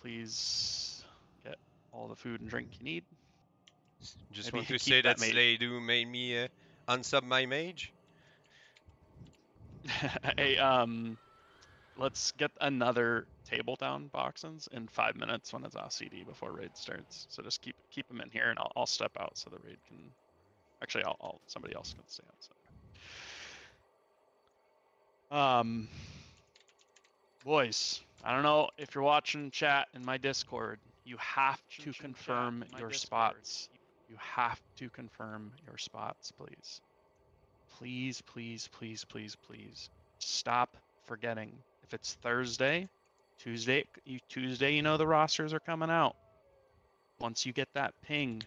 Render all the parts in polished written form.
Please get all the food and drink you need. Just Maybe want to keep say that that mage. Slaydoo made me unsub my mage. Hey, let's get another table down, Boxins, in 5 minutes when it's OCD before raid starts. So just keep them in here, and I'll step out so the raid can. Actually, somebody else can stay outside. Boys, I don't know if you're watching chat in my Discord. You have to confirm your spots. You have to confirm your spots, please. Please, please, please, please, please. Stop forgetting. If it's Thursday, Tuesday, you know the rosters are coming out. Once you get that ping,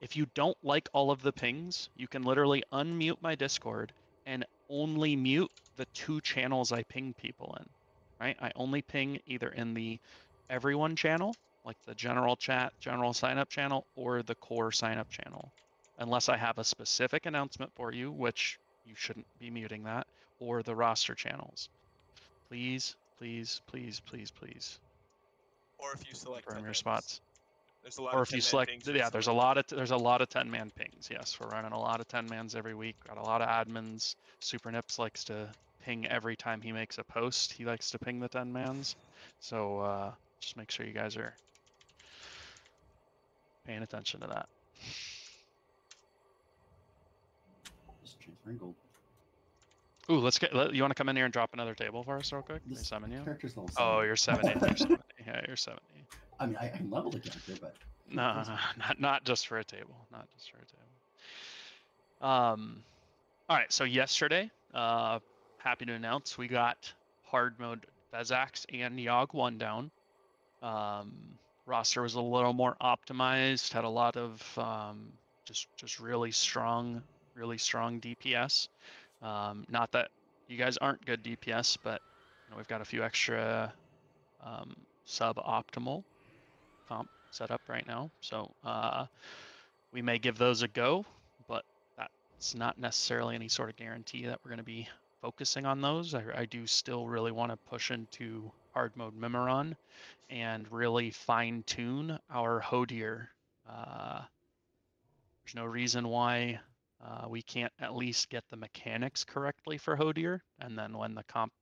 if you don't like all of the pings, you can literally unmute my Discord and only mute the 2 channels I ping people in. Right? I only ping either in the everyone channel, like the general chat, general sign up channel, or the core sign up channel. Unless I have a specific announcement for you, which you shouldn't be muting that, or the roster channels. Please, please, please, please, please. Or if you select confirm 10 your mans. spots. There's a lot Or of if you 10-man select, pings yeah, there's a recently. lot of 10-man pings. Yes, we're running a lot of 10-mans every week. Got a lot of admins. Super Nips likes to ping every time he makes a post. He likes to ping the 10-mans. So just make sure you guys are paying attention to that. Just transferring gold. Ooh, you want to come in here and drop another table for us real quick? Can we summon you? Character's level 70. Oh, you're 70. You're 70. Yeah, you're 70. I mean, I can level the character, but no, not just for a table. Not just for a table. All right. So yesterday, happy to announce we got hard mode Vezax and Yogg 1 down. Roster was a little more optimized. Had a lot of just really strong DPS. Not that you guys aren't good DPS, but we've got a few extra suboptimal comp set up right now. So we may give those a go, but that's not necessarily any sort of guarantee that we're going to be focusing on those. I do still really want to push into hard mode Mimiron and really fine tune our Hodier. There's no reason why we can't at least get the mechanics correctly for Hodier, and then when the comp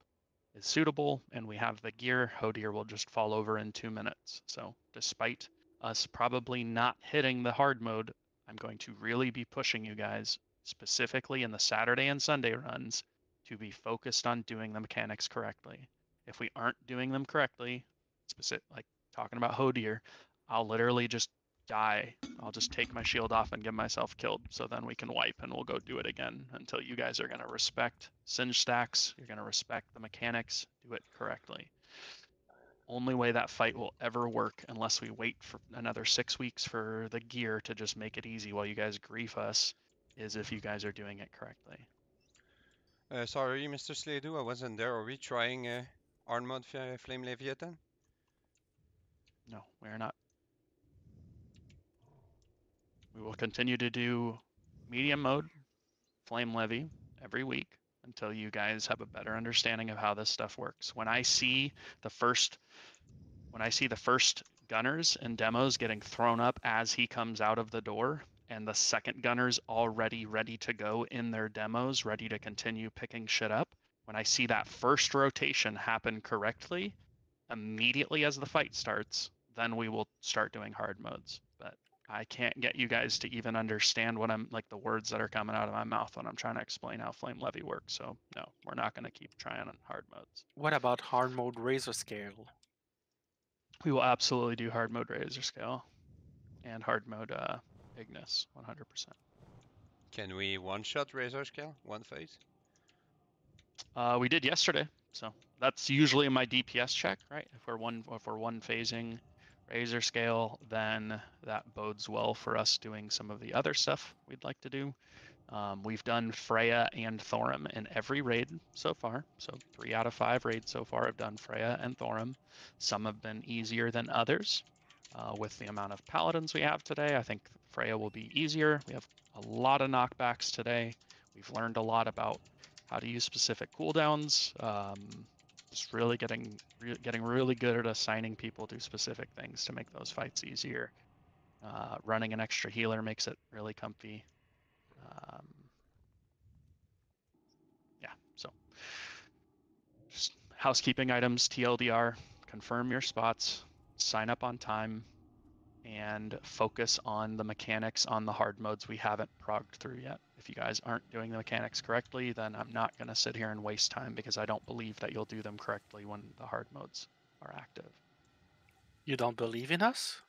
is suitable and we have the gear, Hodier will just fall over in 2 minutes. So despite us probably not hitting the hard mode, I'm going to really be pushing you guys, specifically in the Saturday and Sunday runs, to be focused on doing the mechanics correctly. If we aren't doing them correctly, like talking about Hodier, I'll literally just die. I'll just take my shield off and get myself killed. So then we can wipe and we'll go do it again until you guys are going to respect Singe stacks. You're going to respect the mechanics, do it correctly. Only way that fight will ever work, unless we wait for another 6 weeks for the gear to just make it easy while you guys grief us, is if you guys are doing it correctly. Sorry, Mr. Slaydoo, I wasn't there. Are we trying hard mode Flame Leviathan? No, we are not. We will continue to do medium mode, Flame Levy, every week until you guys have a better understanding of how this stuff works. When I see the first gunners and demos getting thrown up as he comes out of the door, and the second gunners already ready to go in their demos, ready to continue picking shit up, when I see that first rotation happen correctly, immediately as the fight starts, then we will start doing hard modes. But I can't get you guys to even understand what I'm like, the words that are coming out of my mouth when I'm trying to explain how Flame Levy works. So no, we're not going to keep trying on hard modes. What about hard mode Razor Scale? We will absolutely do hard mode Razor Scale and hard mode Ignis, 100%. Can we one-shot Razor Scale, one phase? We did yesterday, so that's usually my DPS check, right? If we're one phasing Razor Scale, then that bodes well for us doing some of the other stuff we'd like to do. We've done Freya and Thorim in every raid so far. So 3 out of 5 raids so far have done Freya and Thorim. Some have been easier than others. With the amount of paladins we have today, I think Freya will be easier. We have a lot of knockbacks today. We've learned a lot about how to use specific cooldowns. Just really getting really good at assigning people to specific things to make those fights easier. Running an extra healer makes it really comfy. Yeah, so just housekeeping items, TLDR, confirm your spots, sign up on time, and focus on the mechanics on the hard modes we haven't progged through yet. If you guys aren't doing the mechanics correctly, then I'm not going to sit here and waste time because I don't believe that you'll do them correctly when the hard modes are active. You don't believe in us?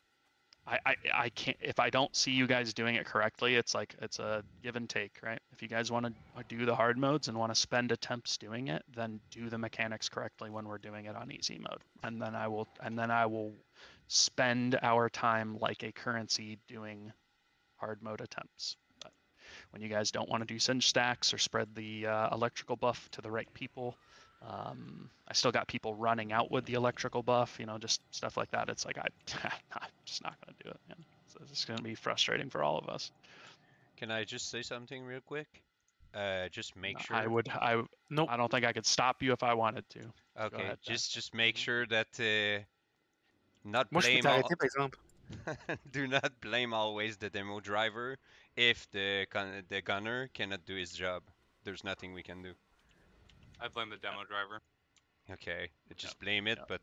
I can't, if I don't see you guys doing it correctly, it's like, it's a give and take, right? If you guys want to do the hard modes and want to spend attempts doing it, then do the mechanics correctly when we're doing it on easy mode. And then I will spend our time like a currency doing hard mode attempts. But when you guys don't want to do singe stacks or spread the electrical buff to the right people, I still got people running out with the electrical buff, you know, just stuff like that. It's like, I'm just not going to do it, man. So it's going to be frustrating for all of us. Can I just say something real quick? Just make sure. Nope. I don't think I could stop you if I wanted to. Okay, ahead, just make sure that not Moi, je peux blame all, t'arrêter, par exemple. do not blame always the demo driver if the gunner cannot do his job. There's nothing we can do. I blame the demo driver. Okay, just blame it, but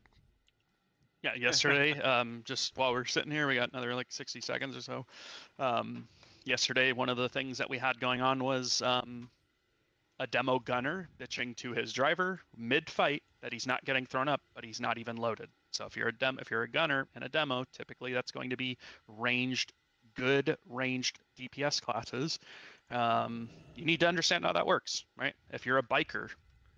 Yeah, yesterday, just while we're sitting here, we got another like 60 seconds or so. Yesterday, one of the things that we had going on was a demo gunner bitching to his driver mid-fight that he's not getting thrown up, but he's not even loaded. So if you're a gunner in a demo, typically that's going to be good ranged DPS classes. You need to understand how that works, right? If you're a biker,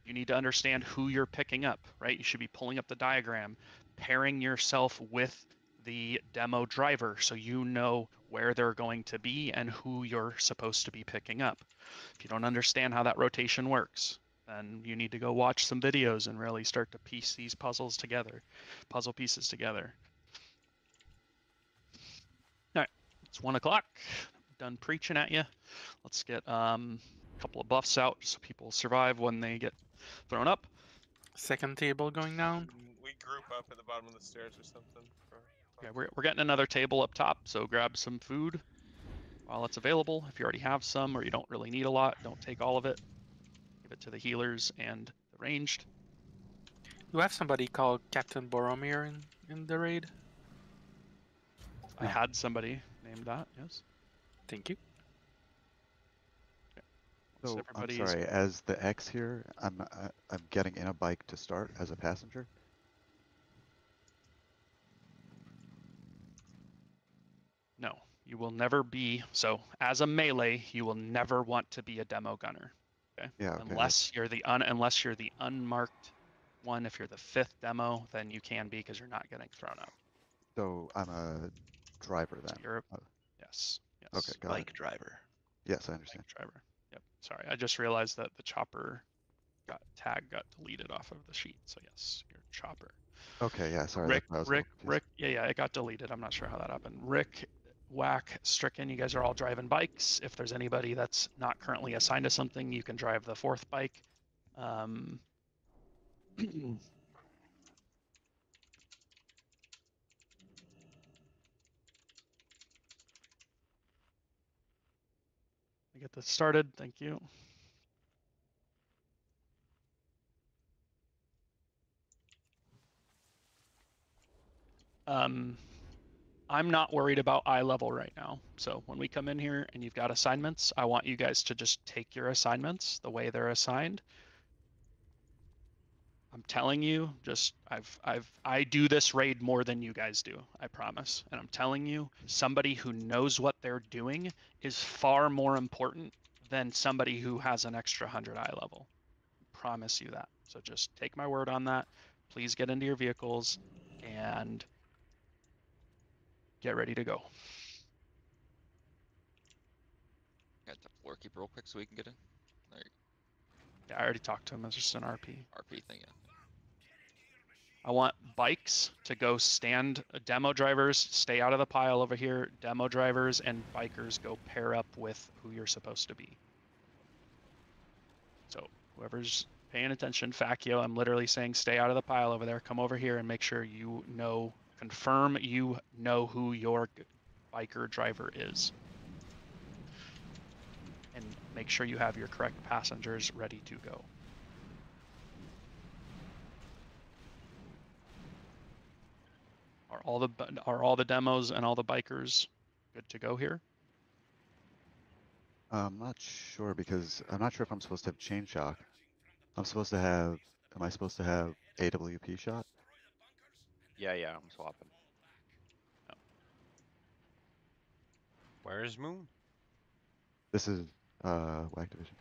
you need to understand who you're picking up, right? You should be pulling up the diagram, pairing yourself with the demo driver so you know where they're going to be and who you're supposed to be picking up. If you don't understand how that rotation works, then you need to go watch some videos and really start to piece these puzzle pieces together. All right, it's 1 o'clock. Done preaching at you. Let's get a couple of buffs out so people survive when they get thrown up. Second table going down. We group up at the bottom of the stairs or something. Okay, we're getting another table up top, so grab some food while it's available. If you already have some or you don't really need a lot, don't take all of it. Give it to the healers and the ranged. You have somebody called Captain Boromir in the raid? I had somebody named that, yes. Thank you. Once So I'm everybody's- sorry. As the X here, I'm getting in a bike to start as a passenger. No, you will never be. So as a melee, you will never want to be a demo gunner. Okay. Yeah. Okay. Unless you're the unmarked one. If you're the 5th demo, then you can be because you're not getting thrown up. So I'm a driver then. You're Oh, yes. okay. Got Bike it. driver. Yes, I understand. Driver. Yep. Sorry, I just realized that the chopper tag got deleted off of the sheet. So yes, you're chopper. Okay. Yeah. Sorry. Rick, that's why I was a little confused. yeah, it got deleted. I'm not sure how that happened. Rick, Whack, Stricken, you guys are all driving bikes. If there's anybody that's not currently assigned to something, you can drive the 4th bike. Get this started. Thank you. I'm not worried about eye level right now. So when we come in here and you've got assignments, I want you guys to just take your assignments the way they're assigned. I'm telling you, I do this raid more than you guys do, I promise. And I'm telling you, somebody who knows what they're doing is far more important than somebody who has an extra 100 eye level. I promise you that. So just take my word on that. Please get into your vehicles and get ready to go. Got the floor keeper real quick so we can get in. There you Yeah, I already talked to him. It's just an RP. go. RP thing, yeah. I want bikes to go stand, demo drivers stay out of the pile over here. Demo drivers and bikers go pair up with who you're supposed to be. So whoever's paying attention. Facchio, I'm literally saying stay out of the pile over there. Come over here and make sure you know, confirm you know who your biker driver is. And make sure you have your correct passengers ready to go. Are all the demos and all the bikers good to go here? I'm not sure because I'm not sure if I'm supposed to have chain shock. I'm supposed to have. Am I supposed to have AWP shot? Yeah, yeah, I'm swapping. Where is Moon? This is Whack Division.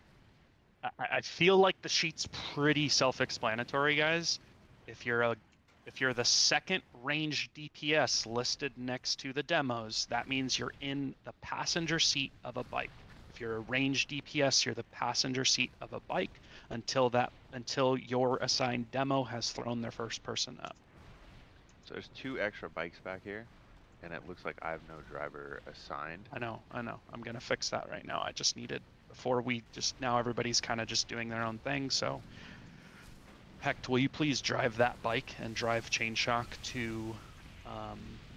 I feel like the sheet's pretty self-explanatory, guys. If you're the second range DPS listed next to the demos, that means you're in the passenger seat of a bike. If you're a range DPS, you're the passenger seat of a bike until your assigned demo has thrown their first person up. So there's 2 extra bikes back here, and it looks like I have no driver assigned. I know. I'm gonna fix that right now. I just needed before we just now everybody's kind of just doing their own thing. So, Hecht, will you please drive that bike and drive chain shock to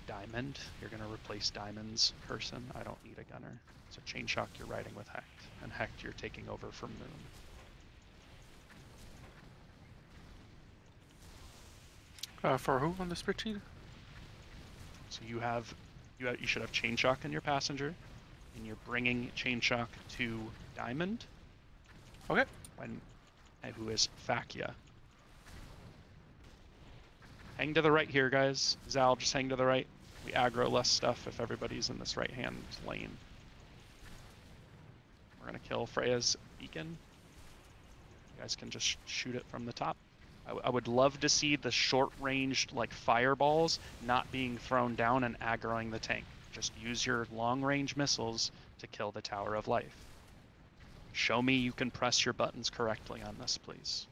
Diamond? You're gonna replace Diamond's person. I don't need a gunner. So chain shock, you're riding with Hecht, and Hecht, you're taking over from Moon. For who on the spreadsheet? So you should have chain shock in your passenger, and you're bringing chain shock to Diamond. Okay. Who is Facchia. Hang to the right here, guys. Zal, just hang to the right. We aggro less stuff if everybody's in this right-hand lane. We're gonna kill Freya's beacon. You guys can just shoot it from the top. I would love to see the short-ranged, like, fireballs not being thrown down and aggroing the tank. Just use your long-range missiles to kill the Tower of Life. Show me you can press your buttons correctly on this, please.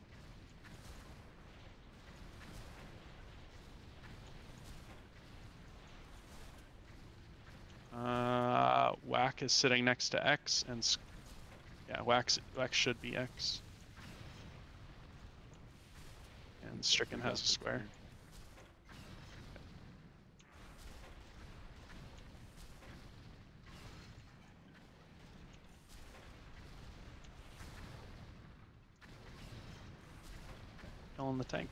Whack is sitting next to X, and yeah, Whack should be X. And Stricken has a square. Killing the tank.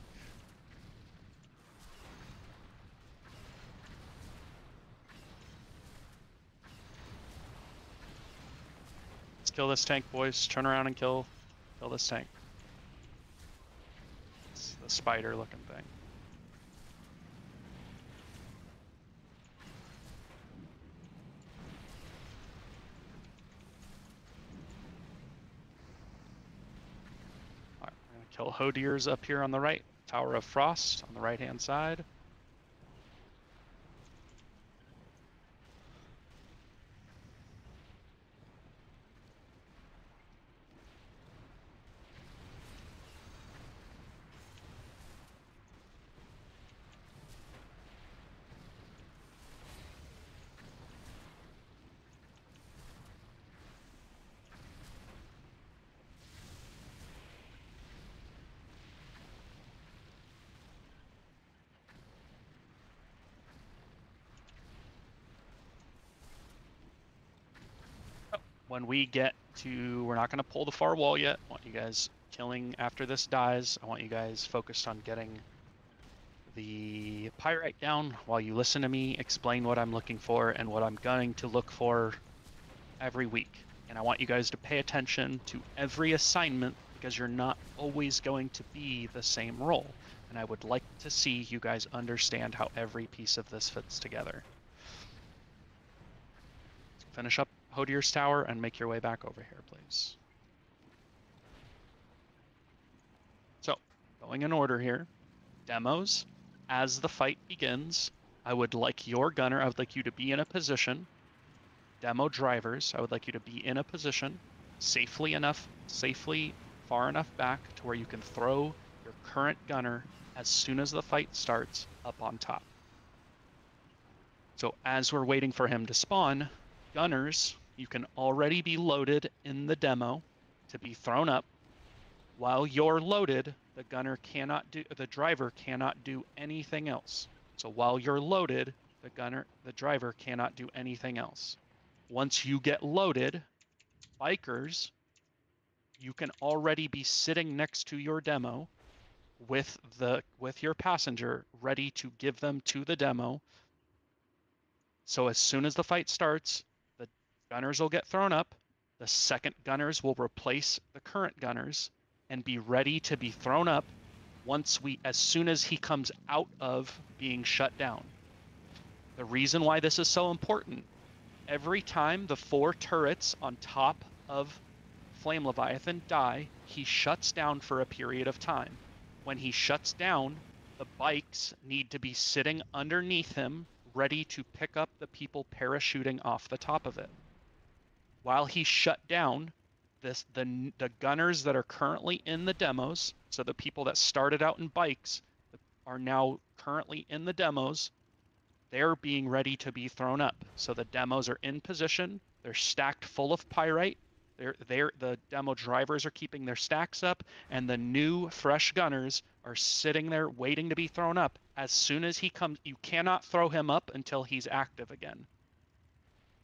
Let's kill this tank, boys. Turn around and kill this tank. It's the spider looking thing. Alright, we're gonna kill Hodier's up here on the right. Tower of Frost on the right hand side. When we get to, we're not going to pull the far wall yet. I want you guys killing after this dies. I want you guys focused on getting the pyrite down while you listen to me explain what I'm looking for and what I'm going to look for every week. And I want you guys to pay attention to every assignment because you're not always going to be the same role. And I would like to see you guys understand how every piece of this fits together. Finish up Hodier's tower and make your way back over here, please. So, going in order here, demos. As the fight begins, I would like your gunner, I would like you to be in a position. Demo drivers, I would like you to be in a position safely far enough back to where you can throw your current gunner as soon as the fight starts up on top. So as we're waiting for him to spawn, gunners, you can already be loaded in the demo to be thrown up. While you're loaded, the driver cannot do anything else. So while you're loaded, the driver cannot do anything else. Once you get loaded, bikers, you can already be sitting next to your demo with your passenger ready to give them to the demo. So as soon as the fight starts, the gunners will get thrown up. The second gunners will replace the current gunners and be ready to be thrown up as soon as he comes out of being shut down. The reason why this is so important, every time the 4 turrets on top of Flame Leviathan die, he shuts down for a period of time. When he shuts down, the bikes need to be sitting underneath him, ready to pick up the people parachuting off the top of it. While he's shut down, the gunners that are currently in the demos, so the people that started out in bikes are now currently in the demos, they're being ready to be thrown up. So the demos are in position, they're stacked full of pyrite, the demo drivers are keeping their stacks up, and the new fresh gunners are sitting there waiting to be thrown up. As soon as he comes, you cannot throw him up until he's active again.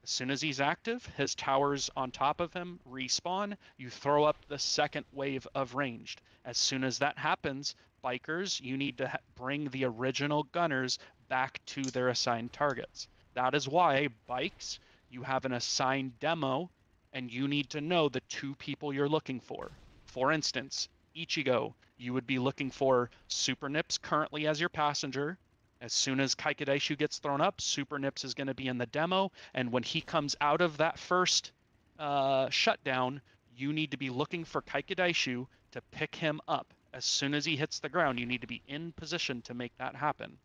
As soon as he's active, his towers on top of him respawn. You throw up the second wave of ranged. As soon as that happens, bikers, you need to bring the original gunners back to their assigned targets. That is why bikes, you have an assigned demo, and you need to know the 2 people you're looking for. For instance, Ichigo, you would be looking for Super Nips currently as your passenger. As soon as Kaikadaishu gets thrown up, Super Nips is going to be in the demo, and when he comes out of that first shutdown, you need to be looking for Kaikadaishu to pick him up. As soon as he hits the ground, you need to be in position to make that happen.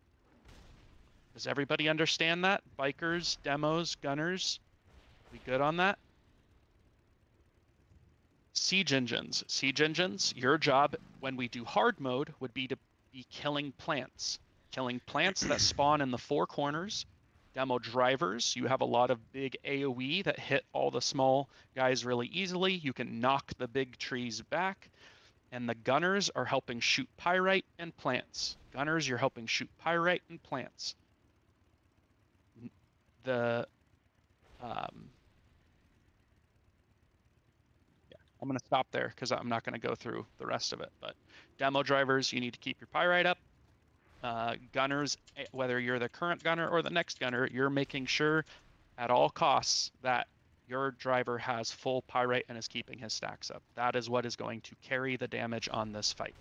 Does everybody understand that? Bikers, demos, gunners? We good on that? Siege engines. Siege engines, your job when we do hard mode would be to be killing plants. Killing plants that spawn in the 4 corners. Demo drivers, you have a lot of big AoE that hit all the small guys really easily. You can knock the big trees back. And the gunners are helping shoot pyrite and plants. Gunners, you're helping shoot pyrite and plants. I'm going to stop there because I'm not going to go through the rest of it. But demo drivers, you need to keep your pyrite up. Gunners, whether you're the current gunner or the next gunner, you're making sure at all costs that your driver has full pyrite and is keeping his stacks up. That is what is going to carry the damage on this fight.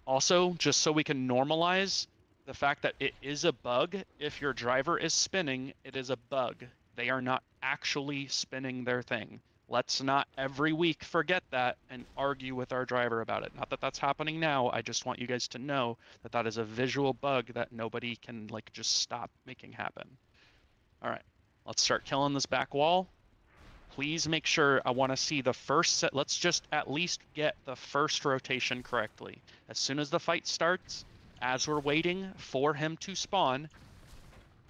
Also, just so we can normalize the fact that it is a bug, if your driver is spinning, it is a bug. They are not actually spinning their thing. Let's not every week forget that and argue with our driver about it. Not that that's happening now. I just want you guys to know that that is a visual bug that nobody can just stop making happen. All right, let's start killing this back wall. Please make sure, I want to see the first set. Let's just at least get the first rotation correctly. As soon as the fight starts, as we're waiting for him to spawn,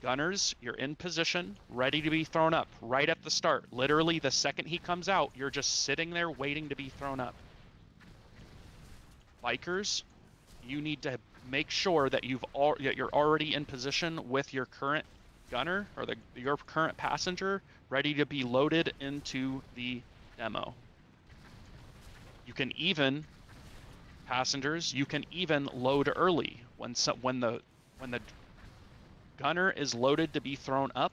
gunners, you're in position, ready to be thrown up right at the start. Literally, the second he comes out, you're just sitting there waiting to be thrown up. Bikers, you need to make sure that you're already in position with your current gunner or your current passenger ready to be loaded into the demo. You can even, passengers, you can even load early when the gunner is loaded to be thrown up.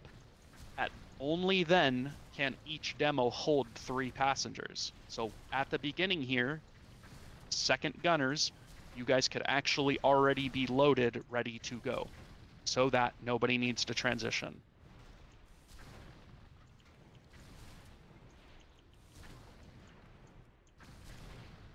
Only then can each demo hold 3 passengers. So at the beginning here, second gunners, you guys could actually already be loaded, ready to go, so that nobody needs to transition.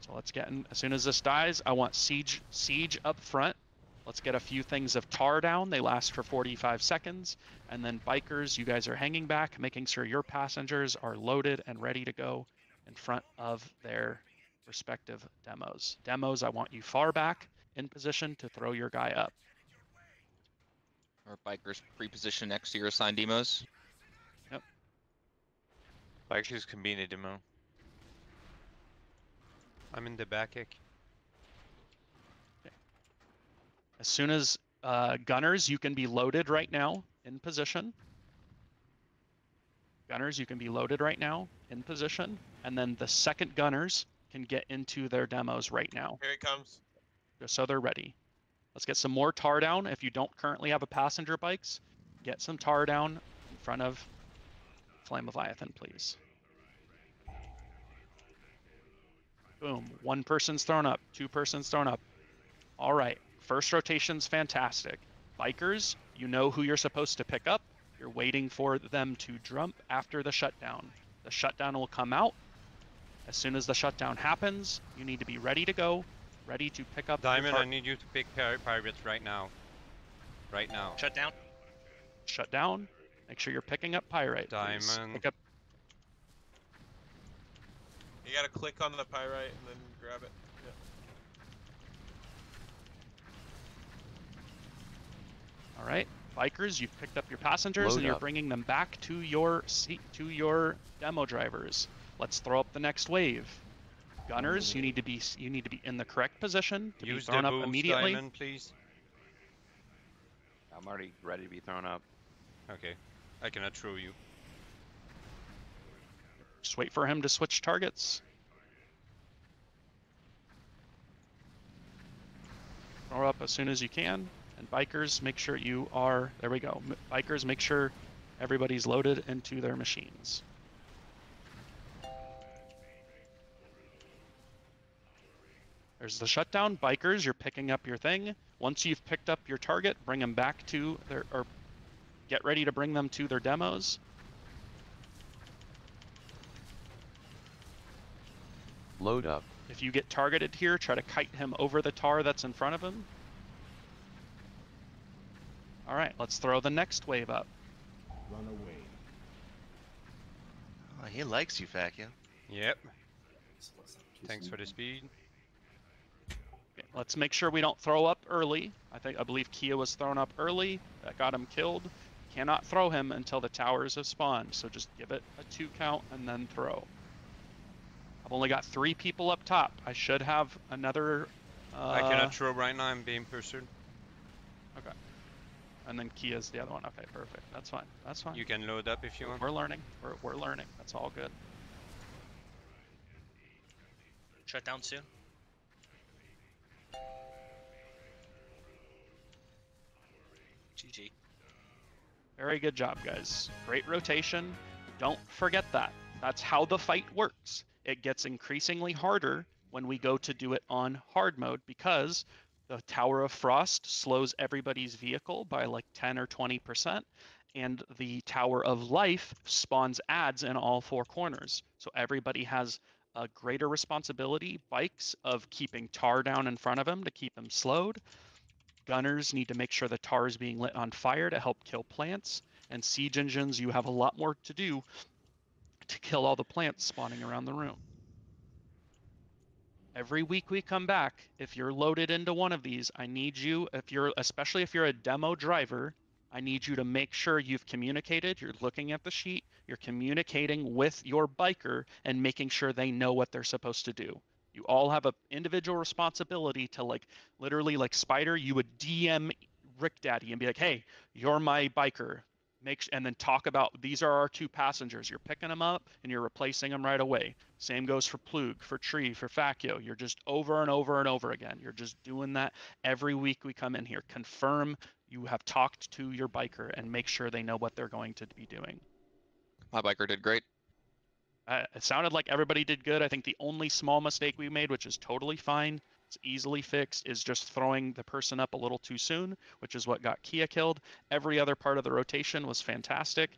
So let's get in. As soon as this dies, I want siege up front. Let's get a few things of tar down. They last for 45 seconds. And then bikers, you guys are hanging back, making sure your passengers are loaded and ready to go in front of their respective demos. Demos, I want you far back in position to throw your guy up. Or bikers pre-position next to your assigned demos. Bikers can be in a demo. I'm in the back. As soon as gunners, you can be loaded right now in position. Gunners, you can be loaded right now in position. And then the second gunners can get into their demos right now, Here it comes. just so they're ready. Let's get some more tar down. If you don't currently have a passenger bikes, get some tar down in front of Flame Leviathan, please. Boom. One person's thrown up. Two persons thrown up. All right. First rotation's fantastic. Bikers, you know who you're supposed to pick up. You're waiting for them to jump after the shutdown. The shutdown will come out. As soon as the shutdown happens, you need to be ready to go, ready to pick up. Diamond, I need you to pick pirates right now. Right now. Shut down. Shut down. Make sure you're picking up pyrite. Please. Diamond. Pick up. You gotta click on the pyrite and then grab it. Yeah. All right, bikers, you've picked up your passengers and you're bringing them back to your seat, to your demo drivers. Let's throw up the next wave. Gunners, you need to be in the correct position to Use be thrown the up boost, immediately. Diamond, please. I'm already ready to be thrown up. Okay, I cannot throw you. Just wait for him to switch targets. Throw up as soon as you can. And bikers, make sure you are, there we go. Bikers, make sure everybody's loaded into their machines. There's the shutdown. Bikers, you're picking up your thing. Once you've picked up your target, bring them back to their, or get ready to bring them to their demos. Load up. If you get targeted here, try to kite him over the tar that's in front of him. All right, let's throw the next wave up. Run away. Oh, he likes you, Fakio. Yep. Thanks for the speed. Okay, let's make sure we don't throw up early. I believe Kia was thrown up early. That got him killed. Cannot throw him until the towers have spawned. So just give it a 2 count and then throw. I've only got 3 people up top. I should have another. I cannot throw right now. I'm being pursued. Okay. And then Kia's the other one. Okay, perfect. That's fine. That's fine. You can load up if you want. We're learning. We're learning. That's all good. Shut down soon. GG. Very good job, guys. Great rotation. Don't forget that. That's how the fight works. It gets increasingly harder when we go to do it on hard mode because the Tower of Frost slows everybody's vehicle by like 10 or 20%, and the Tower of Life spawns ads in all 4 corners. So everybody has a greater responsibility, bikes, of keeping tar down in front of them to keep them slowed. Gunners need to make sure the tar is being lit on fire to help kill plants. And siege engines, you have a lot more to do to kill all the plants spawning around the room. Every week we come back, if you're loaded into one of these, I need you, especially if you're a demo driver, I need you to make sure you've communicated, you're looking at the sheet, you're communicating with your biker and making sure they know what they're supposed to do. You all have an individual responsibility to, like, literally, like Spider, you would DM Rick Daddy and be like, hey, you're my biker. And then talk about, these are our 2 passengers. You're picking them up and you're replacing them right away. Same goes for Plug, for Tree, for Fakio. You're just over and over and over again. You're just doing that every week we come in here. Confirm you have talked to your biker and make sure they know what they're going to be doing. My biker did great. It sounded like everybody did good. I think the only small mistake we made, which is totally fine, it's easily fixed, is just throwing the person up a little too soon, which is what got Kia killed. Every other part of the rotation was fantastic.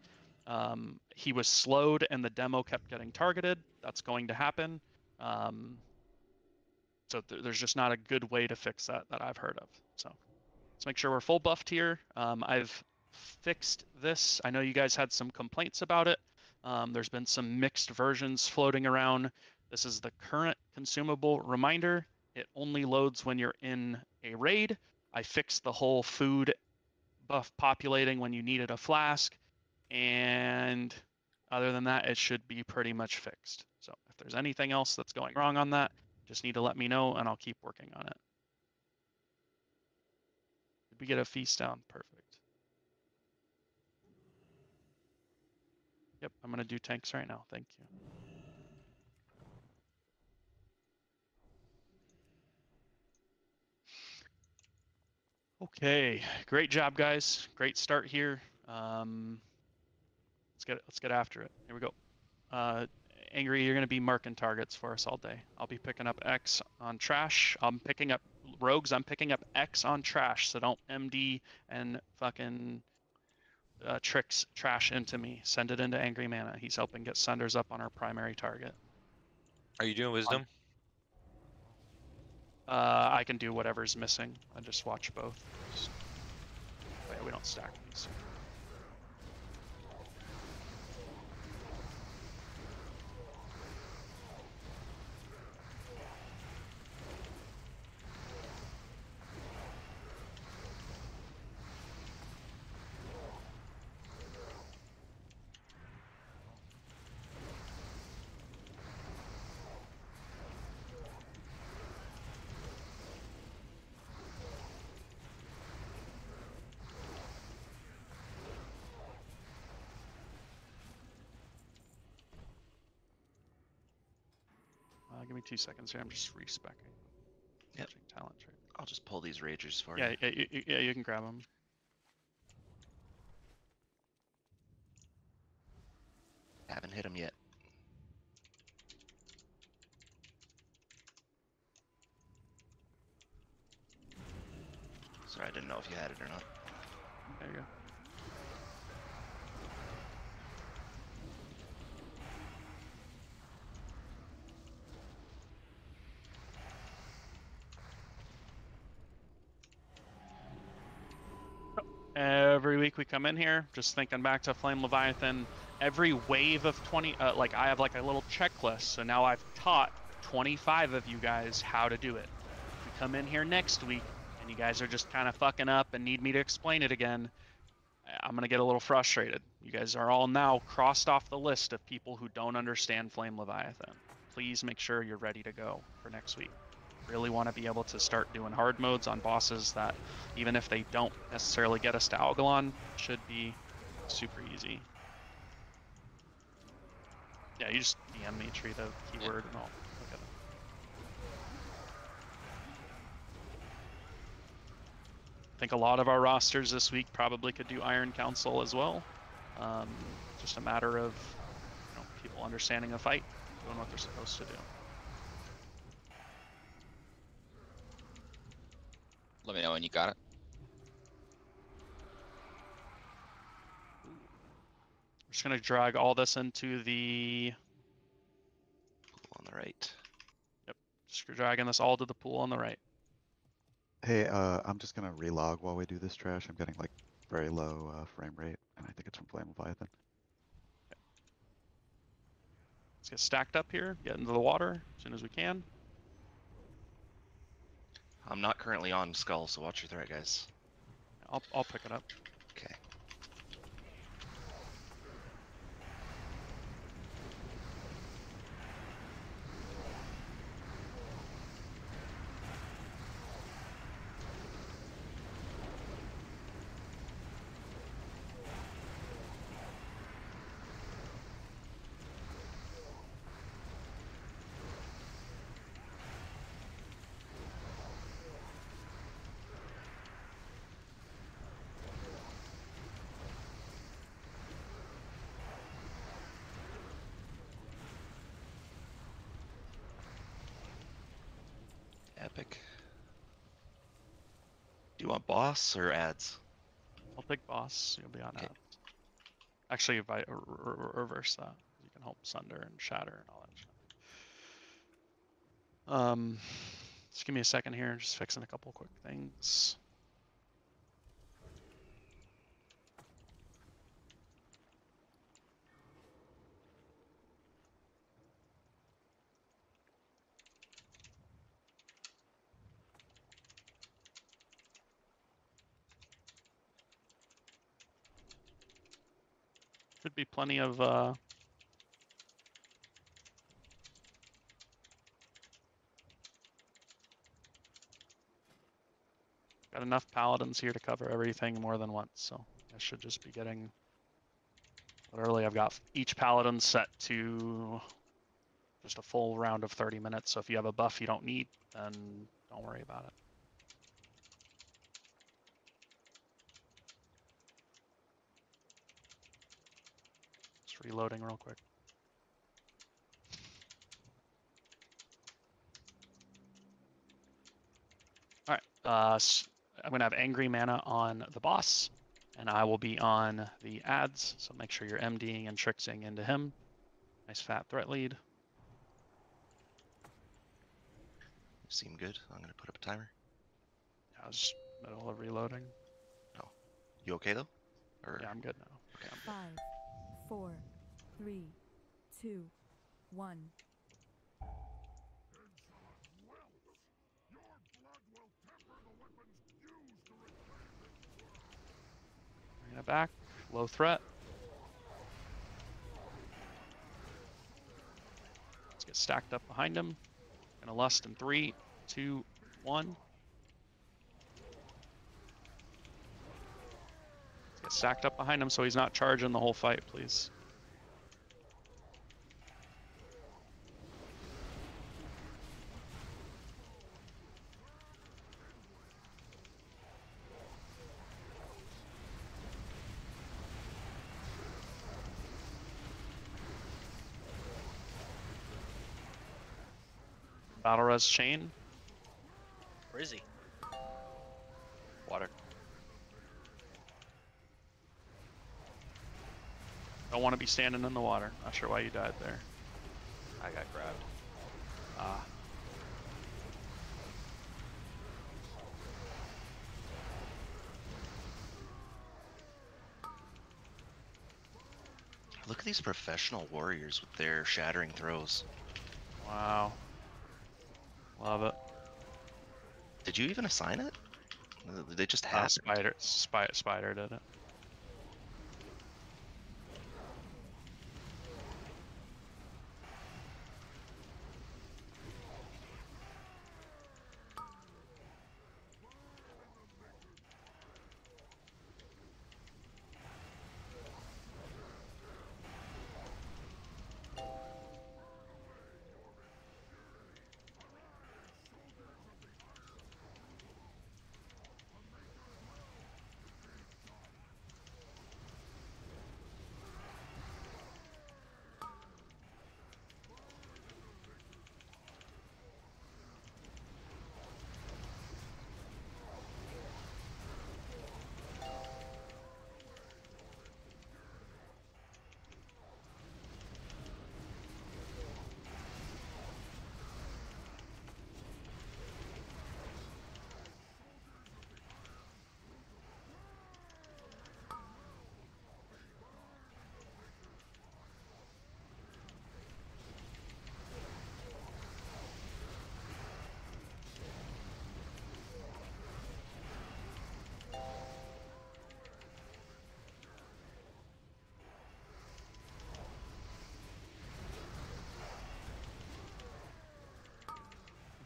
He was slowed and the demo kept getting targeted. That's going to happen. So there's just not a good way to fix that I've heard of. So let's make sure we're full buffed here. I've fixed this. I know you guys had some complaints about it. There's been some mixed versions floating around. This is the current consumable reminder. It only loads when you're in a raid. I fixed the whole food buff populating when you needed a flask. And other than that, it should be pretty much fixed. So if there's anything else that's going wrong on that, Just need to let me know and I'll keep working on it. Did we get a feast down? Perfect. Yep, I'm gonna do tanks right now. Thank you. Okay, great job, guys. Great start here. Let's get after it. Here we go. Angry, you're gonna be marking targets for us all day. I'll be picking up X on trash. I'm picking up rogues. I'm picking up X on trash. So don't MD and fucking tricks trash into me. Send it into Angry Mana. He's helping get Sunders up on our primary target. Are you doing wisdom? I can do whatever's missing. I just watch both. Oh yeah, we don't stack these. Give me 2 seconds here. I'm just respecking. Yep. Talent trait. I'll just pull these ragers for Yeah, you. yeah, you can grab them. Haven't hit him yet. Sorry, I didn't know if you had it or not. There you go. Every week we come in here, just thinking back to Flame Leviathan. Every wave of 20, like I have like a little checklist. So now I've taught 25 of you guys how to do it. If we come in here next week and you guys are just kind of fucking up and need me to explain it again, I'm going to get a little frustrated. You guys are all now crossed off the list of people who don't understand Flame Leviathan. Please make sure you're ready to go for next week. Really want to be able to start doing hard modes on bosses that, even if they don't necessarily get us to Algalon, should be super easy. Yeah, you just DM me, tree the keyword, and I'll look at it. I think a lot of our rosters this week probably could do Iron Council as well. Just a matter of people understanding a fight, doing what they're supposed to do. Let me know when you got it. We're just gonna drag all this into the Pool on the right. Yep, just dragging this all to the pool on the right. Hey, I'm just gonna relog while we do this trash. I'm getting like very low frame rate, and I think it's from Flame Leviathan. Let's get stacked up here, get into the water as soon as we can. I'm not currently on Skull, so watch your threat, guys. I'll pick it up. Okay. Epic. Do you want boss or ads? I'll take boss. You'll be on Okay. that. Actually, if I reverse that, you can help Sunder and Shatter and all that shit. Just give me a second here. Just fixing a couple quick things. Should be plenty of Got enough paladins here to cover everything more than once, so I should just be getting. Literally, I've got each paladin set to just a full round of 30 minutes. So if you have a buff you don't need, then don't worry about it. Just reloading real quick. All right, I'm gonna have Angry Mana on the boss, and I will be on the ads. So make sure you're MDing and tricksing into him. Nice fat threat lead. Seem good. I'm gonna put up a timer. I was middle of reloading. No. You okay though? Or Yeah, I'm good now. Okay, I'm good. 5, 4, 3, 2, 1. Bring it back. Low threat. Let's get stacked up behind him. Gonna lust in 3, 2, 1. Let's get stacked up behind him so he's not charging the whole fight, please. Battle res chain. Where is he? water. Don't want to be standing in the water. Not sure why you died there. I got grabbed. Ah. Look at these professional warriors with their shattering throws. Wow. Love it. Did you even assign it? They just happened. Spider did it.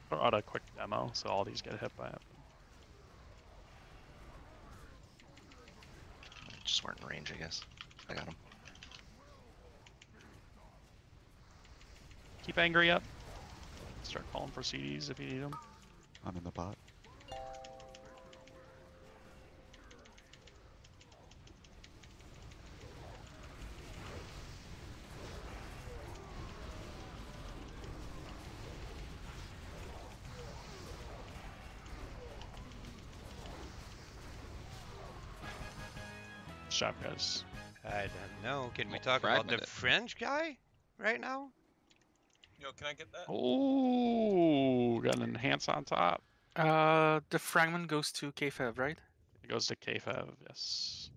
Throw out a quick demo so all these get hit by it. Just weren't in range, I guess. I got him. Keep angry up. Start calling for CDs if you need them. I'm in the bot. Good job, guys. I don't know. Can we Well, talk about the fragmented. French guy right now? Yo, can I get that? Oh, got an enhance on top. The fragment goes to KFEV, right? It goes to KFEV, yes.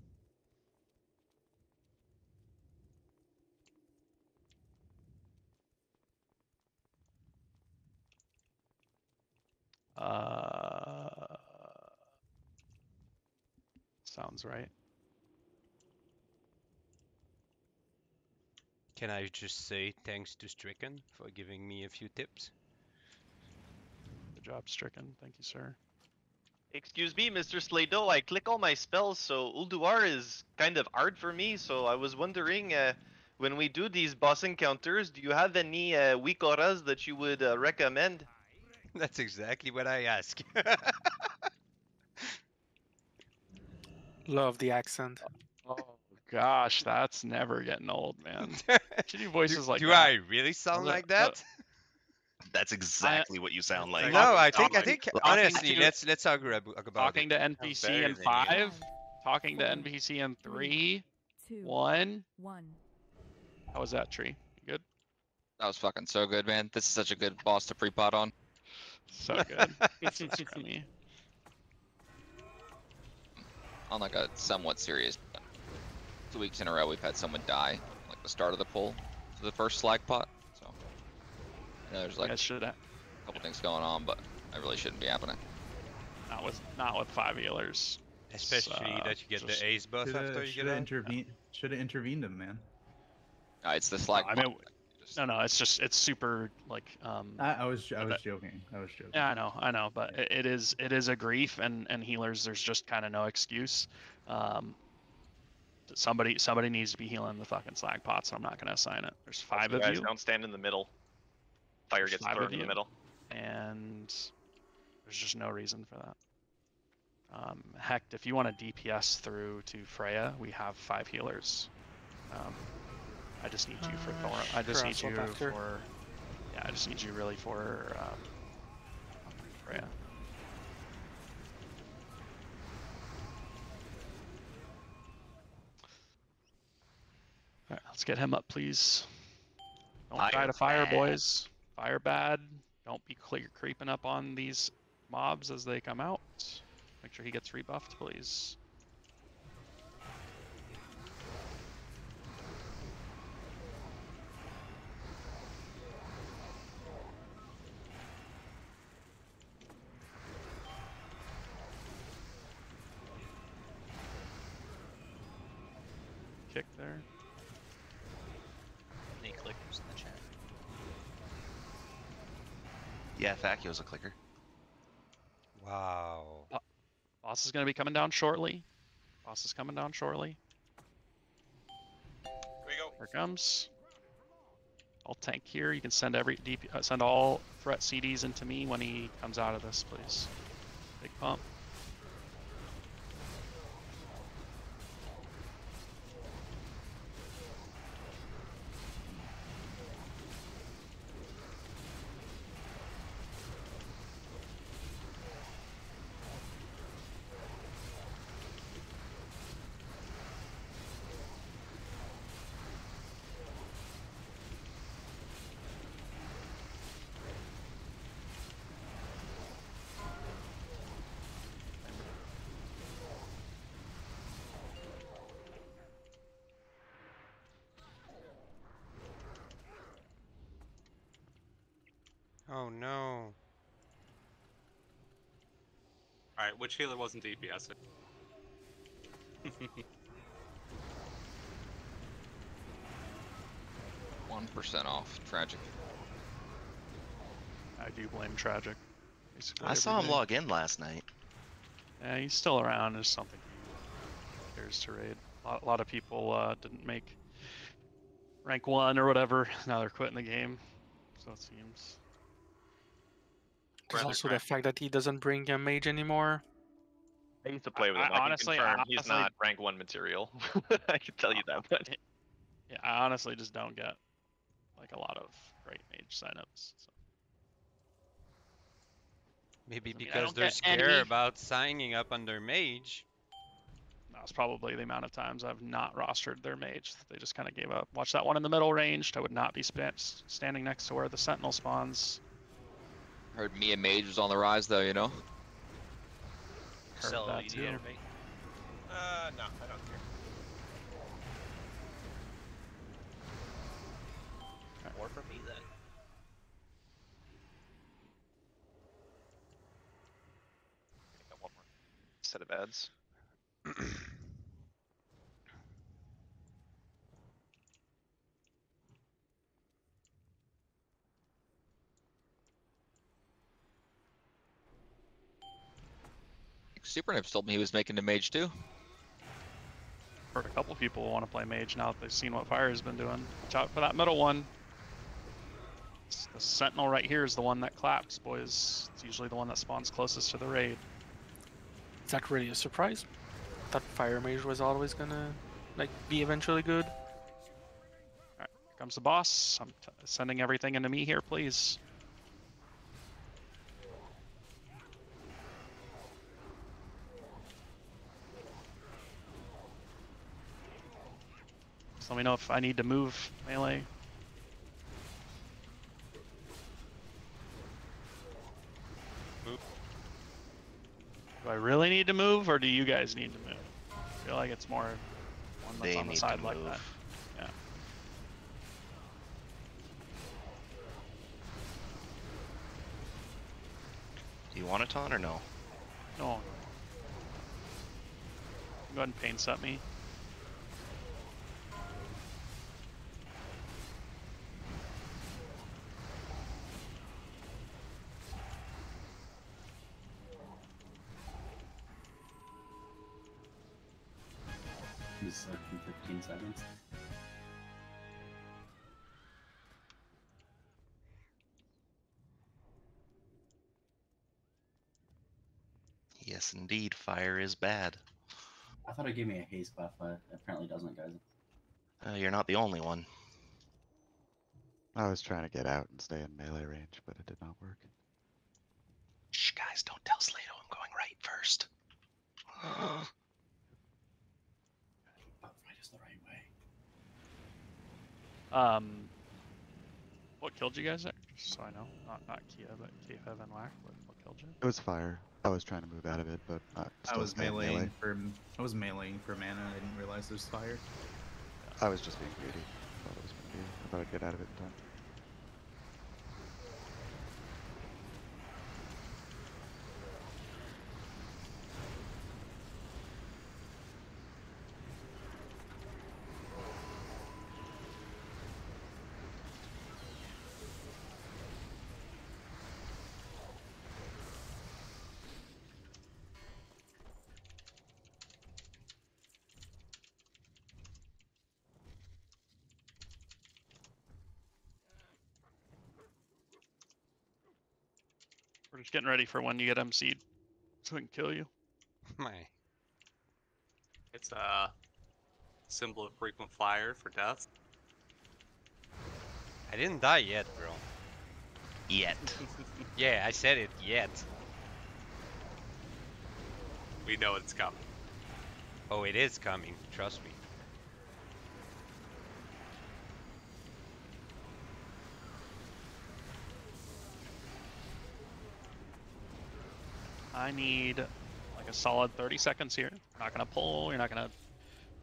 Sounds right. Can I just say thanks to Stricken for giving me a few tips? Good job, Stricken. Thank you, sir. Excuse me, Mr. Slaydoo, I click all my spells, so Ulduar is kind of hard for me, so I was wondering, when we do these boss encounters, do you have any weak auras that you would recommend? That's exactly what I ask. Love the accent. Oh gosh, that's never getting old, man. Should do do voices like do that. I really sound like that? That's exactly what you sound like. No, I think talking honestly, to- let's argue about Talking it. to NPC in 5, talking to NPC in 3, 1. 1. How was that, Tree? You good? That was fucking so good, man. This is such a good boss to pre-pot on. So good. So scrummy. On like a somewhat serious. 2 weeks in a row, we've had someone die, like the start of the pull to the first slag pot. So, you know, there's like a couple things going on, but that really shouldn't be happening. Not with 5 healers. Especially that you get the ace buff after you get out. Should have intervened him, man. It's the slag I mean, no, it's super like. I was joking. I was joking. Yeah, I know, but it is a grief, and healers, there's just kind of no excuse. Somebody needs to be healing the fucking slag pots, and I'm not gonna assign it. There's 5 of Guys, you. don't stand in the middle. Fire gets thrown in the middle. And there's just no reason for that. Heck, if you want to DPS through to Freya, we have 5 healers. I just need you for Thor. I just need you for. Yeah, I just need you really for Freya. Alright, let's get him up, please. Don't try to fire, boys. Fire bad. Don't be creeping up on these mobs as they come out. Make sure he gets rebuffed, please. Kick there. Any clickers in the chat? Yeah, Fakio's a clicker. Wow. Boss is going to be coming down shortly. Boss is coming down shortly. Here we go. Here comes. I'll tank here. You can send send all threat CDs into me when he comes out of this, please. Big pump. Oh no. Alright, which healer wasn't DPS? 1% off. Tragic. I do blame Tragic. Basically I saw him log in last night. Yeah, he's still around. There's something he cares to raid. A lot of people didn't make rank 1 or whatever. Now they're quitting the game. So it seems. There's also the fact that he doesn't bring a mage anymore. I used to play with him. Honestly, he's not rank 1 material. I can tell you that much. Yeah, I honestly just don't get like a lot of great mage signups. So. Maybe I mean, I because don't they're get scared any- about signing up under mage. That's probably the amount of times I've not rostered their mage. They just kind of gave up. Watch that one in the middle ranged. I would not be standing next to where the sentinel spawns. Heard Mia Mage was on the rise, though, you know? Heard Sell that you too. do, right? No, I don't care. More for me then. I got one more set of ads. Super Nips told me he was making the mage too. Heard a couple people want to play mage now that they've seen what Fire has been doing. Watch out for that middle one. The sentinel right here is the one that claps, boys. It's usually the one that spawns closest to the raid. Is that really a surprise? I thought Fire Mage was always gonna like be eventually good. Alright, here comes the boss. I'm sending everything into me here, please. Just let me know if I need to move melee. Do I really need to move, or do you guys need to move? I feel like it's more one that's They on the need side to like move. that. Yeah. Do you want a taunt or no? No. Go ahead and pain set me. Just like in 15 seconds. Yes, indeed. Fire is bad. I thought it gave me a haste buff. Apparently doesn't, guys. You're not the only one. I was trying to get out and stay in melee range, but it did not work. Shh, guys, don't tell Slaydoo I'm going right first. Oh, right is the right way. What killed you guys there? Just so I know. Not Kia, but K5 and Whack. What killed you? It was fire. I was trying to move out of it, but I still was staying meleeing melee. for mana. I didn't realize there's fire. I was just being greedy. I thought I'd get out of it in time. We're just getting ready for when you get MC'd, so we can kill you. My. It's a symbol of frequent flyer for death. I didn't die yet, bro. Yet. Yeah, I said it, yet. We know it's coming. Oh, it is coming, trust me. I need like a solid 30 seconds here. You're not gonna pull, you're not gonna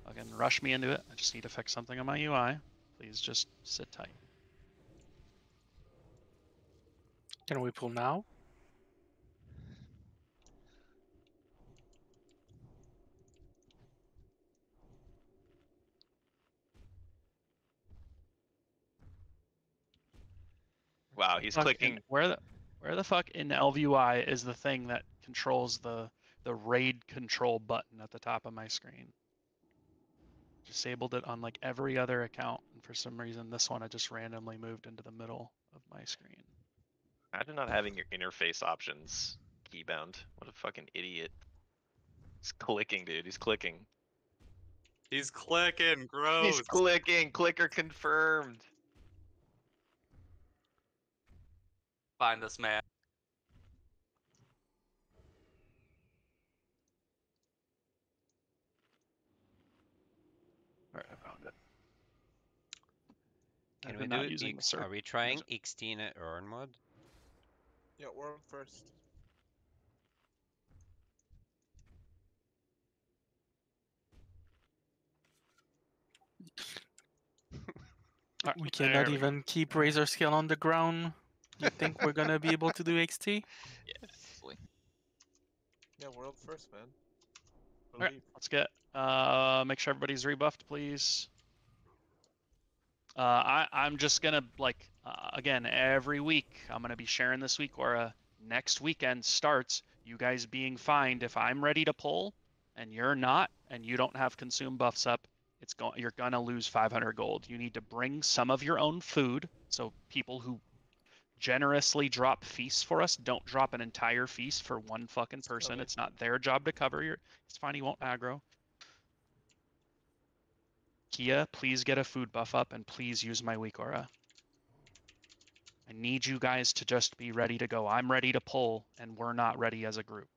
fucking rush me into it. I just need to fix something on my UI. Please just sit tight. Can we pull now? Wow, he's Fuck, clicking. and where the fuck in LVUI is the thing that controls the raid control button at the top of my screen? Disabled it on like every other account, and for some reason this one I just randomly moved into the middle of my screen. Imagine not having your interface options keybound. What a fucking idiot. He's clicking, dude. He's clicking. He's clicking, gross. He's clicking. Clicker confirmed. Find this man. Alright, I found it. Can I've we been do not it? using the Are we trying XT at Earn mode? Yeah, world first. We cannot even keep Razor Scale on the ground. You think we're gonna be able to do XT? Yes. Yeah, world first, man. Alright, let's get make sure everybody's rebuffed, please. I'm just gonna again every week I'm gonna be sharing this week where next weekend starts. you guys being fined if I'm ready to pull and you're not, and you don't have consume buffs up, you're gonna lose 500 gold. You need to bring some of your own food. So people who generously drop feasts for us don't drop an entire feast for one fucking person. It's not their job to cover your. It's fine. He won't aggro. Kia, please get a food buff up and please use my weak aura. I need you guys to just be ready to go. I'm ready to pull, and we're not ready as a group.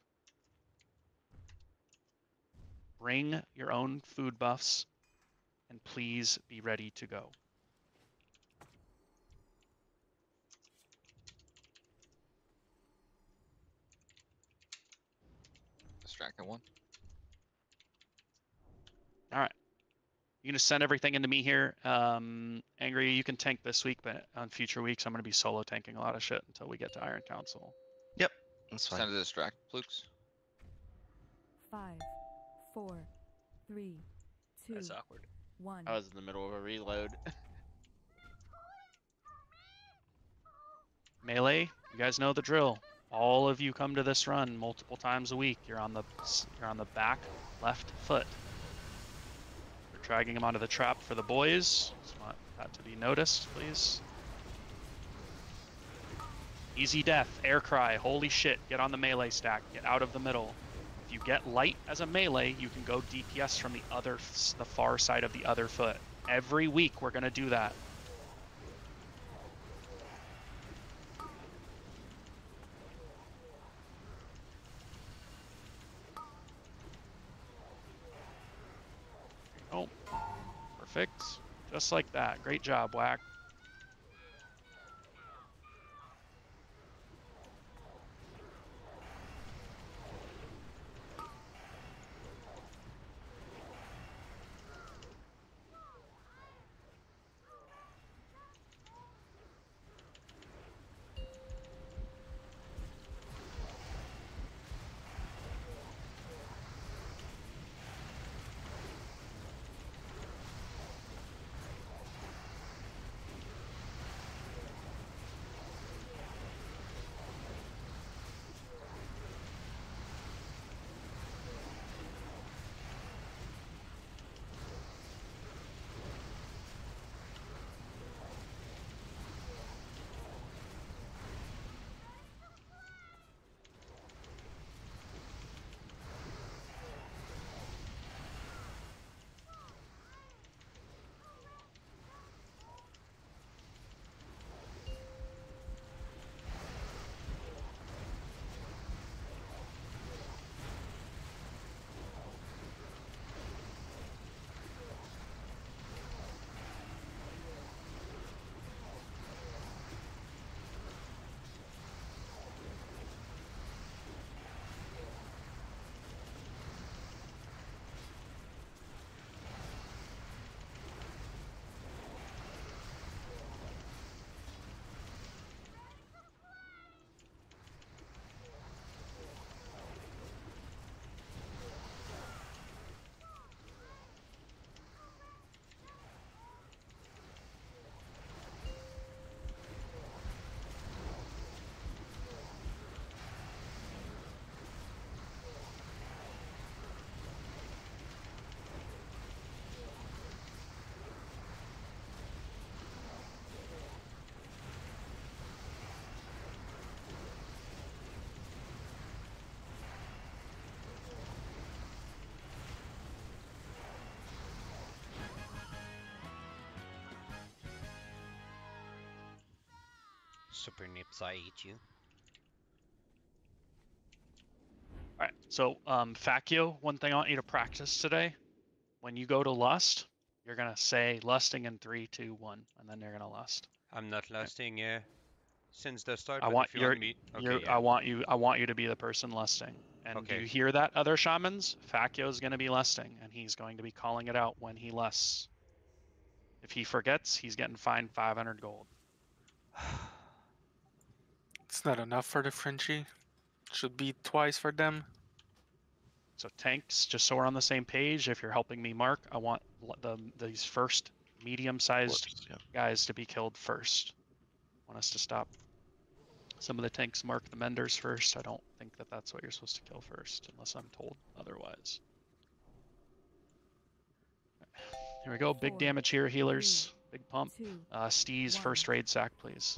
Bring your own food buffs, and please be ready to go. Distracted one. All right. You're going to send everything into me here. Angry, you can tank this week, but on future weeks, I'm going to be solo tanking a lot of shit until we get to Iron Council. Yep, that's fine. Send a distract, Plukes. 5, 4, 3, 2, That's awkward. 1. I was in the middle of a reload. Melee, you guys know the drill. All of you come to this run multiple times a week. You're on the back left foot. We're dragging him onto the trap for the boys. Just want that to be noticed, please. Easy death, air cry, holy shit, get on the melee stack, get out of the middle. If you get light as a melee, you can go DPS from the far side of the other foot. Every week we're gonna do that. Oh, perfect. Just like that. Great job, Whack. Super Nips, I eat you. Alright, so Faccio, one thing I want you to practice today. When you go to lust, you're gonna say lusting in 3, 2, 1, and then you're gonna lust. I'm not lusting since the start. I but want if you want me, okay, yeah. I want you to be the person lusting. And Okay. do you hear that, other shamans? Faccio's gonna be lusting, and he's going to be calling it out when he lusts. If he forgets, he's getting fined 500 gold. It's not enough for the Frenchie. Should be twice for them. So tanks, just so we're on the same page, if you're helping me mark, I want these first medium-sized guys to be killed first. I want us to stop Some of the tanks mark the menders first. I don't think that that's what you're supposed to kill first, unless I'm told otherwise. Here we go. Big damage here, healers. Big pump. Steez, first raid sack, please.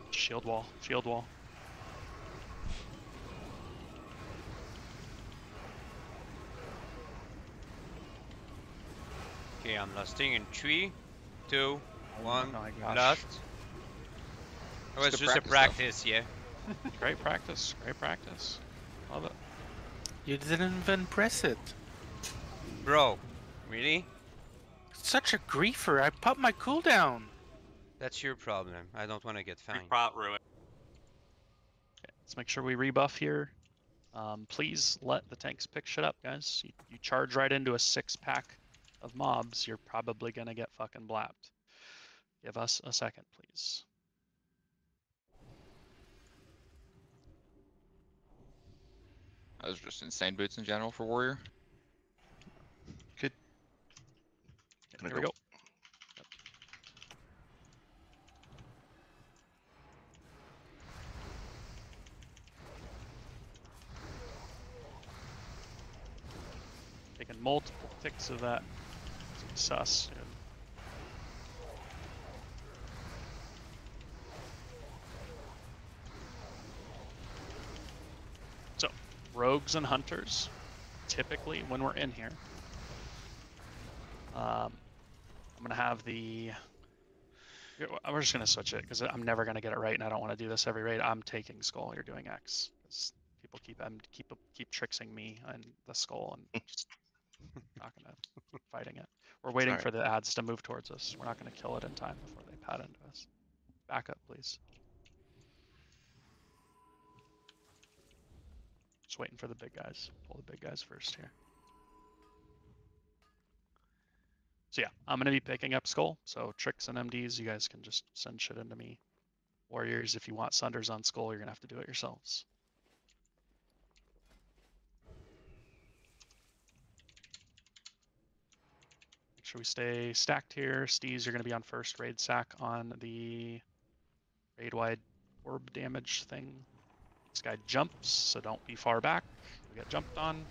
Shield wall. Shield wall. Okay, I'm lasting in 3, 2, 1. Oh my gosh. Last. It was just a practice, yeah. Great practice. Great practice. Love it. You didn't even press it. Bro, really? Such a griefer. I popped my cooldown. That's your problem. I don't want to get fined. Ruin. Okay, let's make sure we rebuff here. Please let the tanks pick shit up, guys. You charge right into a 6-pack of mobs, you're probably gonna get fucking blapped. Give us a second, please. Those are just insane boots in general for warrior. Good. Here we go. Yep. Taking multiple ticks of that. Sus, dude. So, rogues and hunters, typically when we're in here, I'm gonna have the. We're just gonna switch it because I'm never gonna get it right, and I don't want to do this every raid. I'm taking skull. You're doing X. People keep tricksing me and the skull, and just not gonna fighting it. We're waiting for the ads to move towards us. We're not gonna kill it in time before they pat into us. Back up, please. Just waiting for the big guys. Pull the big guys first here. So yeah, I'm gonna be picking up skull. So tricks and MDs, you guys can just send shit into me. Warriors, if you want sunders on skull, you're gonna have to do it yourselves. Make sure we stay stacked here. Steez, you're gonna be on first raid sack on the raid wide orb damage thing. This guy jumps, so don't be far back. We get jumped on.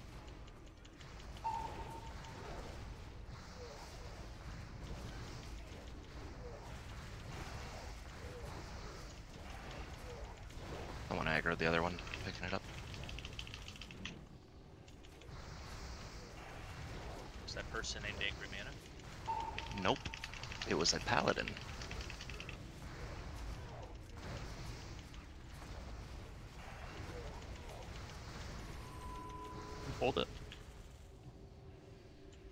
I want to aggro the other one, picking it up. Was that person named Angry Mana? Nope. It was a paladin. Hold it.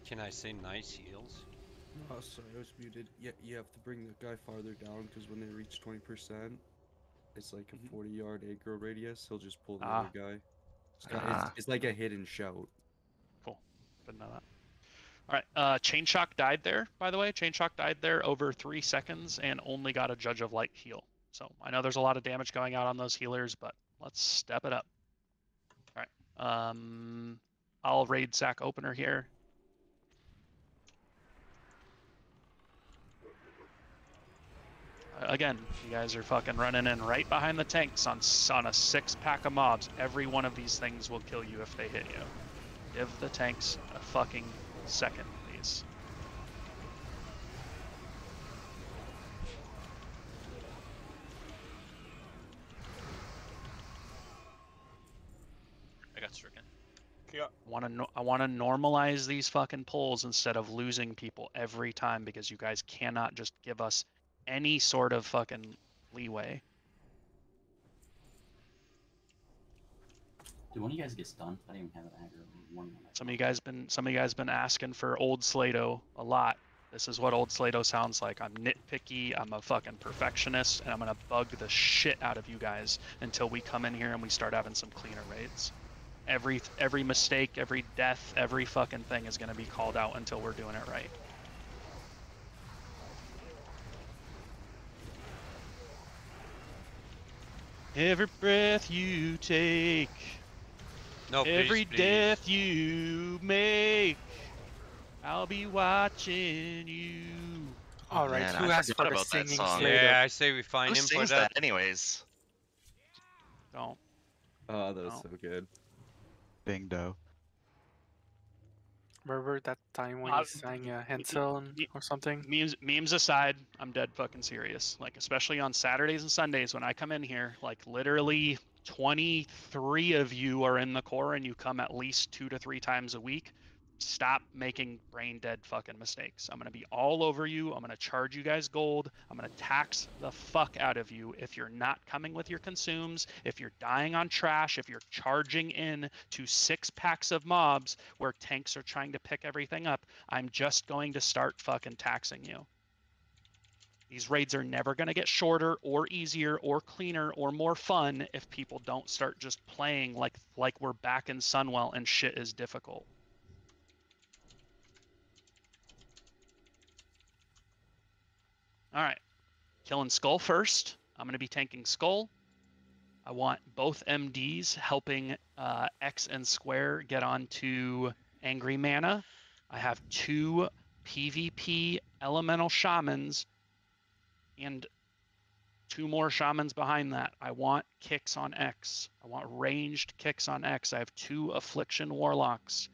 Can I say nice heals? Oh, sorry, I was muted. Yeah, you have to bring the guy farther down because when they reach 20%, it's like a 40-yard aggro radius. He'll just pull the other guy. It's like a hidden shout. Cool. Didn't know that. All right. Chain Shock died there, by the way. Chain Shock died there over 3 seconds and only got a Judge of Light heal. So I know there's a lot of damage going out on those healers, but let's step it up. All right. I'll raid sack opener here. Again, you guys are fucking running in right behind the tanks on a 6-pack of mobs. Every one of these things will kill you if they hit you. Give the tanks a fucking second, please. I got stricken. Yeah. I want to normalize these fucking pulls instead of losing people every time because you guys cannot just give us any sort of fucking leeway. Did one of you guys get stunned? I didn't even have an aggro. Some of you guys been asking for old Slaydoo a lot. This is what old Slaydoo sounds like. I'm nitpicky, I'm a fucking perfectionist, and I'm gonna bug the shit out of you guys until we come in here and we start having some cleaner raids. Every mistake, every death, every fucking thing is gonna be called out until we're doing it right. Every breath you take, no, every please. death you make, I'll be watching you. All right, Man, who I asked for forgot the about that singing song. Slaydoo? Yeah, I say we find Who him for sings that. that anyways? Don't. Oh, that was No. so good. Bingo. Remember that time when he sang Hansel or something? Memes aside, I'm dead fucking serious. Like, especially on Saturdays and Sundays when I come in here, like literally 23 of you are in the core and you come at least 2 to 3 times a week. Stop making brain dead fucking mistakes. I'm gonna be all over you. I'm gonna charge you guys gold. I'm gonna tax the fuck out of you if you're not coming with your consumes, if you're dying on trash, if you're charging in to 6 packs of mobs where tanks are trying to pick everything up. I'm just going to start fucking taxing you. These raids are never going to get shorter or easier or cleaner or more fun if people don't start just playing like we're back in Sunwell and shit is difficult. All right, killing Skull first. I'm going to be tanking Skull. I want both MDs helping X and Square get onto Angry Mana. I have 2 PvP Elemental Shamans and 2 more Shamans behind that. I want kicks on X. I want ranged kicks on X. I have 2 Affliction Warlocks,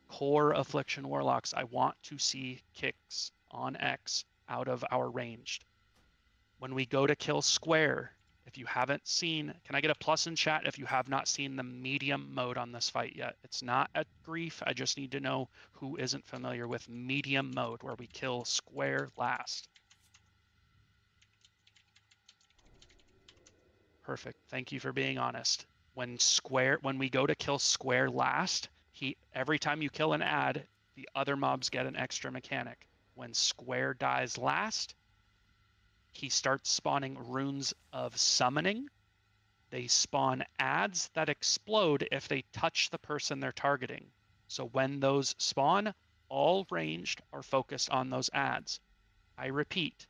core Affliction Warlocks. I want to see kicks on X out of our ranged. When we go to kill Square, if you haven't seen, can I get a plus in chat if you have not seen the medium mode on this fight yet? It's not at grief. I just need to know who isn't familiar with medium mode where we kill Square last. Perfect. Thank you for being honest. When we go to kill Square last, every time you kill an ad, the other mobs get an extra mechanic. When Square dies last, he starts spawning runes of summoning. They spawn ads that explode if they touch the person they're targeting. So when those spawn, all ranged are focused on those ads. I repeat,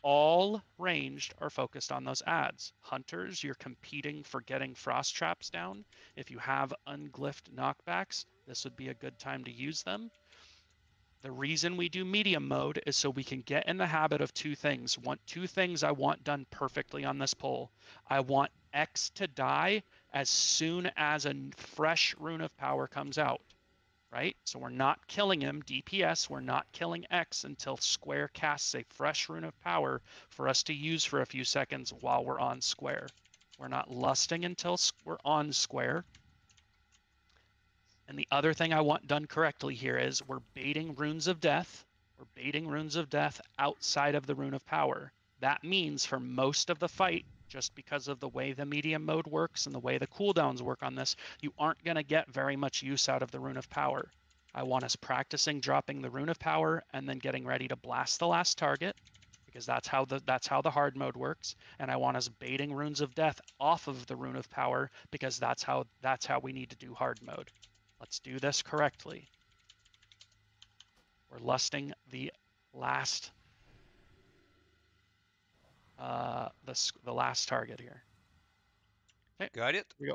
all ranged are focused on those ads. Hunters, you're competing for getting frost traps down. If you have unglyphed knockbacks, this would be a good time to use them. The reason we do medium mode is so we can get in the habit of 2 things. 2 things I want done perfectly on this poll. I want X to die as soon as a fresh rune of power comes out, right? So we're not killing him, DPS, we're not killing X until Square casts a fresh rune of power for us to use for a few seconds while we're on Square. We're not lusting until we're on Square. And the other thing I want done correctly here is we're baiting runes of death. We're baiting runes of death outside of the rune of power. That means for most of the fight, just because of the way the medium mode works and the way the cooldowns work on this, you aren't going to get very much use out of the rune of power. I want us practicing dropping the rune of power and then getting ready to blast the last target, because that's how the hard mode works. And I want us baiting runes of death off of the rune of power, because that's how we need to do hard mode. Let's do this correctly. We're lusting the last, the last target here. Okay, got it. Here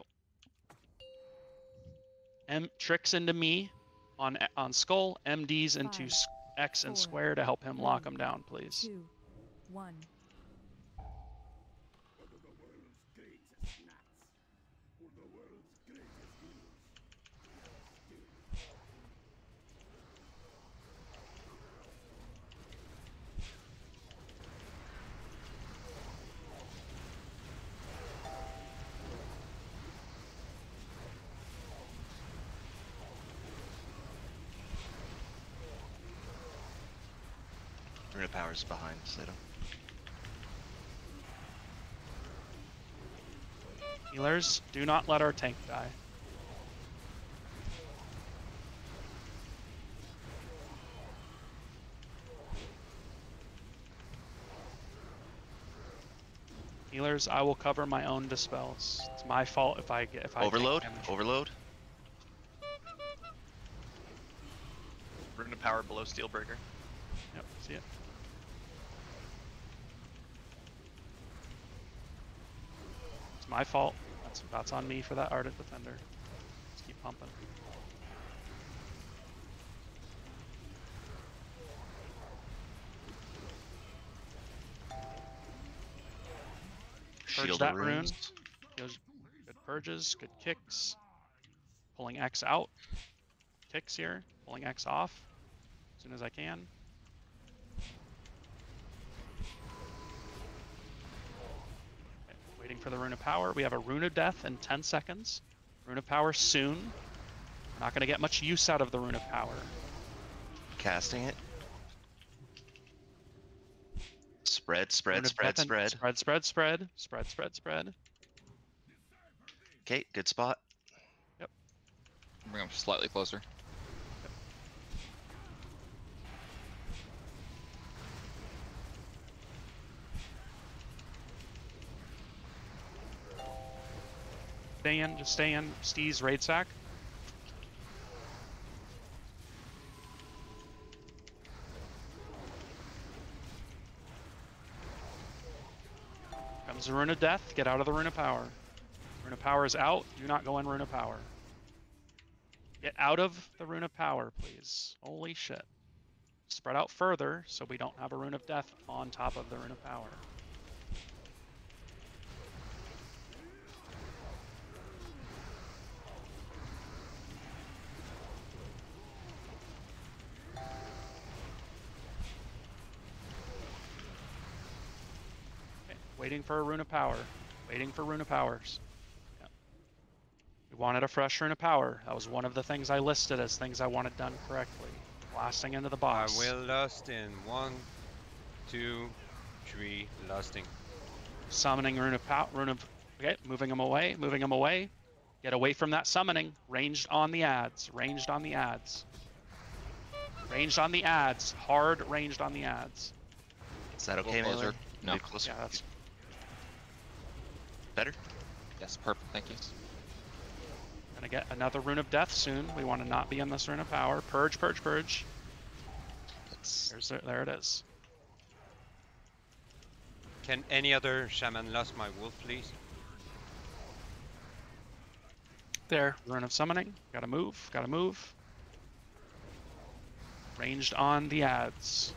we go. Tricks into me on Skull. MDs into 5, X and 4, Square to help him 3, lock him down, please. 2, 1. Rune of Power's behind Slaydoo. Healers, do not let our tank die. Healers, I will cover my own dispels. It's my fault if I Overload? take damage. Overload? Rune of power below Steelbreaker. Yep, see it. It's my fault. That's on me for that Ardent Defender. Let's keep pumping. Shield that of rune. runes. Good purges, good kicks. Pulling X out. Kicks here. Pulling X off as soon as I can. Okay, waiting for the Rune of Power. We have a Rune of Death in 10 seconds. Rune of Power soon. We're not going to get much use out of the Rune of Power. Casting it. Spread, spread, Rune of spread, Death and spread. Spread. Okay, good spot. Yep. Bring them slightly closer. Stay in, just stay in. Steez, raid sack. Comes the Rune of Death. Get out of the Rune of Power. Rune of Power is out. Do not go in Rune of Power. Get out of the Rune of Power, please. Holy shit. Spread out further so we don't have a Rune of Death on top of the Rune of Power. Waiting for a Rune of Power. Waiting for Rune of Powers. Yeah. We wanted a fresh Rune of Power. That was one of the things I listed as things I wanted done correctly. Blasting into the boss. I will lust in 1, 2, 3, lusting. Summoning Rune of Power. Okay, moving them away. Moving them away. Get away from that summoning. Ranged on the ads. Ranged on the ads. Ranged on the ads. Hard ranged on the ads. Is that okay, Mailer? No. Closer. Yeah, that's better. Yes, perfect. Thank you. gonna get another Rune of Death soon. We want to not be in this Rune of Power. Purge, purge, purge. There it is. Can any other shaman lust my wolf, please? There. Rune of Summoning. Gotta move. Gotta move. Ranged on the ads.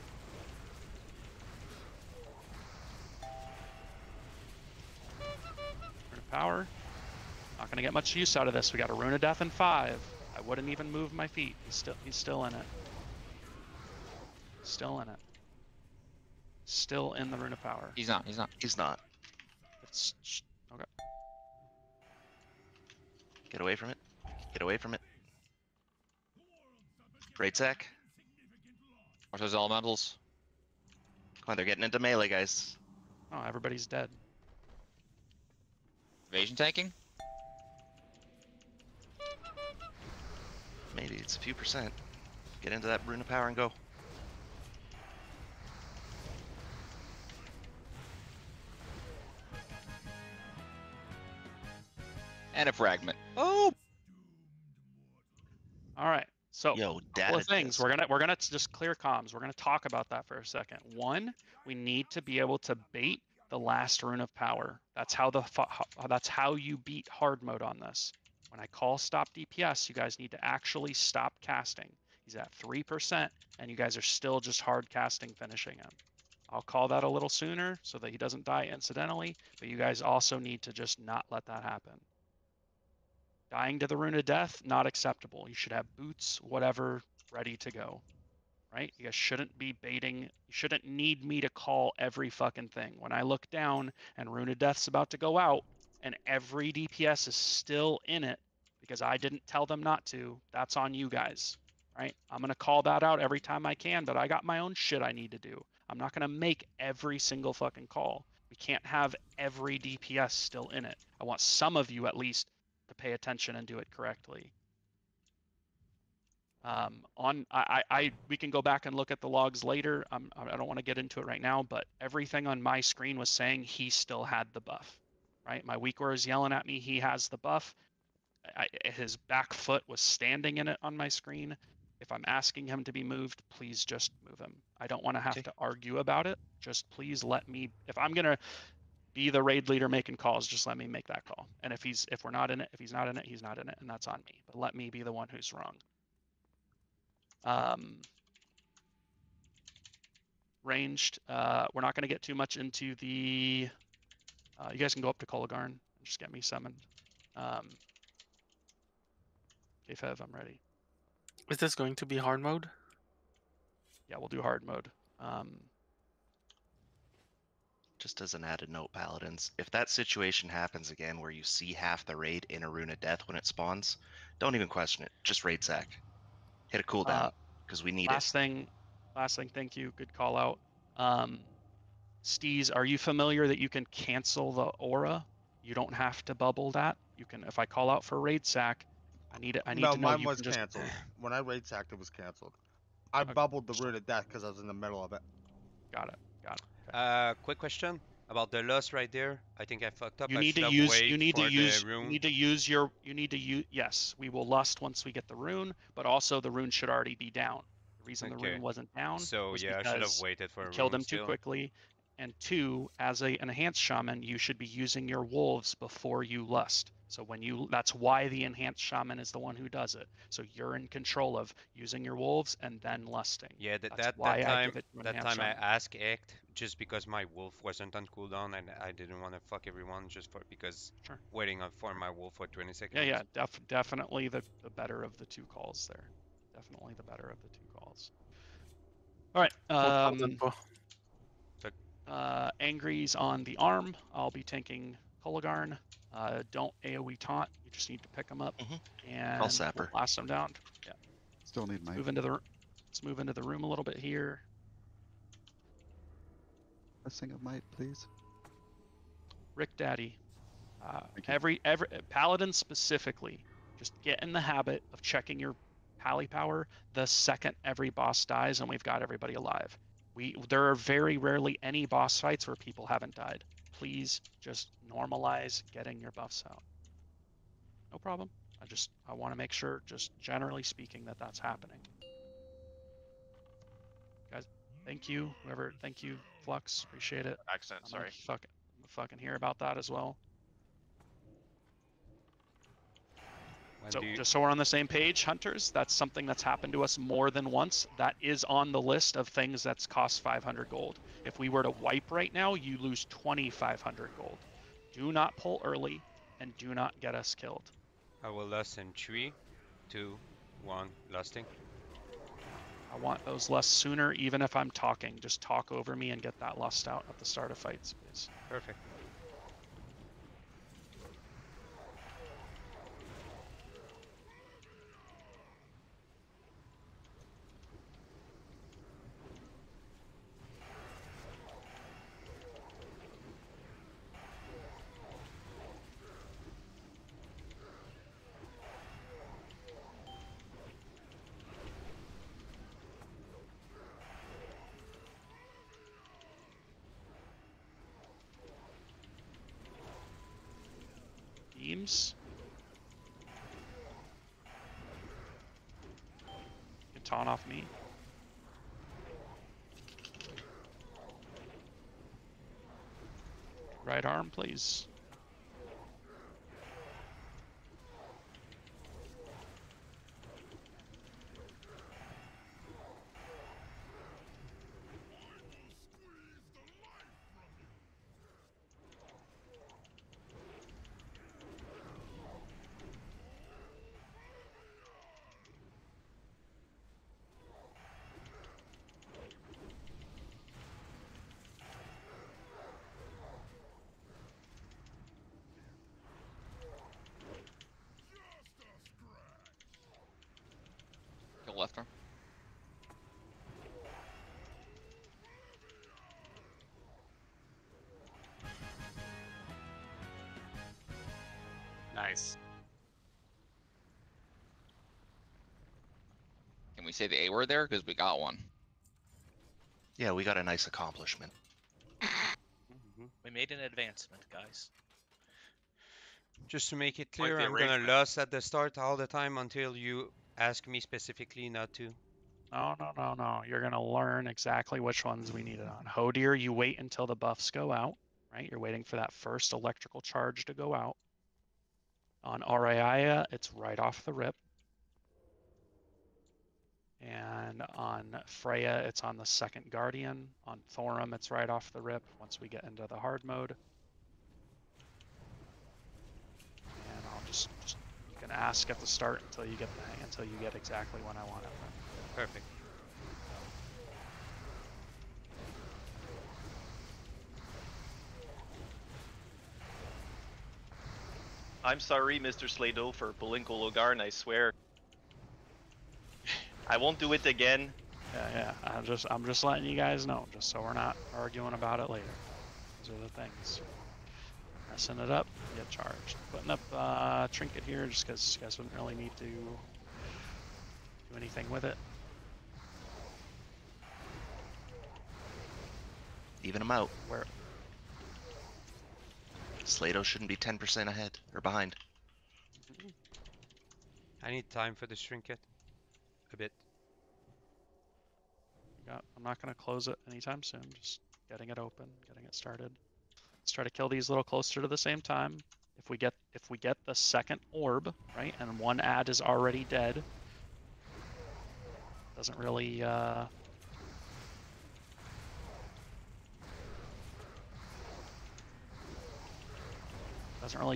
Rune of Power. Not gonna get much use out of this. We got a Rune of Death in 5. I wouldn't even move my feet. He's still in it. Still in it. Still in the Rune of Power. He's not. It's okay. Get away from it. Get away from it. Great sack. Watch those elementals. Come on, they're getting into melee, guys. Oh, everybody's dead. Evasion tanking? Maybe it's a few percent. Get into that Rune of Power and go. And a fragment. Oh. All right. So, Yo, couple of things. We're gonna just clear comms. We're gonna talk about that for a second. One, we need to be able to bait the last Rune of Power. That's how you beat hard mode on this. When I call stop DPS, you guys need to actually stop casting. He's at 3%, and you guys are still just hard casting, finishing him. I'll call that a little sooner so that he doesn't die incidentally, but you guys also need to just not let that happen. Dying to the Rune of Death, not acceptable. You should have boots, whatever, ready to go. Right? You guys shouldn't be baiting. You shouldn't need me to call every fucking thing. When I look down and Rune of Death's about to go out and every DPS is still in it because I didn't tell them not to, that's on you guys. Right? I'm going to call that out every time I can, but I got my own shit I need to do. I'm not going to make every single fucking call. We can't have every DPS still in it. I want some of you at least to pay attention and do it correctly. We can go back and look at the logs later. I don't want to get into it right now, but everything on my screen was saying he still had the buff, right? My weak aura is yelling at me. He has the buff. His back foot was standing in it on my screen. If I'm asking him to be moved, please just move him. I don't want to have to argue about it. Just please let me, if I'm going to be the raid leader making calls, just let me make that call. And if he's not in it, he's not in it, and that's on me. But let me be the one who's wrong. Ranged. We're not going to get too much into the You guys can go up to Kolagarn and just get me summoned. Okay, Fev, I'm ready. Is this going to be hard mode? Yeah, we'll do hard mode. Just as an added note, Paladins, if that situation happens again where you see half the raid in a Rune of Death when it spawns, don't even question it. Just raid sack. Hit a cooldown, because we need last thing, thank you. Good call out. Steez, are you familiar that you can cancel the aura? You don't have to bubble that. You can, if I call out for raid sack, I need to know mine you was can just... canceled. When I raid sacked, it was canceled. I bubbled the Rune of Death because I was in the middle of it. Got it. Got it. Okay. Quick question about the loss right there. I think I fucked up. You I need to should have use. wait You need for to use. the rune. You need to use your. You need to use. Yes, we will lust once we get the rune, but also the rune should already be down. The reason the rune wasn't down So was yeah, I should have because waited for you a killed rune him too still. quickly, and two, as an enhanced shaman, you should be using your wolves before you lust. So when you, that's why the enhanced shaman is the one who does it. So you're in control of using your wolves and then lusting. Yeah, that time I asked Ect just because my wolf wasn't on cooldown and I didn't want to fuck everyone just because waiting for my wolf for 20 seconds. Yeah, definitely the better of the two calls there. Definitely the better of the two calls. All right. Angry's on the arm. I'll be tanking Kolagarn. Don't AoE taunt. You just need to pick them up and we'll blast them down. Yeah. Still need my. Let's move into the room a little bit here. Blessing of might, please. Rick Daddy. Every Paladin specifically, just get in the habit of checking your pally power the second every boss dies and we've got everybody alive. There are very rarely any boss fights where people haven't died. Please just normalize getting your buffs out. No problem. I want to make sure, just generally speaking, that that's happening. Guys, thank you. Thank you, Flux. Appreciate it. Accent, sorry. Fucking hear about that as well. So just so we're on the same page, hunters, that's something that's happened to us more than once. That is on the list of things that's cost 500 gold. If we were to wipe right now, you lose 2,500 gold. Do not pull early and do not get us killed. I will lust in 3, 2, 1, lusting. I want those lusts sooner, even if I'm talking. Just talk over me and get that lust out at the start of fights, please. Perfect. Beams. You can taunt off me. Right arm, please. Kill left arm. Nice. Can we say the A word there? Because we got one. Yeah, we got a nice accomplishment. We made an advancement, guys. Just to make it clear, I'm gonna lust at the start all the time until you ask me specifically not to. No. You're gonna learn exactly which ones we need it on. Hodir, you wait until the buffs go out, right? You're waiting for that first electrical charge to go out. On Ariaya, it's right off the rip. And on Freya, it's on the second Guardian. On Thorum, it's right off the rip once we get into the hard mode. Just you can ask at the start until you get the hang, until you get exactly when I want it. Perfect. I'm sorry, Mr. Slaydoo, for pulling Kologarn, I swear. I won't do it again. Yeah. I'm just letting you guys know, just so we're not arguing about it later. Those are the things. Messing it up, you get charged. Putting up trinket here just because you guys wouldn't really need to do anything with it. Even them out. Where? Slaydoo shouldn't be 10% ahead or behind. I need time for the trinket. A bit. I'm not going to close it anytime soon. Just getting it open, getting it started. Let's try to kill these a little closer to the same time. If we get the second orb, right, and one ad is already dead, doesn't really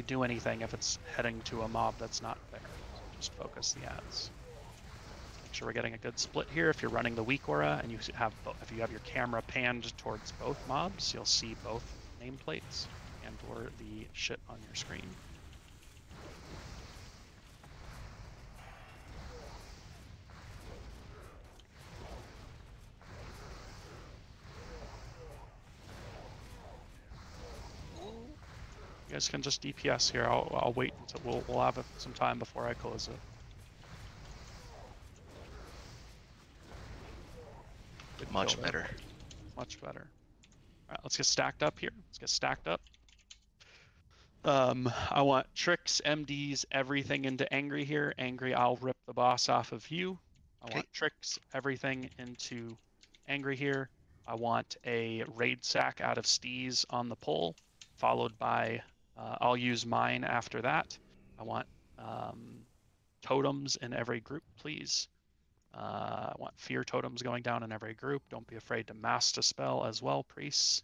do anything if it's heading to a mob that's not there. So just focus the ads. Make sure we're getting a good split here. If you're running the weak aura and if you have your camera panned towards both mobs, you'll see both nameplates and or the shit on your screen. You guys can just DPS here. I'll wait until we'll have some time before I close it. Good Much kill there. better. Much better. Alright, let's get stacked up here. Let's get stacked up. I want tricks, MDs, everything into angry here. Angry, I'll rip the boss off of you. I want tricks, everything into angry here. I want a raid sack out of Steez on the pole, followed by, I'll use mine after that. I want totems in every group, please. I want fear totems going down in every group. Don't be afraid to mass dispel as well, priests.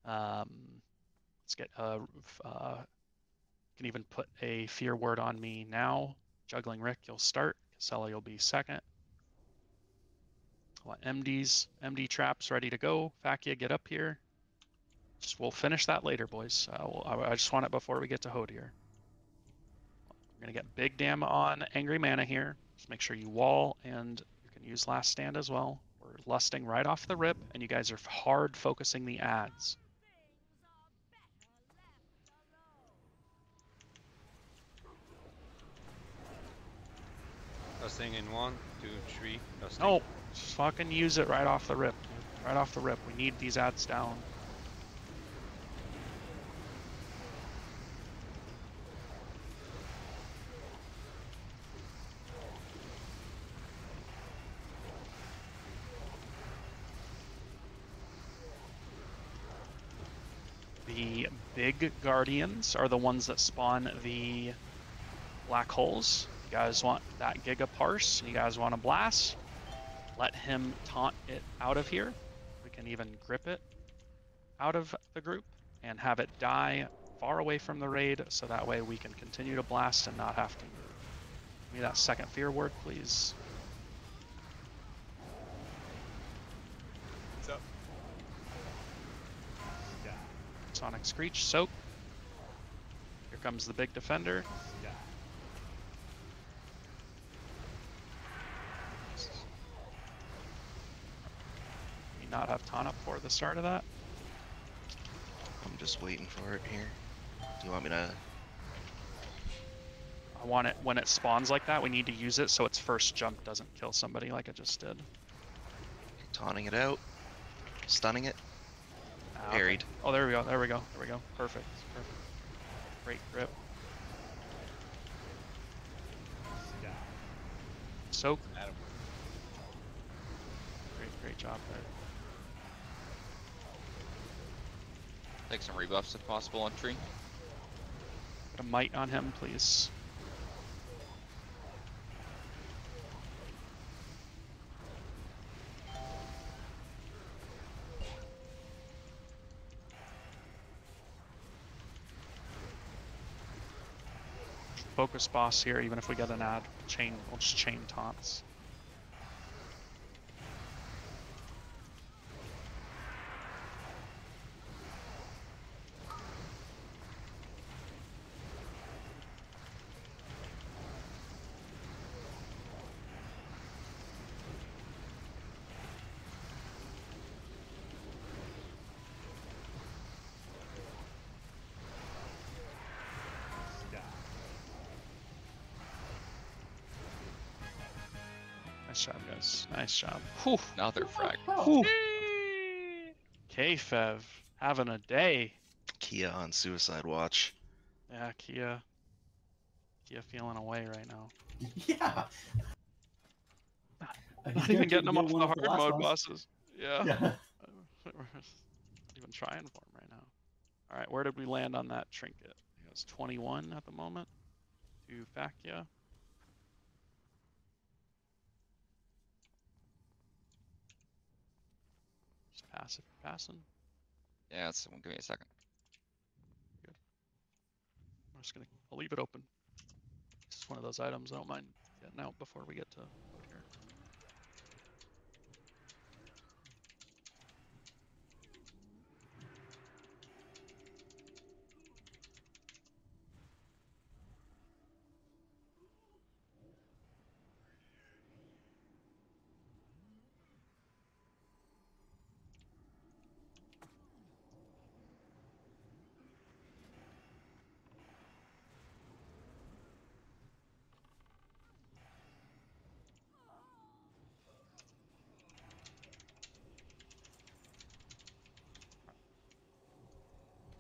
Let's get you can even put a fear word on me now. Juggling Rick, you'll start. Casella, you'll be second. I want MDs, MD traps ready to go. Fakia, get up here. We'll finish that later, boys. I just want it before we get to Hodier. We're gonna get big dam on Angry Mana here. Just make sure you wall, and you can use Last Stand as well. We're lusting right off the rip, and you guys are hard focusing the ads. Lusting in 1, 2, 3. Lusting. No, just fucking use it right off the rip. Dude. Right off the rip. We need these ads down. The big guardians are the ones that spawn the black holes. You guys want that Giga Parse? You guys want to blast? Let him taunt it out of here. We can even grip it out of the group and have it die far away from the raid, so that way we can continue to blast and not have to move. Give me that second fear word, please. What's up? Sonic Screech, soak. Here comes the big defender. Not have Taunt up for the start of that. I'm just waiting for it here. Do you want me to? I want it when it spawns like that. We need to use it so its first jump doesn't kill somebody like it just did. Taunting it out, stunning it, parried. Okay. Oh, there we go. There we go. There we go. Perfect. Perfect. Great grip. Soak. Great job there. Take some rebuffs if possible on tree. Put a might on him, please. focus boss here, even if we get an ad. We'll just chain taunts. Nice job, guys. Nice job. Whew. Another frag. Whew. K-Fev, having a day. Kia on suicide watch. Yeah, Kia feeling away right now. Yeah. Not even getting them off the hard mode bosses. Yeah. Yeah. Not even trying for them right now. All right, where did we land on that trinket? It was 21 at the moment to Fakia. Just passive passing. Yeah, give me a second. Good. I'll leave it open. It's one of those items I don't mind getting out before we get to vote here.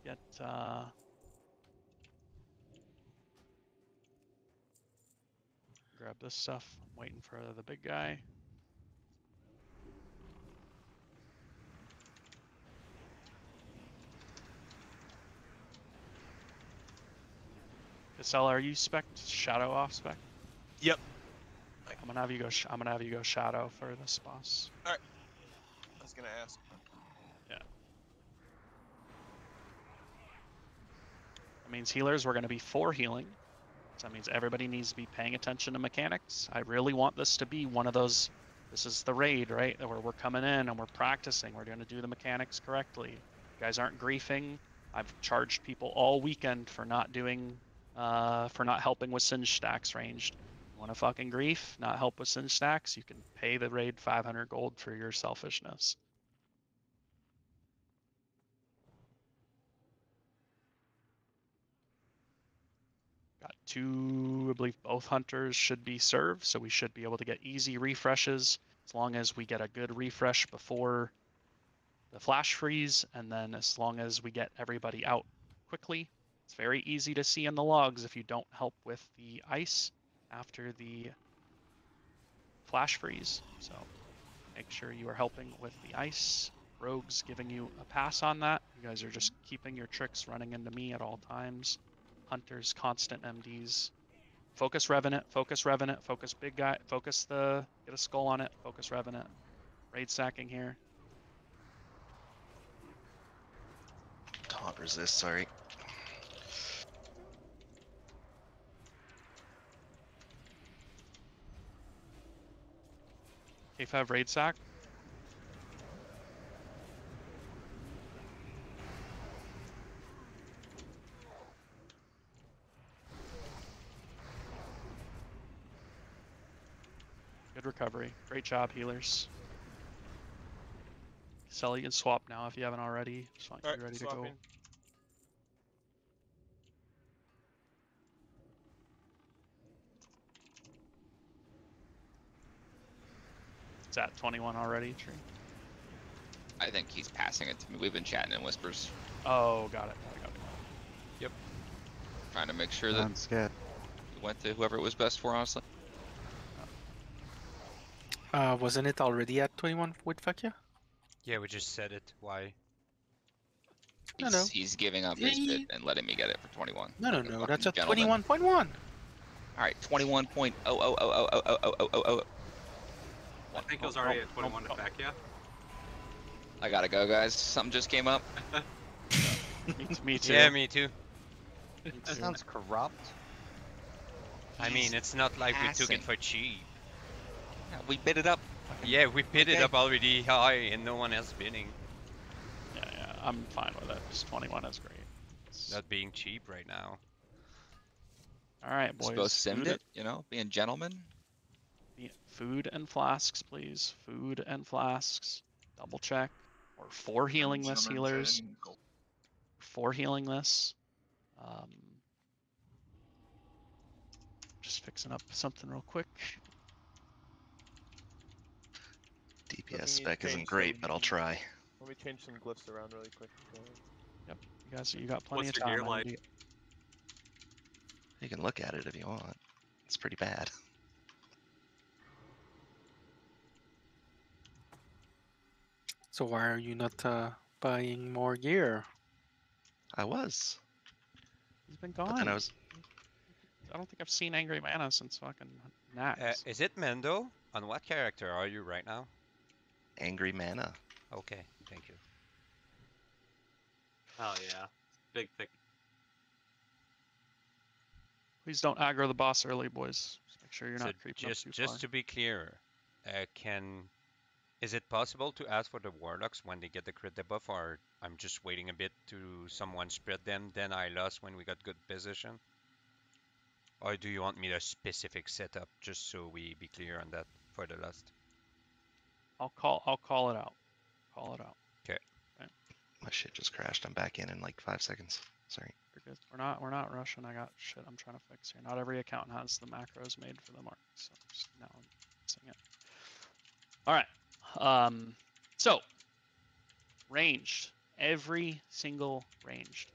Get grab this stuff. I'm waiting for the big guy. Casella, are you spec shadow off spec? Yep. I'm gonna have you go. I'm gonna have you go shadow for this boss. All right. I was gonna ask. Yeah. That means healers. We're gonna be 4 healing. So that means everybody needs to be paying attention to mechanics. I really want this to be one of those. This is the raid, right? Where we're coming in and we're practicing. We're gonna do the mechanics correctly. You guys aren't griefing. I've charged people all weekend for not doing. For not helping with Singe stacks ranged. You want to fucking grief, not help with Singe stacks, you can pay the raid 500 gold for your selfishness. Got 2, I believe both hunters should be served, so we should be able to get easy refreshes as long as we get a good refresh before the flash freeze, and then as long as we get everybody out quickly. It's very easy to see in the logs if you don't help with the ice after the flash freeze. So make sure you are helping with the ice. Rogue's giving you a pass on that. You guys are just keeping your tricks running into me at all times. Hunters, constant MDs. Focus Revenant, focus Revenant, focus big guy, focus get a skull on it, focus Revenant. Raid sacking here. Taunt resist, sorry. K5 raid sack. Good recovery. Great job, healers. Sell, you can swap now if you haven't already. Just want you ready to go. It's at 21 already, Tree. I think he's passing it to me. We've been chatting in whispers. Oh, got it. Yep. Trying to make sure that I'm scared. we went to whoever it was best for, honestly. Wasn't it already at 21 with Fakia? Yeah, we just said it. Why? He's giving up his bid and letting me get it for 21. No. That's a gentleman. 21.1. Alright, 21.0000000. I think it was already at 21 to back, yeah? I gotta go, guys. Something just came up. Me too. Yeah, me too. That sounds corrupt. I mean, it's not like we took it for cheap. Yeah, we bid it up. Yeah, we bid it up already high and no one else bidding. Yeah, I'm fine with it. Just 21 is great. Not being cheap right now. All right, boys. Supposed simmed it, you know, being gentlemen. Food and flasks, please. Food and flasks. Double check. Or 4 healing this, healers. 4 healing this. Just fixing up something real quick. DPS spec isn't great, but I'll try. Let me change some glyphs around really quick. Yep, you got plenty What's of your time. gear like? You can look at it if you want. It's pretty bad. So why are you not buying more gear? I was. He's been gone. But then I don't think I've seen Angry Mana since fucking Nax. Is it Mendo? On what character are you right now? Angry Mana. Okay, thank you. Oh yeah, big thick. Please don't aggro the boss early, boys. Just make sure you're not creeping up too far. Just to be clear, is it possible to ask for the warlocks when they get the crit debuff, or I'm just waiting a bit to someone spread them, then I lost when we got good position? Or do you want me a specific setup, just so we be clear on that for the last? I'll call it out. Call it out. Okay. My shit just crashed. I'm back in like 5 seconds. Sorry. You're good. We're not rushing. I got shit I'm trying to fix here. Not every account has the macros made for the mark, so just now I'm fixing it. All right. So ranged. Every single ranged.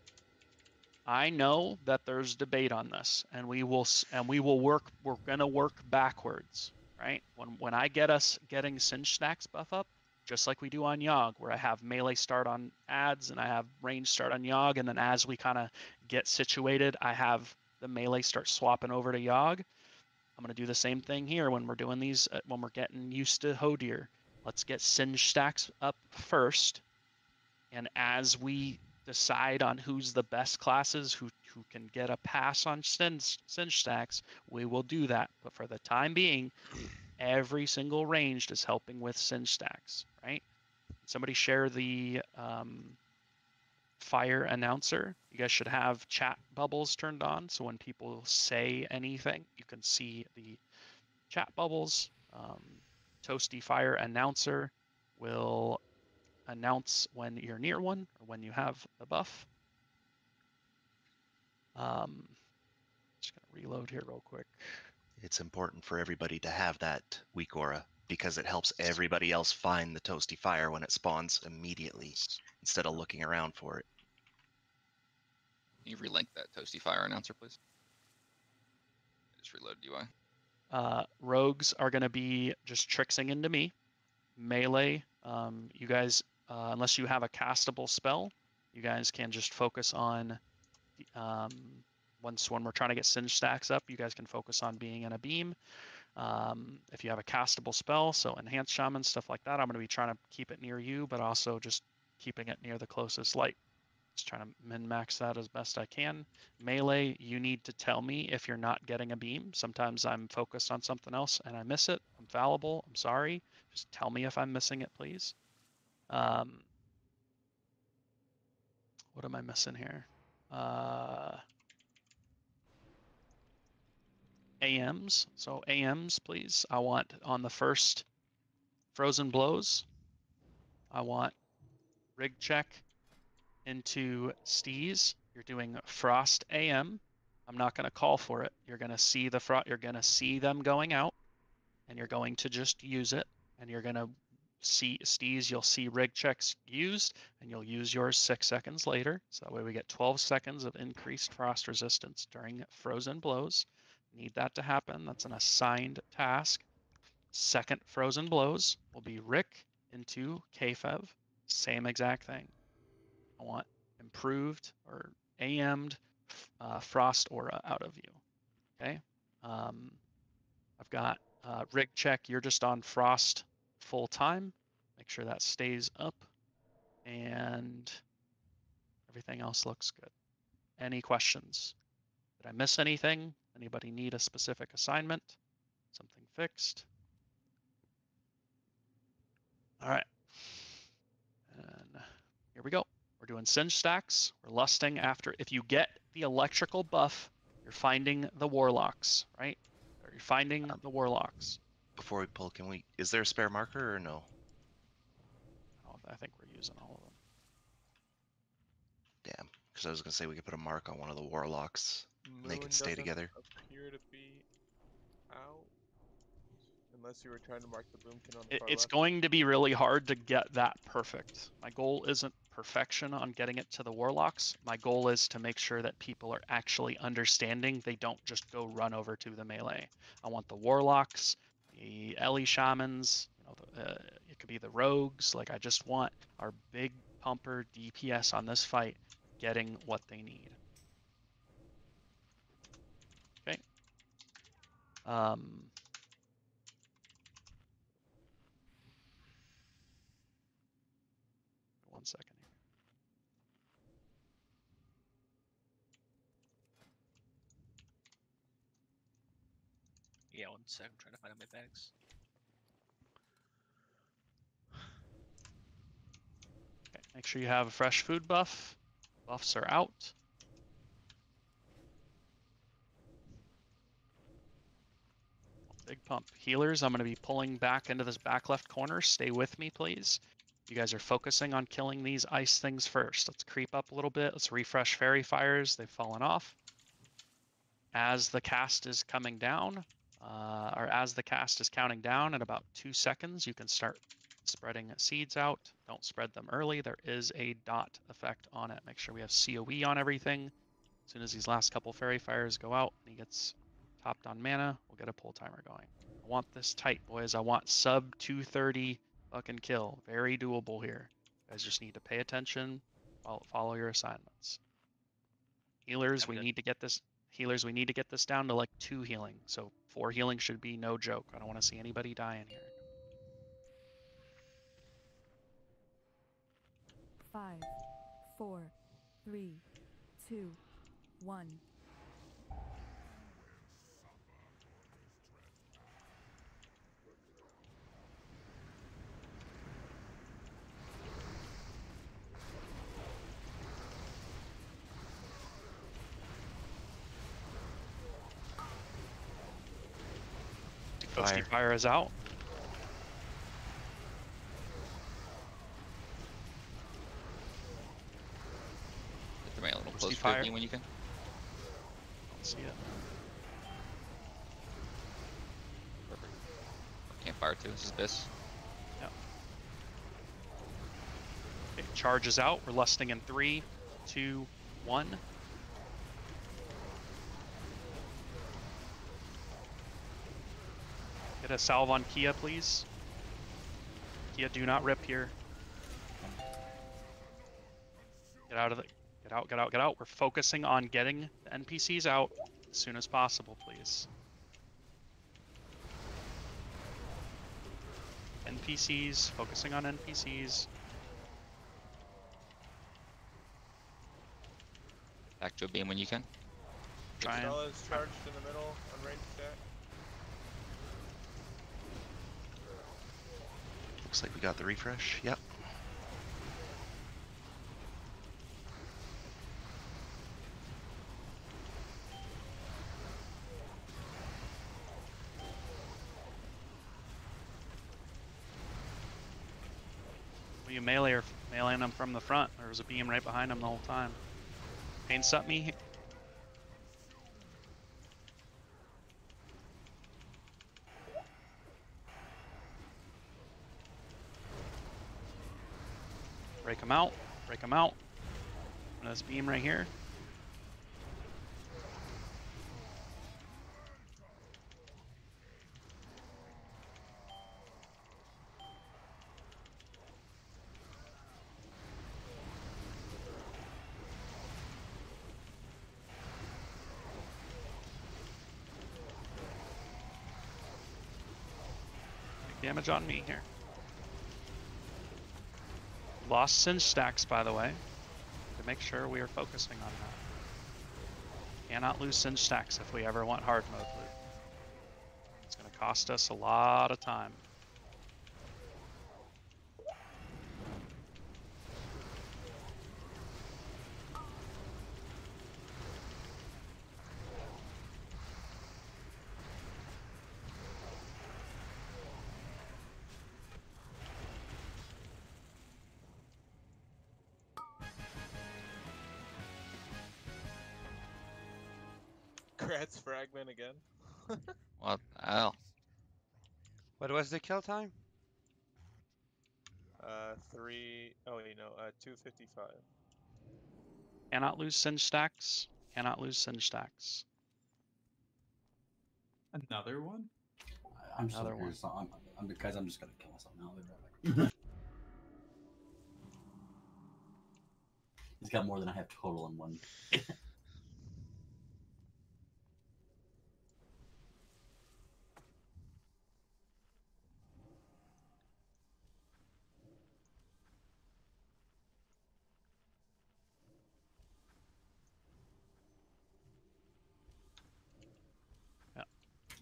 I know that there's debate on this, and we will work. We're gonna work backwards, right? When I get us getting Singe Stacks buff up, just like we do on Yogg, where I have melee start on ads and I have range start on Yogg, and then as we kind of get situated, I have the melee start swapping over to Yogg. I'm gonna do the same thing here when we're doing these. When we're getting used to Hodir, let's get Singe Stacks up first, and as we decide on who's the best classes, who can get a pass on Singe Stacks, we will do that. But for the time being, every single ranged is helping with Singe Stacks, right? Somebody share the fire announcer. You guys should have chat bubbles turned on, so when people say anything, you can see the chat bubbles. Toasty fire announcer will announce when you're near one or when you have the buff. Just gonna reload here real quick. It's important for everybody to have that weak aura because it helps everybody else find the toasty fire when it spawns immediately instead of looking around for it. Can you relink that toasty fire announcer, please? I just reloaded UI. Rogues are going to be just tricksing into me. Melee, you guys, unless you have a castable spell, you guys can just focus on, when we're trying to get Singe Stacks up, you guys can focus on being in a beam. If you have a castable spell, so Enhanced Shaman, stuff like that, I'm going to be trying to keep it near you, but also just keeping it near the closest light. Just trying to min-max that as best I can. Melee, you need to tell me if you're not getting a beam. Sometimes I'm focused on something else and I miss it. I'm fallible. I'm sorry. Just tell me if I'm missing it, please. What am I missing here? AMs. So AMs, please. I want on the first Frozen Blows, I want rig check into Steez. You're doing Frost AM. I'm not going to call for it. You're going to see the you're going to see them going out, and you're going to just use it. And you're going to see Steez. You'll see rig checks used, and you'll use yours 6 seconds later. So that way we get 12 seconds of increased frost resistance during Frozen Blows. Need that to happen. That's an assigned task. Second Frozen Blows will be Rick into KFEV. Same exact thing. I want improved or AM'd frost aura out of you. Okay. I've got rig check. You're just on frost full time. Make sure that stays up, and everything else looks good. Any questions? Did I miss anything? Anybody need a specific assignment? Something fixed? All right. And here we go. We're doing Singe stacks. We're lusting after. If you get the electrical buff, you're finding the warlocks, right? Or you're finding the warlocks. Before we pull, is there a spare marker or no? I think we're using all of them. Damn, because I was gonna say we could put a mark on one of the warlocks and they can stay together. Appear to be out. Unless you were trying to mark the boomkin on the far It's left. going to be really hard to get that perfect. My goal isn't perfection on getting it to the warlocks. My goal is to make sure that people are actually understanding. They don't just go run over to the melee. I want the warlocks, the Ellie shamans, it could be the rogues. Like, I just want our big pumper DPS on this fight getting what they need. Okay. One second here. Yeah, 1 sec. I'm trying to find out my bags. Okay, make sure you have a fresh food buff. Buffs are out. Big pump. Healers, I'm going to be pulling back into this back left corner. Stay with me, please. You guys are focusing on killing these ice things first. Let's creep up a little bit. Let's refresh fairy fires. They've fallen off. As the cast is coming down, or as the cast is counting down at about 2 seconds, you can start spreading seeds out. Don't spread them early. There is a dot effect on it. Make sure we have COE on everything. As soon as these last couple fairy fires go out and he gets topped on mana, we'll get a pull timer going. I want this tight, boys. I want sub 230 fucking kill. Very doable here. You guys just need to pay attention, follow your assignments. Healers, we need to get this. Healers, we need to get this down to like 2 healing. So 4 healing should be no joke. I don't want to see anybody dying here. 5, 4, 3, 2, 1. Ghosty fire is out. Get the a little Ghosty close fire. to when you can. Don't see it. Perfect. Campfire too. This is Abyss. Yep. Okay, charge is out. We're lusting in 3, 2, 1. Get a salve on Kia, please. Kia, do not rip here. Get out of the... Get out, get out, get out. We're focusing on getting the NPCs out as soon as possible, please. NPCs, focusing on NPCs. Back to a beam when you can. Try and... is charged in the middle on range stack. Looks like we got the refresh. Yep. Will you melee or meleeing them from the front? There was a beam right behind them the whole time. Pain sup me. Break them out. Break them out. And this beam right here. Take damage on me here. Lost Singe stacks, by the way, to make sure we are focusing on that. Cannot lose Singe stacks if we ever want hard mode loot. It's going to cost us a lot of time. Kratz fragment again. What the hell? What was the kill time? 255. Cannot lose Singe stacks. Cannot lose Singe stacks. Another one? I'm so Another one. curious. Guys, I'm just gonna kill myself now. I'll be right back. He's got more than I have total in one.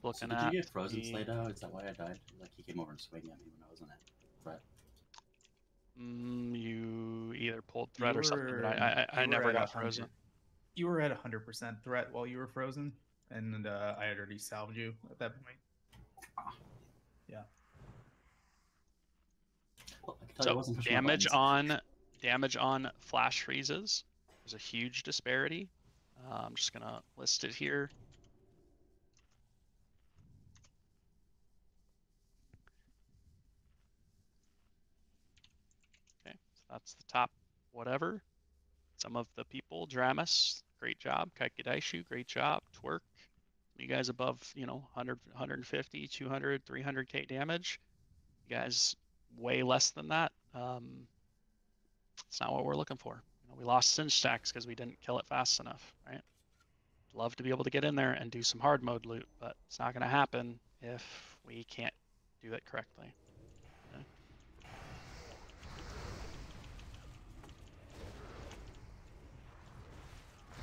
Looking Did at you get frozen, the... Slaydoo? Is that why I died? Like he came over and swinged at me when I was in it. Threat. You either pulled threat You or something, but were- I you were never at got 100. frozen. You were at 100% threat while you were frozen, and I had already salved you at that point. Yeah. Well, I can tell you I So wasn't pushing my damage on flash freezes. There's a huge disparity. I'm just gonna list it here. Okay, so that's the top whatever. Some of the people, Dramus, great job. Kaikadaishu, great job. Twerk, you guys above, 100, 150, 200, 300k damage. You guys way less than that. It's not what we're looking for. We lost Singe stacks because we didn't kill it fast enough, right? Love to be able to get in there and do some hard mode loot, but it's not going to happen if we can't do it correctly. Okay?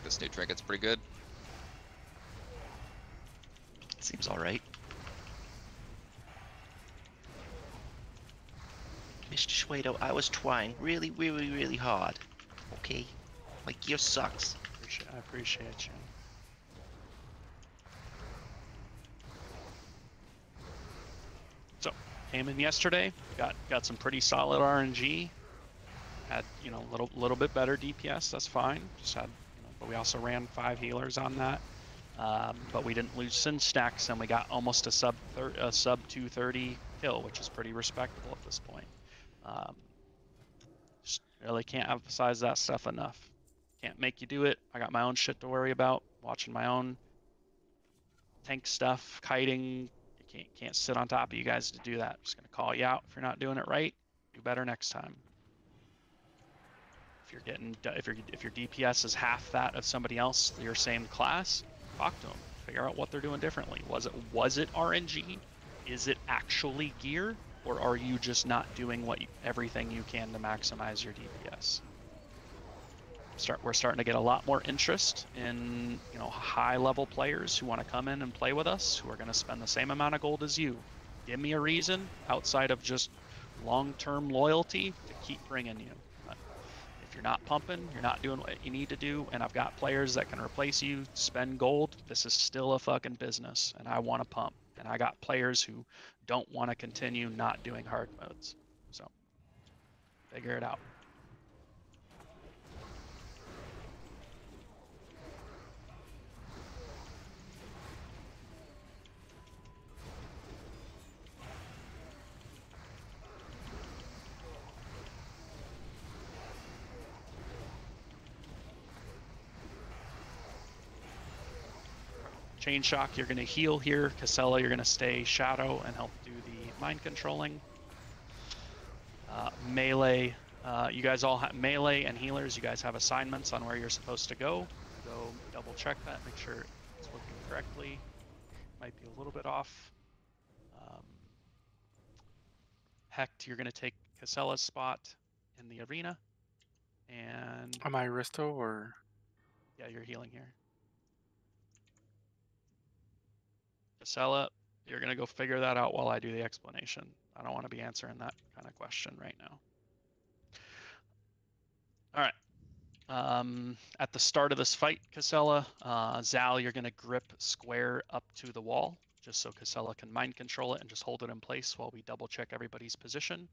This new trinket's pretty good. Seems alright. Mr. Slaydoo, I was trying really, really, really hard. Okay? My gear sucks. I appreciate you. So, came in yesterday, got some pretty solid RNG. Had, a little bit better DPS, that's fine. Just had, but we also ran 5 healers on that. But we didn't lose Singe stacks, and we got almost a sub 230 kill, which is pretty respectable at this point. Just really can't emphasize that stuff enough. Can't make you do it. I got my own shit to worry about. Watching my own tank stuff, kiting. You can't sit on top of you guys to do that. Just gonna call you out if you're not doing it right. Do better next time. If your DPS is half that of somebody else, your same class, talk to them. Figure out what they're doing differently. Was it RNG? Is it actually gear? Or are you just not doing everything you can to maximize your DPS? We're starting to get a lot more interest in high-level players who want to come in and play with us, who are going to spend the same amount of gold as you. Give me a reason outside of just long-term loyalty to keep bringing you. But if you're not pumping, you're not doing what you need to do, and I've got players that can replace you, spend gold. This is still a fucking business, and I want to pump. And I got players who don't want to continue not doing hard modes. So, figure it out. Chain Shock, you're going to heal here. Casella, you're going to stay Shadow and help do the mind controlling. Melee, you guys all have melee and healers. You guys have assignments on where you're supposed to go. Go double check that, make sure it's working correctly. Might be a little bit off. Hecht, you're going to take Casella's spot in the arena. And am I Risto or? Yeah, you're healing here. Casella, you're gonna go figure that out while I do the explanation. I don't want to be answering that kind of question right now. All right. At the start of this fight, Casella, Zal, you're gonna grip square up to the wall, just so Casella can mind control it and just hold it in place while we double check everybody's position.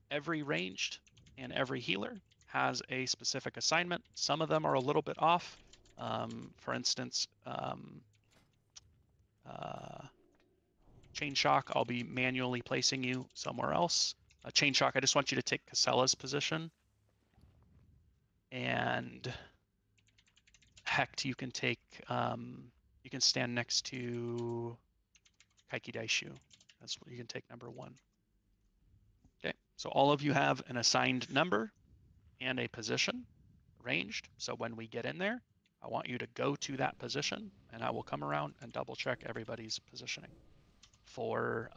Every ranged and every healer has a specific assignment. Some of them are a little bit off. For instance, Chain Shock, I'll be manually placing you somewhere else. Chain Shock, I just want you to take Casella's position. And Hecht, you can take, you can stand next to Kaiki Daishu. That's what you can take number 1. Okay, so all of you have an assigned number and a position ranged. So when we get in there, I want you to go to that position and I will come around and double check everybody's positioning. For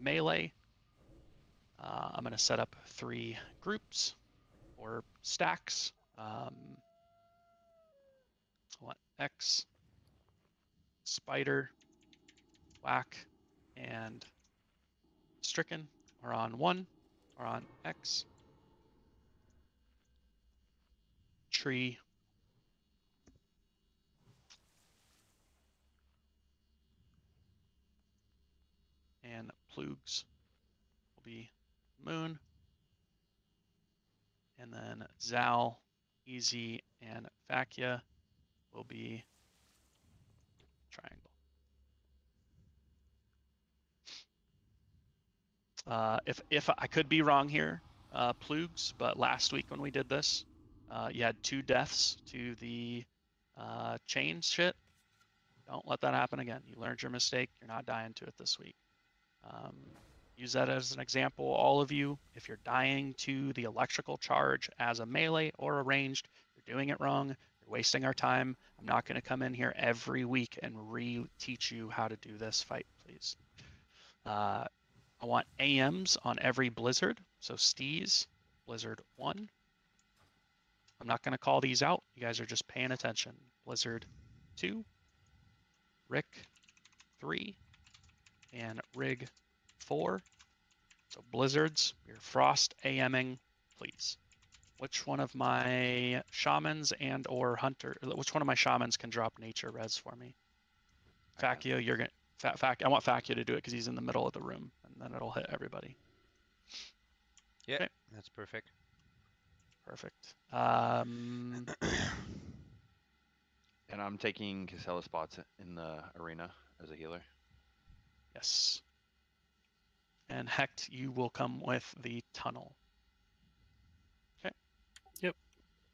melee, I'm going to set up 3 groups or stacks. I want X, Spider, Whack, and Stricken are on 1, are on X. Tree, and Plugs will be Moon. And then Zal, Easy, and Vakia will be Triangle. If I could be wrong here, Plugs, but last week when we did this, you had 2 deaths to the chain shit. Don't let that happen again. You learned your mistake. You're not dying to it this week. Use that as an example, all of you. If you're dying to the electrical charge as a melee or a ranged, you're doing it wrong. You're wasting our time. I'm not going to come in here every week and re-teach you how to do this fight, please. I want AMs on every Blizzard. So Steez, Blizzard 1. I'm not going to call these out. You guys are just paying attention. Blizzard 2, Rick 3, and Rig 4. So Blizzards, your Frost AMing, please. Which one of my shamans and or hunter, which one of my shamans can drop nature res for me? Fakio, you're gonna, I want Fakio to do it because he's in the middle of the room and then it'll hit everybody. Yeah, okay. That's perfect. Perfect. And I'm taking Casella spots in the arena as a healer. Yes. And Hecht, you will come with the tunnel. Okay. Yep.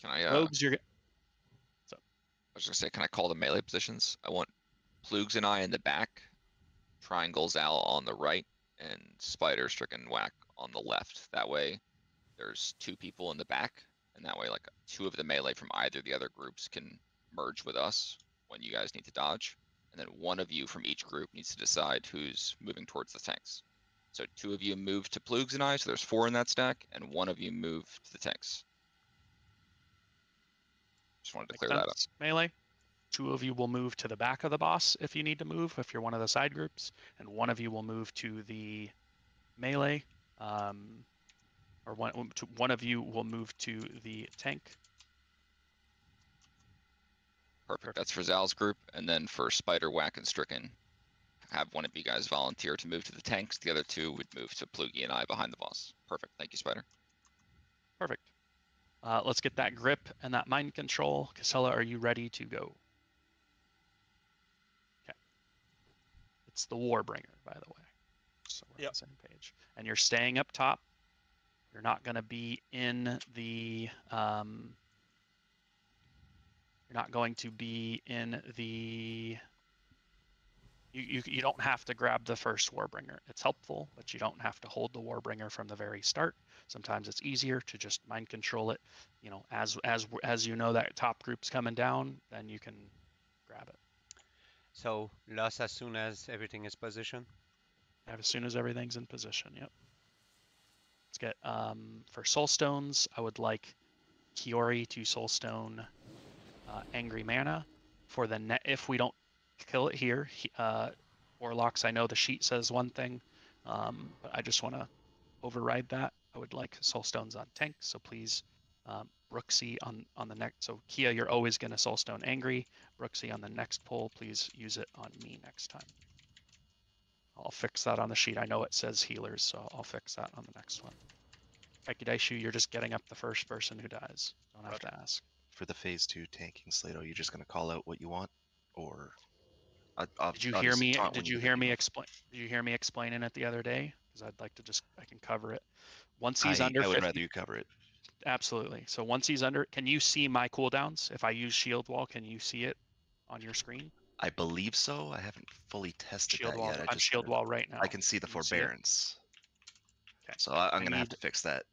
Can I? Rogues, you're. So. I was gonna say, can I call the melee positions? I want Plugs and I in the back, Triangles Al on the right, and Spider, Stricken, Whack on the left. That way, there's 2 people in the back, and that way, like 2 of the melee from either of the other groups can merge with us when you guys need to dodge, and then 1 of you from each group needs to decide who's moving towards the tanks. So 2 of you move to Plugs and I, so there's 4 in that stack, and 1 of you move to the tanks. Just wanted to clear that up. Melee. 2 of you will move to the back of the boss if you need to move, if you're one of the side groups, and 1 of you will move to the melee, or one of you will move to the tank. Perfect. That's for Zal's group, and then for Spider, Whack, and Stricken, have one of you guys volunteer to move to the tanks. The other 2 would move to Plugy and I behind the boss. Perfect. Thank you, Spider. Perfect. Let's get that grip and that mind control. Casella, are you ready to go? Okay. It's the Warbringer, by the way. So we're on the same page. And you're staying up top. You're not going to be in the... you're not going to be in the... You don't have to grab the first Warbringer. It's helpful, but you don't have to hold the Warbringer from the very start. Sometimes it's easier to just mind control it. You know, as you know that top group's coming down, then you can grab it. So loss as soon as everything is positioned? As soon as everything's in position, yep. Let's get, for Soulstones, I would like Kiori to Soulstone Angry Mana. For the net, if we don't kill it here, Warlocks, I know the sheet says one thing, but I just want to override that. I would like Soulstones on tank, so please, Brooksy on the next. So Kia, you're always going to Soulstone Angry. Brooksy on the next pull, please use it on me next time. I'll fix that on the sheet. I know it says healers, so I'll fix that on the next one. Akidaishu, you're just getting up the first person who dies. Don't have to ask. For the phase 2 tanking, Slaydoo, you're just gonna call out what you want, or Did you hear me? Did you hear me explain? Did you hear me explaining it the other day? Because I'd like to just I can cover it. Once he's under 50, I would rather you cover it. Absolutely. So once he's under, can you see my cooldowns? If I use shield wall, can you see it on your screen? I believe so. I haven't fully tested Shield that wall. yet. I'm shield wall right now. I can see the Can you see it? forbearance. Okay. So I'm gonna have to fix that.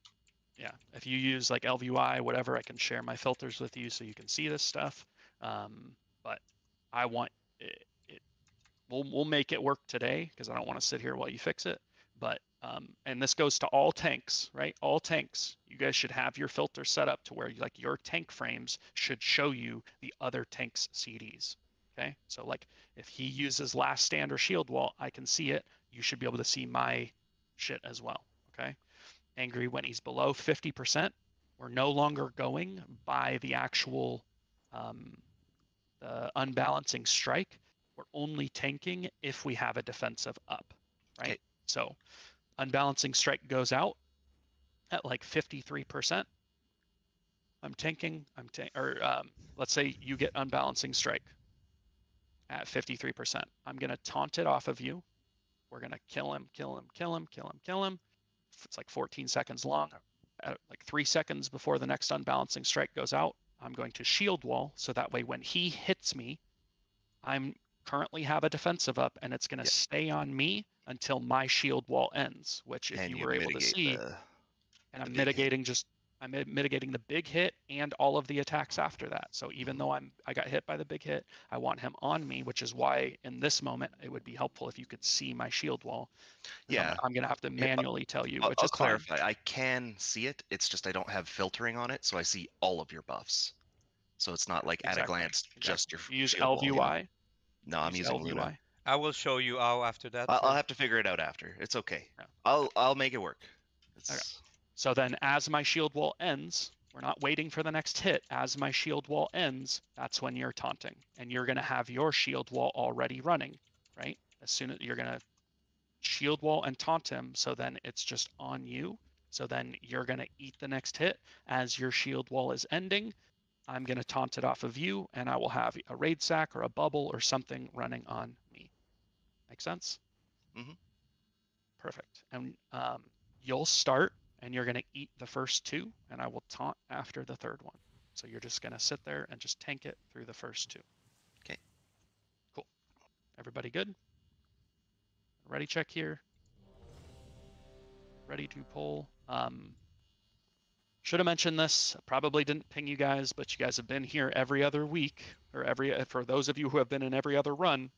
Yeah, if you use like LVY, whatever, I can share my filters with you so you can see this stuff. But I want it. We'll make it work today because I don't want to sit here while you fix it. But and this goes to all tanks, right? All tanks. You guys should have your filter set up to where like your tank frames should show you the other tanks' CDs. Okay, so like if he uses last stand or shield wall, I can see it. You should be able to see my shit as well. Okay. Angry when he's below 50%. We're no longer going by the actual the unbalancing strike. We're only tanking if we have a defensive up, right? Okay. So unbalancing strike goes out at like 53%. I'm tanking. Let's say you get unbalancing strike at 53%. I'm gonna taunt it off of you. We're gonna kill him. It's like 14 seconds long. Like 3 seconds before the next unbalancing strike goes out, I'm going to shield wall so that way when he hits me, I'm currently have a defensive up and it's going to stay on me until my shield wall ends, which if you were able to see, and I'm mitigating I'm mitigating the big hit and all of the attacks after that. So even though I got hit by the big hit, I want him on me, which is why in this moment it would be helpful if you could see my shield wall. Yeah, I'm gonna have to manually tell you. I'll clarify. I can see it. It's just I don't have filtering on it, so I see all of your buffs. So it's not like at a glance just your. You use shield LVY. Wall. No, I'm using Luna. I will show you how after that. I'll have to figure it out after. It's okay. Yeah. I'll make it work. Okay. So then as my shield wall ends, we're not waiting for the next hit. As my shield wall ends, that's when you're taunting. And you're going to have your shield wall already running, right? As soon as you're going to shield wall and taunt him, so then it's just on you. So then you're going to eat the next hit. As your shield wall is ending, I'm going to taunt it off of you, and I will have a raid sack or a bubble or something running on me. Make sense? Mm-hmm. Perfect. And you'll start, and you're going to eat the first 2, and I will taunt after the 3rd one. So you're just going to sit there and just tank it through the first 2. Okay. Cool. Everybody good? Ready check here. Ready to pull. Should have mentioned this. Probably didn't ping you guys, but you guys have been here every other week, or for those of you who have been in every other run,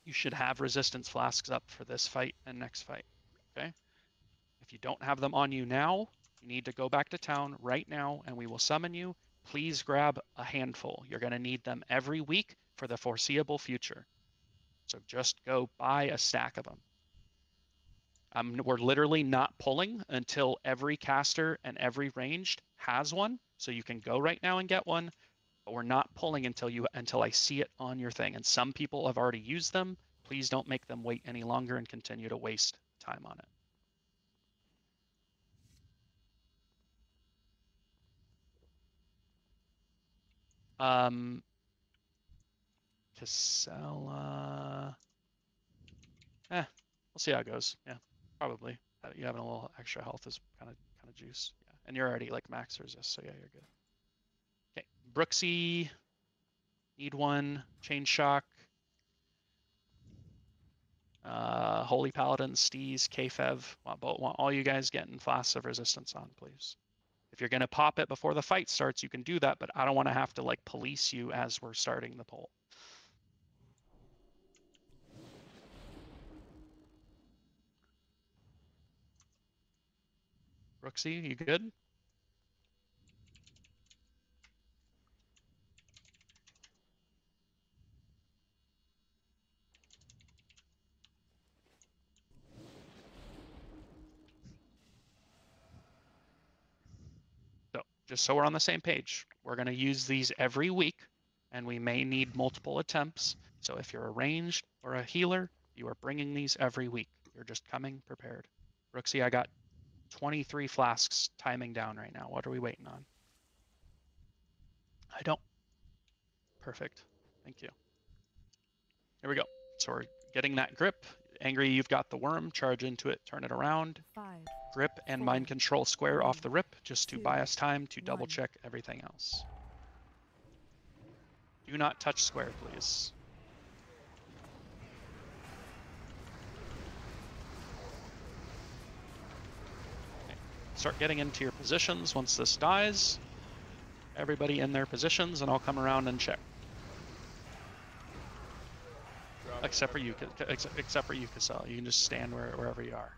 you should have resistance flasks up for this fight and next fight. Okay. If you don't have them on you now, you need to go back to town right now, and we will summon you. Please grab a handful. You're going to need them every week for the foreseeable future. So just go buy a stack of them. We're literally not pulling until every caster and every ranged has one. So you can go right now and get one, but we're not pulling until I see it on your thing. And some people have already used them. Please don't make them wait any longer and continue to waste time on it. Casella. We'll see how it goes. Yeah, probably. You having a little extra health is kind of juice. Yeah, and you're already like max resist, so yeah, you're good. Okay, Brooksy. Need one. Chain shock. Holy Paladin, Steez, Kfev. Want all you guys getting flasks of resistance on, please. If you're gonna pop it before the fight starts, you can do that, but I don't want to have to like police you as we're starting the poll. Brooksy, you good? just so we're on the same page, we're going to use these every week, and we may need multiple attempts. So if you're a ranged or a healer, you are bringing these every week. You're just coming prepared. Brooksy, I got 23 flasks timing down right now. What are we waiting on? I don't. Perfect. Thank you. Here we go. So we're getting that grip. Angry, you've got the worm. Charge into it. Turn it around. 5, Grip and 4, mind control square 3, off the rip, just to 2, buy us time to double 1. check everything else. Do not touch square, please. Okay. Start getting into your positions once this dies. Everybody in their positions, and I'll come around and check. Except for you, Cassell. You can just stand wherever you are.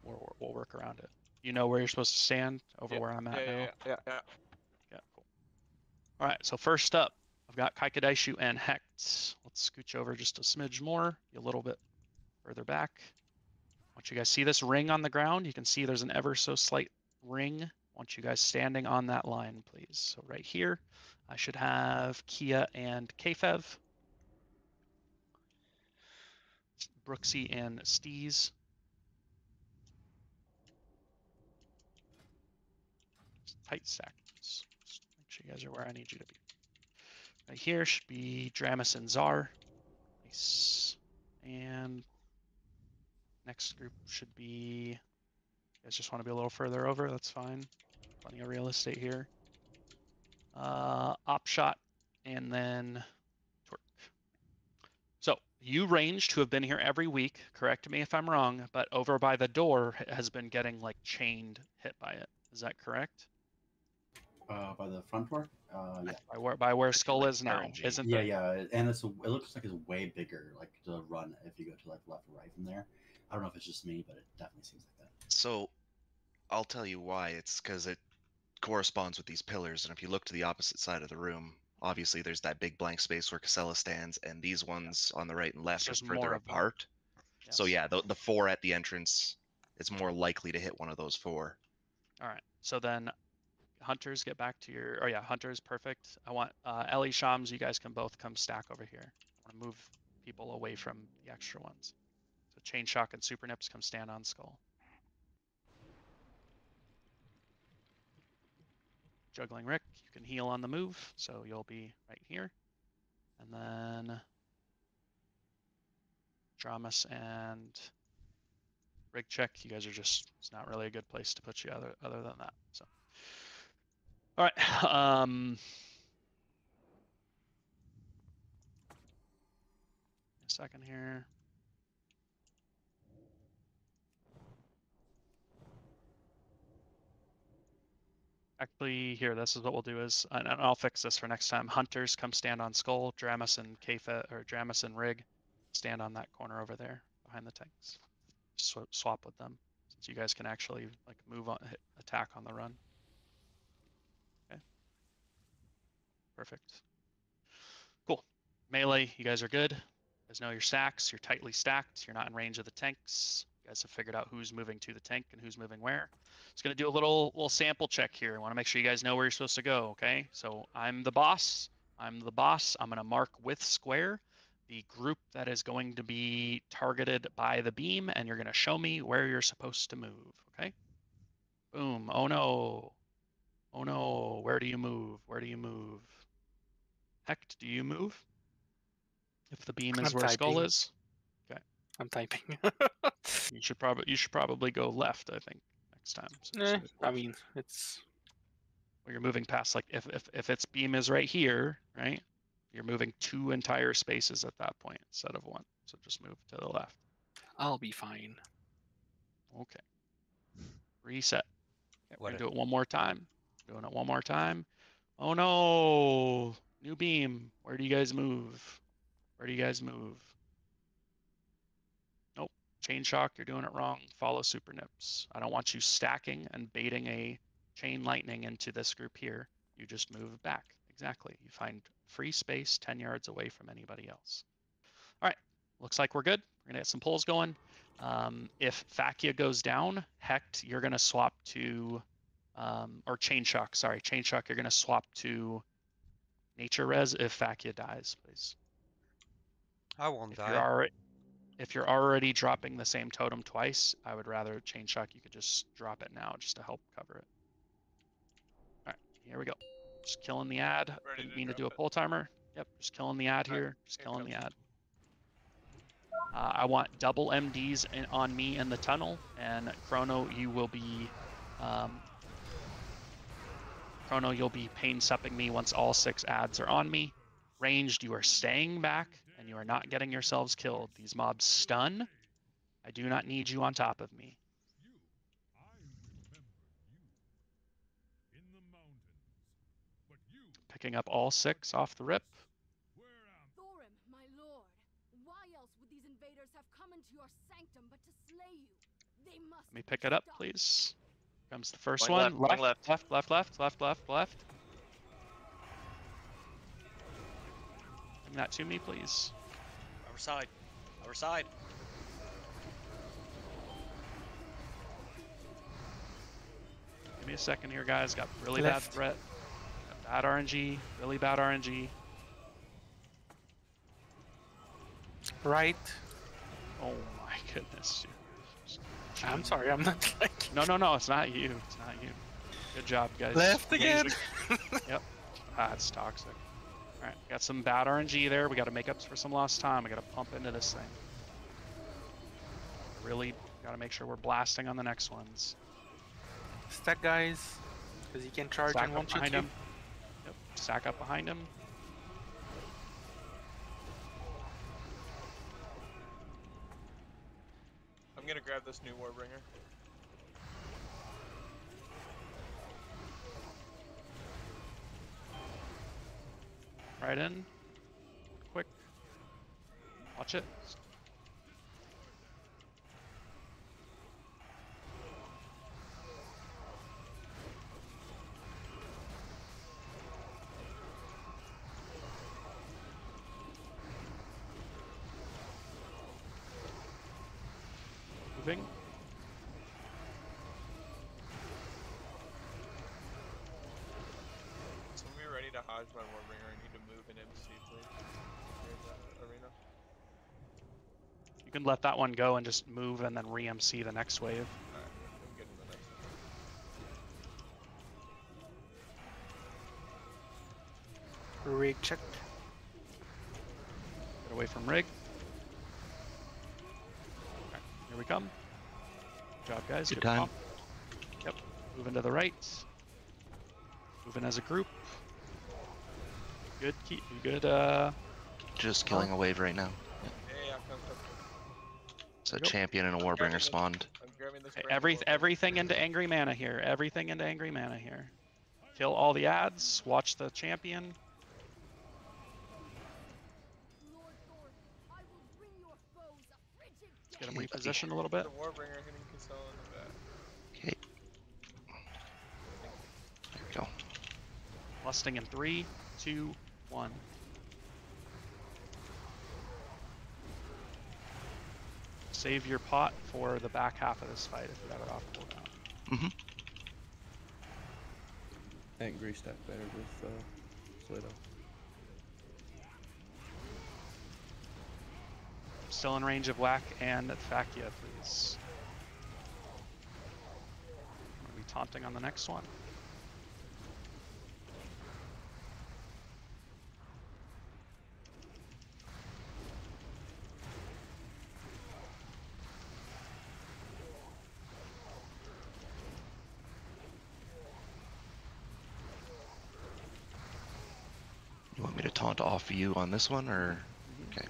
We'll work around it. You know where you're supposed to stand over where I'm at now? Yeah. Yeah, cool. All right, so first up, I've got Kaikadaishu and Hecht. Let's scooch over just a smidge more, a little bit further back. Once you guys see this ring on the ground, you can see there's an ever so slight ring. I want you guys standing on that line, please. So right here, I should have Kia and Kfev. Brooksy and Steez. Tight seconds. Just make sure you guys are where I need you to be. Right here should be Dramus and Czar. Nice. And next group should be, you guys just want to be a little further over, that's fine. Plenty of real estate here. Opshot and then Torque. So you ranged who have been here every week, correct me if I'm wrong, but over by the door has been getting like chained hit by it. Is that correct? By the front door? Yeah. By where Skull is now, isn't Yeah, there? yeah, and it looks like it's way bigger, like to run if you go to like left or right from there. I don't know if it's just me, but it definitely seems like that. So, I'll tell you why. It's because it corresponds with these pillars, and if you look to the opposite side of the room, obviously there's that big blank space where Casella stands, and these ones on the right and left are further apart. So yeah, the 4 at the entrance is more likely to hit one of those 4. All right, so then Hunters, get back to your, oh yeah, Hunters, perfect. I want Ellie, Shams, you guys can both come stack over here. I want to move people away from the extra ones. So Chain Shock and Super Nips come stand on Skull. Juggling Rick, you can heal on the move, so you'll be right here. And then Dramus and Rig Check, you guys are just, it's not really a good place to put you other than that. So, all right. A second here. Actually, here, this is what we'll do is, and I'll fix this for next time. Hunters, come stand on Skull. Dramus and Dramus and Rig, stand on that corner over there behind the tanks. Swap with them, since you guys can actually like move on, attack on the run. Okay. Perfect. Cool. Melee, you guys are good. You guys know your stacks. You're tightly stacked. You're not in range of the tanks. You guys have figured out who's moving to the tank and who's moving where. Just gonna do a little sample check here. I want to make sure you guys know where you're supposed to go. Okay, so I'm the boss. I'm gonna mark with square the group that is going to be targeted by the beam, and you're gonna show me where you're supposed to move. Okay. Boom. Oh no. Oh no. Where do you move? Where do you move? Hecht, do you move? If the beam is where Skull is. Okay. I'm typing. You should probably go left, I think, next time. I mean, it's, well, you're moving past, like if its beam is right here, right? You're moving 2 entire spaces at that point instead of 1. So just move to the left. I'll be fine. Okay. Reset. Okay, we're gonna do it one more time. Doing it one more time. Oh no! New beam. Where do you guys move? Where do you guys move? Nope. Chain Shock, you're doing it wrong. Follow Super Nips. I don't want you stacking and baiting a Chain Lightning into this group here. You just move back. Exactly. You find free space 10 yards away from anybody else. All right. Looks like we're good. We're going to get some pulls going. If Fakia goes down, Hecht, you're going to swap to or Chain Shock, sorry. Chain Shock, you're going to swap to Nature Res if Vakia dies, please. I won't If die. you're already dropping the same totem twice, I would rather Chain Shock. You could just drop it now just to help cover it. All right, here we go. Just killing the ad. Didn't mean to do a pull timer. Yep, just killing the ad here. Just killing the ad. I want double MDs on me in the tunnel, and Chrono, you will be you'll be pain supping me once all 6 ads are on me. Ranged, you are staying back, and you are not getting yourselves killed. These mobs stun. I do not need you on top of me. Picking up all 6 off the rip. Thorim, my lord, why else would these invaders have come into your sanctum but to slay you? They must. Let me pick it up, please. Comes the first Going one. left. Left. Bring that to me, please. Our side. Our side. Give me a second here, guys. Got really bad threat. Got bad RNG. Really bad RNG. Right. Oh my goodness. I'm sorry, I'm not like. No, it's not you. It's not you. Good job, guys. Left again. Yep. It's toxic. Alright, got some bad RNG there. We got to make up for some lost time. We got to pump into this thing. Really got to make sure we're blasting on the next ones. Stack, guys, because he can charge and won't shoot you. Him. Yep. Stack up behind him. I'm gonna grab this new Warbringer. Right in. Quick. Watch it. Moving. So when we're ready to Hodge my Warbringer, I need to move an MC, please. Here's the arena. You can let that one go and just move and then re-MC the next wave. Alright, I'm getting the next one. Rig check. Get away from rig. Okay, here we come. Good job, guys. Good time. Pump. Yep. Moving to the right. Moving as a group. Good key. Good. Just killing a wave right now. Yeah, come. So a champion and a warbringer spawned. I'm grabbing this. Okay, everything into angry mana here. Everything into angry mana here. Kill all the ads. Watch the champion. Get him repositioned a little bit. The Warbringer hitting Cassell in the back. Okay. There we go. Lusting in 3, 2, 1. Save your pot for the back half of this fight if you have it off cooldown. Mm-hmm. Angry stack better with Slaydoo. Still in range of Whack and Vakia, please. Are we taunting on the next one? You want me to taunt off you on this one, or? Okay.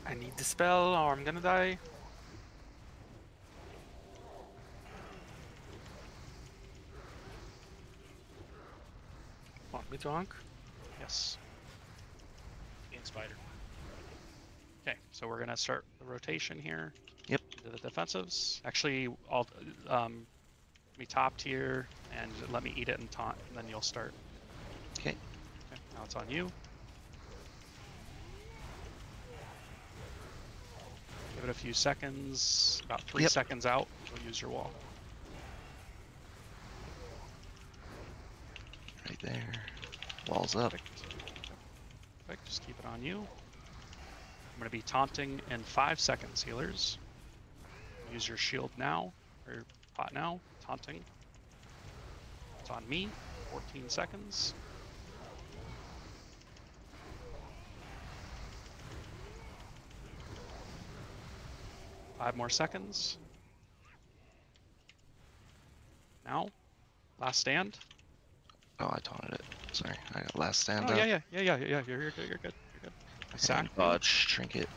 I need the spell or I'm gonna die. Want me to honk? Yes. In spider. Okay, so we're gonna start the rotation here. Yep. To the defensives. Actually, I'll me top tier and let me eat it and taunt, and then you'll start. Okay. Okay, now it's on you. Give it a few seconds. About 3 seconds out, you'll use your wall. Right there. Wall's up. Perfect. Just keep it on you. I'm going to be taunting in 5 seconds, healers. Use your shield now, or pot now. Taunting. It's on me. 14 seconds. Five more seconds. Now, last stand. Oh, I taunted it. Sorry, I got last stand Oh up. yeah. You're good. You're good. You're good. And dodge, trinket.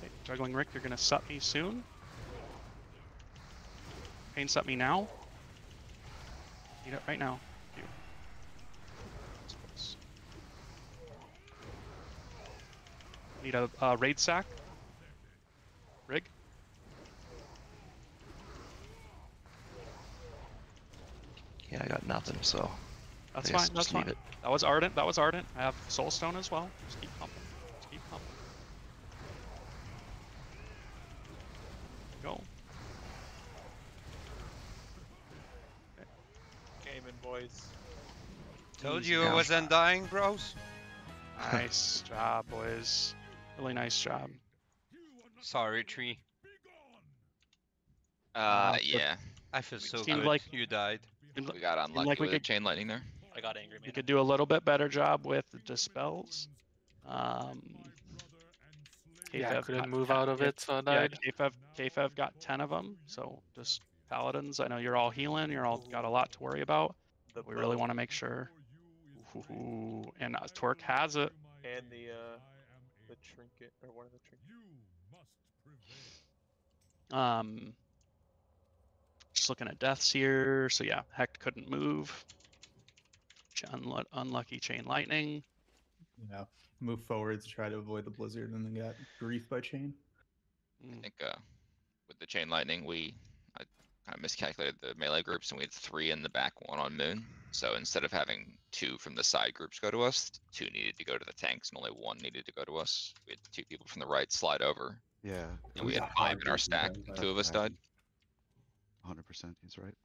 Okay, juggling Rick, you're gonna sup me soon. Pain sup me now. Need it right now. You. Need a raid sack. Rig. Yeah, I got nothing, so. That's fine. That's fine. That was ardent. That was ardent. I have soulstone as well. Just keep pumping. Just keep pumping. Go. Okay. Gaming, boys. Told you it was undying, bros. Nice job, boys. Really nice job. Sorry, Tree. Yeah. I feel so seemed good. like You died. We got unlucky like we with the could- chain lightning there. I got angry man. We could do a little bit better job with the dispels. Yeah, I Kfev couldn't got move 10 out of it, so I died. Yeah, Kfev got 10 of them. So just paladins. I know you're all healing. You're all got a lot to worry about. We really want to make sure. Ooh, and Torque has it. And the trinket, or one of the trinkets. Just looking at deaths here. So yeah, Hecht couldn't move. Unlucky chain lightning. Yeah, move forward to try to avoid the blizzard, and then got grief by chain. I think with the chain lightning, I kind of miscalculated the melee groups, and we had 3 in the back, 1 on Moon. So instead of having 2 from the side groups go to us, 2 needed to go to the tanks, and only 1 needed to go to us. We had 2 people from the right slide over. Yeah. And we had 5 in our stack, and 2 of us died. 100%, he's right.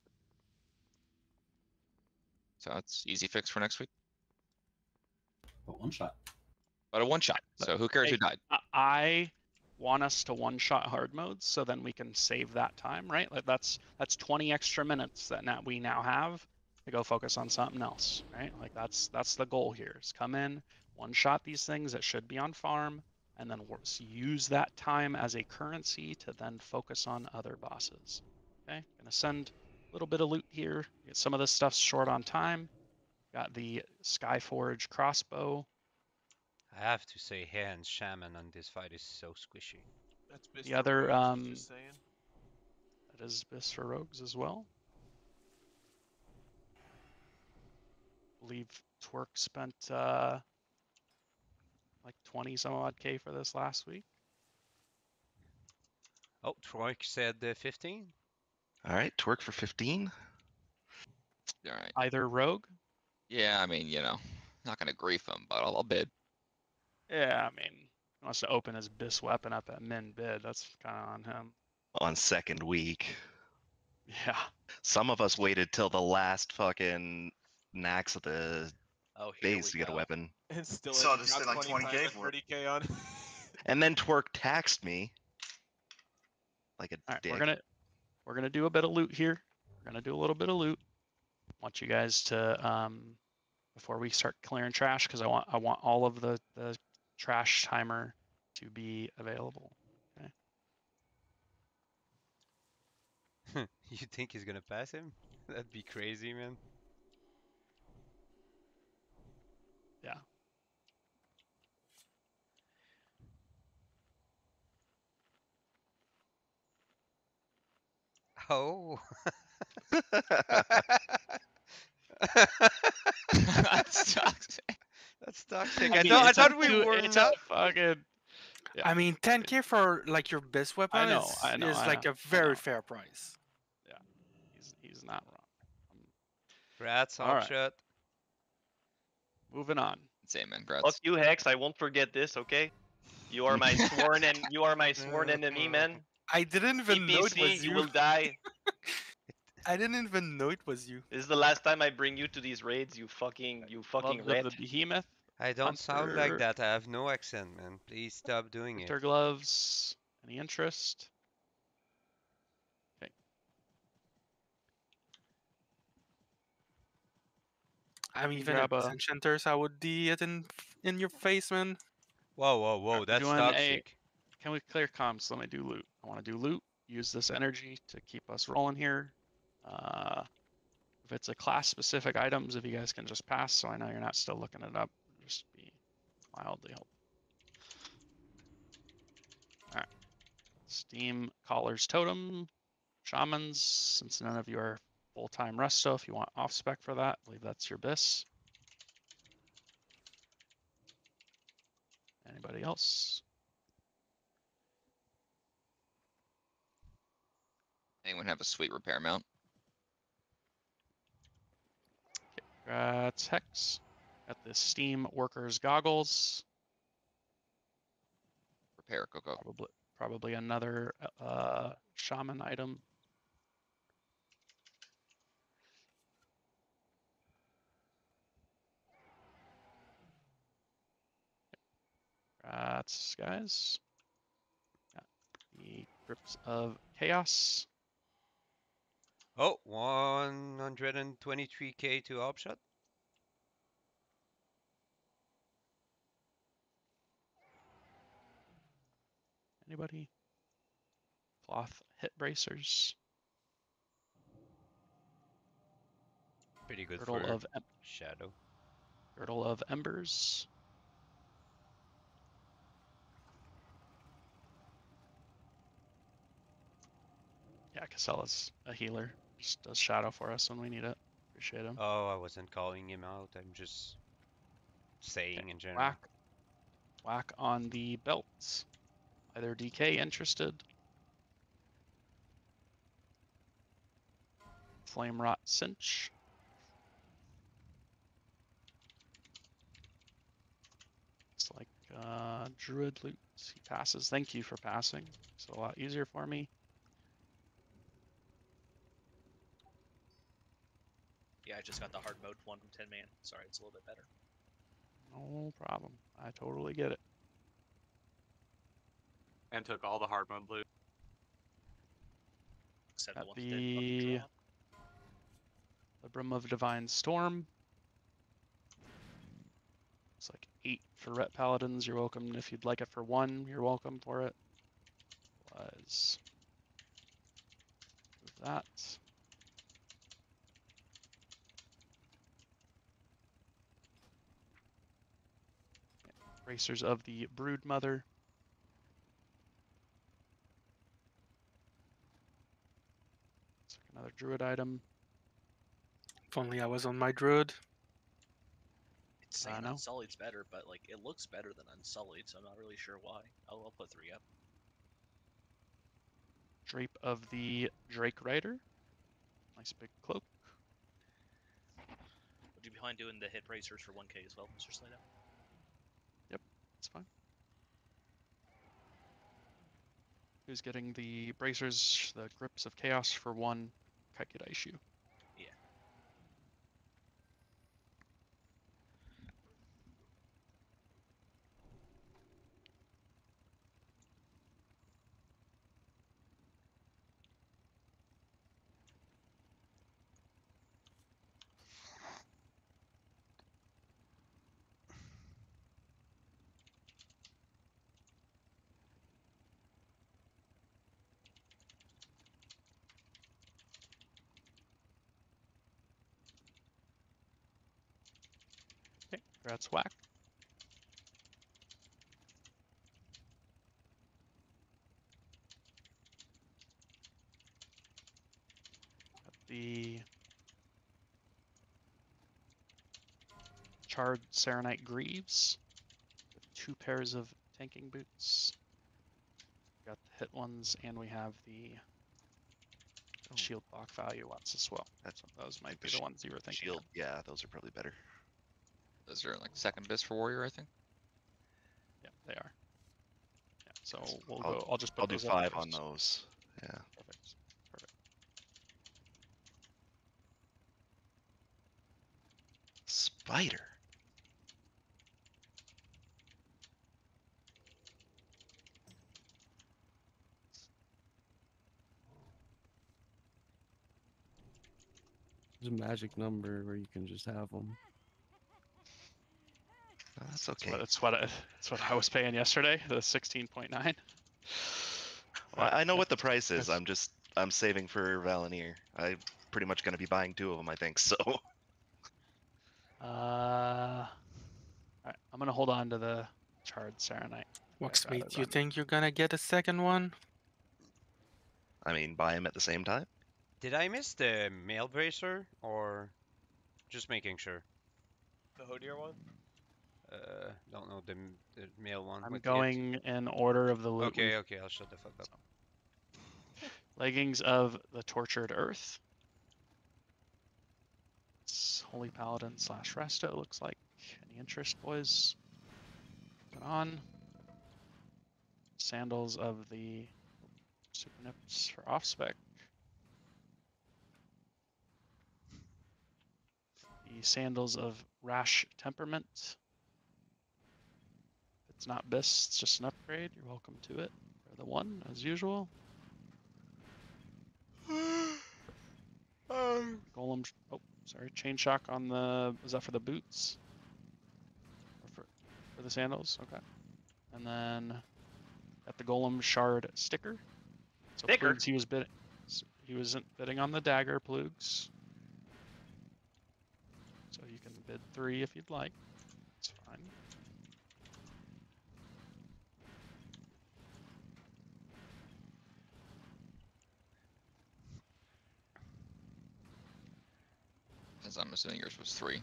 So it's easy fix for next week. But one shot. But a 1-shot. So who cares who Hey, died? I want us to one-shot hard modes, so then we can save that time, right? Like that's 20 extra minutes that we now have to go focus on something else, right? Like that's the goal here. Is come in, one-shot these things that should be on farm, and then use that time as a currency to then focus on other bosses. Okay, gonna send a little bit of loot here. Get some of this stuff's short on time. Got the Skyforge crossbow. I have to say, Hand Shaman on this fight is so squishy. That's The other just saying. that is Bis for Rogues as well. I believe Twerk spent like 20 some odd K for this last week. Oh, Troik said 15. All right, twerk for 15. All right. Either Rogue. Yeah, I mean, not gonna grief him, but I'll bid. Yeah, I mean, he wants to open his Bis weapon up at min bid. That's kind of on him. On second week. Yeah. Some of us waited till the last fucking nax of the here base to get a weapon. And still So ended just up did like 20K and for it. 30K on. And then Twerk taxed me. Like a dick. We're gonna do a bit of loot here. We're gonna do a little bit of loot. Want you guys to before we start clearing trash, because I want all of the trash timer to be available. Okay. You think he's gonna pass him? That'd be crazy, man. Yeah. Oh. That's toxic. That's toxic. I mean, I thought we were it's not. a fucking. Yeah. I mean, 10K for like your best weapon I know, is like a very fair price. Yeah, he's not wrong. Grats, All right. Offshot. Moving on. Same, man. Fuck Grats. you, Hex. I won't forget this. Okay. You are my sworn and you are my sworn enemy, man. I didn't even know it was EPC, you you. will die. I didn't even know it was you. This is the last time I bring you to these raids. You fucking Gloves rat. of the Behemoth. I don't sound like Hunter. that. I have no accent, man. Please stop doing it. Winter gloves. Any interest? Okay. I'm even grab at a- enchanters. I would D it in your face, man. Whoa, whoa, whoa! Alright, we're That's doing toxic. Can we clear comms? Let me do loot. I want to do loot. Use this energy to keep us rolling here. If it's a class-specific items, if you guys can just pass, so I know you're not still looking it up, just be mildly helpful. All right. Steam Caller's Totem, Shamans. Since none of you are full-time resto, if you want off-spec for that, I believe that's your BIS. Anybody else? Anyone have a sweet repair mount? That's Hex. Got the Steam Workers Goggles. Repair, go. Probably another shaman item. That's guys. Got the Grips of Chaos. Oh, 123k to Offshot. Anybody? Cloth hit bracers. Pretty good Girdle for of Shadow. Girdle of Embers. Yeah, Casella's a healer. Just does shadow for us when we need it. Appreciate him. Oh, I wasn't calling him out. I'm just saying in general. Whack on the belts. Either DK interested. Flame Rot Cinch. It's like Druid loot. He passes. Thank you for passing. It's a lot easier for me. Yeah, I just got the hard mode 1 from 10 man. Sorry, it's a little bit better. No problem. I totally get it. And took all the hard mode loot. Except At the ones that didn't fucking drop. Libram of Divine Storm. It's like 8 for Ret Paladins. You're welcome. If you'd like it for 1, you're welcome for it. Was move that. Bracers of the Brood Mother. It's like another Druid item. If only I was on my druid. It's saying no. Unsullied's better, but like it looks better than Unsullied, so I'm not really sure why. I'll put 3 up. Drape of the Drake Rider. Nice big cloak. Would you be behind doing the hit bracers for 1k as well, Mr. Slaydoo? Yep, that's fine. Who's getting the bracers, the Grips of Chaos for 1 Kaikiraishu? Yeah. Okay, congrats, Whack. Got the Charred Serenite Greaves. With 2 pairs of tanking boots. Got the hit ones, and we have the shield block value ones as well. That's those might be the ones you were thinking. Shield, yeah, those are probably better. Those are like second best for warrior, I think. Yeah, they are. Yeah, so we'll go. I'll just put I'll do those 5 up on those. Yeah. Perfect. Perfect. Spider. There's a magic number where you can just have them. Oh, that's okay. That's what I was paying yesterday. The 16.9. Well, I know what the price is. I'm saving for Valenier. I'm pretty much going to be buying 2 of them, I think. So. Alright, I'm gonna hold on to the charred Serenite. Waxmate, do you think you're gonna get a second one? I mean, buy them at the same time. Did I miss the mail bracer or just making sure? The Hodier one? Don't know the mail one. I'm with going in order of the loot. Okay, okay, I'll shut the fuck up. Leggings of the Tortured Earth. It's Holy Paladin / Resto, looks like. Any interest, boys? Put on. Sandals of the Super Nips for off spec. The Sandals of Rash Temperament. It's not BIS, it's just an upgrade. You're welcome to it. For the one, as usual. Golem. Oh, sorry. Chain shock on the. Was that for the boots? Or for the sandals? Okay. And then got the Golem shard sticker. So Sticker? Plugs, he wasn't bidding on the dagger Plugs. So you can bid 3 if you'd like. It's fine. As I'm assuming yours was 3.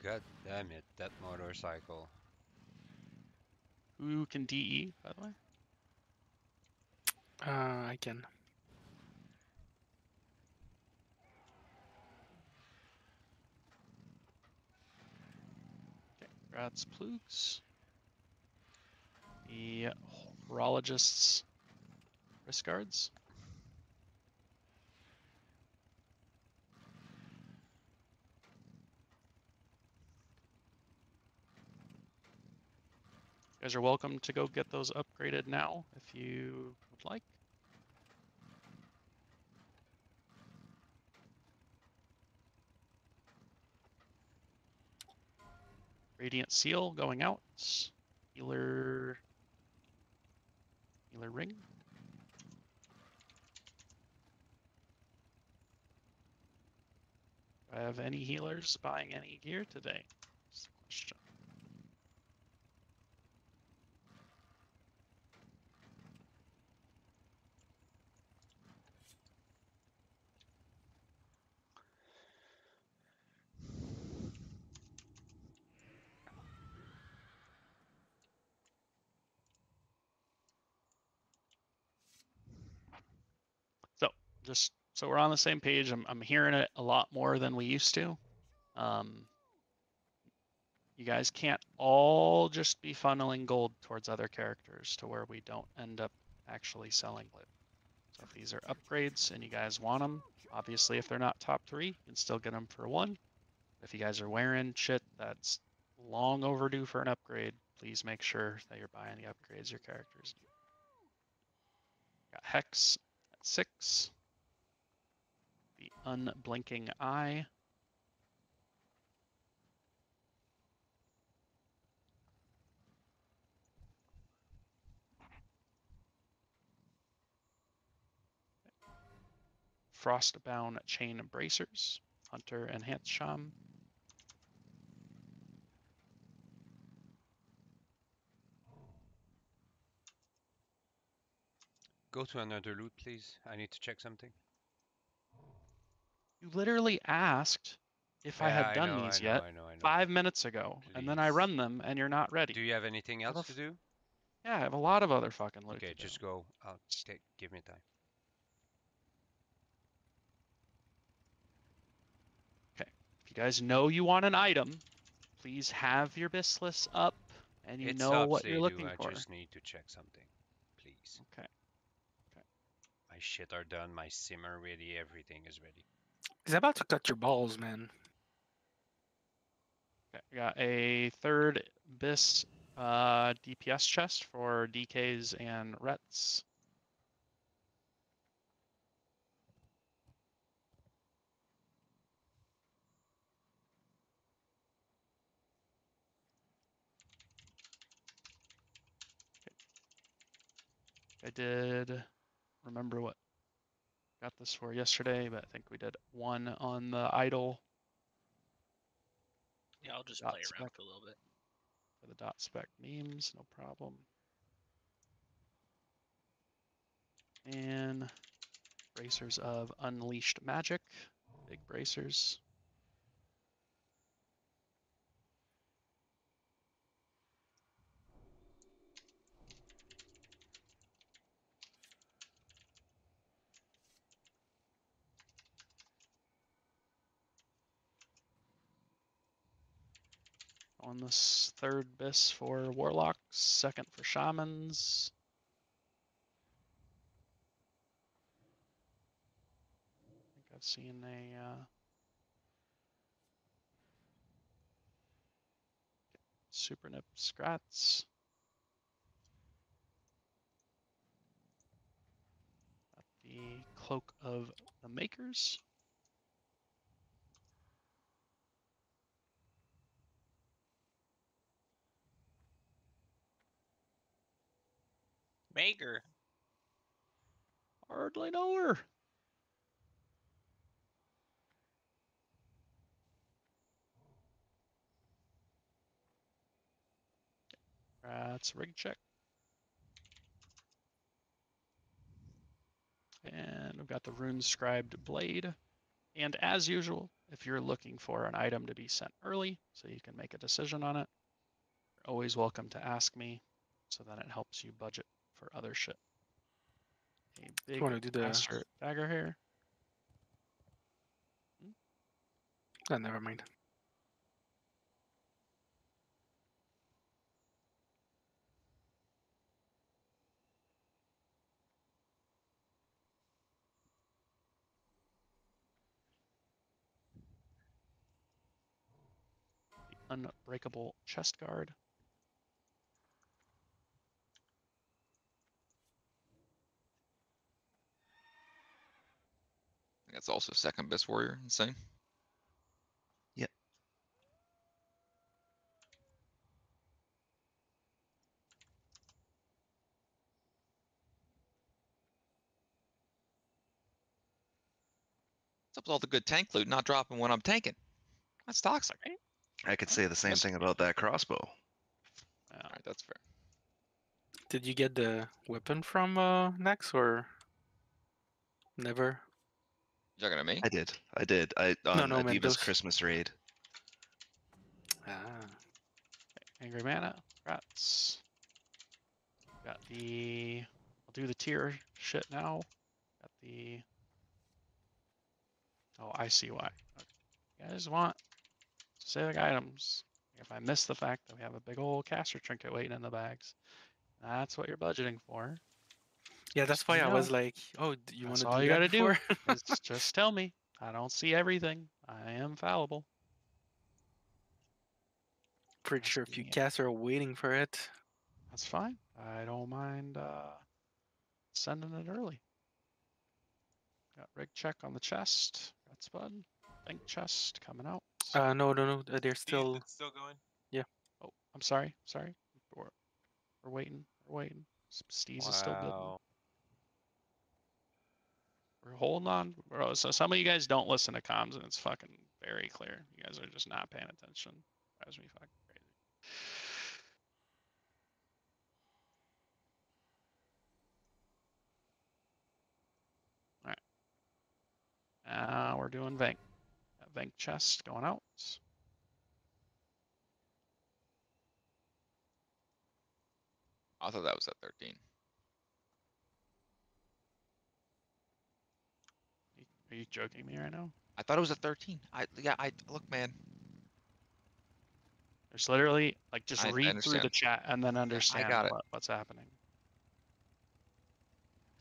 God damn it, that motorcycle. Who can DE, by the way? I can. Okay, congrats, Plugs. The horologist's wrist guards. You guys are welcome to go get those upgraded now if you would like. Radiant Seal going out. Healer ring. Do I have any healers buying any gear today? That's the question. So just so we're on the same page, I'm hearing it a lot more than we used to. You guys can't all just be funneling gold towards other characters to where we don't end up actually selling loot. So if these are upgrades and you guys want them, obviously if they're not top 3, you can still get them for 1. If you guys are wearing shit that's long overdue for an upgrade, please make sure that you're buying the upgrades your characters need. Got Hex at 6. The Unblinking Eye. Frostbound Chain Bracers, Hunter and Hansham. Go to another loot, please. I need to check something. You literally asked if I had done these yet 5 minutes ago, and then I run them and you're not ready. Do you have anything else to do? Yeah, I have a lot of other fucking loot. Okay, just go. I'll give me time. Okay, if you guys know you want an item, please have your Bislis up, and you It's know up, what you're Slaydoo. looking I for. just need to check something, please. Okay. My shit are done. My simmer ready. Everything is ready. He's about to cut your balls, man. Okay, we got a third Bis DPS chest for DKs and Rets. I did remember what got this for yesterday, but I think we did one on the idle. Yeah, I'll just Dot play around spec. for a little bit. For the dot spec memes, no problem. And bracers of Unleashed Magic, big bracers. On this third bis for Warlocks, second for Shamans. I think I've seen a Super Nip Scrats. Got the Cloak of the Makers. Maker. Hardly know her. That's rig check. And we've got the Rune Scribed Blade. And as usual, if you're looking for an item to be sent early so you can make a decision on it, you're always welcome to ask me, so then it helps you budget for other shit. A big Want to do the master dagger here. Oh, never mind. The Unbreakable Chest Guard. That's also second best warrior. Insane. Yep. What's up with all the good tank loot not dropping when I'm tanking? That's toxic. I could say the same thing about that crossbow. Alright, that's fair. Did you get the weapon from Nex or never? You talking to me? I did. I on no, Adiva's Mendos. Christmas raid. Ah. Angry Mana. Rats. Got the... I'll do the tier shit now. Got the... Oh, I see why. Okay. You guys want specific items. If I miss the fact that we have a big old caster trinket waiting in the bags, that's what you're budgeting for. Yeah, that's why I was like, oh, do you want That's to all do you that gotta before? do. Is just tell me. I don't see everything. I am fallible. Pretty sure if you cast are waiting for it. That's fine. I don't mind sending it early. Got rig check on the chest. Got spud. Bank chest coming out. No. They're still. It's still going. Yeah. Oh, I'm sorry. We're waiting. We're waiting. Steez is still bidding. We're holding on, bro. So some of you guys don't listen to comms, and it's fucking very clear. You guys are just not paying attention. Drives me fucking crazy. All right. Now we're doing Vank. bank chest going out. I thought that was at 13. Are you joking me right now? I thought it was at 13. Look, man. There's literally like just I read through understand. the chat and then understand got it. what's happening.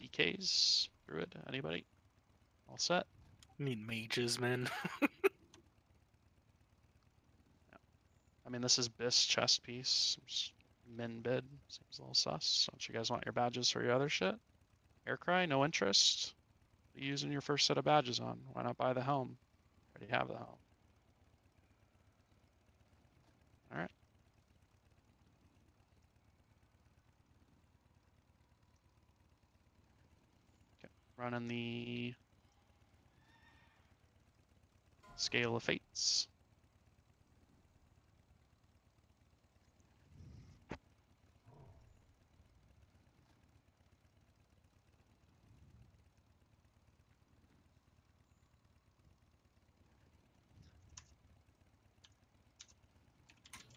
DKs, Druid, anybody? All set? I mean mages, man. I mean, this is Biss chest piece. Min bid seems a little sus. Don't you guys want your badges for your other shit? Aircry, no interest. What are you using your first set of badges on? Why not buy the helm? Already have the helm. All right. Okay. Running the Scale of Fates.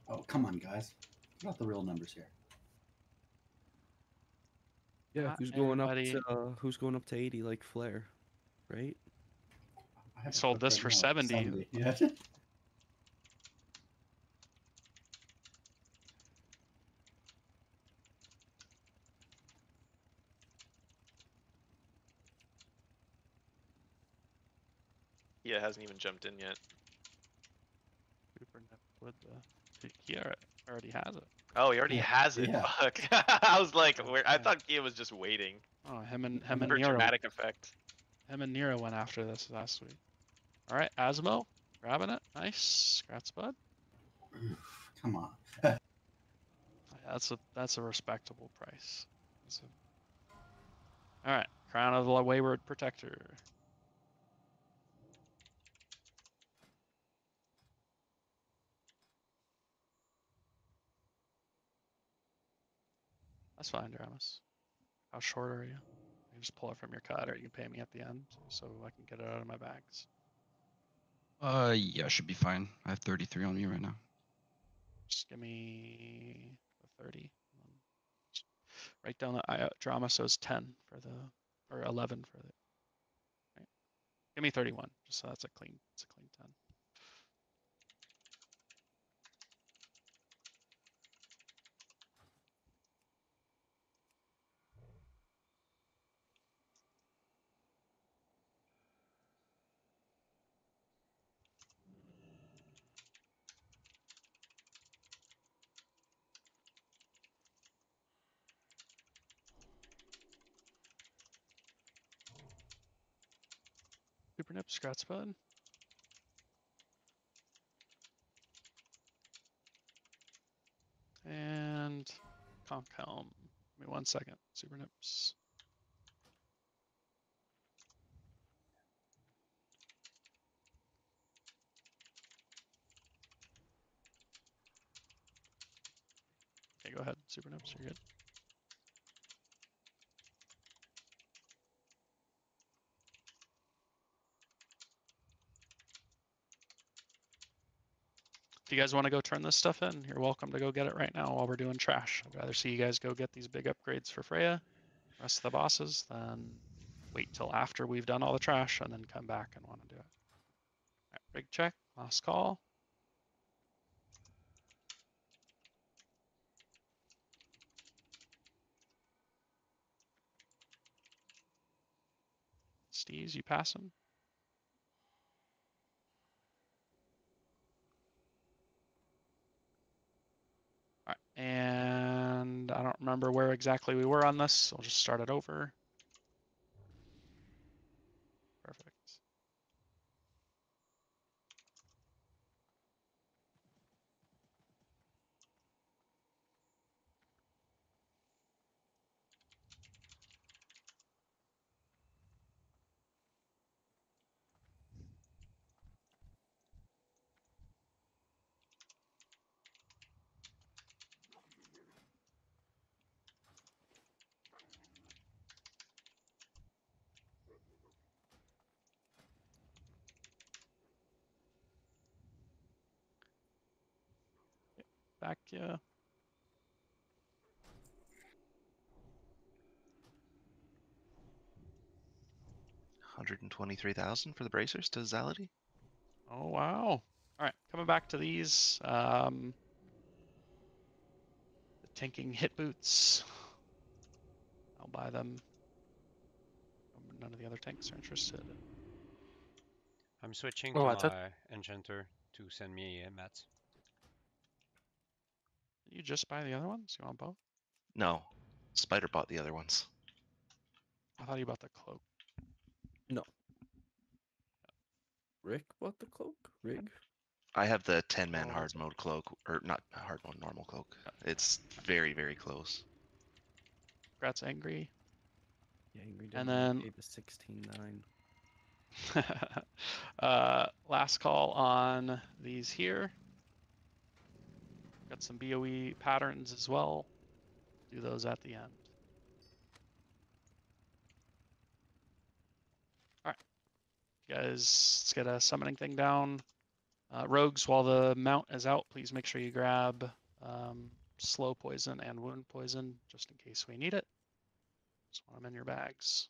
Oh, come on, guys. What about the real numbers here? Yeah, Not who's going everybody- up to 80 like Flare, right? I sold this for 70. Yeah. Yeah, it hasn't even jumped in yet. Super Nip with the Kia already has it. Oh, he already has it. Yeah. Fuck. I was like, I thought Kia was just waiting Oh, him and for Nero. dramatic effect. Him and Nero went after this last week. All right, Asmo, grabbing it. Nice, congrats, bud. Come on. That's a respectable price. All right, Crown of the Wayward Protector. That's fine, Dramus. How short are you? You can just pull it from your cut, or you can pay me at the end, so I can get it out of my bags. Yeah, should be fine. I have 33 on me right now. Just give me the 30. Write down the drama, so it's 10 for the, or 11 for the. Right. Give me 31, just so it's a clean 10. Super Nip, Scratch Bud. And Conk Helm. Give me 1 second. Super Nips. Okay, go ahead. Super Nips, you're good. If you guys want to go turn this stuff in, you're welcome to go get it right now while we're doing trash. I'd rather see you guys go get these big upgrades for Freya, rest of the bosses, than wait till after we've done all the trash and then come back and want to do it. All right, big check, last call. Steez, you pass him. All right, and I don't remember where exactly we were on this, so I'll just start it over. Perfect. back, yeah. $123,000 for the bracers to Zality. Oh wow! All right, coming back to these. The tanking hit boots. I'll buy them. None of the other tanks are interested. I'm switching Oh, to I thought- my enchanter to send me mats. Did you just buy the other ones? You want both? No, Spider bought the other ones. I thought you bought the cloak. No. Rick bought the cloak? Rig? I have the 10-man Oh, hard that's mode cloak, or not hard mode, normal cloak. It's very, very close. Congrats, Angry. Yeah, Angry And WK, then the 16-9. last call on these here. Got some BOE patterns as well. Do those at the end. All right, you guys, let's get a summoning thing down. Rogues, while the mount is out, please make sure you grab slow poison and wound poison just in case we need it. Just want them in your bags.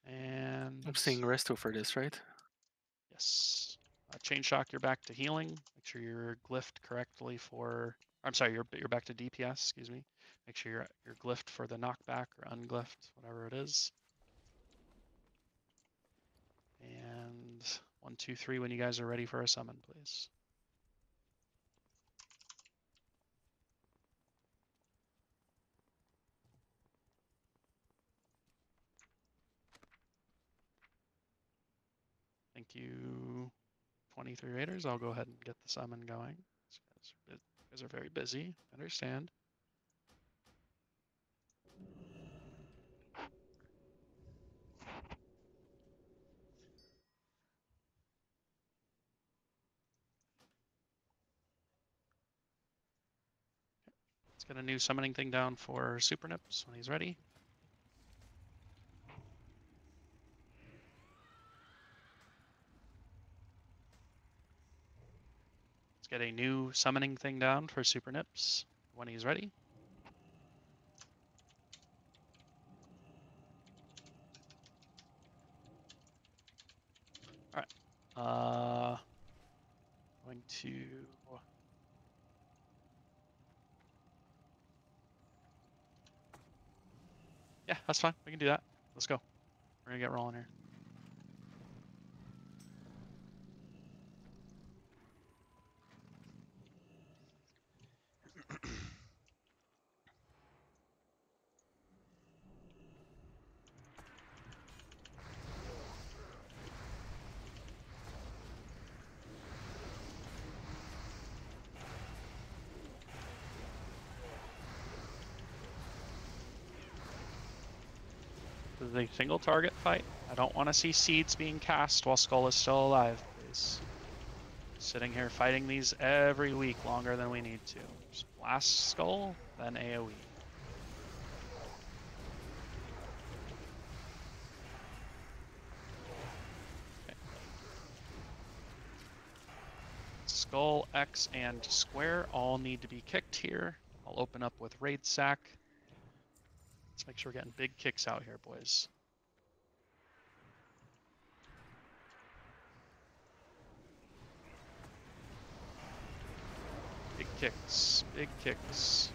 And I'm seeing resto for this, right? yes. Chain shock, you're back to healing. Make sure you're glyphed correctly for. I'm sorry, you're back to DPS. Excuse me. Make sure you're glyphed for the knockback or unglyphed, whatever it is. And 1, 2, 3 when you guys are ready for a summon, please. Thank you, 23 Raiders. I'll go ahead and get the summon going. You guys are very busy. I understand. Let's get a new summoning thing down for Super Nips when he's ready. Let's get a new summoning thing down for Super Nips when he's ready. All right. Going to. Yeah, that's fine. We can do that. Let's go. We're gonna get rolling here. This is a single target fight. I don't want to see seeds being cast while Skull is still alive, please. Sitting here fighting these every week longer than we need to. Just blast Skull, then AoE. Okay. Skull, X, and Square all need to be kicked here. I'll open up with Raid Sack. Let's make sure we're getting big kicks out here, boys. Big kicks, big kicks.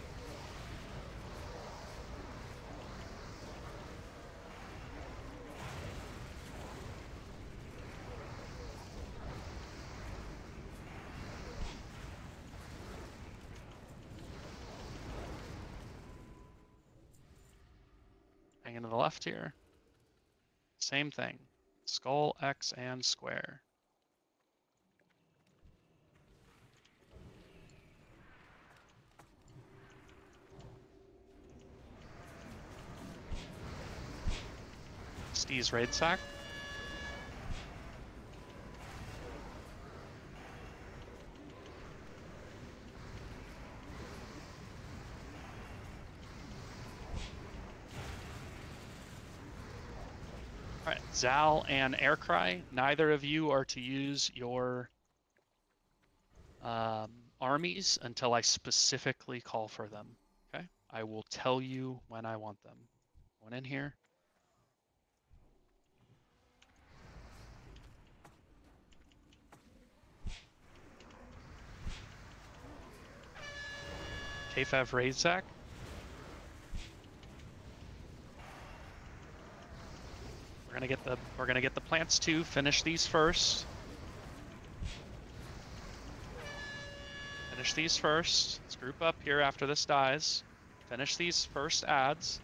Hanging to the left here. Same thing. Skull, X, and Square. Steve's Raid Sack. Alright, Zal and Aircry, neither of you are to use your armies until I specifically call for them. Okay, I will tell you when I want them. Going in here. KFAV raid Zach. We're gonna get the plants too. Finish these first. Finish these first. Let's group up here after this dies. Finish these first ads.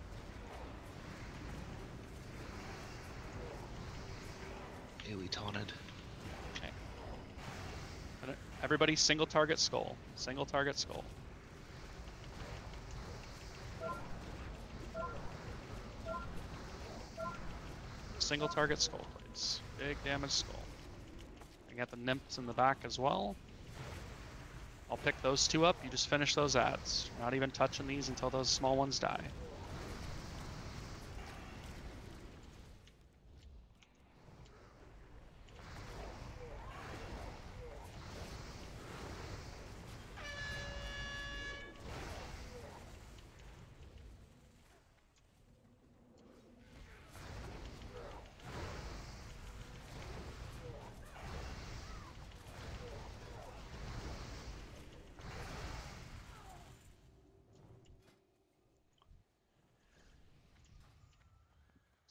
Melee taunted. Okay. Everybody single target skull. Single target skull. Single target skull plates. Big damage skull. I got the nymphs in the back as well. I'll pick those two up. You just finish those ads. You're not even touching these until those small ones die.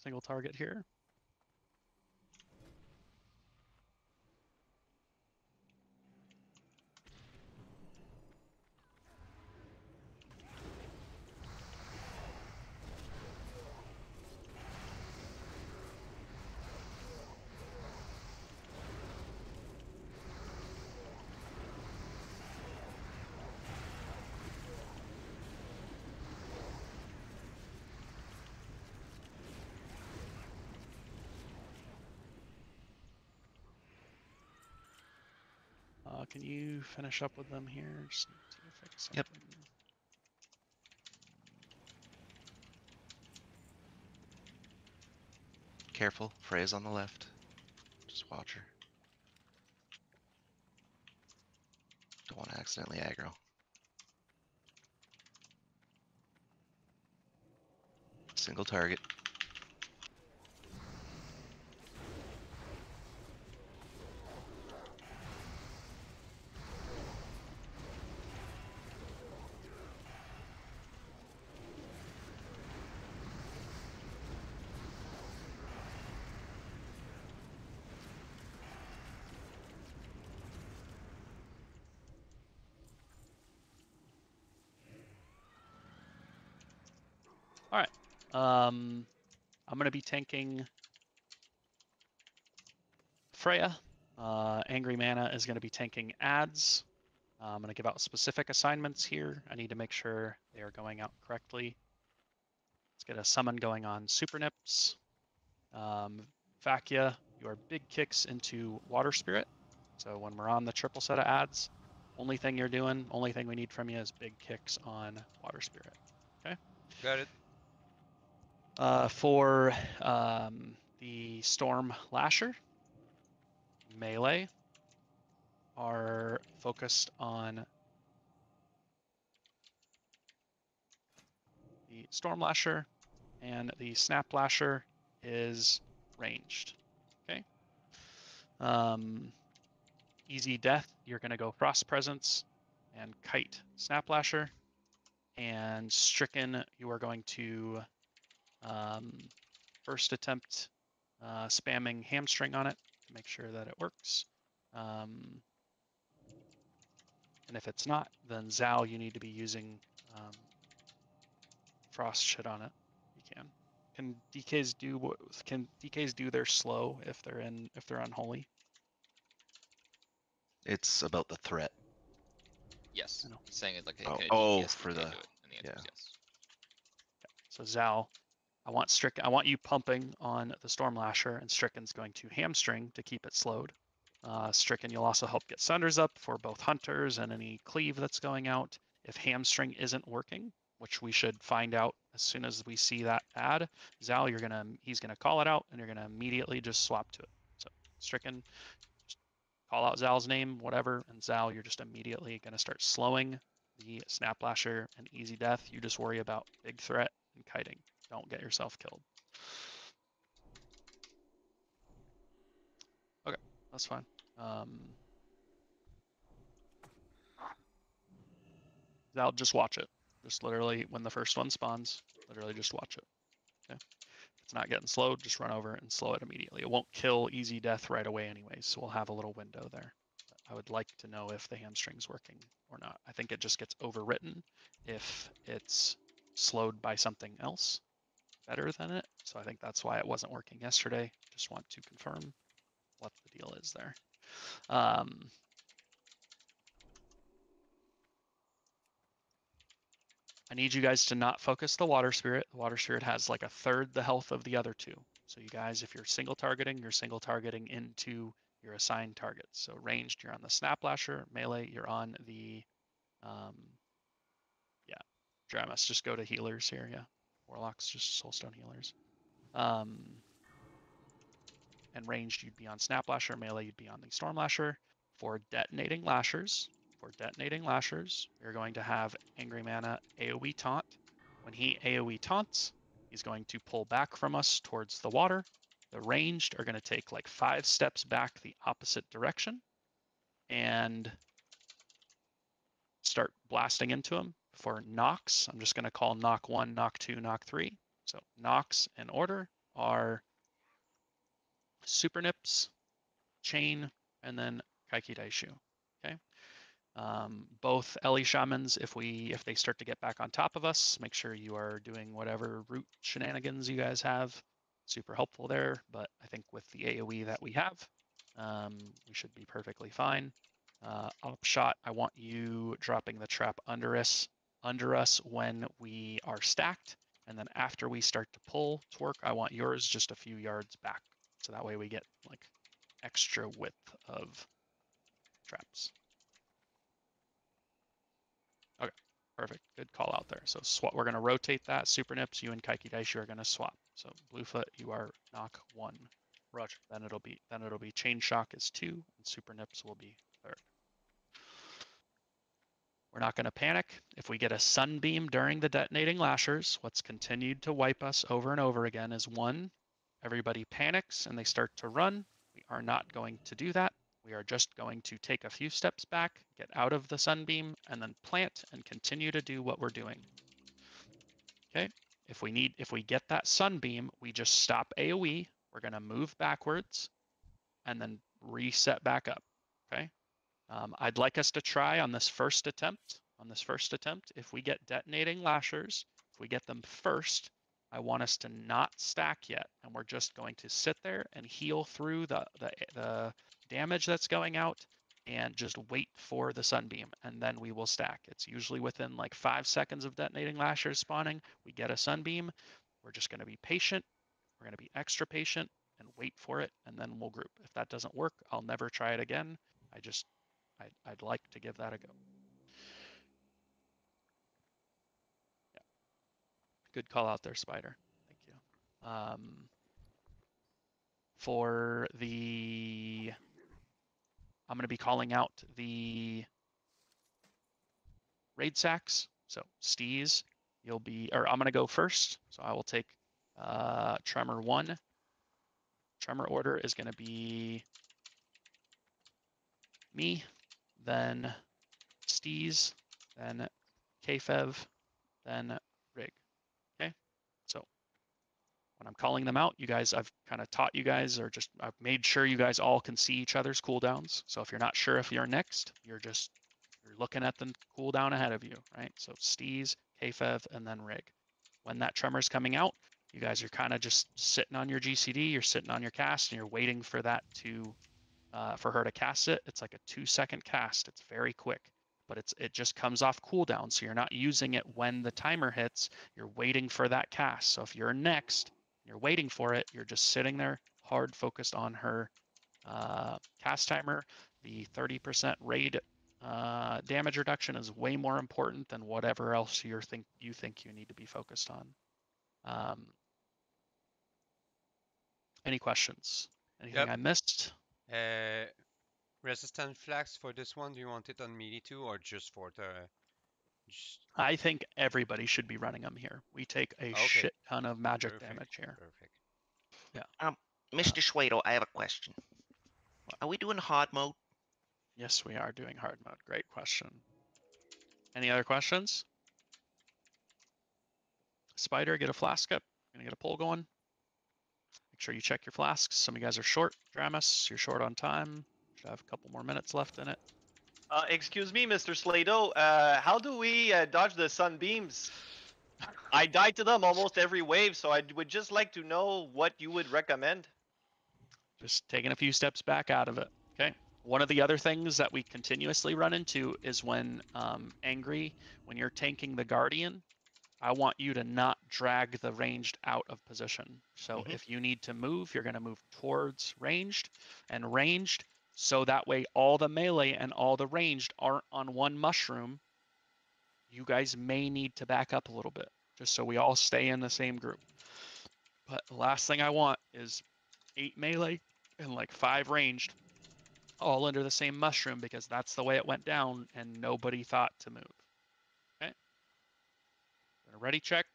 Single target here. Can you finish up with them here? Just need to fix something. Yep. Careful, Frey's on the left. Just watch her. Don't want to accidentally aggro. Single target. All right. I'm going to be tanking Freya. Angry Mana is going to be tanking ads. I'm going to give out specific assignments here. I need to make sure they are going out correctly. Let's get a summon going on Super Nips. Vakia, your big kicks into Water Spirit. So when we're on the triple set of ads, only thing you're doing, only thing we need from you is big kicks on Water Spirit. Okay? Got it. For the Storm Lasher, melee are focused on the Storm Lasher, and the Snap Lasher is ranged. Okay. Easy death, you're going to go Frost Presence and Kite Snap Lasher, and Stricken, you are going to first attempt spamming Hamstring on it to make sure that it works. And if it's not, then Zal, you need to be using Frost shit on it. You can. Can DKs do their slow if they're unholy? It's about the threat. Yes. He's saying it like Oh, can a oh, DPS for DK the do it? And the answer is yes. So Zal, I want you pumping on the Storm Lasher, and Stricken's going to Hamstring to keep it slowed. Stricken, you'll also help get Sunders up for both Hunters and any Cleave that's going out. If Hamstring isn't working, which we should find out as soon as we see that ad, Zal, he's gonna call it out, and you're gonna immediately just swap to it. So Stricken, call out Zal's name, whatever, and Zal, you're just immediately going to start slowing the Snap Lasher and Easy Death. You just worry about Big Threat and kiting. Don't get yourself killed. Okay, that's fine. Zal, just watch it. Just literally, when the first one spawns, literally just watch it. Okay. If it's not getting slowed, just run over and slow it immediately. It won't kill Easy Death right away anyways, so we'll have a little window there. But I would like to know if the hamstring's working or not. I think it just gets overwritten if it's slowed by something else better than it. So I think that's why it wasn't working yesterday. Just want to confirm what the deal is there. I need you guys to not focus the Water Spirit. The Water Spirit has like a third the health of the other two. So you guys, if you're single targeting, you're single targeting into your assigned targets. So ranged, you're on the Snap Lasher. Melee, you're on the, yeah, Dramus. Just go to healers here, yeah. Warlocks, just Soulstone healers. And ranged, you'd be on Snap Lasher. Melee, you'd be on the Storm Lasher. For detonating lashers, you're going to have Angry Mana AoE taunt. When he AoE taunts, he's going to pull back from us towards the water. The ranged are going to take like 5 steps back the opposite direction and start blasting into him. For knocks, I'm just going to call knock 1, knock 2, knock 3. So knocks in order are Super Nips, Chain, and then Kaiki Daishu. Okay. Both Ellie Shamans, if they start to get back on top of us, make sure you are doing whatever root shenanigans you guys have. Super helpful there, but I think with the AoE that we have, we should be perfectly fine. Upshot, I want you dropping the trap under us when we are stacked, and then after we start to pull Twerk, I want yours just a few yards back, so that way we get like extra width of traps. Okay, perfect. Good call out there. So swap. We're going to rotate that. Super Nips, you and Kaiki Daishu are going to swap. So Bluefoot, you are knock 1. Roger. Then it'll be Chain Shock is 2, and Super Nips will be 3rd. We're not going to panic. If we get a Sunbeam during the detonating lashers, what's continued to wipe us over and over again is 1, everybody panics and they start to run. We are not going to do that. We are just going to take a few steps back, get out of the Sunbeam, and then plant and continue to do what we're doing. Okay, if we get that Sunbeam, we just stop AoE. We're going to move backwards and then reset back up. Okay. I'd like us to try on this first attempt. If we get detonating lashers, if we get them first, I want us to not stack yet, and we're just going to sit there and heal through the damage that's going out, and just wait for the Sunbeam, and then we will stack. It's usually within like 5 seconds of detonating lashers spawning, we get a Sunbeam. We're just going to be patient. We're going to be extra patient and wait for it, and then we'll group. If that doesn't work, I'll never try it again. I'd like to give that a go. Yeah. Good call out there, Spider. Thank you. For the, I'm going to be calling out the raid sacks. So Steez, you'll be, or I'm going to go first. So I will take Tremor 1. Tremor order is going to be me, then Steez, then Kfev, then Rig. Okay, so when I'm calling them out, you guys, I've kind of taught you guys, or just I've made sure you guys all can see each other's cooldowns. So if you're not sure if you're next, you're looking at the cooldown ahead of you, right? So Steez, Kfev, and then Rig. When that tremor's coming out, you guys are kind of just sitting on your GCD, you're sitting on your cast, and you're waiting for that to for her to cast it. It's like a 2-second cast. It's very quick, but it just comes off cooldown. So you're not using it when the timer hits. You're waiting for that cast. So if you're next, you're waiting for it. You're just sitting there, hard focused on her cast timer. The 30% raid damage reduction is way more important than whatever else you think you need to be focused on. Any questions? Anything I missed? Resistant flags for this one, do you want it on melee too, or just for the... I think everybody should be running them here. We take a shit ton of magic damage here. Perfect. Yeah. Mr. Slaydoo, I have a question. Are we doing hard mode? Yes, we are doing hard mode. Great question. Any other questions? Spider, get a flask up. Gonna get a pull going. Make sure you check your flasks. Some of you guys are short. Dramus, you're short on time. Should have a couple more minutes left in it. Excuse me, Mr. Slaydoo. How do we dodge the sunbeams? I die to them almost every wave, so I would just like to know what you would recommend. Just taking a few steps back out of it. Okay. One of the other things that we continuously run into is when angry, when you're tanking the Guardian, I want you to not drag the ranged out of position. So if you need to move, you're going to move towards ranged and ranged. So that way all the melee and all the ranged aren't on one mushroom. You guys may need to back up a little bit just so we all stay in the same group. But the last thing I want is 8 melee and like 5 ranged all under the same mushroom, because that's the way it went down and nobody thought to move. Okay. Ready, check.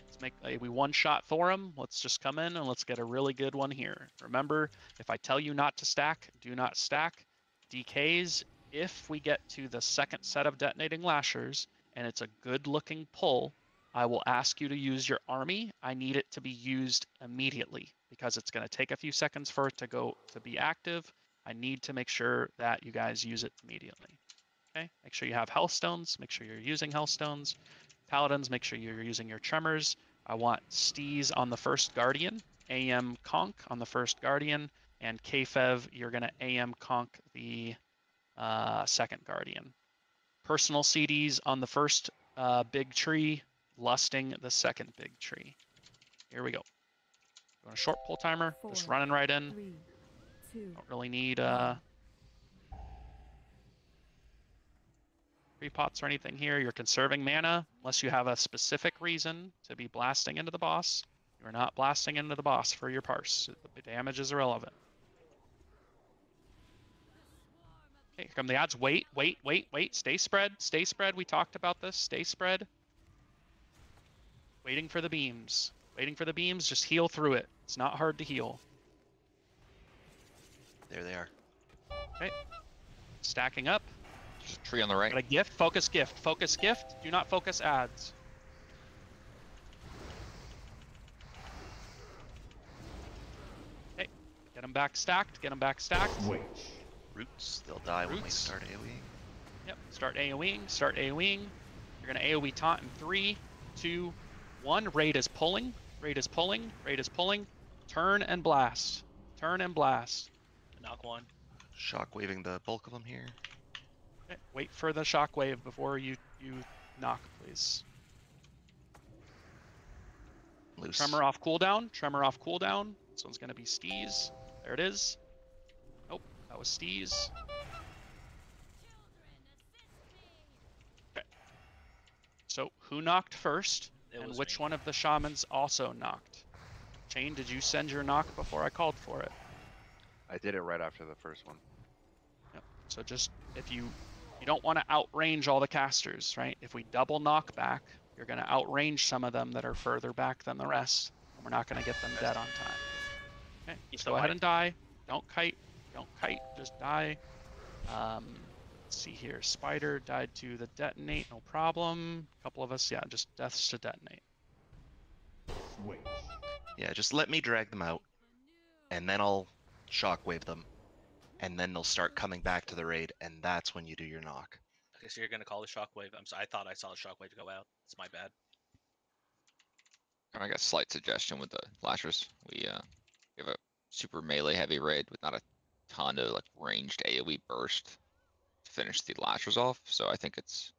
Let's make we one-shot Thorum. Let's just come in and let's get a really good one here. Remember, if I tell you not to stack, do not stack. DKs, if we get to the second set of detonating lashers and it's a good-looking pull, I will ask you to use your army. I need it to be used immediately because it's going to take a few seconds for it to be active. I need to make sure that you guys use it immediately. Okay, make sure you have health stones. Make sure you're using health stones. Paladins, make sure you're using your tremors. I want Steez on the first Guardian, AM Conk on the first Guardian, and Kfev, you're going to AM Conk the second Guardian. Personal CDs on the first big tree, Lusting the second big tree. Here we go. Going to short pull timer, just running right in. 3, 2, Don't really need 3 pots or anything here. You're conserving mana unless you have a specific reason to be blasting into the boss. You're not blasting into the boss for your parse. The damage is irrelevant. Okay, here come the odds. Wait. Stay spread. Stay spread. We talked about this. Stay spread. Waiting for the beams. Waiting for the beams. Just heal through it. It's not hard to heal. There they are. Okay. Stacking up. There's a tree on the right. Got a gift. Focus gift. Focus gift. Do not focus ads. Okay. Get them back stacked. Get them back stacked. Roots, they'll die when we start AoEing. Yep. Start AoEing. Start AoEing. You're going to AoE taunt in 3, 2, 1. Raid is pulling. Raid is pulling. Raid is pulling. Turn and blast. Turn and blast. Knock one. Shockwaving the bulk of them here. Okay. Wait for the shockwave before you knock, please. Loose. Tremor off cooldown. Tremor off cooldown. This one's going to be Steez. There it is. Nope, that was Steez. Okay. So who knocked first? And which one of the shamans also knocked? Chain, did you send your knock before I called for it? I did it right after the first one. Yep. So just if you don't want to outrange all the casters, right? If we double knock back, you're going to outrange some of them that are further back than the rest, and we're not going to get them dead on time. Okay, just go ahead and die. Don't kite. Don't kite. Just die. Let's see here. Spider died to the detonate. No problem. A couple of us, yeah, just deaths to detonate. Yeah, just let me drag them out, and then I'll shockwave them, and then they'll start coming back to the raid, and that's when you do your knock. Okay, so you're gonna call the shockwave. I thought I saw the shockwave go out. It's my bad. I got a slight suggestion with the lashers. We have a super melee heavy raid with not a ton of like ranged AoE burst to finish the lashers off. So I think it's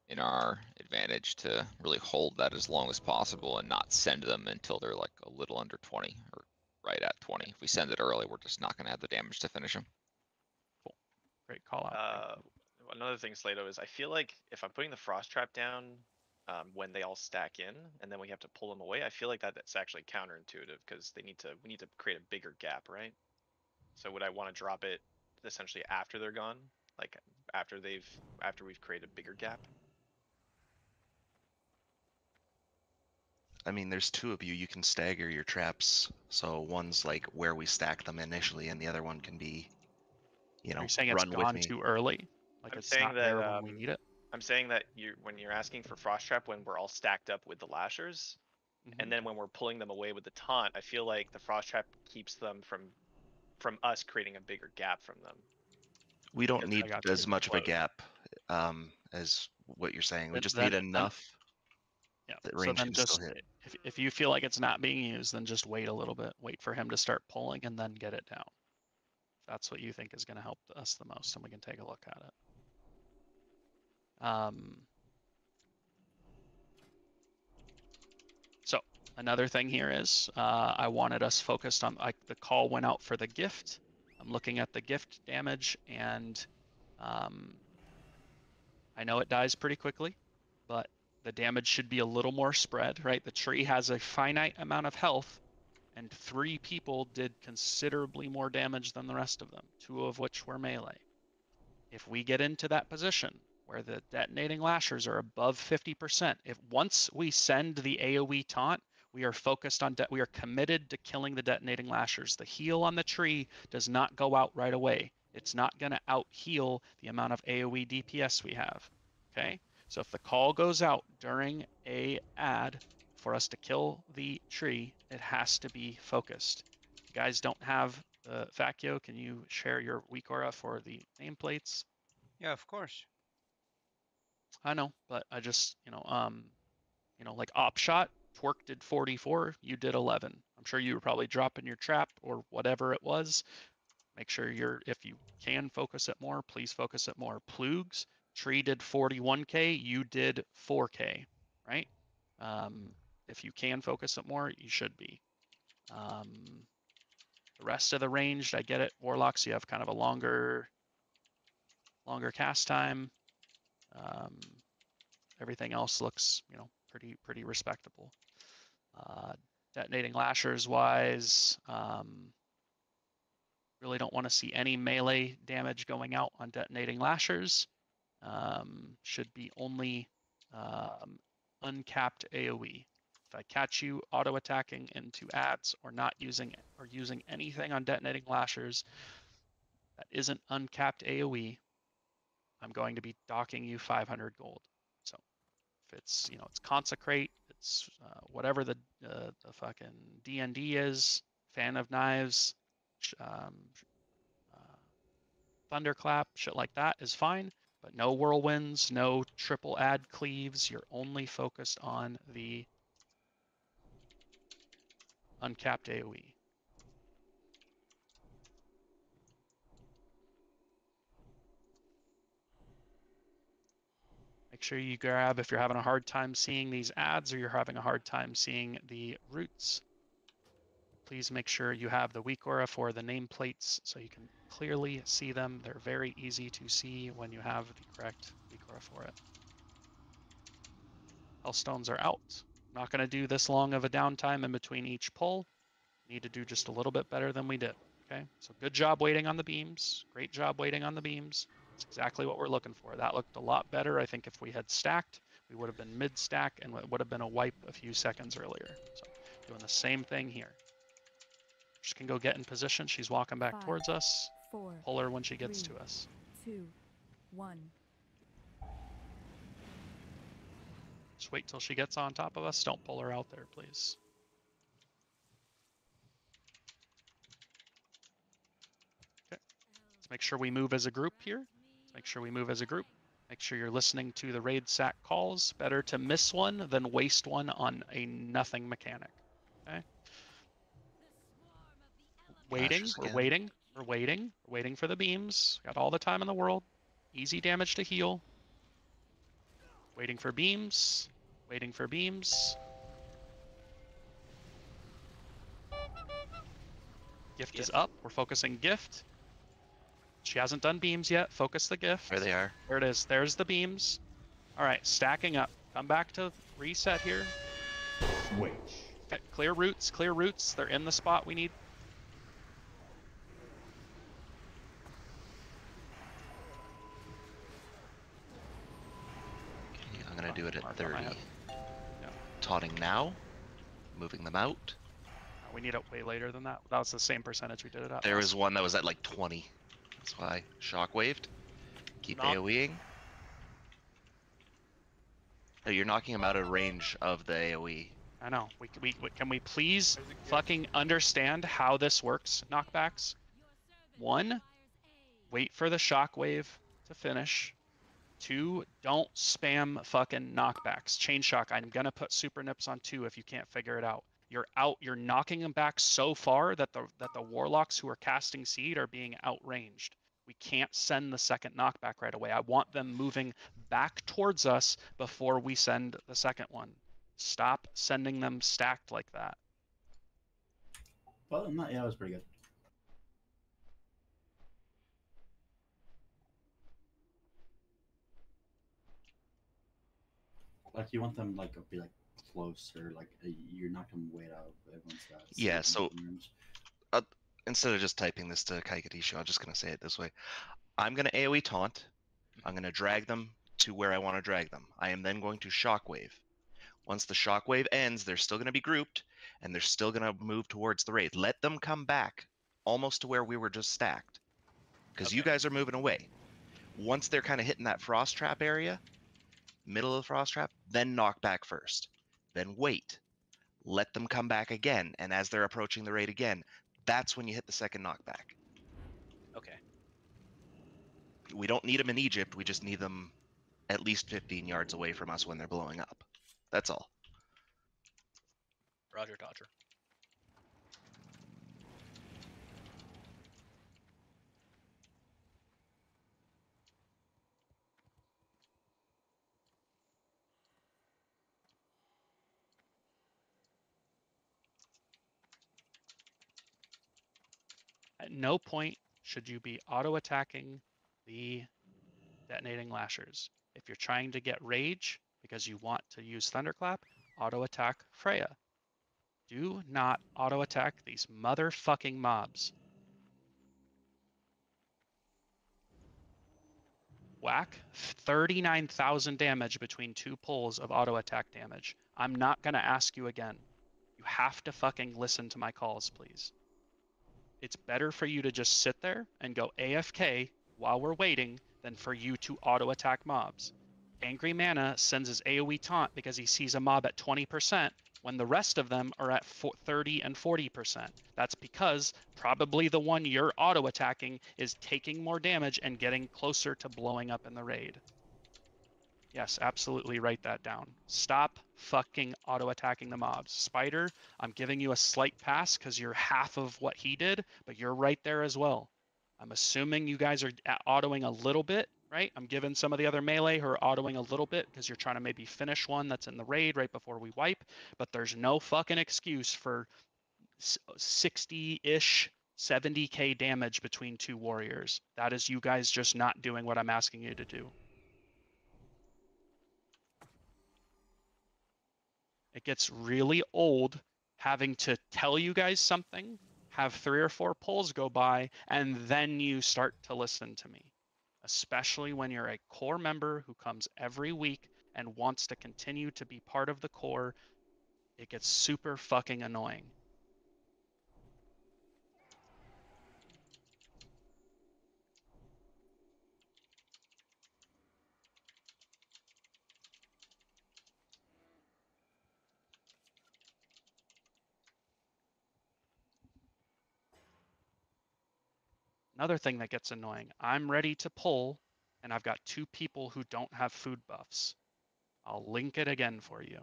in our advantage to really hold that as long as possible and not send them until they're like a little under 20 or right at 20. If we send it early, we're just not going to have the damage to finish them. Cool. Great call out. Another thing, Slaydoo, is I feel like if I'm putting the frost trap down when they all stack in and then we have to pull them away, I feel like that's actually counterintuitive because we need to create a bigger gap, right? So would I want to drop it essentially after they're gone, like after we've created a bigger gap? I mean, there's two of you. You can stagger your traps. So one's like where we stack them initially, and the other one can be, you Are know, you saying it's run with gone me. too early? Like I'm it's saying not that there when we need it? I'm saying that when you're asking for frost trap when we're all stacked up with the lashers, and then when we're pulling them away with the taunt, I feel like the frost trap keeps them from us creating a bigger gap from them. We don't need as much of a gap as what you're saying. We just need enough Yeah. that So range then can just still hit. if you feel like it's not being used, then just wait a little bit. Wait for him to start pulling and then get it down. If that's what you think is going to help us the most, and we can take a look at it. So another thing here is I wanted us focused on, like, the call went out for the gift. I'm looking at the gift damage, and I know it dies pretty quickly, but the damage should be a little more spread, right? The tree has a finite amount of health, and 3 people did considerably more damage than the rest of them, 2 of which were melee. If we get into that position where the detonating lashers are above 50%, if once we send the AoE taunt, we are focused on, we are committed to killing the detonating lashers. The heal on the tree does not go out right away. It's not going to out heal the amount of AoE DPS we have. Okay, so if the call goes out during a ad for us to kill the tree, it has to be focused. If you guys don't have Faccio, can you share your weak aura for the nameplates? Yeah, of course. I know, but I just, like op shot, Twerk did 44, you did 11. I'm sure you were probably dropping your trap or whatever it was. Make sure if you can focus it more, please focus it more. Plugs, Tree did 41k, you did 4k, right? If you can focus it more, you should be. The rest of the ranged, I get it. Warlocks, you have kind of a longer cast time. Everything else looks, pretty respectable. Detonating lashers wise, really don't want to see any melee damage going out on detonating lashers. Should be only uncapped AoE. If I catch you auto attacking into ads or not using anything on detonating lashers that isn't uncapped AoE, I'm going to be docking you 500 gold. So if it's it's consecrate, it's whatever the fucking D&D is, fan of knives, thunderclap, shit like that is fine. But no whirlwinds, no triple ad cleaves. You're only focused on the uncapped AoE. Make sure you grab, if you're having a hard time seeing these ads or you're having a hard time seeing the roots, please make sure you have the weak aura for the nameplates so you can clearly see them. They're very easy to see when you have the correct weak aura for it. Hellstones are out. I'm not going to do this long of a downtime in between each pull. Need to do just a little bit better than we did. Okay, so good job waiting on the beams. Great job waiting on the beams. That's exactly what we're looking for. That looked a lot better. I think if we had stacked, we would have been mid-stack and it would have been a wipe a few seconds earlier. So doing the same thing here. She can go get in position. She's walking back towards us. 4, Pull her when she gets 3, to us. 2, 1. Just wait till she gets on top of us. Don't pull her out there, please. Okay. Let's make sure we move as a group here. Let's make sure we move as a group. Make sure you're listening to the raid sack calls. Better to miss one than waste one on a nothing mechanic. Okay. Waiting, we're waiting, we're waiting, we're waiting for the beams. Got all the time in the world. Easy damage to heal. Waiting for beams, waiting for beams. Gift is up, we're focusing gift. She hasn't done beams yet, focus the gift. There they are. There it is, there's the beams. All right, stacking up. Come back to reset here. Switch. Okay, clear roots, they're in the spot we need. gonna do it at mark on my 30. head. Yeah. Taunting now, moving them out. We need it way later than that. That was the same percentage we did it at. There was one that was at like 20. That's why shockwaved. Keep Not- AoEing. Oh, you're knocking him out of range of the AoE. I know. Can we please fucking understand how this works, knockbacks? 1, wait for the shockwave to finish. 2, don't spam fucking knockbacks. Chain shock, I'm gonna put super nips on 2 if you can't figure it out. You're knocking them back so far that the warlocks who are casting seed are being outranged. We can't send the second knockback right away. I want them moving back towards us before we send the second one. Stop sending them stacked like that. Well, not, yeah, it was pretty good. Like you want them like be like closer, like you're not gonna wait out everyone's Yeah, so instead of just typing this to Kaikadishu, I'm just gonna say it this way. I'm gonna AoE taunt. I'm gonna drag them to where I want to drag them. I am then going to shockwave. Once the shockwave ends, they're still gonna be grouped, and they're still gonna move towards the raid. Let them come back almost to where we were just stacked, because you guys are moving away. Once they're kind of hitting that frost trap area, middle of the frost trap, then knock back first. Then wait. Let them come back again, and as they're approaching the raid again, that's when you hit the second knockback. Okay. We don't need them in Egypt, we just need them at least 15 yards away from us when they're blowing up. That's all. Roger, Dodger. At no point should you be auto-attacking the detonating lashers. If you're trying to get rage because you want to use Thunderclap, auto-attack Freya. Do not auto-attack these motherfucking mobs. Whack 39,000 damage between 2 pulls of auto-attack damage. I'm not gonna ask you again. You have to fucking listen to my calls, please. It's better for you to just sit there and go AFK while we're waiting than for you to auto-attack mobs. Angry Mana sends his AoE taunt because he sees a mob at 20% when the rest of them are at 30 and 40%. That's because probably the one you're auto-attacking is taking more damage and getting closer to blowing up in the raid. Yes, absolutely write that down. Stop fucking auto-attacking the mobs. Spider, I'm giving you a slight pass because you're half of what he did, but you're right there as well. I'm assuming you guys are autoing a little bit, right? I'm giving some of the other melee who are autoing a little bit because you're trying to maybe finish one that's in the raid right before we wipe, but there's no fucking excuse for 60-ish, 70k damage between 2 warriors. That is you guys just not doing what I'm asking you to do. It gets really old having to tell you guys something, have 3 or 4 polls go by, and then you start to listen to me. Especially when you're a core member who comes every week and wants to continue to be part of the core. It gets super fucking annoying. Another thing that gets annoying, I'm ready to pull, and I've got 2 people who don't have food buffs. I'll link it again for you.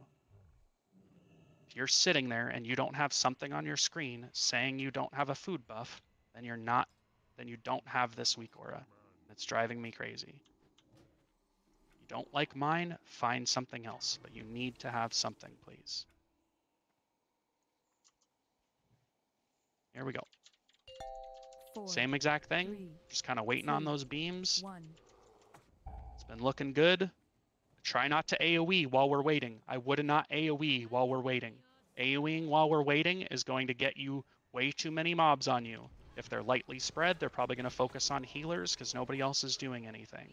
If you're sitting there and you don't have something on your screen saying you don't have a food buff, then you don't have this weak aura. It's driving me crazy. You don't like mine, find something else, but you need to have something, please. Here we go. 4, Same exact thing, 3, just kind of waiting on 2, those beams. 1. It's been looking good. Try not to AoE while we're waiting. I would not AoE while we're waiting. AoEing while we're waiting is going to get you way too many mobs on you. If they're lightly spread, they're probably going to focus on healers because nobody else is doing anything.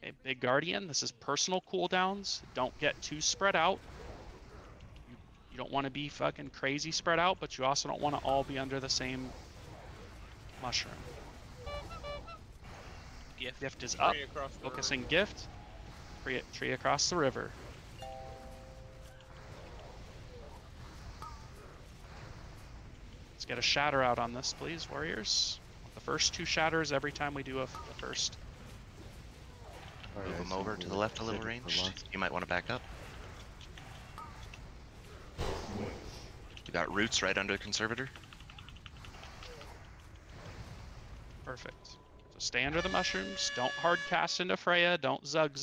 Okay, Big Guardian, this is personal cooldowns. Don't get too spread out. You don't want to be fucking crazy spread out, but you also don't want to all be under the same mushroom. Gift is up. Focusing gift. Tree across the river. Let's get a shatter out on this, please, warriors. The first 2 shatters every time we do a first. Move them over to the left a little range. You might want to back up. We got roots right under the conservator. Perfect. So stay under the mushrooms. Don't hard cast into Freya. Don't zug.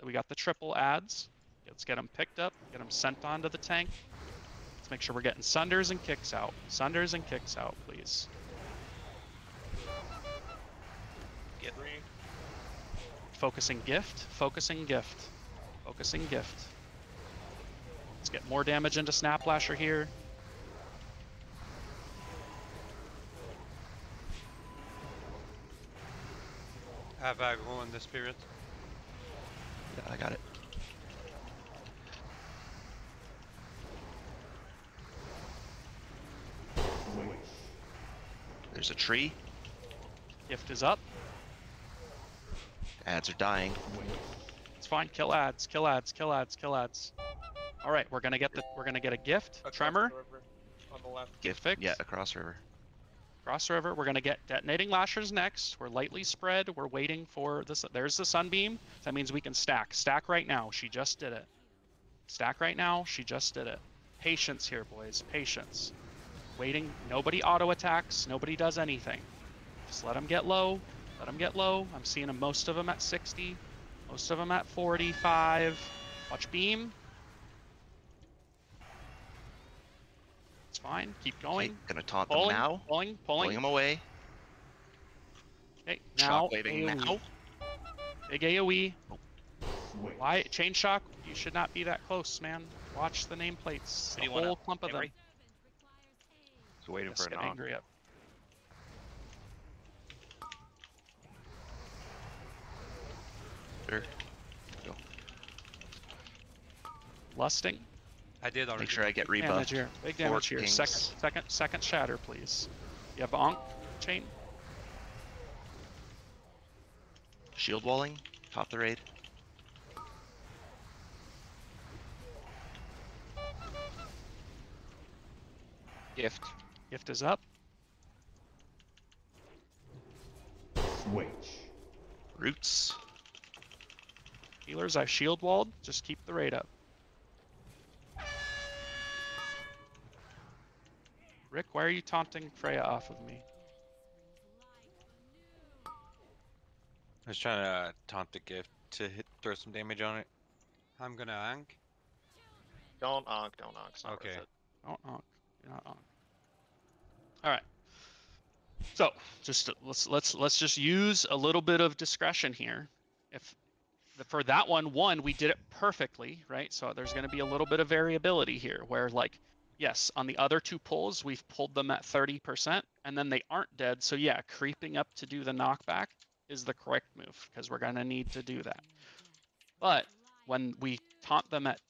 We got the triple adds. Let's get them picked up. Get them sent onto the tank. Let's make sure we're getting sunders and kicks out. Sunders and kicks out, please. Get me. Focusing gift. Focusing gift. Focusing gift. Let's get more damage into Snap Lasher here. Have aggro in the spirit. Yeah, I got it. There's a tree. Gift is up. Ads are dying. It's fine. Kill ads. Kill ads. Kill ads. Kill ads. All right, we're gonna get a gift. Across Tremor. the river, on the left. Gift. Perfect. Yeah, across river. Cross river. We're gonna get detonating lashers next. We're lightly spread. We're waiting for this. There's the sunbeam. That means we can stack. Stack right now. She just did it. Stack right now. She just did it. Patience here, boys. Patience. Waiting. Nobody auto attacks. Nobody does anything. Just let them get low. Let them get low. I'm seeing them, most of them at 60. Most of them at 45. Watch beam. It's fine. Keep going. Okay, gonna taunt Pulling, them now. Pulling them away. Okay, now Shockwaving AoE. now. Big AoE. Why? Chain shock? You should not be that close, man. Watch the nameplates. A whole clump of them. Just waiting Yes, for a get knock. angry up. Sure. Go. Lusting. I did already. Make sure I get Big damage rebuffed. here. Big damage here. Pings. Second shatter, please. You have Ankh chain. Shield walling. Top the raid. Gift. Gift is up. Roots. Healers, I shield walled. Just keep the raid up. Rick, why are you taunting Freya off of me? I was trying to taunt the gift to throw some damage on it. I'm gonna Ankh. Don't onk. Don't onk. It's not Okay. worth it. Don't onk. You're not onk. All right. So just let's just use a little bit of discretion here. If for that one we did it perfectly, right? So there's going to be a little bit of variability here, where like, yes, on the other 2 pulls we've pulled them at 30%, and then they aren't dead. So yeah, creeping up to do the knockback is the correct move because we're going to need to do that. But when we taunt them at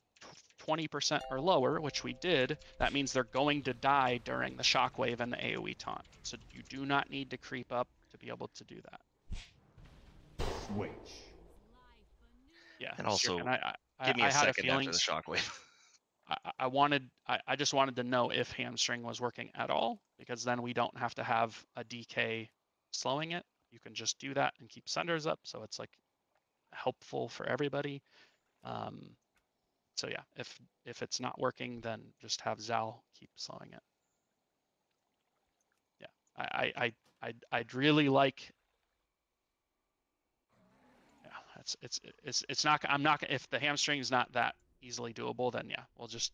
20% or lower, which we did, that means they're going to die during the shockwave and the AoE taunt. So you do not need to creep up to be able to do that. Yeah. And also, and I give me a had second feeling after the shockwave. I just wanted to know if hamstring was working at all, because then we don't have to have a DK slowing it. You can just do that and keep sunders up, so it's like helpful for everybody. So yeah, if it's not working, then just have Zal keep slowing it. Yeah, I'd really like. Yeah, it's not. I'm not. If the hamstring is not that easily doable, then yeah, we'll just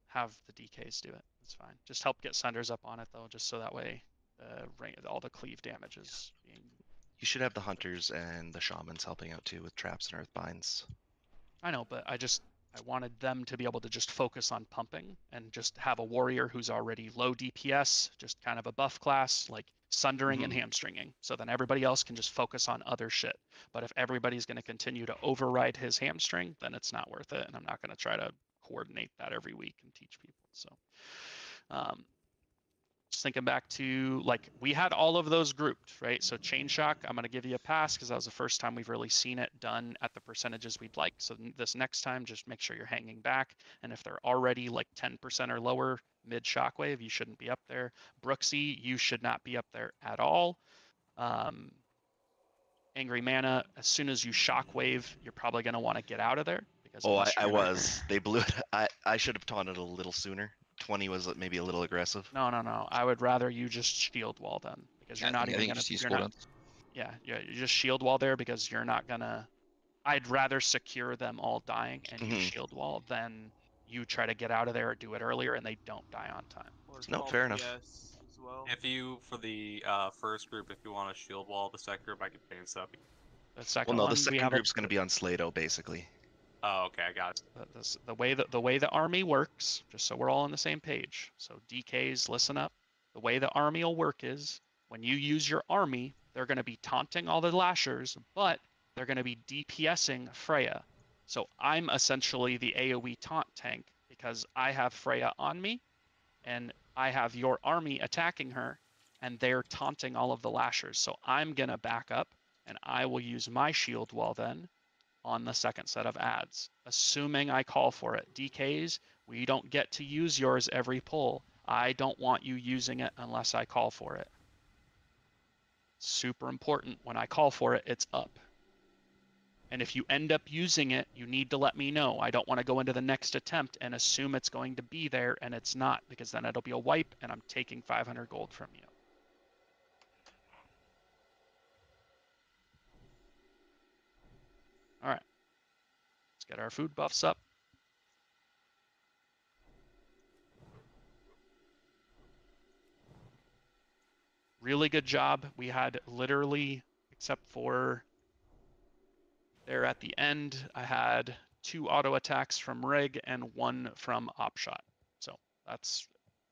have the DKs do it. It's fine. Just help get sunders up on it though, just so that way all the cleave damage is being. You should have the hunters and the shamans helping out too with traps and earthbinds. I know, but I wanted them to be able to just focus on pumping and just have a warrior who's already low DPS, just kind of a buff class, like sundering and hamstringing. So then everybody else can just focus on other shit. But if everybody's going to continue to override his hamstring, then it's not worth it. And I'm not going to try to coordinate that every week and teach people. So just thinking back to, like, we had all of those grouped, right? So chain shock, I'm going to give you a pass because that was the first time we've really seen it done at the percentages we'd like. So this next time, just make sure you're hanging back. And if they're already like 10% or lower mid shockwave, you shouldn't be up there. Brooksy, you should not be up there at all. Angry Mana, as soon as you shockwave, you're probably going to want to get out of there. Because I was. They blew it. I should have taunted a little sooner. 20 was maybe a little aggressive. No. I would rather you just shield wall then, because you're not even gonna. Yeah, you just shield wall there because you're not gonna. I'd rather secure them all dying and you shield wall than you try to get out of there or do it earlier and they don't die on time. No, fair enough. As well. If you, for the first group, if you want to shield wall the second group, I can paint up. The second the second group's going to be on Slaydoo, basically. Oh, okay, I got it. The way the army works, just so we're all on the same page. So DKs, listen up. The way the army will work is when you use your army, they're going to be taunting all the lashers, but they're going to be DPSing Freya. So I'm essentially the AoE taunt tank because I have Freya on me, and I have your army attacking her, and they're taunting all of the lashers. So I'm going to back up, and I will use my shield wall then on the second set of ads, assuming I call for it. DKs, we don't get to use yours every pull. I don't want you using it unless I call for it. Super important. When I call for it, it's up. And if you end up using it, you need to let me know. I don't want to go into the next attempt and assume it's going to be there and it's not, because then it'll be a wipe and I'm taking 500 gold from you. All right, let's get our food buffs up. Really good job. We had literally, except for there at the end, I had 2 auto attacks from Rig and 1 from Opshot. So that's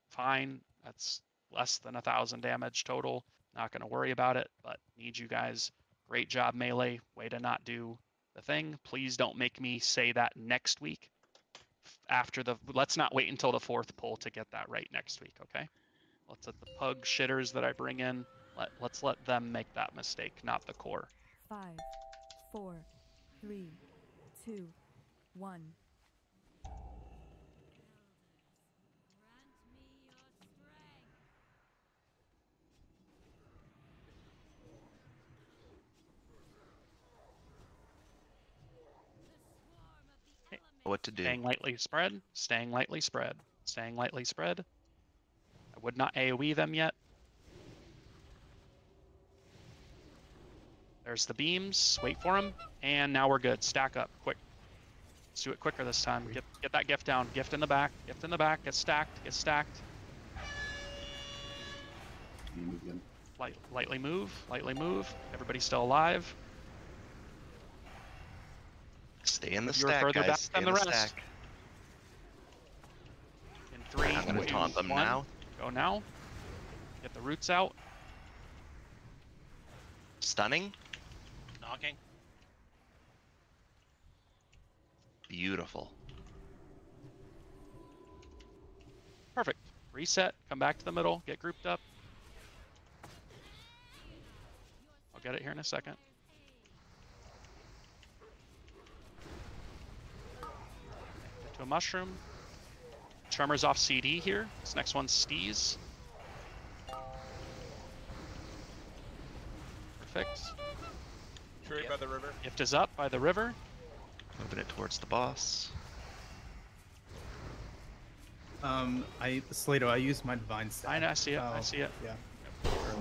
fine. That's less than 1,000 damage total. Not going to worry about it, but need you guys. Great job, Melee. Way to not do the thing. Please don't make me say that next week. Let's not wait until the 4th pull to get that right next week, okay? Let's let the pug shitters that I bring in, let's let them make that mistake, not the core. 5, 4, 3, 2, 1. What to do? Staying lightly spread, staying lightly spread, staying lightly spread. I would not AoE them yet. There's the beams, wait for them, and now we're good. Stack up, quick. Let's do it quicker this time. Get that gift down. Gift in the back, get stacked, get stacked. Lightly move, lightly move. Everybody's still alive. Stay in the You're stack, further guys. back Stay than in the the rest. stack. In 3, I'm gonna taunt them 1, now. Go now. Get the roots out. Stunning. Knocking. Beautiful. Perfect. Reset, come back to the middle, get grouped up. I'll get it here in a second. Get to a mushroom. Tremors off CD here. This next one's Steez. Perfect. Tree by the river. Gift is up by the river. Moving it towards the boss. Slaydoo, I used my divine staff. I see it. I see it. Yeah.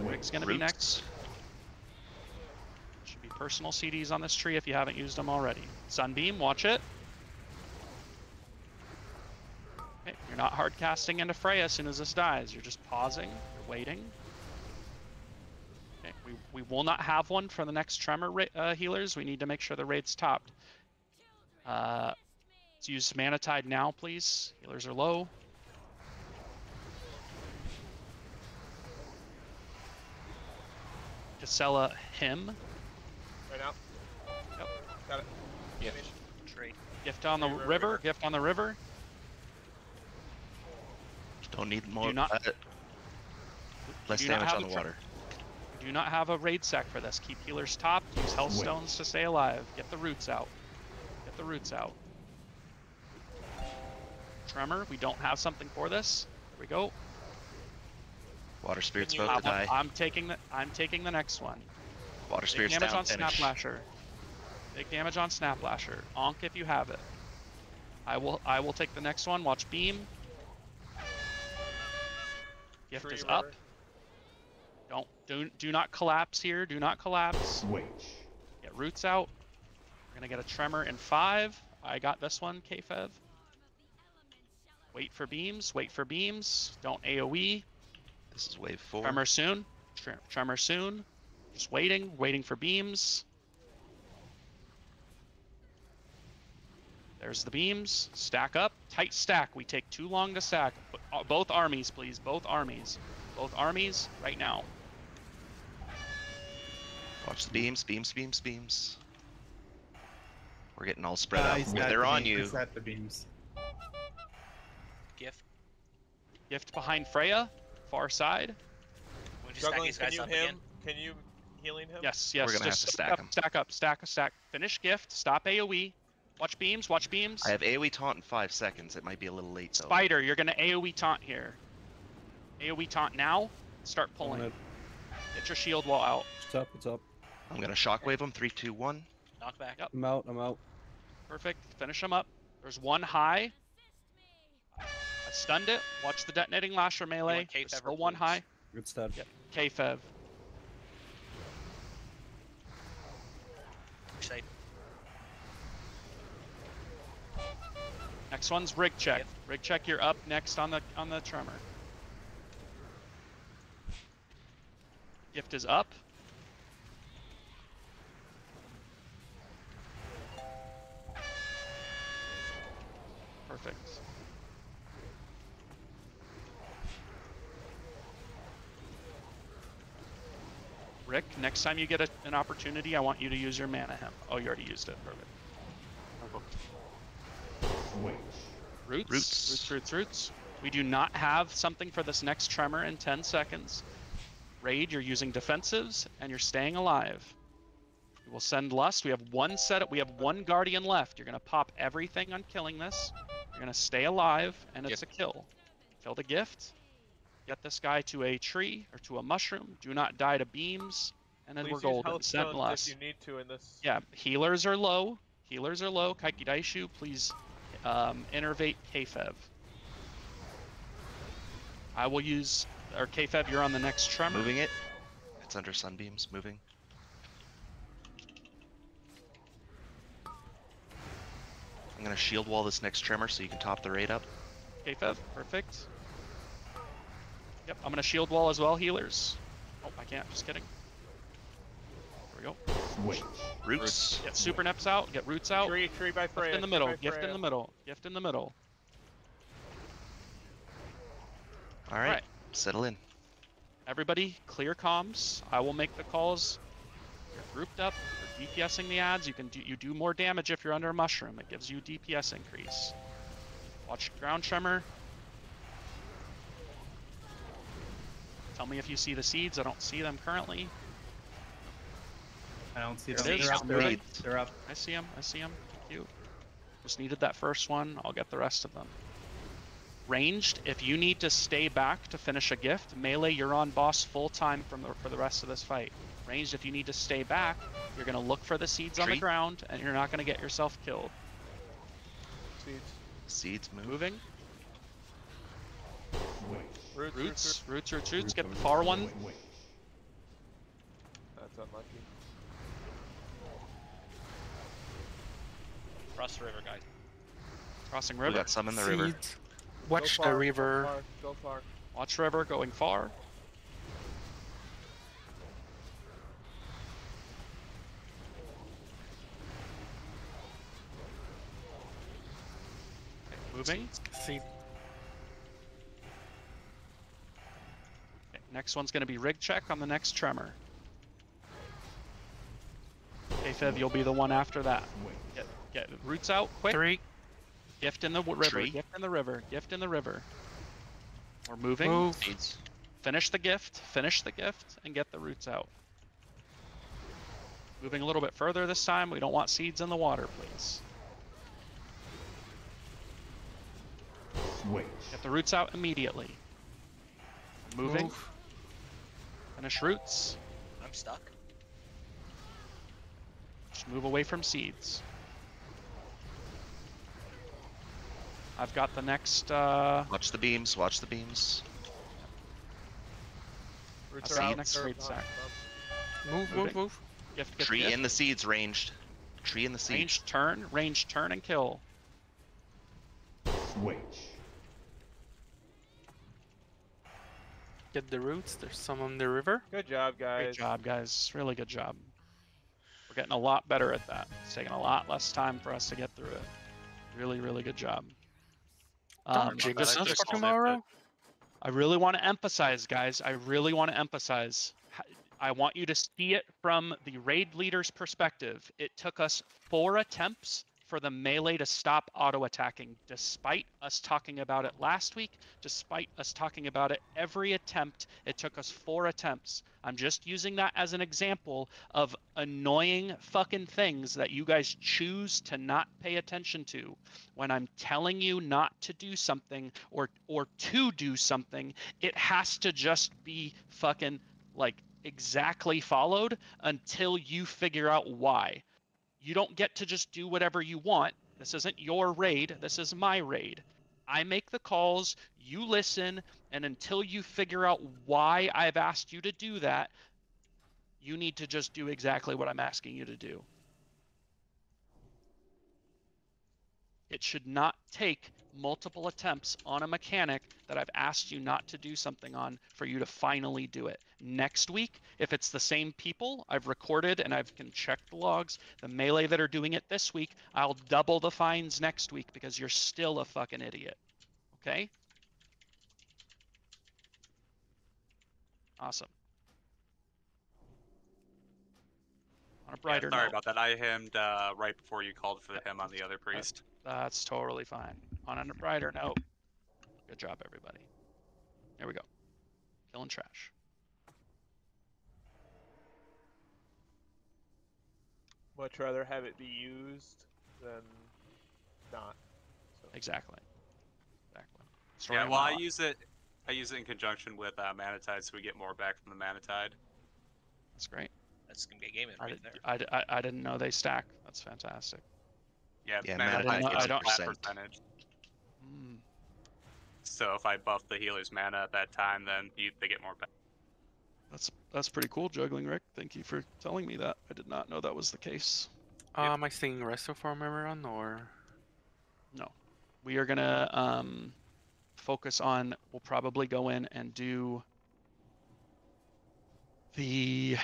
Wig's gonna be next. Should be personal CDs on this tree if you haven't used them already. Sunbeam, watch it. Okay, you're not hard casting into Freya as soon as this dies. You're just pausing. You're waiting. Okay, we will not have one for the next Tremor healers. We need to make sure the raid's topped. Let's use Mana Tide now, please. Healers are low. Isella him. Right now. Yep. Got it. Gift. Trade. Gift on the Trade river. Gift on the river. Don't need more. Do not, less do not damage have on a the water. Do not have a raid sack for this. Keep healers top. Use health stones to stay alive. Get the roots out. Get the roots out. Tremor. We don't have something for this. There we go. Water spirit's about to die. I'm taking the next one. Water Big spirit's damage down. on Finish. Snap Lasher. Big damage on Snap Lasher. Onk if you have it. I will take the next one. Watch beam. Gift Tree is river. up. Do not collapse here. Do not collapse. Get roots out. We're gonna get a tremor in 5. I got this one, KFev. Wait for beams. Wait for beams. Don't AoE. This is wave 4. Tremor soon. Tremor soon. Just waiting for beams. There's the beams. Stack up. Tight stack. We take too long to stack. Both armies, please. Both armies. Both armies right now. Watch the beams, beams. We're getting all spread out. He's If at they're the on beam- you. he's at the beams. Gift. Gift behind Freya. Far side. We just stack Juggling, these can guys you up him? again. Can you healing him? Yes. We're gonna Just have to stack 'em. Stack. Finish gift. Stop AoE. Watch beams. I have AoE taunt in 5 seconds. It might be a little late though. Spider, you're gonna AoE taunt here. AoE taunt now. Start pulling. Get your shield wall out. It's up. I'm gonna shockwave them. 3, 2, 1. Knock back. Yep. I'm out. Perfect. Finish him up. There's one high. I stunned it. Watch the detonating lasher melee. want K-Fev There's or still one Blooms? high. It's dead. Yep. KFev. Excited. Next one's rig check. Yep. Rig check. You're up next on the tremor. Gift is up. Perfect. Rick, next time you get an opportunity, I want you to use your mana hemp. Oh, you already used it. Perfect. Roots. We do not have something for this next tremor in 10 seconds. Raid, you're using defensives, and you're staying alive. We will send Lust. We have one Guardian left. You're going to pop everything on killing this. You're going to stay alive, and it's a kill. Kill the gift. Get this guy to a tree or to a mushroom. Do not die to beams, and then Please we're use golden. health Send stones Lust. if you need to in this. Yeah, healers are low. Kaiki Daishu, please innervate KFev. I will use, or KFev, you're on the next tremor. Moving it. It's under sunbeams. Moving. I'm gonna shield wall this next tremor so you can top the raid up. KFev, perfect. Yep, I'm gonna shield wall as well, healers. Oh, I can't, just kidding. There we go. Roots. Get super neps out, get roots out. Tree by Freya. Gift in the middle, gift in the middle, gift in the middle. Alright, settle in. Everybody, clear comms. I will make the calls. You're grouped up. You're DPSing the ads. You do more damage if you're under a mushroom. It gives you DPS increase. Watch ground tremor. Tell me if you see the seeds. I don't see them currently. I don't see There them. it is. They're up. They're up. I see them. Thank you. Just needed that first one. I'll get the rest of them. Ranged, if you need to stay back to finish a gift, melee, you're on boss full time for the rest of this fight. Ranged, if you need to stay back, you're going to look for the seeds on the ground, and you're not going to get yourself killed. Seeds moving. Roots. Get the far one. That's unlucky. Cross the river, guys. Crossing river. We got some in the river. Watch the river. Go far. Watch river going far. Okay, moving. See. Okay, next one's going to be rig check on the next tremor. Fiv, you'll be the one after that. Get roots out quick. 3. Gift in the river. Tree. Gift in the river. Gift in the river. We're moving. Move. Seeds. Finish the gift. Finish the gift and get the roots out. Moving a little bit further this time. We don't want seeds in the water, please. Switch. Get the roots out immediately. Moving. Move. Finish roots. I'm stuck. Just move away from seeds. I've got the next. Watch the beams. Watch the beams. Roots I'll are see you out. next They're raid on sack. Move, move, move. Gift, Tree gift. in the seeds ranged. Tree in the seeds. Range, turn, and kill. Switch. Get the roots. There's some on the river. Good job, guys. Great job, guys. Really good job. We're getting a lot better at that. It's taking a lot less time for us to get through it. Really, really good job. Jinx us just- for tomorrow. I really want to emphasize, guys. I really want to emphasize. I want you to see it from the raid leader's perspective. It took us 4 attempts for the melee to stop auto-attacking, despite us talking about it last week, despite us talking about it every attempt. It took us 4 attempts. I'm just using that as an example of annoying fucking things that you guys choose to not pay attention to. When I'm telling you not to do something or to do something, it has to just be fucking like exactly followed until you figure out why. You don't get to just do whatever you want. This isn't your raid. This is my raid. I make the calls, you listen, and until you figure out why I've asked you to do that, you need to just do exactly what I'm asking you to do. It should not take multiple attempts on a mechanic that I've asked you not to do something on for you to finally do it. Next week, if it's the same people, I've recorded and I can check the logs, the melee that are doing it this week, I'll double the fines next week because you're still a fucking idiot. Okay? Awesome. On a brighter sorry note. about that. I hemmed right before you called for the hem on the other priest. That's totally fine. On a brighter note, good job, everybody. Here we go. Killing trash. Much rather have it be used than not. So. Exactly. Exactly. Yeah, well, I use it in conjunction with Manatide, so we get more back from the Manatide. That's great. That's gonna be a game right there. I didn't know they stack. That's fantastic. Yeah, Manatide I I don't don't. percentage. So if I buff the healer's mana at that time, then they get more back. That's pretty cool, Juggling Rick. Thank you for telling me that. I did not know that was the case. Am I staying resto for Memoron or? No. We are gonna focus on. We'll probably go in and do the.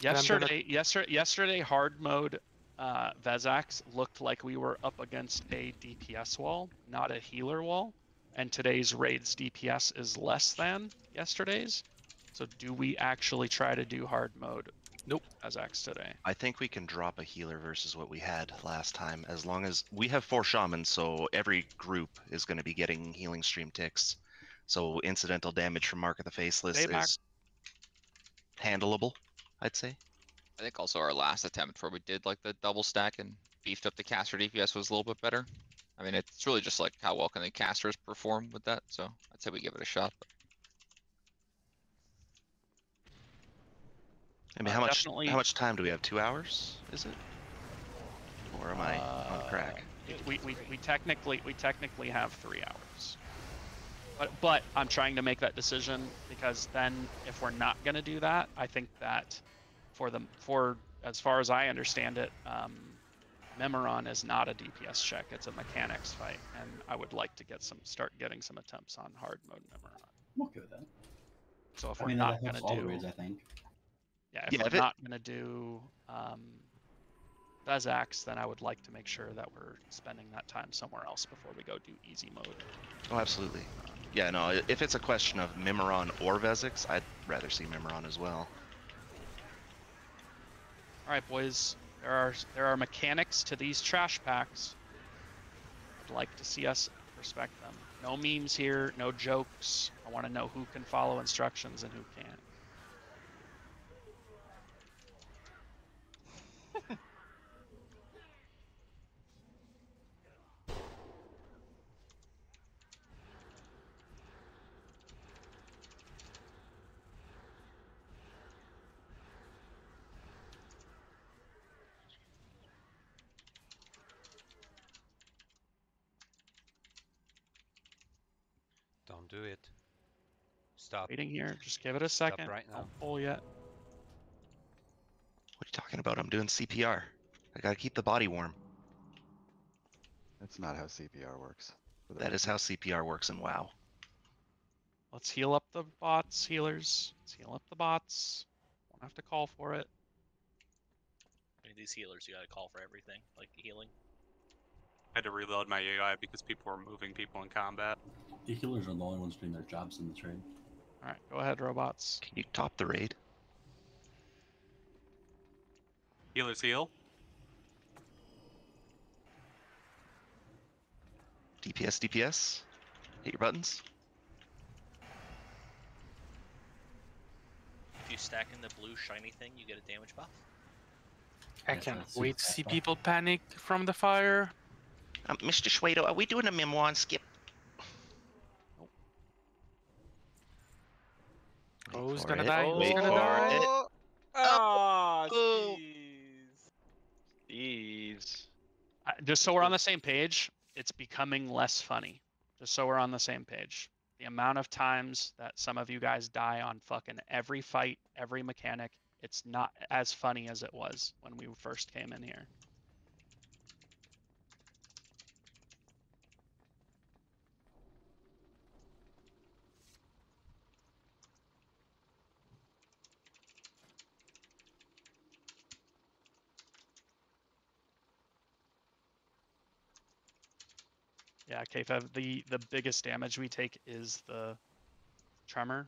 Yesterday, hard mode Vezax looked like we were up against a DPS wall, not a healer wall. And today's raid's DPS is less than yesterday's. So do we actually try to do hard mode? Nope. Vezax today. I think we can drop a healer versus what we had last time, as long as we have 4 shamans, so every group is going to be getting healing stream ticks. So incidental damage from Mark of the Faceless is handleable, I'd say. I think also our last attempt where we did like the double stack and beefed up the caster DPS was a little bit better. I mean, it's really just like how well can the casters perform with that. So I'd say we give it a shot. But... I mean, how much time do we have? 2 hours? Is it? Or am I on crack? We technically have 3 hours. But I'm trying to make that decision because then if we're not going to do that, I think that for as far as I understand it, Memoron is not a DPS check. It's a mechanics fight, and I would like to start getting some attempts on hard mode Memoron. I'm okay with that. So if we're not going to do, raids, I think. Yeah, if we're not going to do Vezax, then I would like to make sure that we're spending that time somewhere else before we go do easy mode. Oh, absolutely. Yeah, no, if it's a question of Memoron or Vezax, rather see Mimiron as well. All right, boys. There are mechanics to these trash packs. I'd like to see us respect them. No memes here, no jokes. I want to know who can follow instructions and who can't. Don't do it. Stop. Waiting here. Just give it a second. Right now. Don't pull yet. What are you talking about? I'm doing CPR. I gotta keep the body warm. That's not how CPR works. That is how CPR works in WoW. Let's heal up the bots, healers. Let's heal up the bots. Won't have to call for it. I mean, these healers, you gotta call for everything, like healing. I had to reload my AI because people were moving people in combat. The healers are the only ones doing their jobs in the trade. All right, go ahead, robots. Can you top the raid? Healers heal. DPS, DPS. Hit your buttons. If you stack in the blue shiny thing, you get a damage buff. I can't wait to see people panic from the fire. Mr. Slaydoo, are we doing a memoir and skip? Who's gonna die? Who's gonna Oh, die? Oh, jeez. Just so we're on the same page, it's becoming less funny. Just so we're on the same page. The amount of times that some of you guys die on fucking every fight, every mechanic, it's not as funny as it was when we first came in here. Yeah, KFev, the biggest damage we take is the tremor.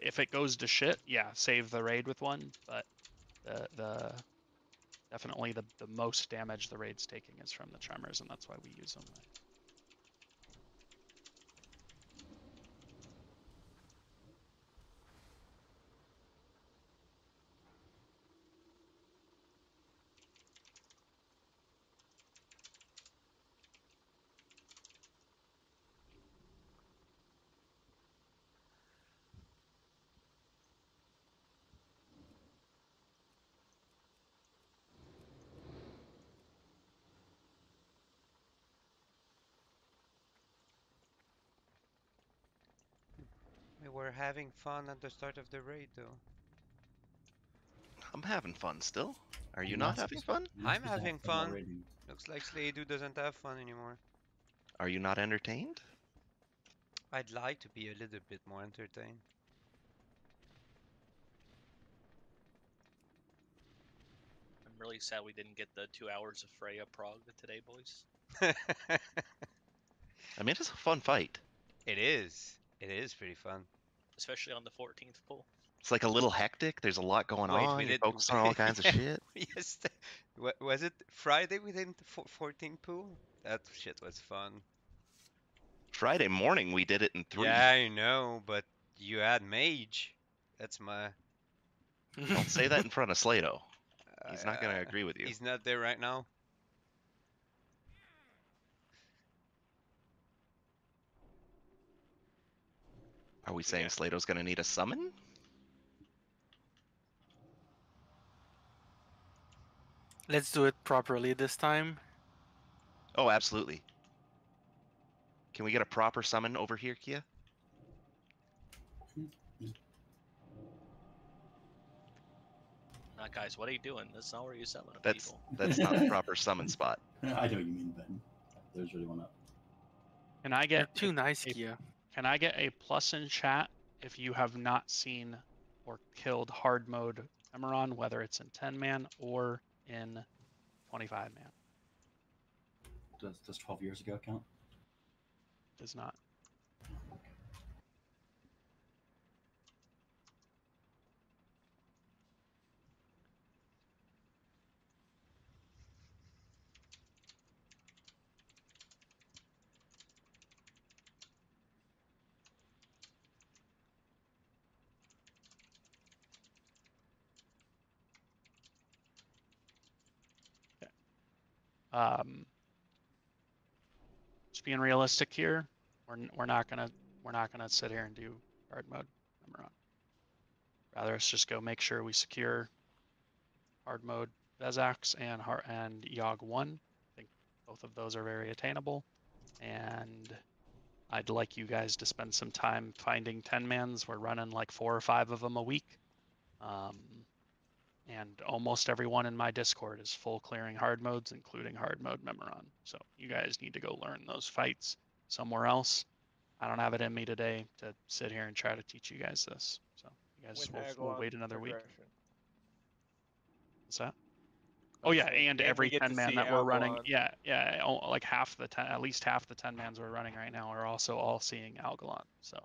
If it goes to shit, yeah, save the raid with one, but the definitely the most damage the raid's taking is from the tremors, and that's why we use them. We were having fun at the start of the raid, though. I'm having fun still. Are you not having fun? I'm having fun. Looks like Slaydoo doesn't have fun anymore. Are you not entertained? I'd like to be a little bit more entertained. I'm really sad we didn't get the 2 hours of Freya Prague today, boys. I mean, it's a fun fight. It is. It is pretty fun. Especially on the 14th pull. It's like a little hectic. There's a lot going Wait, on. we You're did focused on all kinds of shit. Yes. Was it Friday we did the 14 pool? That shit was fun. Friday morning we did it in 3. Yeah, I know, but you had mage. That's my. Don't say that in front of Slaydoo. He's not gonna agree with you. He's not there right now. Are we saying Slaydoo's gonna need a summon? Let's do it properly this time. Oh, absolutely. Can we get a proper summon over here, Kia? Guys, what are you doing? That's not where you summon That's people. that's not a proper summon spot. I know what you mean, Ben. There's really one up. Can I get too nice, Kia? Can I get a plus in chat if you have not seen or killed hard mode Emeron, whether it's in 10-man or in 25-man? Does 12 years ago count? Does not. Just being realistic here, we're not gonna sit here and do hard mode Memoron. Rather, let's just go make sure we secure hard mode Vezax and Yogg 1. I think both of those are very attainable, and I'd like you guys to spend some time finding 10-mans. We're running like 4 or 5 of them a week. And almost everyone in my Discord is full clearing hard modes, including hard mode Memoron. So you guys need to go learn those fights somewhere else. I don't have it in me today to sit here and try to teach you guys this. So you guys will wait another week. What's that? Oh yeah, and every 10-man that we're running, like at least half the 10-mans we're running right now are also all seeing Algalon. So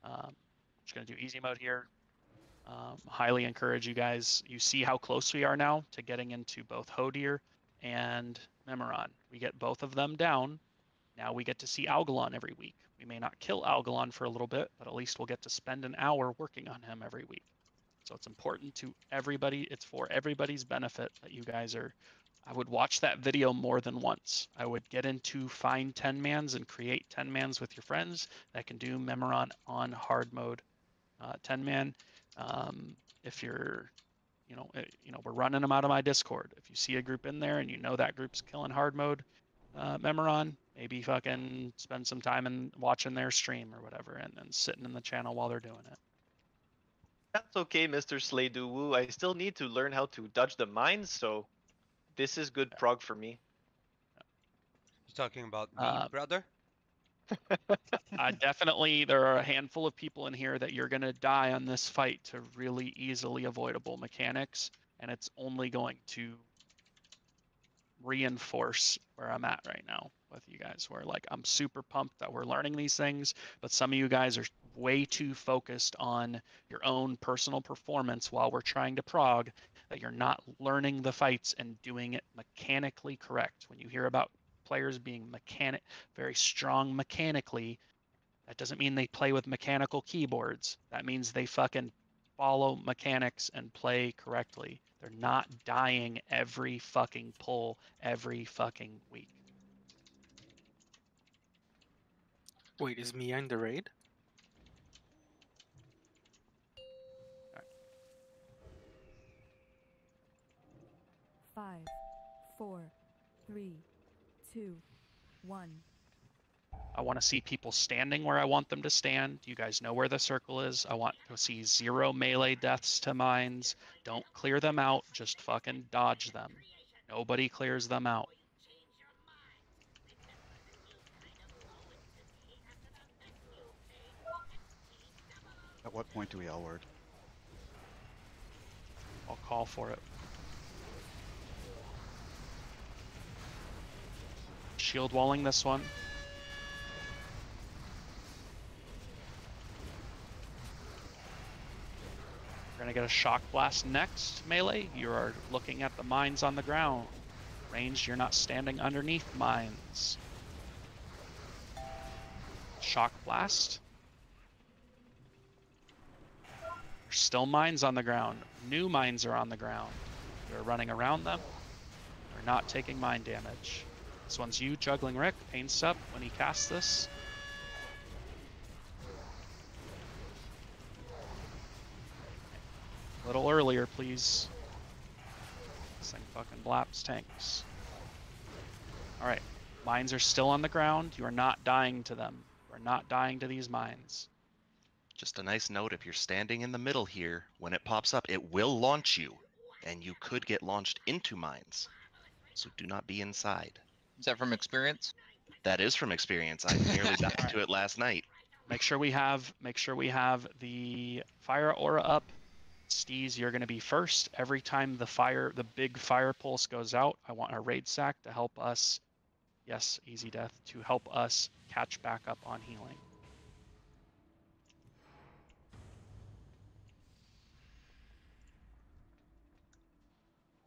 I'm just gonna do easy mode here. Highly encourage you guys. You see how close we are now to getting into both Hodir and Memoron. We get both of them down. Now we get to see Algalon every week. We may not kill Algalon for a little bit, but at least we'll get to spend an hour working on him every week. So it's important to everybody. It's for everybody's benefit that you guys are. I would watch that video more than once. I would get into find 10-mans and create 10-mans with your friends that can do Memoron on hard mode 10-man. If you're, we're running them out of my Discord. If you see a group in there and you know that group's killing hard mode Memoron, maybe fucking spend some time and watching their stream or whatever, and then sitting in the channel while they're doing it. That's okay, Mr. Slaydoo. I still need to learn how to dodge the mines, so this is good prog for me. You talking about me, brother? Definitely, there are a handful of people in here that you're going to die on this fight to really easily avoidable mechanics, and it's only going to reinforce where I'm at right now with you guys, where like I'm super pumped that we're learning these things, but some of you guys are way too focused on your own personal performance while we're trying to prog that you're not learning the fights and doing it mechanically correct. When you hear about players being very strong mechanically, that doesn't mean they play with mechanical keyboards. That means they fucking follow mechanics and play correctly. They're not dying every fucking pull every fucking week. Wait, is Mia in the raid? 5, 4, 3, 2, 1. I want to see people standing where I want them to stand. You guys know where the circle is. I want to see 0 melee deaths to mines. Don't clear them out. Just fucking dodge them. Nobody clears them out. At what point do we L word? I'll call for it. Shield walling this one. We're gonna get a shock blast next, melee. You are looking at the mines on the ground. Ranged, you're not standing underneath mines. Shock blast. There's still mines on the ground. New mines are on the ground. You're running around them. You're not taking mine damage. This one's you, Juggling Rick. Pain Step when he casts this. A little earlier, please. This thing fucking blaps tanks. Alright. Mines are still on the ground. You are not dying to them. You are not dying to these mines. Just a nice note, if you're standing in the middle here, when it pops up, it will launch you, and you could get launched into mines. So do not be inside. Is that from experience? That is from experience. I nearly died to it last night. Make sure we have the fire aura up. Steez, you're going to be first. Every time the big fire pulse goes out, I want a raid sack to help us, yes, easy death, to help us catch back up on healing.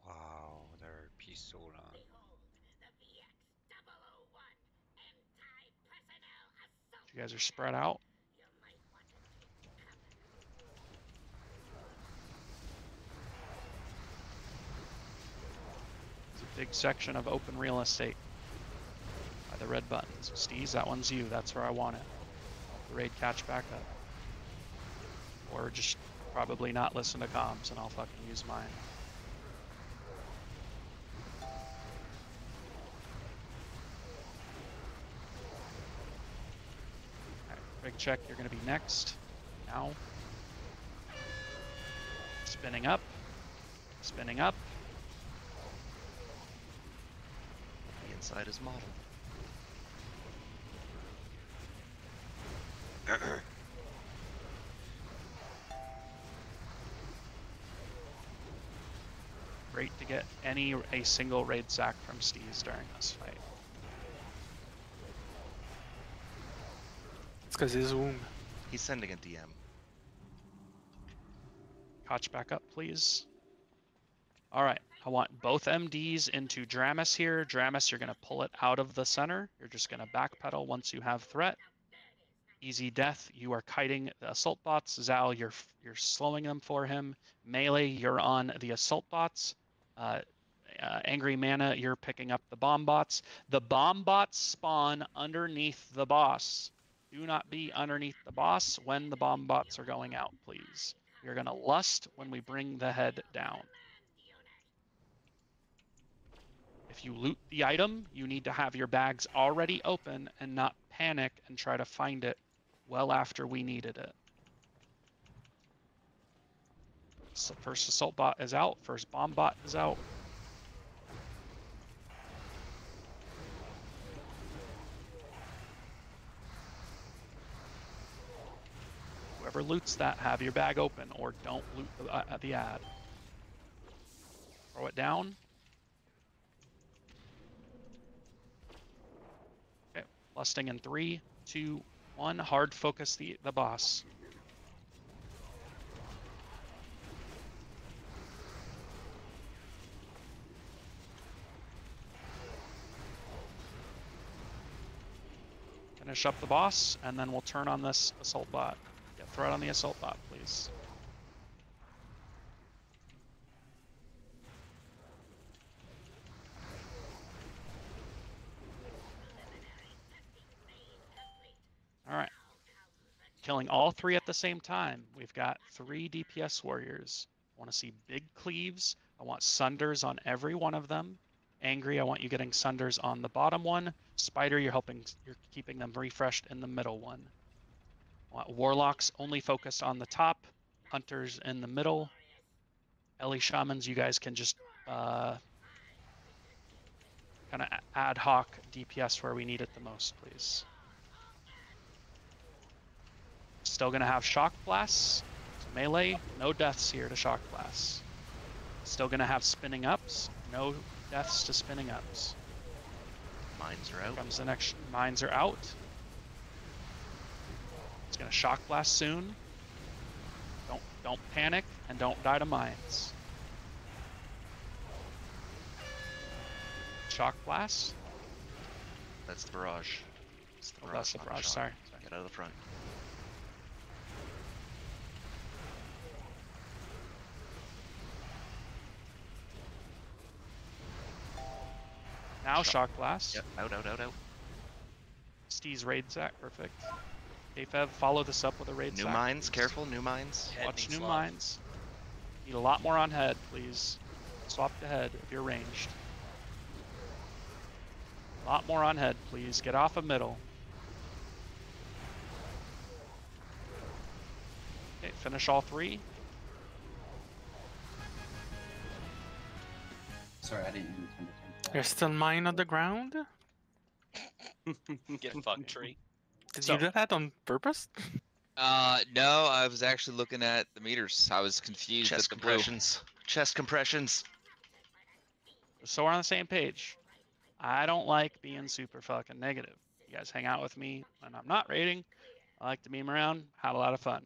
Wow, they're peace so long. You guys are spread out. There's a big section of open real estate by the red buttons. Steez, that one's you. That's where I want it. The raid catch back up. Or just probably not listen to comms and I'll fucking use mine. Alright, rig check, you're gonna be next. Now. Spinning up. Spinning up. The inside is model. Great to get a single raid sack from Steez during this fight. It's because he's wound. He's sending a DM. Koch back up, please. All right, I want both MDs into Dramus here. Dramus, you're going to pull it out of the center. You're just going to backpedal once you have threat. Easy death, you are kiting the assault bots. Zal, you're slowing them for him. Melee, you're on the assault bots. Angry Mana, you're picking up the bomb bots. The bomb bots spawn underneath the boss. Do not be underneath the boss when the bomb bots are going out, please. You're going to lust when we bring the head down. If you loot the item, you need to have your bags already open and not panic and try to find it well after we needed it. So first assault bot is out, first bomb bot is out. Whoever loots that, have your bag open or don't loot the ad. Throw it down. Okay, lusting in 3, 2, 1. Hard focus the boss. Finish up the boss, and then we'll turn on this assault bot. Get threat on the assault bot, please. All right. Killing all 3 at the same time. We've got 3 DPS warriors. I want to see big cleaves. I want sunders on every one of them. Angry, I want you getting sunders on the bottom one. Spider, you're keeping them refreshed in the middle one. I want warlocks only focused on the top. Hunters in the middle. Ellie shamans, you guys can just kind of ad hoc DPS where we need it the most, please. Still gonna have shock blasts. So melee, no deaths here to shock blasts. Still gonna have spinning ups, no deaths to spinning ups. Mines are out. Comes the next. Mines are out. It's gonna shock blast soon. Don't panic and don't die to mines. Shock blast. That's the barrage. It's the barrage, that's the barrage. Sorry. Get out of the front. Now shock blast. Yep, out. Steez raid sack, perfect. KFev, follow this up with a raid sack. New mines, careful, new mines. Watch new mines. Need a lot more on head, please. Swap to head if you're ranged. A lot more on head, please. Get off of middle. Okay, finish all 3. Sorry, I didn't intend to take that. There's still mine on the ground? Get fucked, tree. Did you do that on purpose? No, I was actually looking at the meters. I was confused. Chest compressions. Chest compressions. So we're on the same page. I don't like being super fucking negative. You guys hang out with me when I'm not raiding. I like to meme around, had a lot of fun.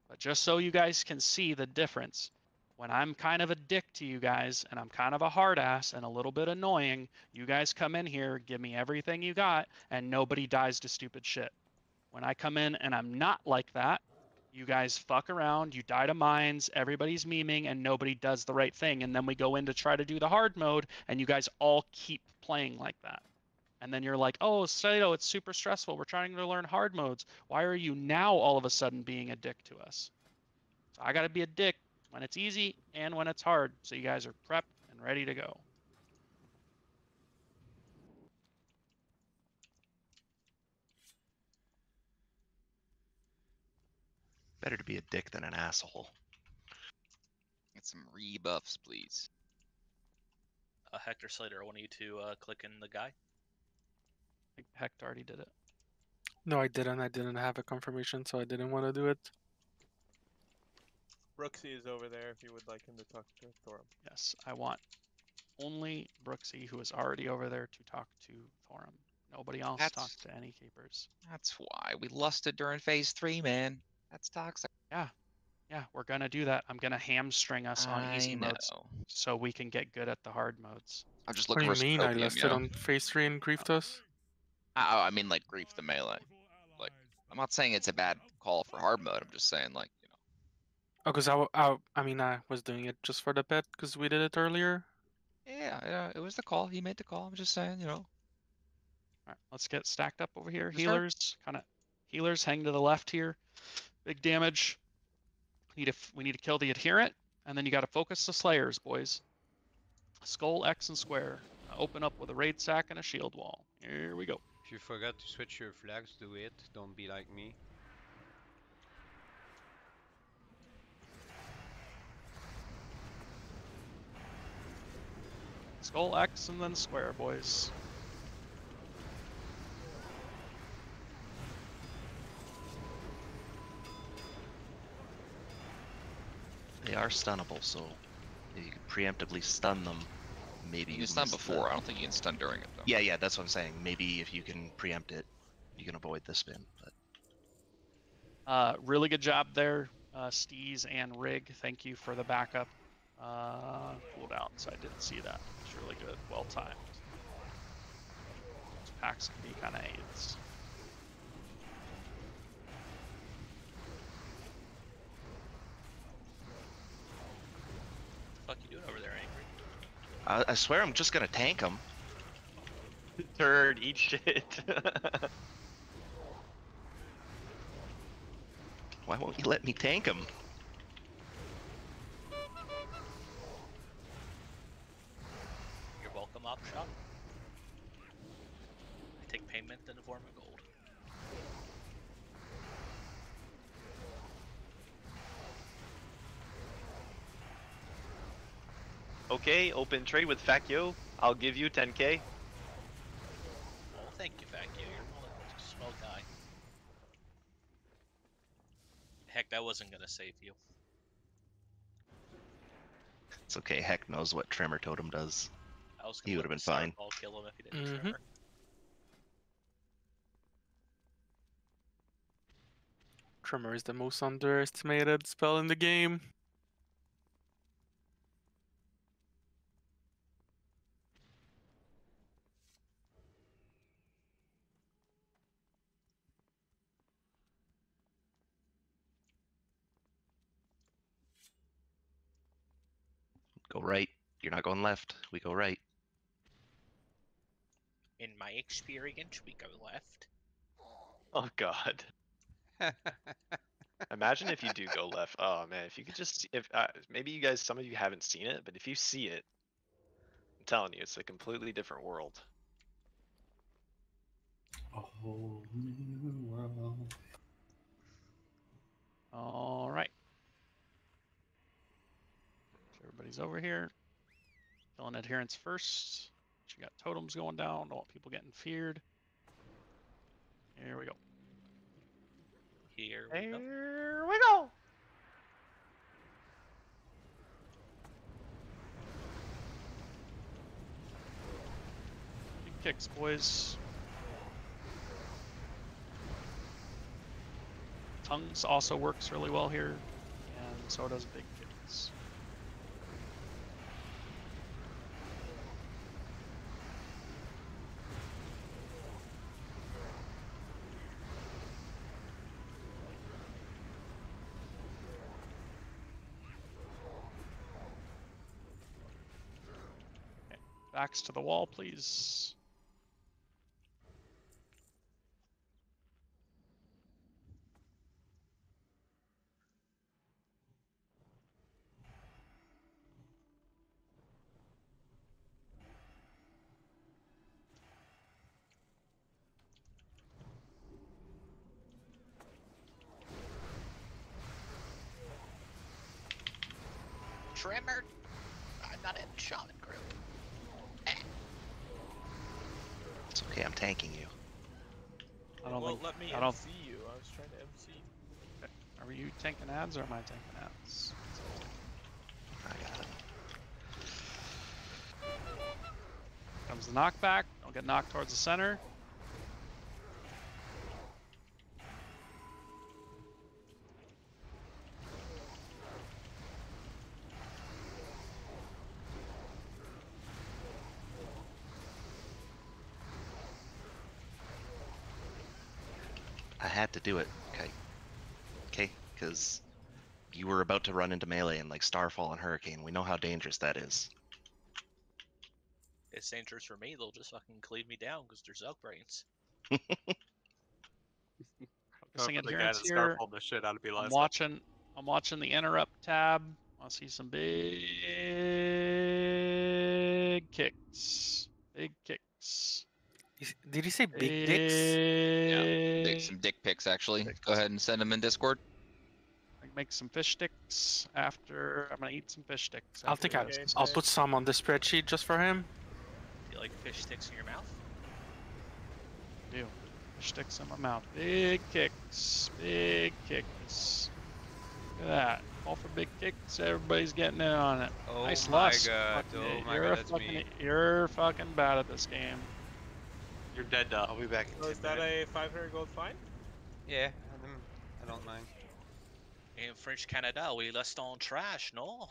But just so you guys can see the difference, when I'm kind of a dick to you guys and I'm kind of a hard ass and a little bit annoying, you guys come in here, give me everything you got, and nobody dies to stupid shit. When I come in and I'm not like that, You guys fuck around, you die to mines, everybody's memeing, and nobody does the right thing. And then we go in to try to do the hard mode, and you guys all keep playing like that. And then you're like, oh, Slaydoo, it's super stressful. We're trying to learn hard modes. Why are you now all of a sudden being a dick to us? So I got to be a dick when it's easy and when it's hard. So you guys are prepped and ready to go. Better to be a dick than an asshole. Get some rebuffs, please. Hector Slater, I want you to click in the guy. I think Hector already did it. No, I didn't. I didn't have a confirmation, so I didn't want to do it. Brooksy is over there if you would like him to talk to Thorum. Yes, I want only Brooksy, who is already over there, to talk to Thorum. Nobody else talk to any keepers. That's why we lusted during phase 3, man. That's toxic. Yeah, we're gonna do that. I'm gonna hamstring us on easy I modes know. so we can get good at the hard modes. I'm just What looking do you for mean? I Scopium, listed you know? on phase 3 and griefed us? I mean, like, grief the melee. Like, I'm not saying it's a bad call for hard mode. I'm just saying, like, you know. Oh, because I mean, I was doing it just for the pet because we did it earlier. Yeah, it was the call. He made the call. I'm just saying, you know. All right, let's get stacked up over here. Just start. Healers hang to the left here. Big damage. We need to kill the adherent, and then you got to focus the slayers, boys. Skull, X, and square. Open up with a raid sack and a shield wall. Here we go. If you forgot to switch your flags, do it. Don't be like me. Skull, X, and then square, boys. They are stunnable, so if you can preemptively stun them, maybe you can stun before. I don't think you can stun during it, though. Yeah, that's what I'm saying. Maybe if you can preempt it, you can avoid the spin. But Really good job there, Steez and Rig. Thank you for the backup. Cooldowns, I didn't see that. It's really good. Well timed. Those packs can be kind of aids. What the fuck you doing over there, Angry? I swear I'm just gonna tank them. Turd, eat shit. Why won't you let me tank them? You're welcome, Op Shop. I take payment in the form of gold. Okay, open trade with Fakio. I'll give you 10k. Well, thank you, Fakio. You're a swell guy. Heck, that wasn't gonna save you. It's okay. Heck knows what Tremor Totem does. I was He would have been fine. I'll kill him if he didn't tremor. Tremor is the most underestimated spell in the game. Go right. You're not going left. We go right. In my experience, we go left. Oh god. Imagine if you do go left. Oh man, if you could just if maybe you guys, some of you haven't seen it, but if you see it, I'm telling you, it's a completely different world. A whole new world. All right. Everybody's over here. Killing adherents first. You got totems going down. Don't want people getting feared. Here we go. Here we go. Big kicks, boys. Tongues also works really well here, and so does big kicks. Backs to the wall, please. Trimmer. I'm not in shaman group. It's okay, I'm tanking you. I don't think. Let me I don't. MC you. I was trying to MC. Are you tanking ads or am I tanking ads? I got it. Comes the knockback. Don't get knocked towards the center. I had to do it. Okay. Okay, because you were about to run into melee and like Starfall and Hurricane. We know how dangerous that is. It's dangerous for me. They'll just fucking cleave me down because they're Zelk brains. Focusing For the guy adherence that here. startled the shit out of me last I'm watching the interrupt tab. I see some big kicks. Big kicks. Did he say big dicks? Yeah, some dick pics actually. Go ahead and send them in Discord. I can make some fish sticks after. I'm gonna eat some fish sticks. I'll after think this. I'll put some on the spreadsheet just for him. Do you like fish sticks in your mouth? Do fish sticks in my mouth. Big kicks. Big kicks. Look at that. All for big kicks. Everybody's getting in on it. Oh Nice my lust. god. Fuck Oh yeah, my you're god, a that's fucking, me. You're fucking bad at this game. You're dead, I'll be back in So 10 is that minutes. a 500 gold fine? Yeah, I don't mind. In French Canada, we lust on trash, no?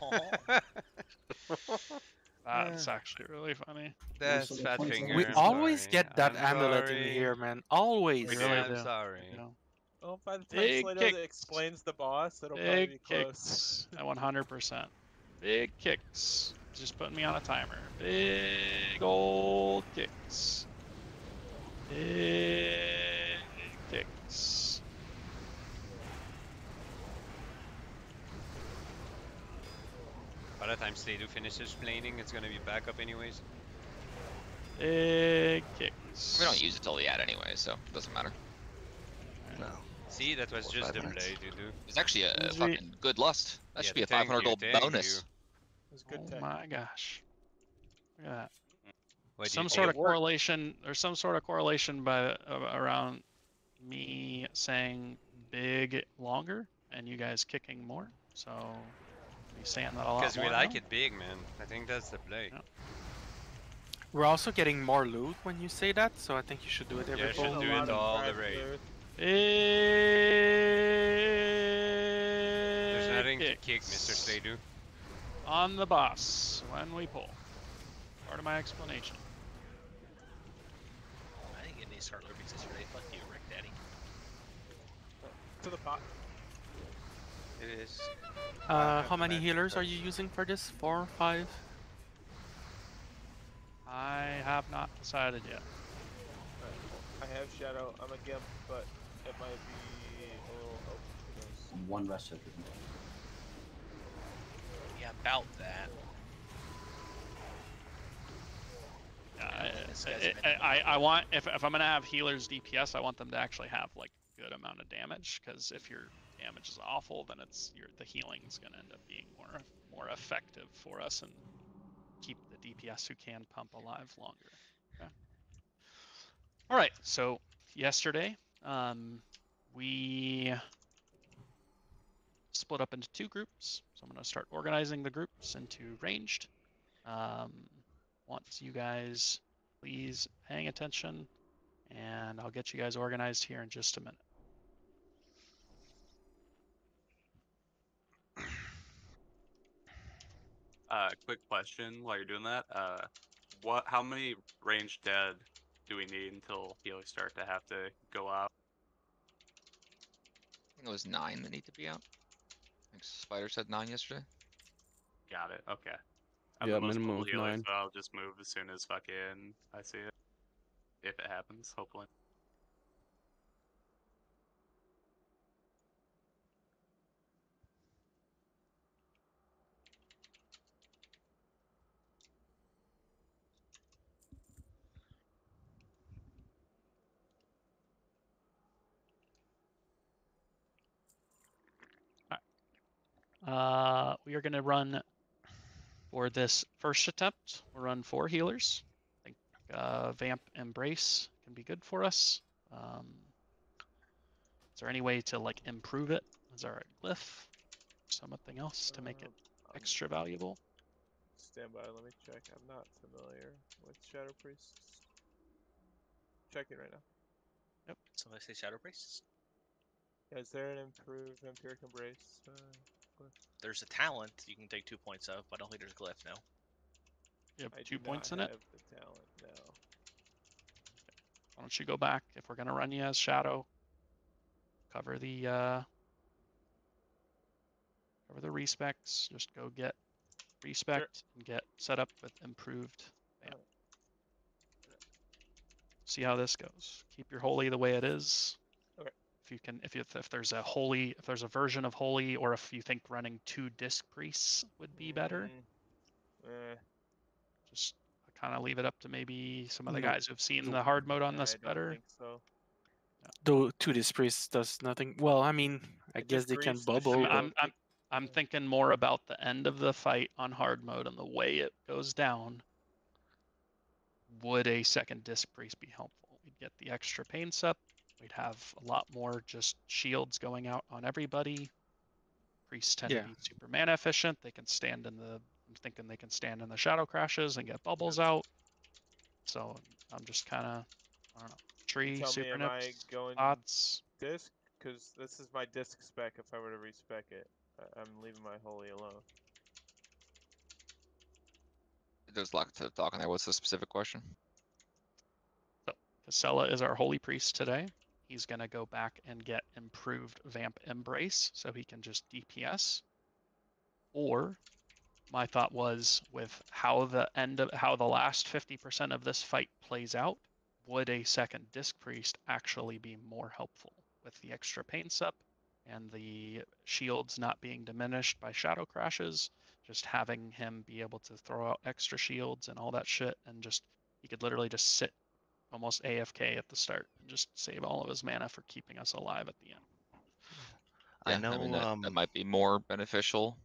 That's actually really funny. That's fat finger. We I'm always sorry. get that I'm amulet in sorry. here, man. Always. We really I'm do. sorry. We do. Well, by the time Big Slaydoo kicks. explains the boss, it'll probably Big be close. kicks at 100%. Big kicks. Just putting me on a timer. Big old kicks. Big kicks. By the time Slaydoo finishes planing, it's gonna be back up anyways. Big kicks. We don't use it till the ad anyway, so it doesn't matter. No. See, that was 4 or just 5 the minutes. play, dude. It's actually a Easy. fucking good lust. That should be a thank 500 you, gold thank bonus. you. It was good Oh tech. my gosh. Look at that. What Some you sort do? of correlation. There's some sort of correlation by around me saying big longer and you guys kicking more. So you saying that a lot Because we more like now? it big, man. I think that's the play. Yeah. We're also getting more loot when you say that, so I think you should do it every Yeah, pull. should do it all the raid. There's nothing to kick, Mr. Slaydoo. On the boss when we pull. Part of my explanation. I didn't get any start lurkings yesterday. Fuck you, Rick Daddy. To the pot. It is. How many healers are you using for this? 4, 5? I have not decided yet. I have Shadow. I'm a Gimp, but it might be a little help. Who knows? One rest token. Yeah, about that. I want if I'm gonna have healers DPS, I want them to actually have like good amount of damage, because if your damage is awful, then the healing is gonna end up being more effective for us and keep the DPS who can pump alive longer. Okay. All right. So yesterday, we split up into 2 groups. So I'm gonna start organizing the groups into ranged. Want you guys please paying attention, and I'll get you guys organized here in just a minute. Quick question while you're doing that. How many ranged dead do we need until healers start to have to go out? I think it was 9 that need to be out. I think Spider said 9 yesterday. Got it. Okay. I'm Yeah, the most minimum mobile of healer, 9. so I'll just move as soon as fucking I see it. If it happens, hopefully. We are going to run for this first attempt. We'll run 4 healers. I think Vamp Embrace can be good for us. Is there any way to like improve it? Is there a glyph? Something else to make it extra valuable? Stand by, let me check. I'm not familiar with Shadow Priests. Checking right now. Yep. Somebody say Shadow Priests? Yeah, is there an improved Vampiric Embrace glyph? There's a talent you can take 2 points of, but I don't think there's a glyph, no. You have I 2 do points in not it? have the talent, no. Why don't you go back if we're going to run you as Shadow? Cover the respecs. Just go get respect and get set up with improved Vamp. See how this goes. Keep your holy the way it is. Okay. If you can, if there's a holy, if there's a version of holy, or if you think running 2 disc priests would be better, just kind of leave it up to maybe some of the guys who've seen the hard mode on this better. I think so. Though to this priest does nothing. Well, I mean, I guess they can bubble. I'm thinking more about the end of the fight on hard mode and the way it goes down. Would a second disc priest be helpful? We'd get the extra pain sup. We'd have a lot more just shields going out on everybody. Priests tend to be super mana efficient. They can stand in the. I'm thinking they can stand in the shadow crashes and get bubbles out. So I'm just kind of, I don't know, tree, Tell me, super am nips, I going bots. disc? Because this is my disc spec. If I were to respec it, I'm leaving my holy alone. There's a lot to talk on there. What's the specific question? So Casella is our holy priest today. He's going to go back and get improved Vamp Embrace so he can just DPS. Or my thought was, with how the last 50% of this fight plays out, would a second disc priest actually be more helpful with the extra pain sup and the shields not being diminished by shadow crashes, just having him be able to throw out extra shields and all that shit, and just he could literally just sit almost AFK at the start and just save all of his mana for keeping us alive at the end. Yeah, I mean that might be more beneficial,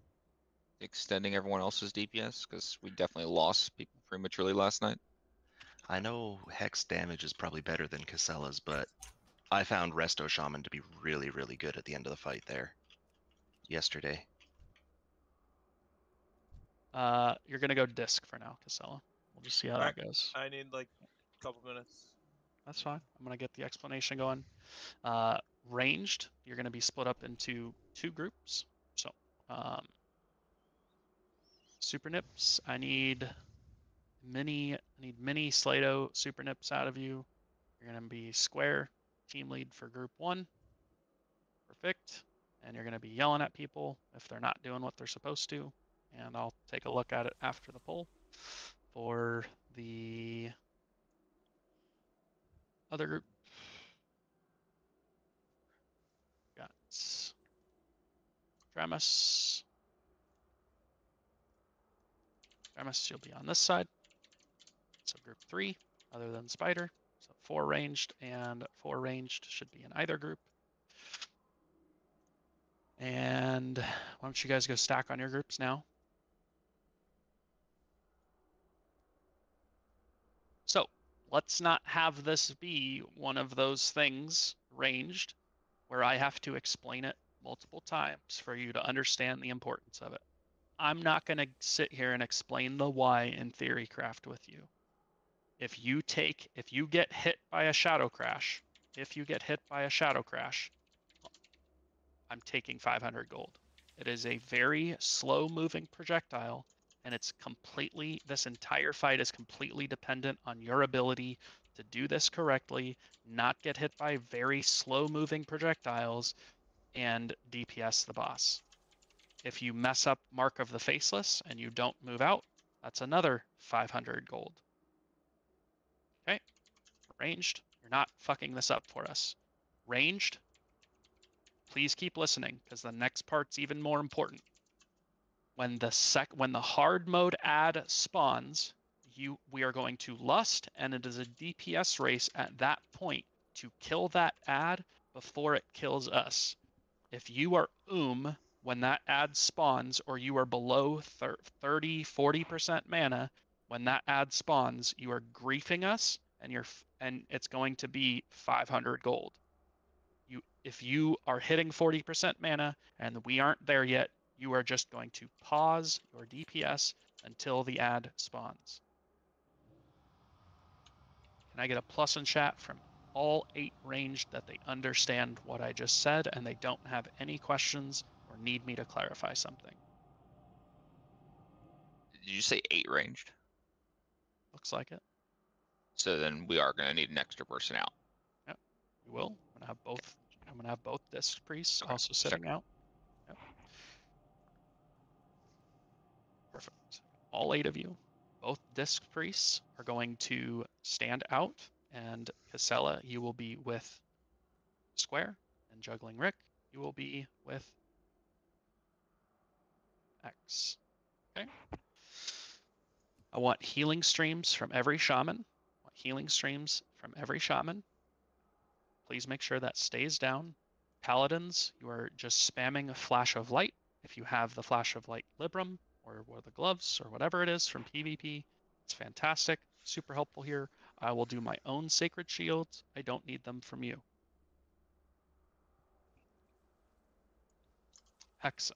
extending everyone else's DPS, because we definitely lost people prematurely last night. I know Hex damage is probably better than Casella's, but I found Resto Shaman to be really, really good at the end of the fight there yesterday. You're gonna go disc for now, Casella. We'll just see how that goes. I need like a couple minutes. That's fine. I'm gonna get the explanation going. Ranged, you're gonna be split up into 2 groups. So, super nips. I need mini Slaydoo super nips out of you. You're gonna be square team lead for group 1. Perfect. And you're gonna be yelling at people if they're not doing what they're supposed to. And I'll take a look at it after the poll. For the other group, got Dramus. Dramus, you'll be on this side. So group 3, other than Spider. So 4 ranged and 4 ranged should be in either group. And why don't you guys go stack on your groups now? So let's not have this be one of those things ranged where I have to explain it multiple times for you to understand the importance of it. I'm not going to sit here and explain the why in Theorycraft with you. If you get hit by a shadow crash, I'm taking 500 gold. It is a very slow moving projectile, and this entire fight is completely dependent on your ability to do this correctly, not get hit by very slow moving projectiles, and DPS the boss. If you mess up Mark of the Faceless and you don't move out, That's another 500 gold. Okay, ranged, you're not fucking this up for us. Ranged, please keep listening, because the next part's even more important. When the hard mode ad spawns, we are going to lust, and it is a DPS race at that point to kill that ad before it kills us. If you are when that ad spawns, or you are below 30, 40% mana when that ad spawns, you are griefing us, and it's going to be 500 gold. If you are hitting 40% mana and we aren't there yet, you are just going to pause your DPS until the ad spawns. Can I get a plus in chat from all 8 ranged that they understand what I just said and they don't have any questions or need me to clarify something? Did you say 8 ranged? Looks like it. So then we are going to need an extra person out. Yep, we will. I'm gonna have both disc priests also sitting out. Yep. Perfect. All 8 of you, both disc priests, are going to stand out, and Casella, you will be with Square, and Juggling Rick, you will be with X. Okay. I want healing streams from every shaman. Please make sure that stays down. Paladins, you are just spamming a Flash of Light. If you have the Flash of Light Libram, or the gloves, or whatever it is from PvP, it's fantastic. Super helpful here. I will do my own Sacred Shields. I don't need them from you. X,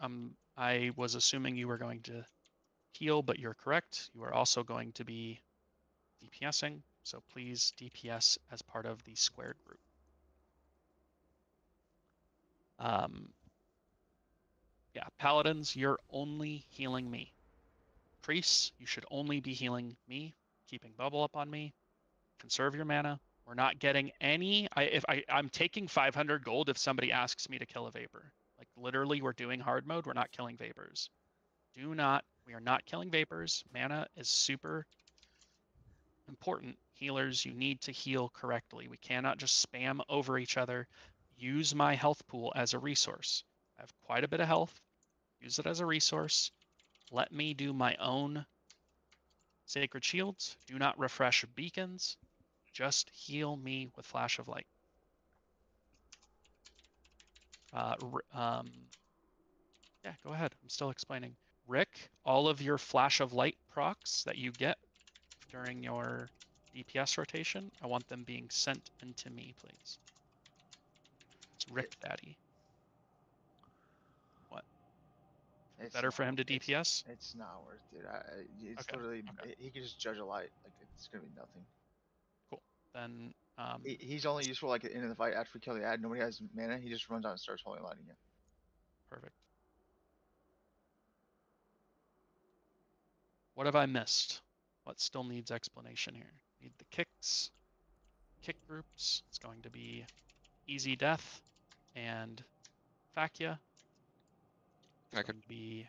I was assuming you were going to heal, but you're correct. You are also going to be DPSing, so please DPS as part of the Square group. Yeah, Paladins, you're only healing me. Priests, you should only be healing me, keeping bubble up on me. Conserve your mana. We're not getting any. I'm taking 500 gold if somebody asks me to kill a Vapor. Like literally, we're doing hard mode. We're not killing Vapors. We are not killing Vapors. Mana is super important. Healers, you need to heal correctly. We cannot just spam over each other. Use my health pool as a resource. I have quite a bit of health. Use it as a resource. Let me do my own Sacred Shields. Do not refresh beacons. Just heal me with Flash of Light. Yeah, go ahead. I'm still explaining. Rick, all of your Flash of Light procs that you get during your DPS rotation, I want them being sent into me, please. It's Rick Daddy. What? It's Better for him to DPS? It's not worth it. It's literally he can just judge a light. Like it's gonna be nothing. Cool. Then he's only useful like in the fight after we kill the ad. Nobody has mana. He just runs out and starts holy lighting it. Perfect. What have I missed? What still needs explanation here? Need the kicks, kick groups. It's going to be Easy Death and Fakia. It's going to be.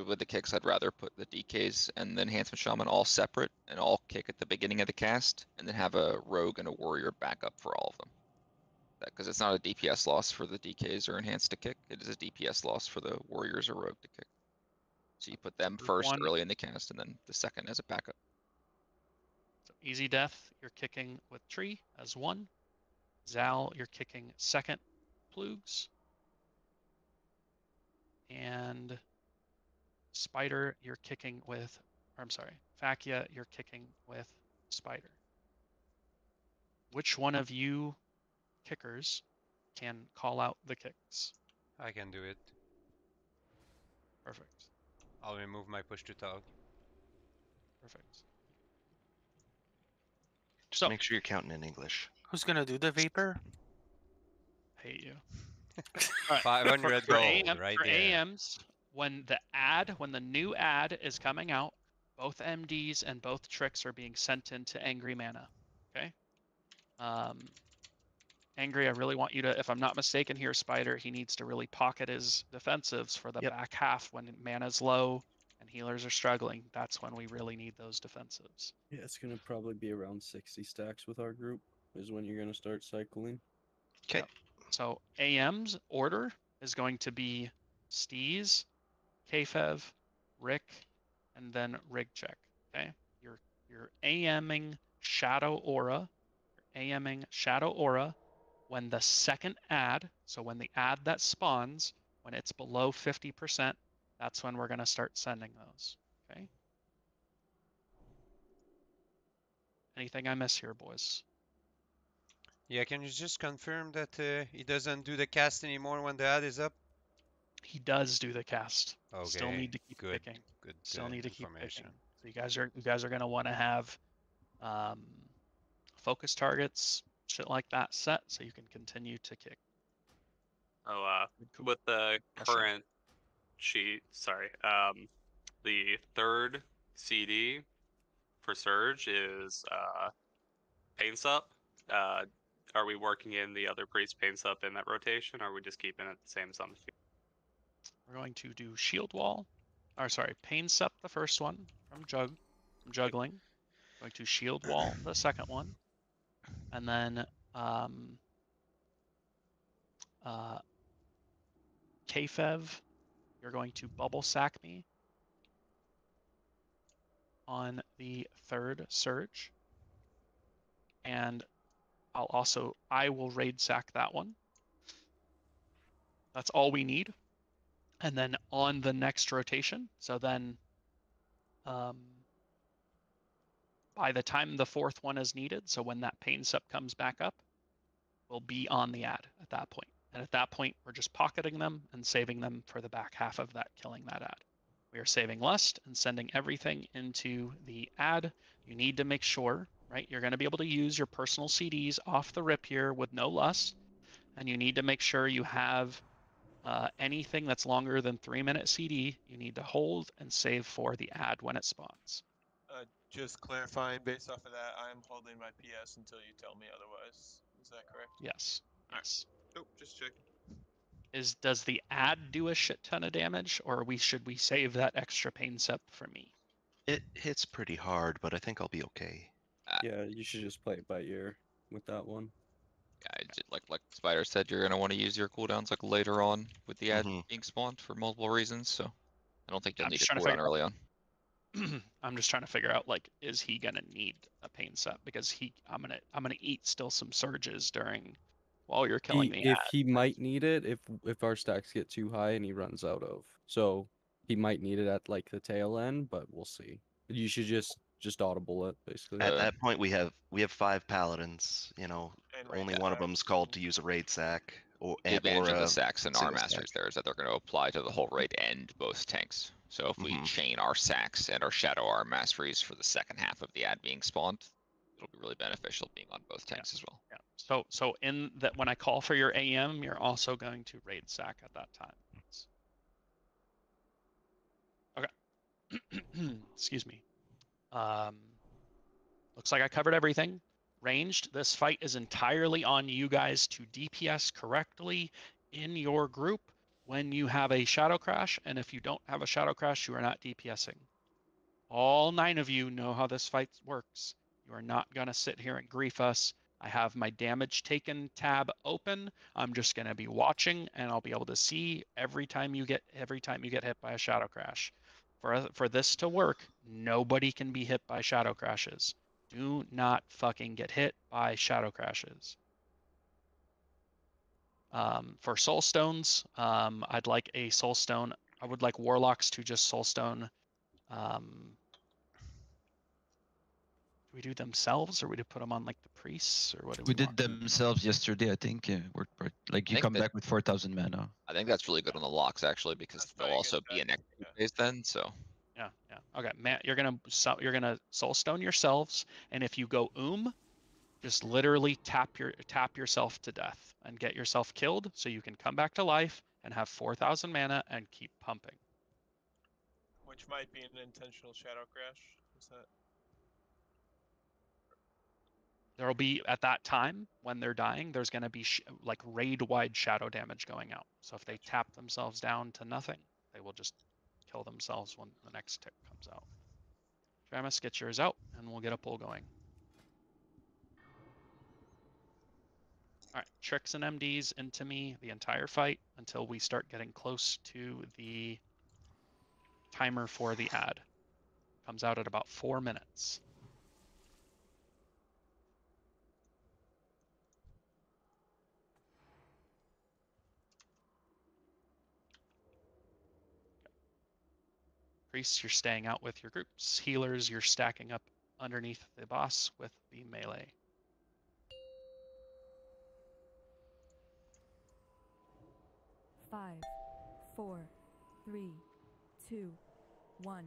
With the kicks, I'd rather put the DKs and the Enhancement Shaman all separate and all kick at the beginning of the cast, and then have a rogue and a warrior backup for all of them. Because it's not a DPS loss for the DKs or enhanced to kick, it is a DPS loss for the warriors or rogue to kick. So you put them first early in the cast, and then the second as a backup. So Easy Death, you're kicking with Tree as 1. Zal, you're kicking second Plugs. And Spider, you're kicking with, or I'm sorry, Fakia, you're kicking with Spider. Which one of you kickers can call out the kicks? I can do it. Perfect. I'll remove my push to talk. Perfect. Just make sure you're counting in English. Who's gonna do the Vapor? Hate you. 500 for gold right for there. AMs, when the new ad is coming out, both MDs and both tricks are being sent into Angry Mana. Okay. Angry, I really want you to, if I'm not mistaken here, Spider, he needs to really pocket his defensives for the back half when mana's low and healers are struggling, that's when we really need those defensives. Yeah, it's gonna probably be around 60 stacks with our group is when you're gonna start cycling. Okay. Yep. So AM's order is going to be Steez, Kfev, Rick, and then Rig Check. Okay, you're AMing Shadow Aura, AMing Shadow Aura when the second ad, so when the ad that spawns, when it's below 50%, that's when we're going to start sending those. Okay. Anything I miss here, boys? Yeah, can you just confirm that he doesn't do the cast anymore when the ad is up? He does do the cast. Okay. Still need to keep Good. picking. Good. Still need to keep information. picking. So you guys are going to want to have focus targets, shit like that set, so you can continue to kick. Oh, with the current sheet, sorry, the third CD for Surge is Pain Sup. Are we working in the other priest Pain Sup in that rotation, or are we just keeping it the same sum? We're going to do Shield Wall, or sorry, Pain Sup the first one from juggling. Going to Shield Wall the second one, and then Kfev, you're going to Bubble Sack me on the third Surge, and I will raid sack that one. That's all we need. And then on the next rotation, so then by the time the fourth one is needed, so when that Pain Sup comes back up, we'll be on the ad at that point. And at that point, we're just pocketing them and saving them for the back half of that, killing that ad. We are saving Lust and sending everything into the ad. You need to make sure, right? You're going to be able to use your personal CDs off the rip here with no Lust. And you need to make sure you have anything that's longer than 3-minute CD, you need to hold and save for the ad when it spawns. Just clarifying, based off of that, I'm holding my PS until you tell me otherwise. Is that correct? Yes. Yes. Oh, just checking. Does the ad do a shit ton of damage, or should we save that extra Pain Sup for me? It hits pretty hard, but I think I'll be okay. Yeah, you should just play it by ear with that one. Yeah, like Spider said, you're gonna want to use your cooldowns like later on with the ad being spawned for multiple reasons. So I don't think you'll need a cooldown early on. I'm just trying to figure out, like, is he gonna need a Pain Sup? Because I'm gonna eat still some surges while you're killing the ad. He might need it if our stacks get too high and he runs out of. So he might need it at like the tail end, but we'll see. You should just audible it basically. At that point, we have 5 paladins. You know, only one of them's called to use a raid sack The advantage of the sacks and our masters there is that they're going to apply to the whole raid and both tanks. So if we chain our sacks and our shadow arm masteries for the second half of the ad being spawned, it'll be really beneficial being on both tanks as well. Yeah. So in that, when I call for your AM, you're also going to raid sack at that time. Okay. Excuse me. Looks like I covered everything. Ranged, this fight is entirely on you guys to DPS correctly in your group when you have a Shadow Crash, and if you don't have a Shadow Crash, you are not DPSing. All 9 of you know how this fight works. You are not going to sit here and grief us. I have my damage taken tab open. I'm just going to be watching, and I'll be able to see every time you get hit by a Shadow Crash. For this to work, nobody can be hit by Shadow Crashes. Do not fucking get hit by Shadow Crashes. For Soul Stones, I'd like a Soul Stone. I would like Warlocks to just Soul Stone. Do we do themselves, or we put them on like the priests, or what do we did want? themselves yesterday, I think. Like you come back with 4,000 mana. I think that's really good on the locks actually, because they'll also be in extra phase then. So Yeah. Okay, Matt, you're gonna Soul Stone yourselves, and if you go just literally tap yourself to death and get yourself killed, so you can come back to life and have 4,000 mana and keep pumping. Which might be an intentional Shadow Crash. Is that? There'll be, at that time when they're dying, there's going to be like raid-wide shadow damage going out. So if they tap themselves down to nothing, they will just kill themselves when the next tick comes out. Travis, get yours out, and we'll get a pull going. All right, tricks and MDs into me the entire fight until we start getting close to the timer for the ad. Comes out at about 4 minutes. Priests, you're staying out with your groups. Healers, you're stacking up underneath the boss with the melee. Five, 4, 3, 2, 1.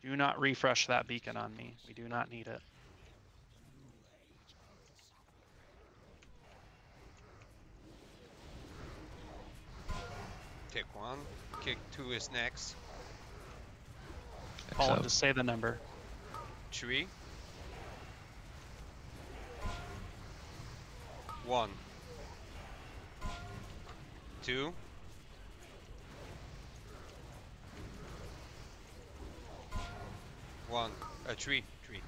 Do not refresh that beacon on me. We do not need it. Kick 1. Kick 2 is next. Colin, just say the number. 3. 1. 2. 1. 3. 3.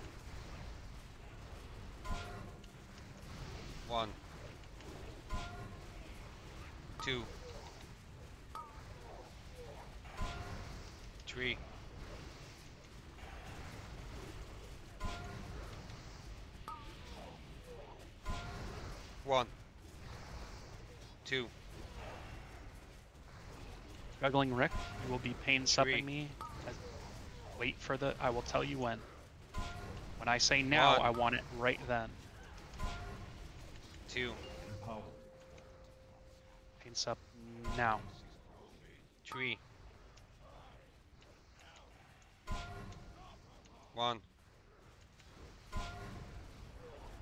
1. 2. 3. 1. 2. Juggling Rick, you will be pain supping me. Wait for the. I will tell you when. When I say now, 1. I want it right then. 2. Pain sup now. 3. 1.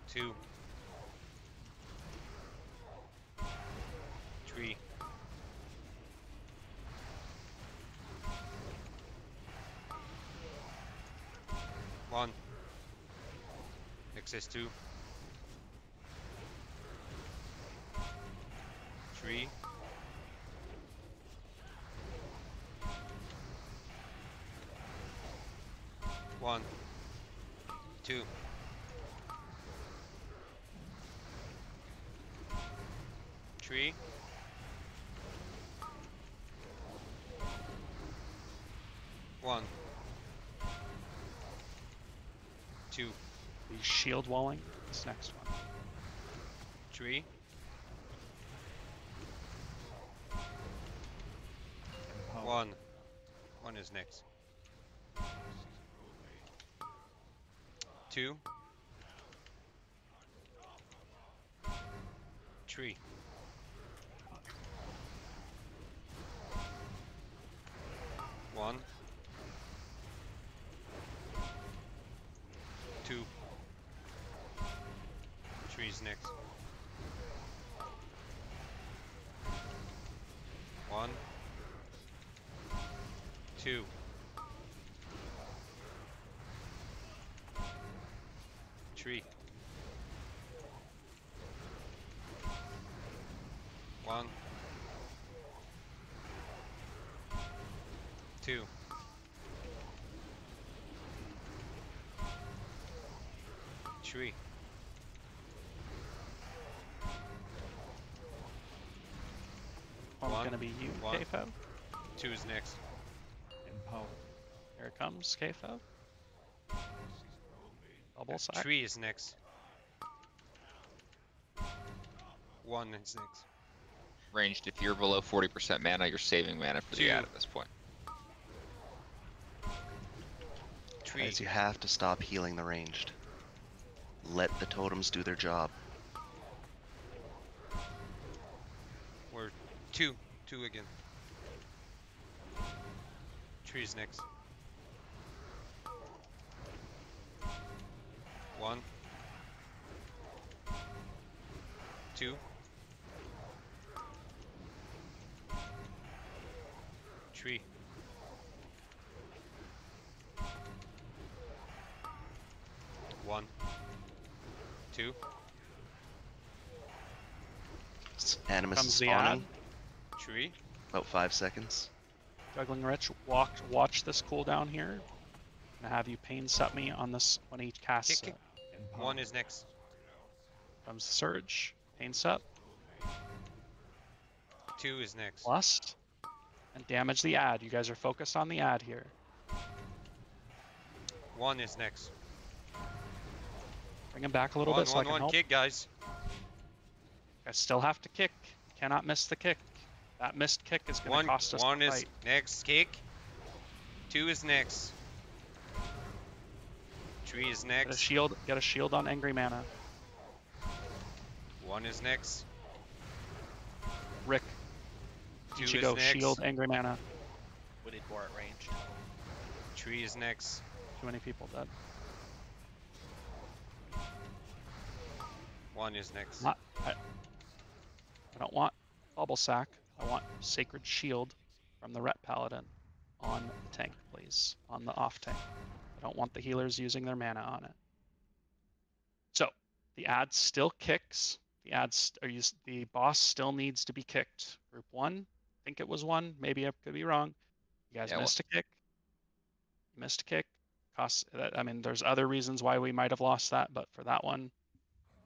2. 3. 1. Access 2. 3. 1. 2. 3. 1. 2. The shield walling. This next one. 3. 1. 1 is next. 2. 3. 1. 2. 3 is next. 1. 2. 3. 1. 2. 3. 1's gonna be you, KFO. 2 is next. Here it comes, KFO. Double sack. 3 is next. 1 is next. Ranged, if you're below 40% mana, you're saving mana for the ad at this point. 3. Guys, you have to stop healing the ranged. Let the totems do their job. We're 2. 2 again. 3 is next. 1. 2. 3. 1. 2. Animus Comes is the spawning. 3. About 5 seconds. Juggling Rich, watch this cooldown here. I'm gonna have you pain set me on this when he casts. Kick. One is next. Comes the surge. Pain set. 2 is next. Plus. And damage the ad. You guys are focused on the ad here. 1 is next. Bring him back a little bit so I can help. Kick, guys. I still have to kick. Cannot miss the kick. That missed kick is going to cost us. 1 the is fight. next. Kick. 2 is next. 3 is next. Get a shield on Angry Mana. 1 is next. Rick. 2 You should is go next. shield Angry Mana. We need more at ranged. 3 is next. Too many people dead. 1 is next. I don't want Bubble Sack. I want Sacred Shield from the Ret Paladin on the tank, please. On the off tank. I don't want the healers using their mana on it. So, the ad still kicks. The boss still needs to be kicked. Group 1, I think it was 1. Maybe I could be wrong. You guys missed a kick. You missed a kick. I mean, there's other reasons why we might have lost that, but for that one,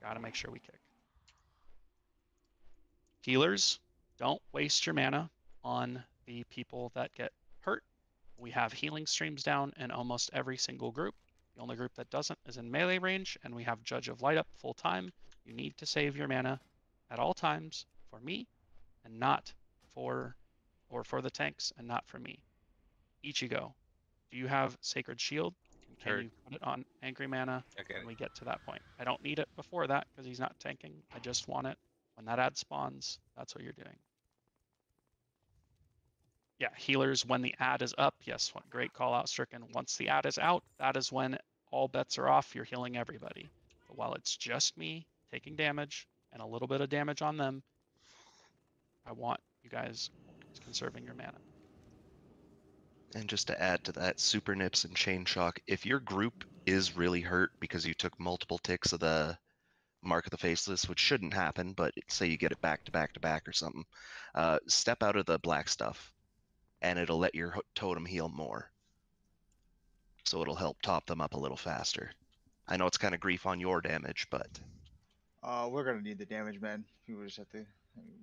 gotta make sure we kick. Healers, don't waste your mana on the people that get hurt. We have healing streams down in almost every single group. The only group that doesn't is in melee range, and we have Judge of Light up full time. You need to save your mana at all times for me, and not for the tanks, and not for me. Ichigo, do you have Sacred Shield? Can you put it on Angry Mana when we get to that point? I don't need it before that because he's not tanking. I just want it when that ad spawns. That's what you're doing. Yeah, healers, when the ad is up, yes, great call out, Stricken. Once the ad is out, that is when all bets are off. You're healing everybody. But while it's just me taking damage and a little bit of damage on them, I want you guys conserving your mana. And just to add to that, Super Nips and Chain Shock, if your group is really hurt because you took multiple ticks of the Mark of the Faceless, which shouldn't happen, but say you get it back to back to back or something, step out of the black stuff, and it'll let your totem heal more. So it'll help top them up a little faster. I know it's kind of grief on your damage, but... we're gonna need the damage, man. People just have to...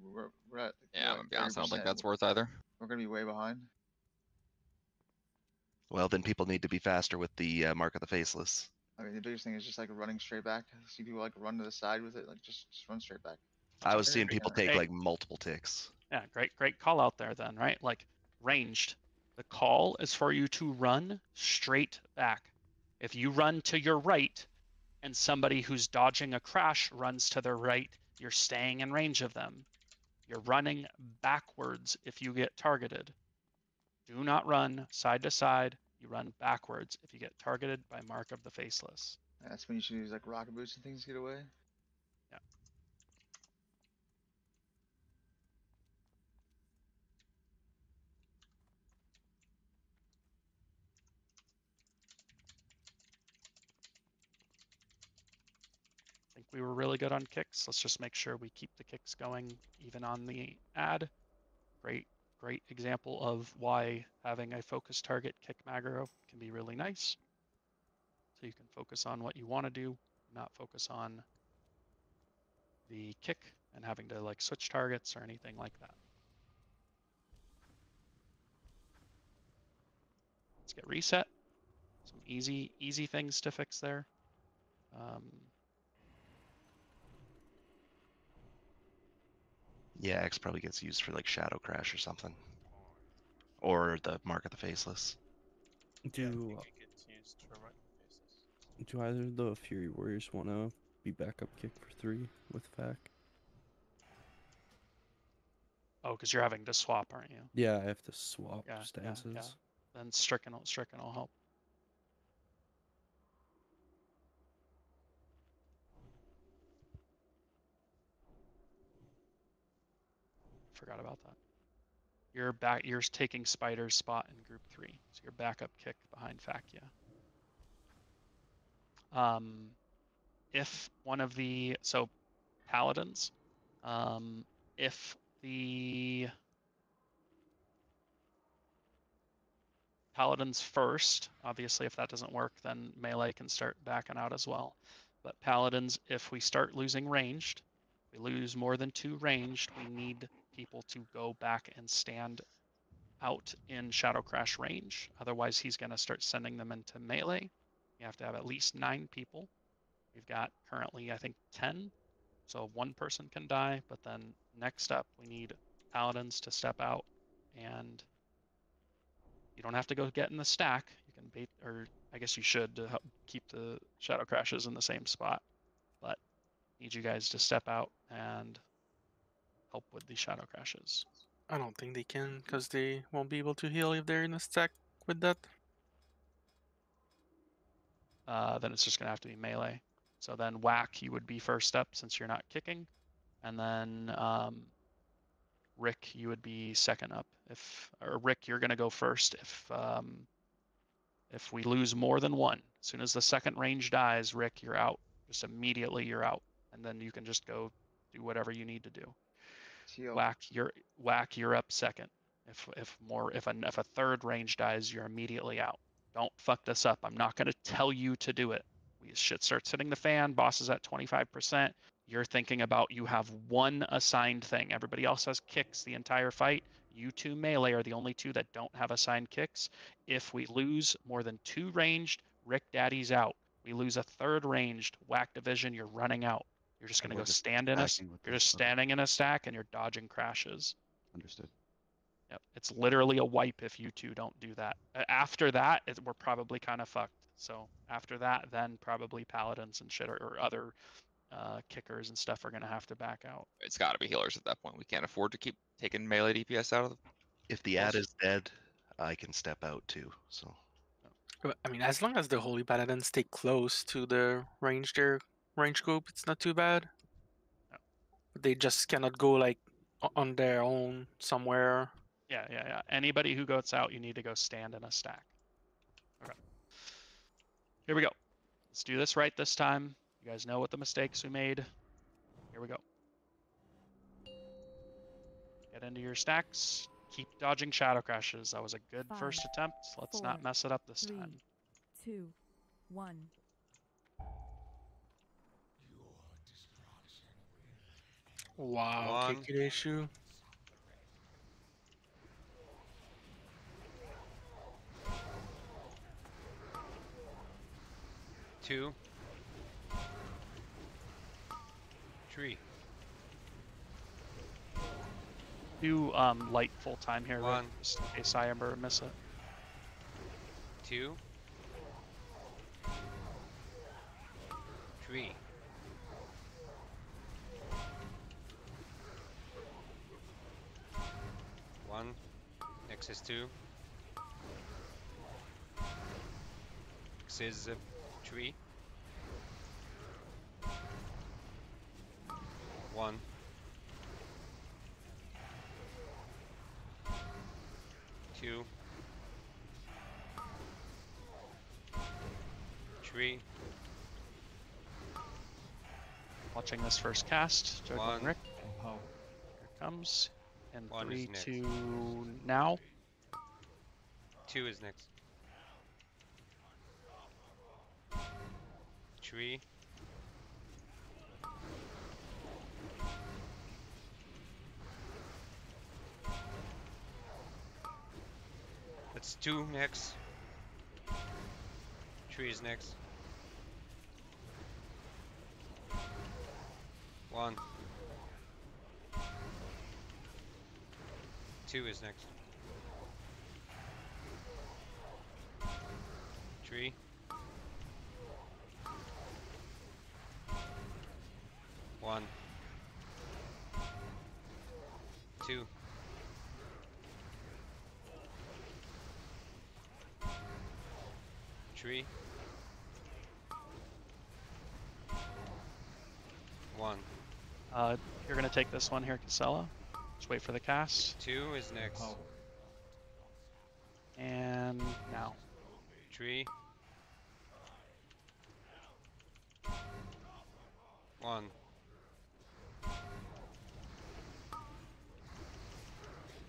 We're at... Yeah, I'm gonna be honest, I don't think that's worth either. We're gonna be way behind. Well, then people need to be faster with the Mark of the Faceless. I mean, the biggest thing is just like running straight back. I see people like run to the side with it, like just run straight back. I was seeing people take like multiple ticks. Yeah, great call out there then, right? Like ranged. The call is for you to run straight back. If you run to your right and somebody who's dodging a crash runs to their right, you're staying in range of them. You're running backwards if you get targeted. Do not run side to side. You run backwards if you get targeted by Mark of the Faceless. That's when you should use like rocket boots and things to get away. Yeah. I think we were really good on kicks. Let's just make sure we keep the kicks going even on the ad. Great example of why having a focused target kick macro can be really nice. So you can focus on what you want to do, not focus on the kick and having to like switch targets or anything like that. Let's get reset. Some easy things to fix there. Yeah, X probably gets used for like Shadow Crash or something. Or the Mark of the Faceless. Do either of the Fury Warriors want to be backup kick for 3 with FAC? Oh, because you're having to swap, aren't you? Yeah, I have to swap Yeah, stances. yeah. Then Stricken will help. Forgot about that. You're taking Spider's spot in group 3. So your backup kick behind Fakia. If one of the Paladins, if the Paladins first. Obviously, if that doesn't work, then melee can start backing out as well. But Paladins, if we start losing ranged, we lose more than 2 ranged, we need people to go back and stand out in Shadow Crash range. Otherwise, he's going to start sending them into melee. You have to have at least 9 people. We've got currently, I think, 10. So 1 person can die. But then next up, we need Paladins to step out. And you don't have to go get in the stack. You can bait, or I guess you should, to help keep the Shadow Crashes in the same spot. But need you guys to step out and help with the Shadow Crashes. I don't think they can, because they won't be able to heal if they're in a stack with that. Then it's just going to have to be melee. So then whack, you would be first up since you're not kicking. And then Rick, you would be second up. Or Rick, you're going to go first if we lose more than 1. As soon as the second range dies, Rick, you're out. Just immediately you're out. And then you can just go do whatever you need to do. Whack, you're up second. If a third range dies, you're immediately out. Don't fuck this up. I'm not going to tell you to do it. Shit starts hitting the fan. Boss is at 25%. You're thinking about, you have 1 assigned thing. Everybody else has kicks the entire fight. You 2 melee are the only 2 that don't have assigned kicks. If we lose more than 2 ranged, Rick Daddy's out. We lose a third ranged, whack division, you're running out. You're just going to go stand in you're just standing in a stack and you're dodging crashes. Understood. Yep. It's literally a wipe if you 2 don't do that. After that, we're probably kind of fucked. So after that, then probably Paladins and shit or other kickers and stuff are going to have to back out. It's got to be healers at that point. We can't afford to keep taking melee DPS out of them. If the ad is dead, I can step out too. So. I mean, as long as the Holy Paladins stay close to the range group, it's not too bad. No. But they just cannot go like on their own somewhere. Yeah. Anybody who goes out, you need to go stand in a stack. Okay. Here we go. Let's do this right this time. You guys know what the mistakes we made. Here we go. Get into your stacks. Keep dodging Shadow Crashes. That was a good 5, first attempt. Let's 4, not mess it up this 3, time. 2, 1. Wow, kick issue. Two. 3. Do light full time here, 1. Rick, just in case I ever miss it. 2. 3. 1. Next is 2. Next is 3. 1. 2. 3. Watching this first cast. Joe 1. and Rick. Here it comes. And 1 3, is next. 2, now. 2 is next. 3. 2 next. 3 is next. 1. 2 is next. 3. 1. 2. 3. 1. You're gonna take this one here, Casella. Just wait for the cast. 2 is next. And now. 3. 1.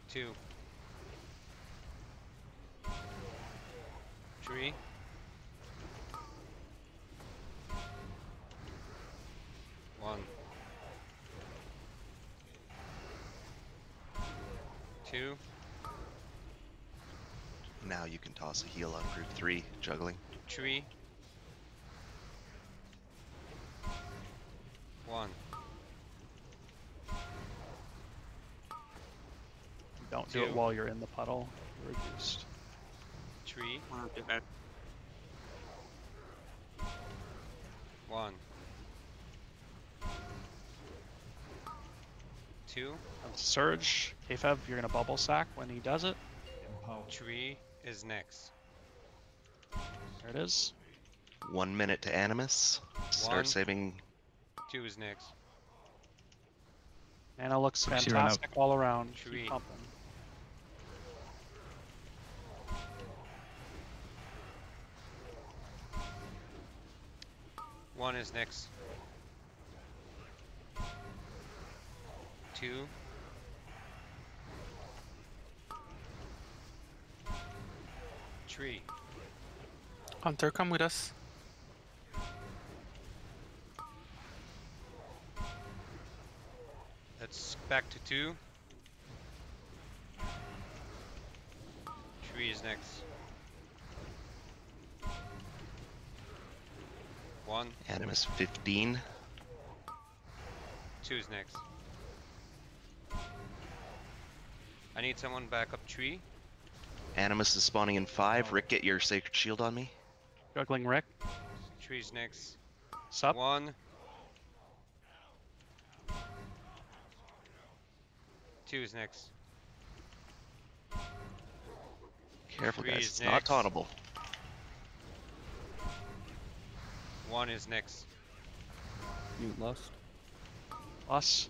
2. Tree. 1. 2. Now you can toss a heal on group 3, juggling. Tree. 1. Don't do it 2. while you're in the puddle. You're reduced. Tree. Okay. 1. 2. Surge. Kfev, you're gonna bubble sack when he does it. Tree is next. There it is. 1 minute to Animus. Start 1. saving. 2 is next. Mana looks Quick zero now. fantastic all around. Tree. Keep pumping. One is next. 2. 3. Hunter, come with us. That's back to 2. 3 is next. 1. Animus 15. 2 is next. I need someone back up tree. Animus is spawning in 5. Rick, get your Sacred Shield on me. Juggling Rick. Tree's next. Sup? 1. 2 is next. Careful, 3 guys. is It's not next. tauntable. 1 is next. You lost. Us.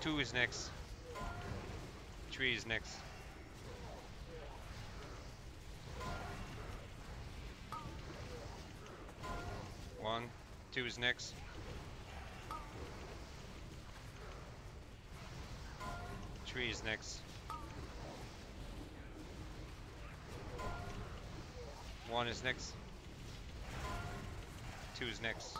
2 is next. 3 is next. 1. 2 is next. 3 is next. 1 is next. 2 is next.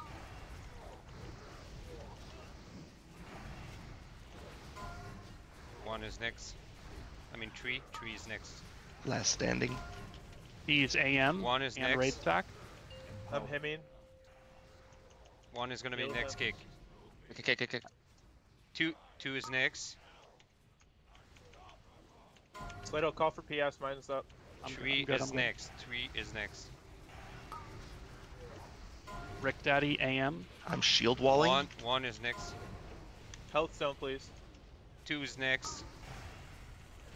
1 is next. I mean 3. 3 is next. Last standing. He's AM 1 is and next. raid stack. I'm hemming. 1 is gonna be Kill next him. kick. Kick. 2 is next. Slaydoo, call for PS. Mine's up. 3 good, is I'm good. next. 3 is next. Rick Daddy AM. I'm shield walling. 1 is next. Health stone, please. 2 is next.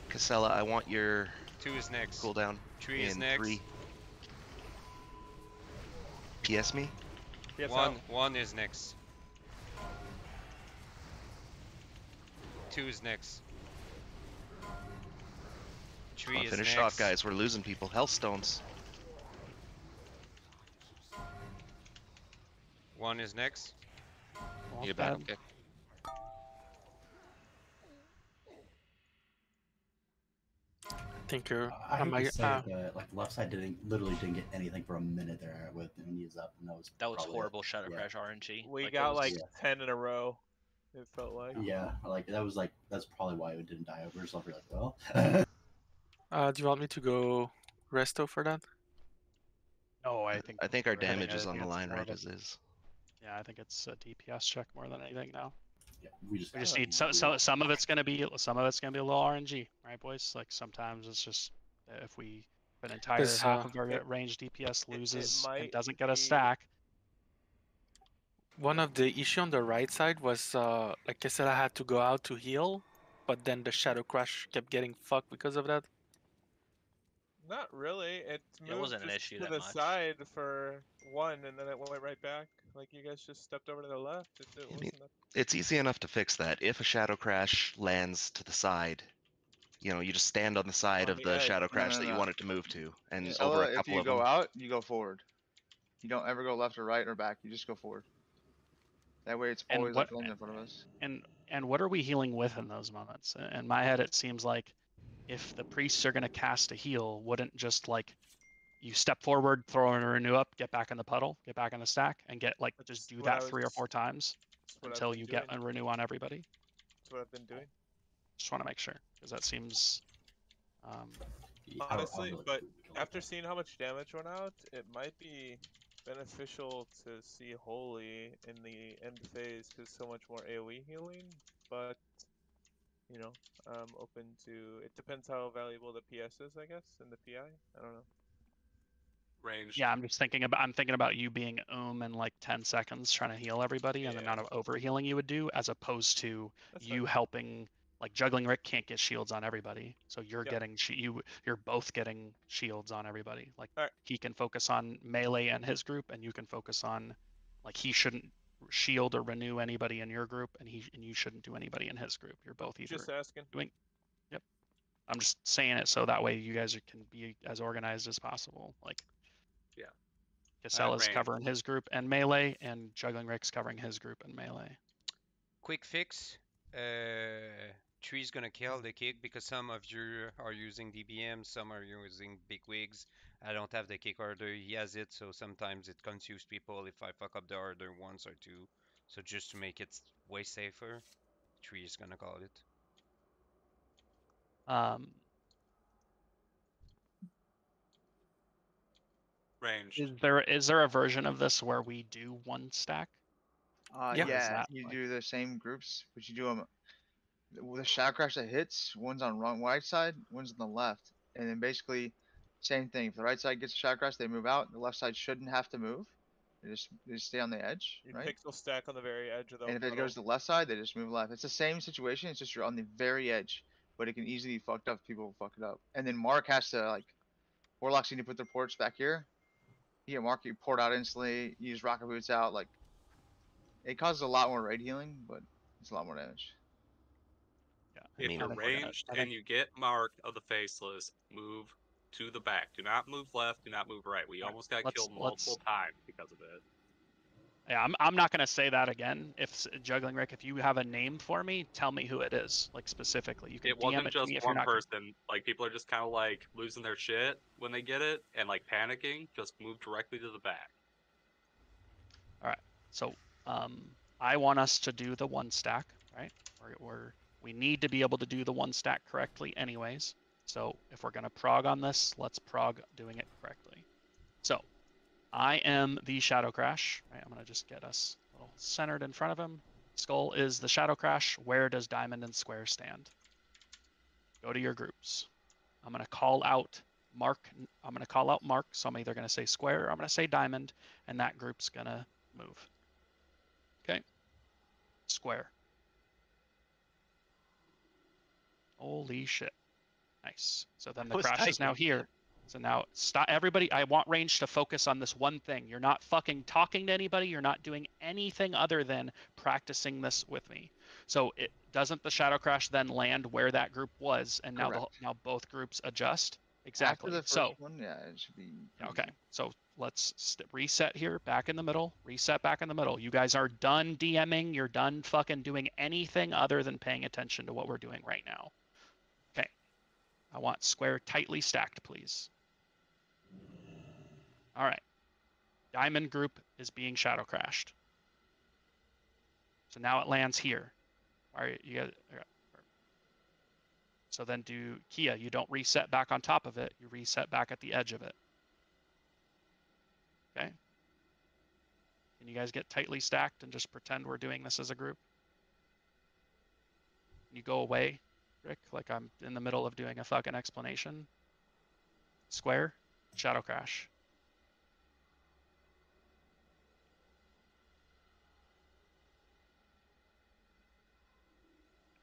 Casella, I want your 2 is next. cooldown 3 is in next. 3. PS me. PS 1 out. 1 is next. 2 is next. 3 is Finish next. it off, guys. We're losing people. Healthstones. 1 is next. Need a backup kick. Think you're. I am hate to say I- it, but like the left side literally didn't get anything for a minute there with India's up, and that was probably it. horrible Shadow Yeah. Crash RNG. We Like, it got was- like Yeah. 10 in a row. It felt like. Yeah, like that's probably why it didn't die over. So we're like, well, do you want me to go resto for that? No, I think our we're hitting damage it. is I on think the it's line more right of a- as is. Yeah, I think it's a DPS check more than anything now. yeah, we just need some of it's gonna be a little RNG, right, boys? Like sometimes it's just if an entire 'Cause, half of our range DPS loses and might doesn't get a be- stack. One of the issue on the right side was, like I said, I had to go out to heal, but then the Shadow Crash kept getting fucked because of that. Not really. It moved wasn't an just issue to that the much. side for 1, and then it went right back. Like you guys just stepped over to the left. It I mean, wasn't a... it's easy enough to fix that. If a Shadow Crash lands to the side, you just stand on the side On of the the edge. Shadow Crash no, that you no. want it to move to, and over Casella, a if couple you of go them. out, you go forward. You don't ever go left or right or back. You just go forward. That way, it's And always what- left lane in front of us. And what are we healing with in those moments? In my head, it seems like if the priests are gonna cast a heal, wouldn't just like you step forward, throw in a renew up, get back in the puddle, get back in the stack, and get like just do that 3 or 4 times until you get a renew on everybody. That's what I've been doing. Just want to make sure because that seems. Honestly, but after seeing how much damage went out, it might be beneficial to see Holy in the end phase because so much more AoE healing. But you know, I'm open to. It depends how valuable the PS is, I guess, and the PI. I don't know. Ranged. Yeah, I'm thinking about you being in like 10 seconds trying to heal everybody and the amount of overhealing you would do, as opposed to you helping. Like Juggling Rick can't get shields on everybody, so you're getting you're both getting shields on everybody. Like he can focus on melee and his group, and you can focus on, like he shouldn't shield or renew anybody in your group, and you shouldn't do anybody in his group. You're both either Just asking. doing. Yep. I'm just saying it so that way you guys can be as organized as possible. Like. Yeah. Casella's covering his group and melee, and Juggling Rick's covering his group and melee. Quick fix. Tree's gonna kill the kick because some of you are using DBM, some are using big wigs. I don't have the kick order. He has it, so sometimes it confuses people if I fuck up the order once or two. So just to make it way safer, Tree is gonna call it. Range. Is there a version of this where we do 1 stack? Yeah, you do the same groups, but you do them with a shadow crash that hits. One's on wrong right side, one's on the left, and then basically same thing. If the right side gets a shadow crash, they move out. The left side shouldn't have to move. They just stay on the edge, You right? pixel stack on the very edge of the. And if it goes to the left side, they just move left. It's the same situation. It's just you're on the very edge, but it can easily be fucked up if people fuck it up. And then Mark has to like, Warlocks need to put their ports back here. Yeah, Mark, you port out instantly. You use rocket boots out. Like, it causes a lot more raid healing, but it's a lot more damage. If you're ranged and you get Mark of the Faceless, move to the back. Do not move left. Do not move right. We almost got killed multiple times because of it. Yeah, I'm not gonna say that again. If Juggling Rick, if you have a name for me, tell me who it is, like specifically. You can It DM wasn't it to just me if one you're not. person. Like people are just kind of like losing their shit when they get it and like panicking. Just move directly to the back. All right. So I want us to do the 1 stack, right? We need to be able to do the 1 stack correctly, anyways. So if we're gonna prog on this, let's prog doing it correctly. So I am the Shadow Crash. Right? I'm gonna just get us a little centered in front of him. Skull is the Shadow Crash. Where does Diamond and Square stand? Go to your groups. I'm gonna call out Mark. I'm gonna call out Mark. So I'm either gonna say Square or I'm gonna say Diamond, and that group's gonna move. Okay. Square. Holy shit. Nice. So then the crash is now here. So now stop everybody. I want range to focus on this one thing. You're not fucking talking to anybody. You're not doing anything other than practicing this with me. So it doesn't the shadow crash then land where that group was, and now now both groups adjust. Exactly. After the first one, yeah, it should be. Okay. So let's reset here, back in the middle. Reset back in the middle. You guys are done DMing. You're done fucking doing anything other than paying attention to what we're doing right now. Okay. I want Square tightly stacked, please. All right. Diamond group is being shadow crashed. So now it lands here. All right, you got. So then do Kia. You don't reset back on top of it. You reset back at the edge of it. Okay. Can you guys get tightly stacked and just pretend we're doing this as a group? Can you go away, Rick? Like I'm in the middle of doing a fucking explanation. Square, shadow crash.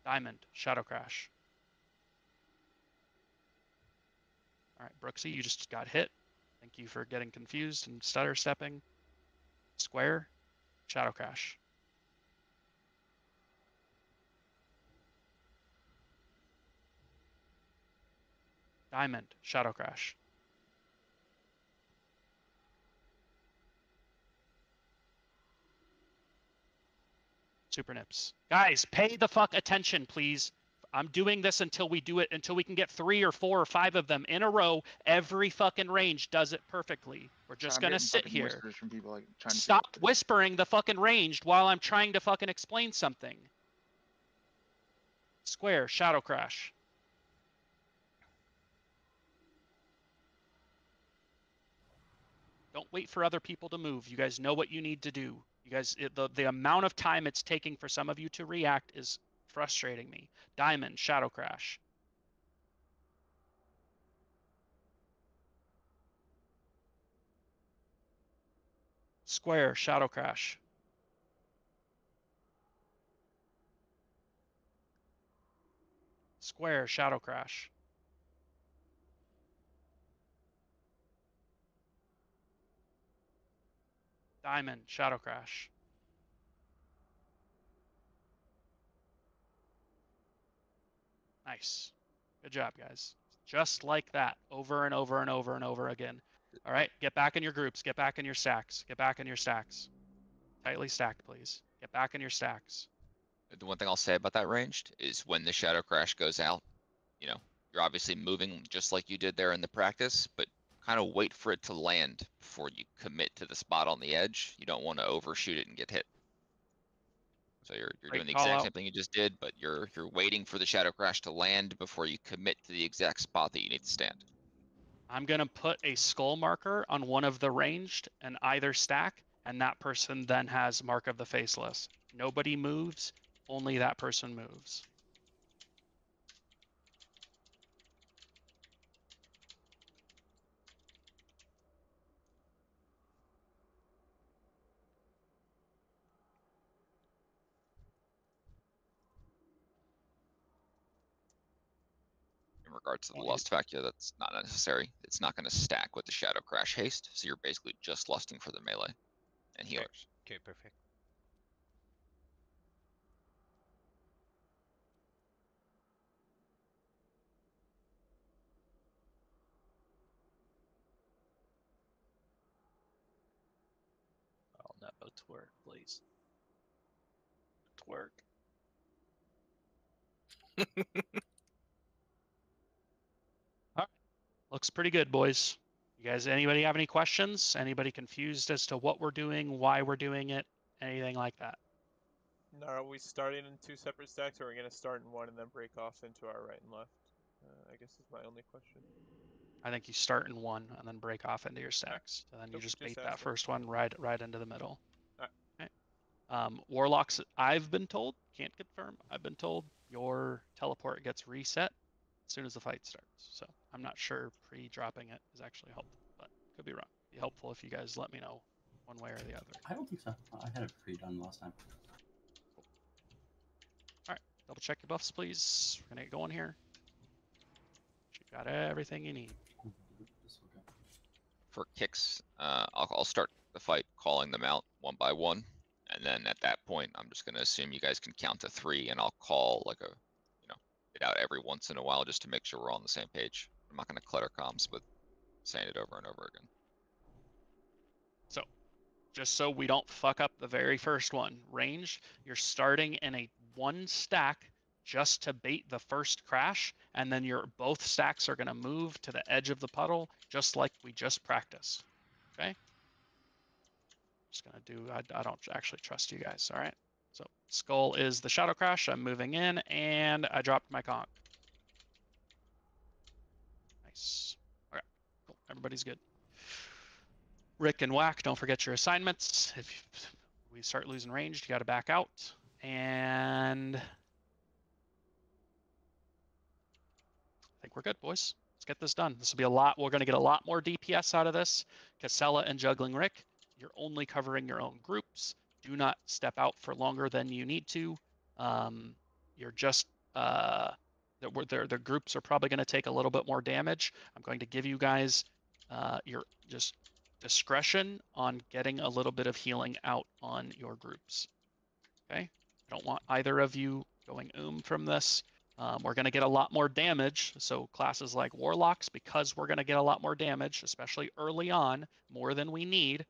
Diamond, shadow crash. All right, Brooksy, you just got hit. Thank you for getting confused and stutter stepping. Square, shadow crash. Diamond, shadow crash. Super nips. Guys, pay the fuck attention, please. I'm doing this until we do it, until we can get 3 or 4 or 5 of them in a row. Every fucking range does it perfectly. We're just gonna sit here. From people, like, trying to Stop whispering the fucking ranged while I'm trying to fucking explain something. Square, Shadow Crash. Don't wait for other people to move. You guys know what you need to do. You guys, the amount of time it's taking for some of you to react is frustrating me. Diamond, Shadow Crash. Square, Shadow Crash. Square, Shadow Crash. Diamond, Shadow Crash. Nice. Good job, guys. Just like that, over and over and over and over again. All right, get back in your groups. Get back in your stacks. Get back in your stacks. Tightly stacked, please. Get back in your stacks. The one thing I'll say about that ranged is when the Shadow Crash goes out, you know, you're obviously moving just like you did there in the practice, but kind of wait for it to land before you commit to the spot on the edge. You don't want to overshoot it and get hit. So you're doing the exact same thing you just did, but you're waiting for the Shadow Crash to land before you commit to the exact spot that you need to stand. I'm gonna put a skull marker on one of the ranged and either stack, and that person then has Mark of the Faceless. Nobody moves, only that person moves. In regards to the lust factor, that's not necessary. It's not going to stack with the Shadow Crash haste, so you're basically just lusting for the melee and healers. Okay, perfect. Oh no, twerk, please. Twerk. All right. Looks pretty good, boys. You guys, anybody have any questions? Anybody confused as to what we're doing, why we're doing it, anything like that? Now, are we starting in 2 separate stacks, or are we going to start in one and then break off into our right and left? I guess is my only question. I think you start in one and then break off into your stacks. And then you just bait that first one right into the middle. Okay. Warlocks, I've been told, can't confirm, I've been told your teleport gets reset as soon as the fight starts. So I'm not sure pre-dropping it is actually helpful, but could be wrong. Be helpful if you guys let me know one way or the other. I don't think so. I had it pre-done last time. Cool. All right, double check your buffs, please. We're gonna get going here. You got everything you need. For kicks, I'll start the fight calling them out one by one, and then at that point, I'm just gonna assume you guys can count to 3, and I'll call like it out every once in a while just to make sure we're on the same page. I'm not gonna clutter comms with saying it over and over again. So, just so we don't fuck up the very first one, range, you're starting in a 1 stack just to bait the first crash, and then your both stacks are going to move to the edge of the puddle, just like we just practiced. Okay? Just going to do, I don't actually trust you guys, all right? So, skull is the Shadow Crash, I'm moving in, and I dropped my conch. Nice. Okay, cool, everybody's good. Rick and Whack, don't forget your assignments. If we start losing range, you got to back out. And I think we're good, boys. Let's get this done. This will be a lot. We're going to get a lot more DPS out of this. Casella and Juggling Rick, you're only covering your own groups. Do not step out for longer than you need to. You're just, the groups are probably going to take a little bit more damage. I'm going to give you guys your just discretion on getting a little bit of healing out on your groups. Okay? I don't want either of you going from this. We're going to get a lot more damage, so classes like Warlocks, because we're going to get a lot more damage, especially early on, more than we need.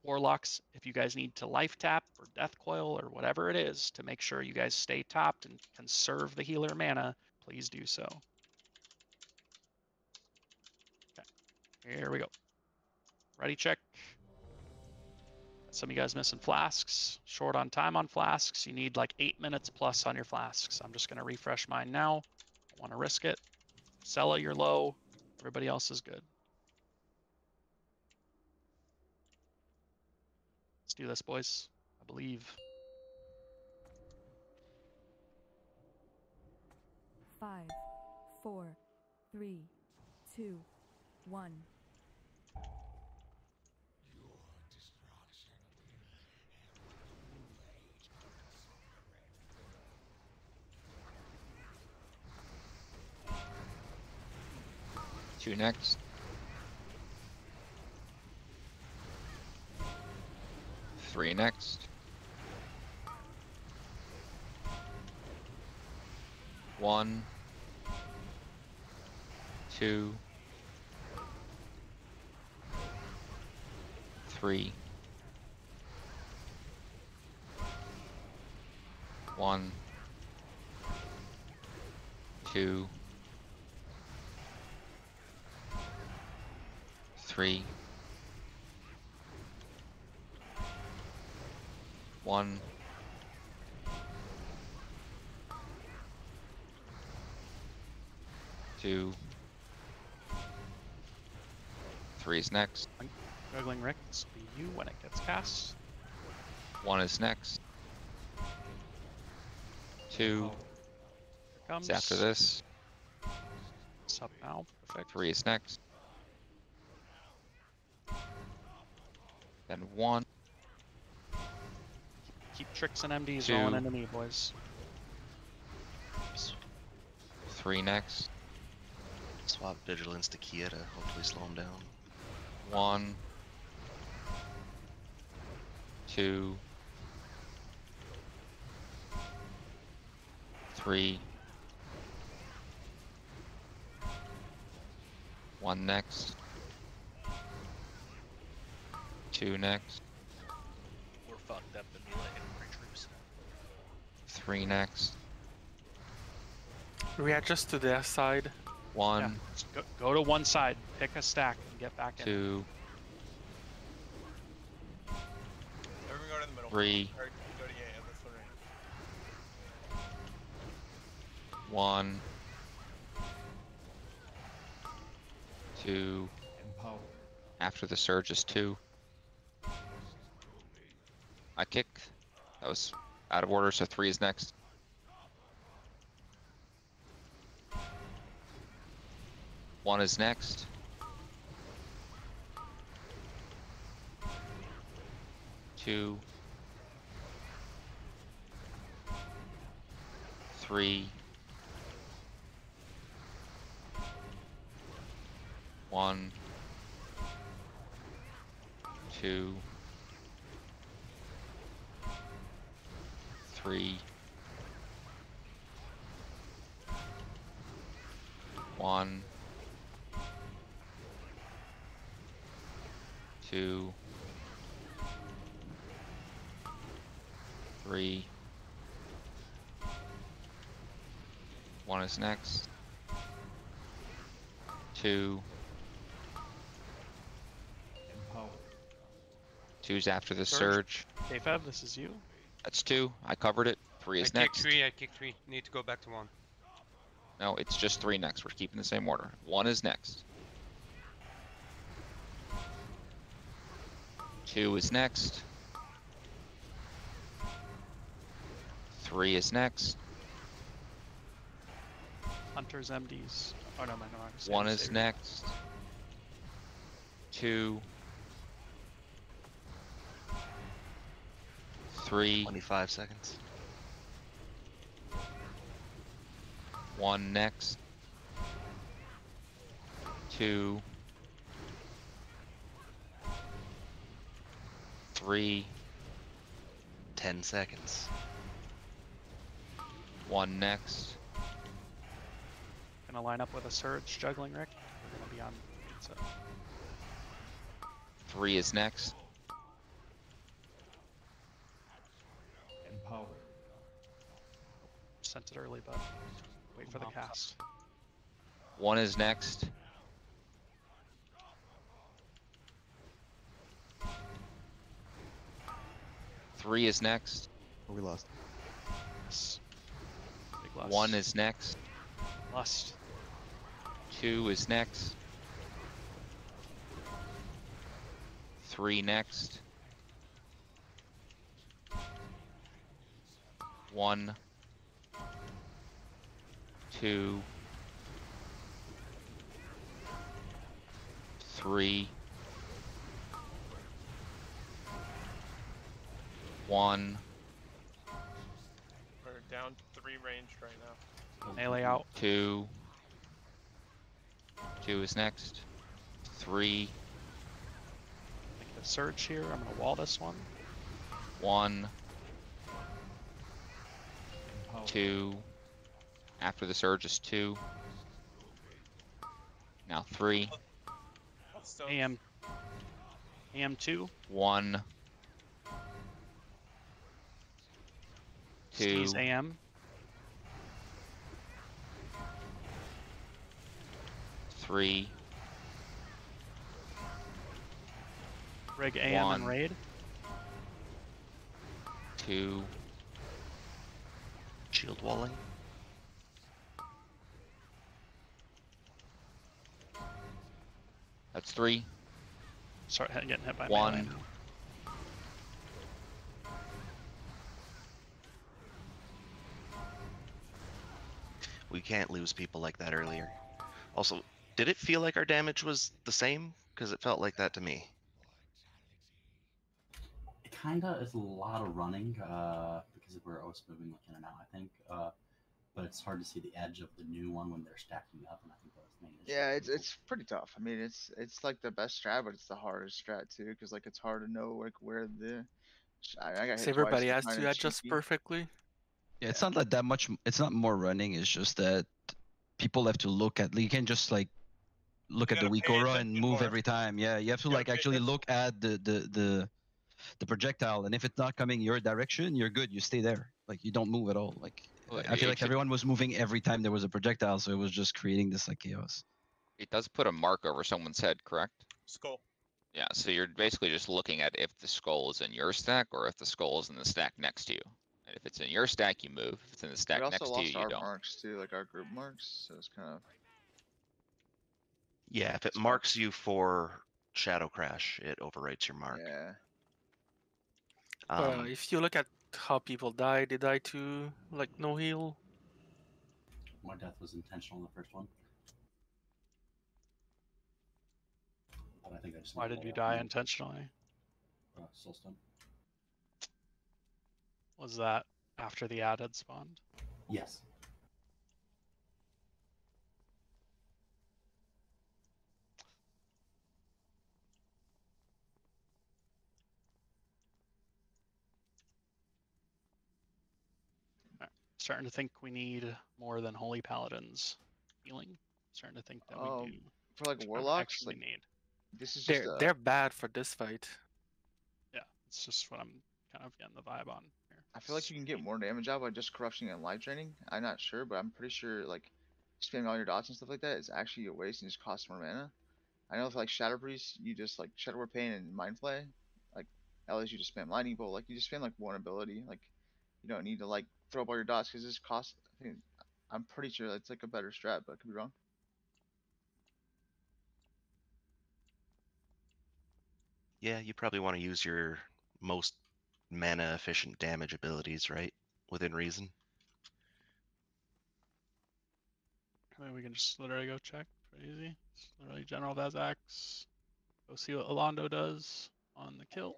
Warlocks, if you guys need to life tap or death coil or whatever it is to make sure you guys stay topped and conserve the healer mana, please do so. Okay, here we go. Ready, check. Some of you guys missing flasks, short on time on flasks. You need like 8 minutes plus on your flasks. I'm just going to refresh mine now. I want to risk it. Sella, you're low. Everybody else is good. Let's do this, boys. I believe. 5, 4, 3, 2, 1. Two next. 3 next. 1, 2, 3. 1, 2, 3. 1, 2, 3 is next. Juggling Rick, this will be you when it gets cast. 1 is next. 2 Here comes. is after this. It's up now. Perfect. 3 is next. Then 1. Keep tricks and MDs 2. rolling into me, boys. 3 next. Swap Vigilance to Kia to hopefully slow him down. 1, 2, 3. 1 next. 2 next. We're fucked up in melee infantry troops. 3 next. Readjust to their side. 1, Yeah, just go to one side, pick a stack, and get back in. 2, Everyone go to the middle. 3. Or go to this one right. 1, 2. After the surge is 2. I kick. That was out of order, so 3 is next. 1 is next. 2, 3, 1, 2, 3, 1, 2, 3. 1 is next. 2. 2's after the surge. K-Fab, this is you. That's 2. I covered it. 3 is I next. kicked 3. Need to go back to 1. No, it's just 3 next. We're keeping the same order. 1 is next. 2 is next. 3 is next. Hunters, MDs. Oh no, my no. 1 is next. 2. 3. 25 seconds. 1 next. 2. 3. 10 seconds. 1 next. Gonna line up with a surge, juggling Rick. We're gonna be on. 3 is next. sent it early, but wait for the cast. 1 is next. 3 is next. Oh, we lost. Yes. Big loss. 1 is next. Lost. 2 is next. 3 next. 1, 2, 3, 1, We're down 3 ranged right now. Melee out. 2. 2 is next. 3, Make the surge here. I'm gonna wall this one. 1, Oh. 2. After the surge is 2. Now 3. AM 2. 1, 2. Skis AM. 3. Rig AM 1, and raid. 2. Shield walling. That's 3. Start getting hit by 1. melee now. We can't lose people like that earlier. Also, did it feel like our damage was the same? Because it felt like that to me. It kinda is a lot of running, because we're always moving like in and out, I think. But it's hard to see the edge of the new one when they're stacking up, and I think that's the main issue. Yeah, it's pretty tough. I mean, it's like the best strat, but it's the hardest strat too, because like it's hard to know like where the. I got So hit everybody twice. has Kinda to adjust cheeky. perfectly. Yeah, it's not like that much. It's not more running. It's just that people have to look at. You can't just like look at the weak aura and move every time. Yeah, you have to like actually look at the projectile, and if it's not coming your direction, you're good. You stay there. Like you don't move at all. Like Well, I feel it like could- everyone was moving every time there was a projectile, so it was just creating this like chaos. It does put a mark over someone's head, correct? Skull. Yeah, so you're basically just looking at if the skull is in your stack or if the skull is in the stack next to you. And if it's in your stack, you move. If it's in the stack We also next to you, lost you our don't. marks too, like our group marks. So it's kind of. Yeah, if it marks you for Shadow Crash, it overwrites your mark. Yeah. If you look at how people die, they die to like no heal. My death was intentional in the first one. But I think I just Why did you die intentionally? Soulstone. Was that after the added spawned? Yes. Starting to think we need more than Holy Paladins healing. Starting to think that we do. For like Kind of warlocks, actually like need. this is just They're bad for this fight. Yeah, it's just what I'm kind of getting the vibe on here. I feel like you can get more damage out by just corruption and life draining. I'm not sure, but I'm pretty sure like spamming all your dots and stuff like that is actually a waste and just costs more mana. I know for like Shadow Priest, you just like Shadow War Pain and Mind Flay. Like at least you just spam Lightning Bolt. Like you just spam like one ability. Like you don't need to like throw up all your dots because this costs. I'm pretty sure that's like a better strat, but I could be wrong. Yeah, you probably want to use your most mana efficient damage abilities, right? Within reason. Maybe we can just literally go check. Pretty easy. Just literally General Vazax. Go see what Alondo does on the kill.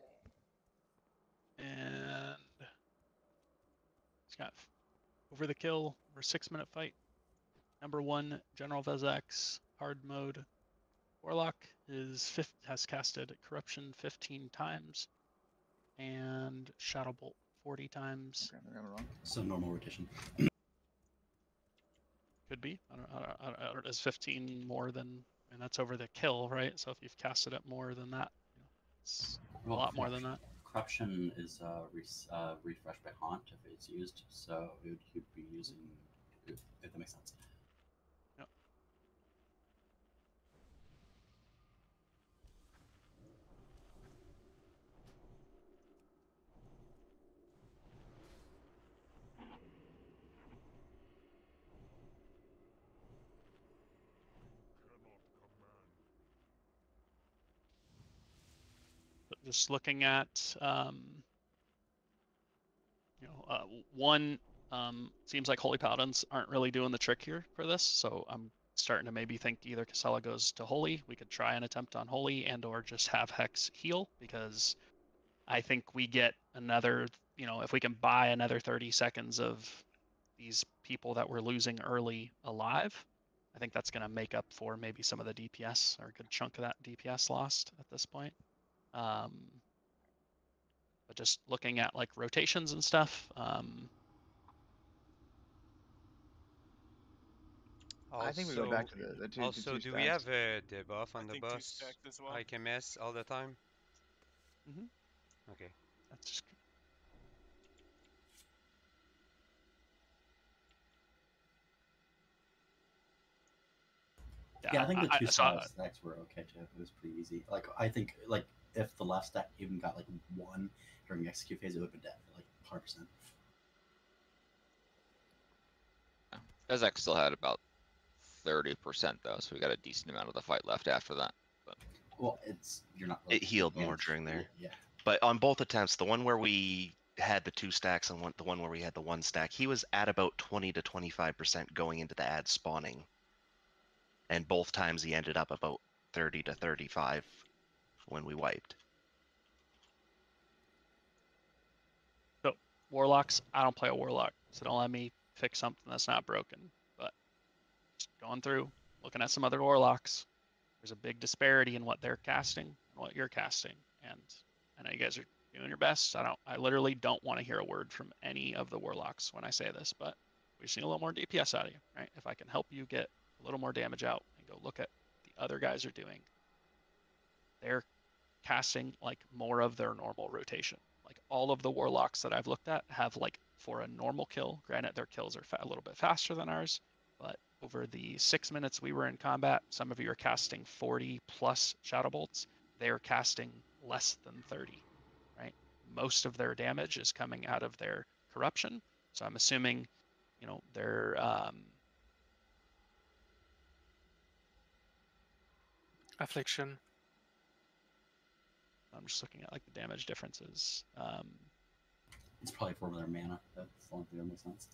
And he's got over the kill, over 6-minute fight. Number 1, General Vazax, hard mode. Warlock has casted Corruption 15 times and Shadow Bolt 40 times. Okay, so normal rotation. Could be. I don't, is 15 more than, and that's over the kill, right? So if you've casted it more than that, it's a lot more than that. corruption is refreshed by haunt if it's used, so you'd be using if that makes sense. Yep. But just looking at one, seems like Holy Paladins aren't really doing the trick here for this, so I'm starting to maybe think either Casella goes to Holy, we could try an attempt on Holy, and or just have Hex heal, because I think we get another, if we can buy another 30 seconds of these people that we're losing early alive, I think that's going to make up for maybe some of the DPS, or a good chunk of that DPS lost at this point. But just looking at like rotations and stuff, I think we go back to the two. Also, two do we stacks. have a debuff on the think bus? 2 stacked as well. IKMS all the time? Mm-hmm. Okay. That's just... Yeah, I think the two stacks were okay too. It was pretty easy. Like I think if the left stack even got like 1 during the execute phase, it would have been dead, like 100%. Ezek still had about 30% though, so we got a decent amount of the fight left after that. But well, you're not. It healed more during there. Yeah. But on both attempts, the one where we had the 2 stacks and the one where we had the 1 stack, he was at about 20 to 25% going into the ad spawning. And both times he ended up about 30 to 35 when we wiped. So Warlocks, I don't play a Warlock, so don't let me fix something that's not broken. But just going through, looking at some other Warlocks, there's a big disparity in what they're casting and what you're casting. And I know you guys are doing your best. I literally don't want to hear a word from any of the Warlocks when I say this, but we just need a little more DPS out of you, right? If I can help you get a little more damage out and go look at what the other guys are doing, they're casting like more of their normal rotation. Like all of the Warlocks that I've looked at have like for a normal kill, granted their kills are a little bit faster than ours, but over the 6 minutes we were in combat, some of you are casting 40 plus Shadow Bolts. They're casting less than 30, right? Most of their damage is coming out of their corruption. So I'm assuming, they're affliction. I'm just looking at like the damage differences. It's probably for their mana. That's the only thing that makes sense.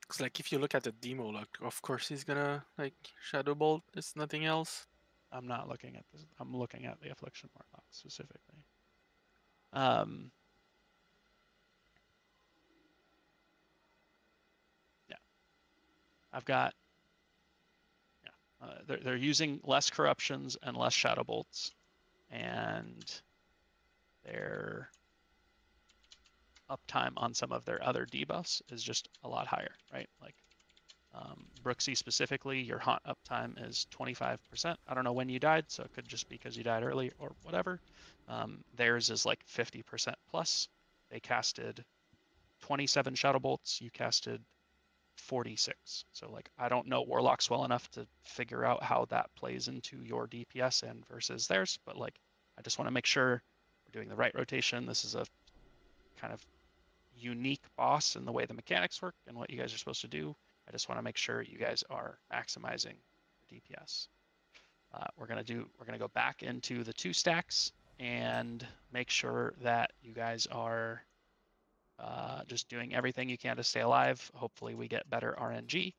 Cause like if you look at the demo, like of course he's gonna like Shadow Bolt. It's nothing else. I'm not looking at this. I'm looking at the Affliction Warlock specifically. Yeah, I've got. Yeah, they're using less corruptions and less Shadow Bolts, and their uptime on some of their other debuffs is just a lot higher, right? Like Brooksy specifically, your haunt uptime is 25%. I don't know when you died, so it could just be because you died early or whatever. Theirs is like 50% plus. They casted 27 Shadow Bolts. You casted 46. So like I don't know Warlocks well enough to figure out how that plays into your DPS and versus theirs, but like I just want to make sure we're doing the right rotation. This is a kind of unique boss in the way the mechanics work and what you guys are supposed to do. I just want to make sure you guys are maximizing DPS. We're gonna go back into the 2 stacks and make sure that you guys are just doing everything you can to stay alive. Hopefully we get better RNG.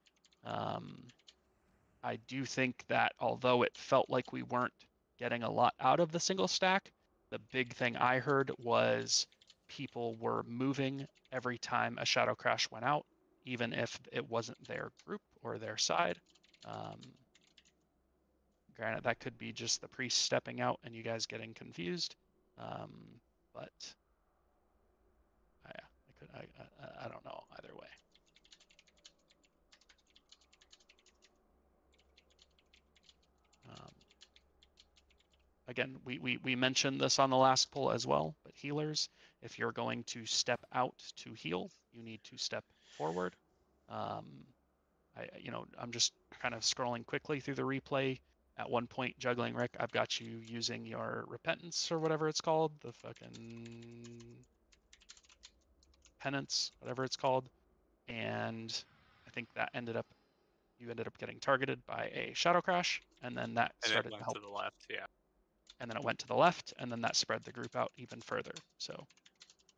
I do think that although it felt like we weren't getting a lot out of the single stack, the big thing I heard was people were moving every time a Shadow Crash went out, even if it wasn't their group or their side. Granted, that could be just the priest stepping out and you guys getting confused, but I don't know either way. again, we mentioned this on the last poll as well, but healers, if you're going to step out to heal, you need to step forward. I'm just kind of scrolling quickly through the replay. At one point, Juggling Rick, I've got you using your repentance or whatever it's called, the fucking penance, whatever it's called, and I think that you ended up getting targeted by a shadow crash, and then that And started it went to help. to the left, yeah. And then it went to the left, and then that spread the group out even further. So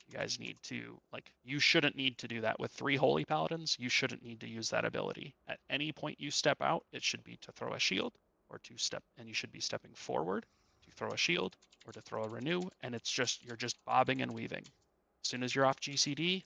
you guys need to, you shouldn't need to do that with 3 Holy Paladins. You shouldn't need to use that ability. At any point you step out, it should be to throw a shield or to step, and you should be stepping forward to throw a shield or to throw a renew, and you're just bobbing and weaving. As soon as you're off GCD,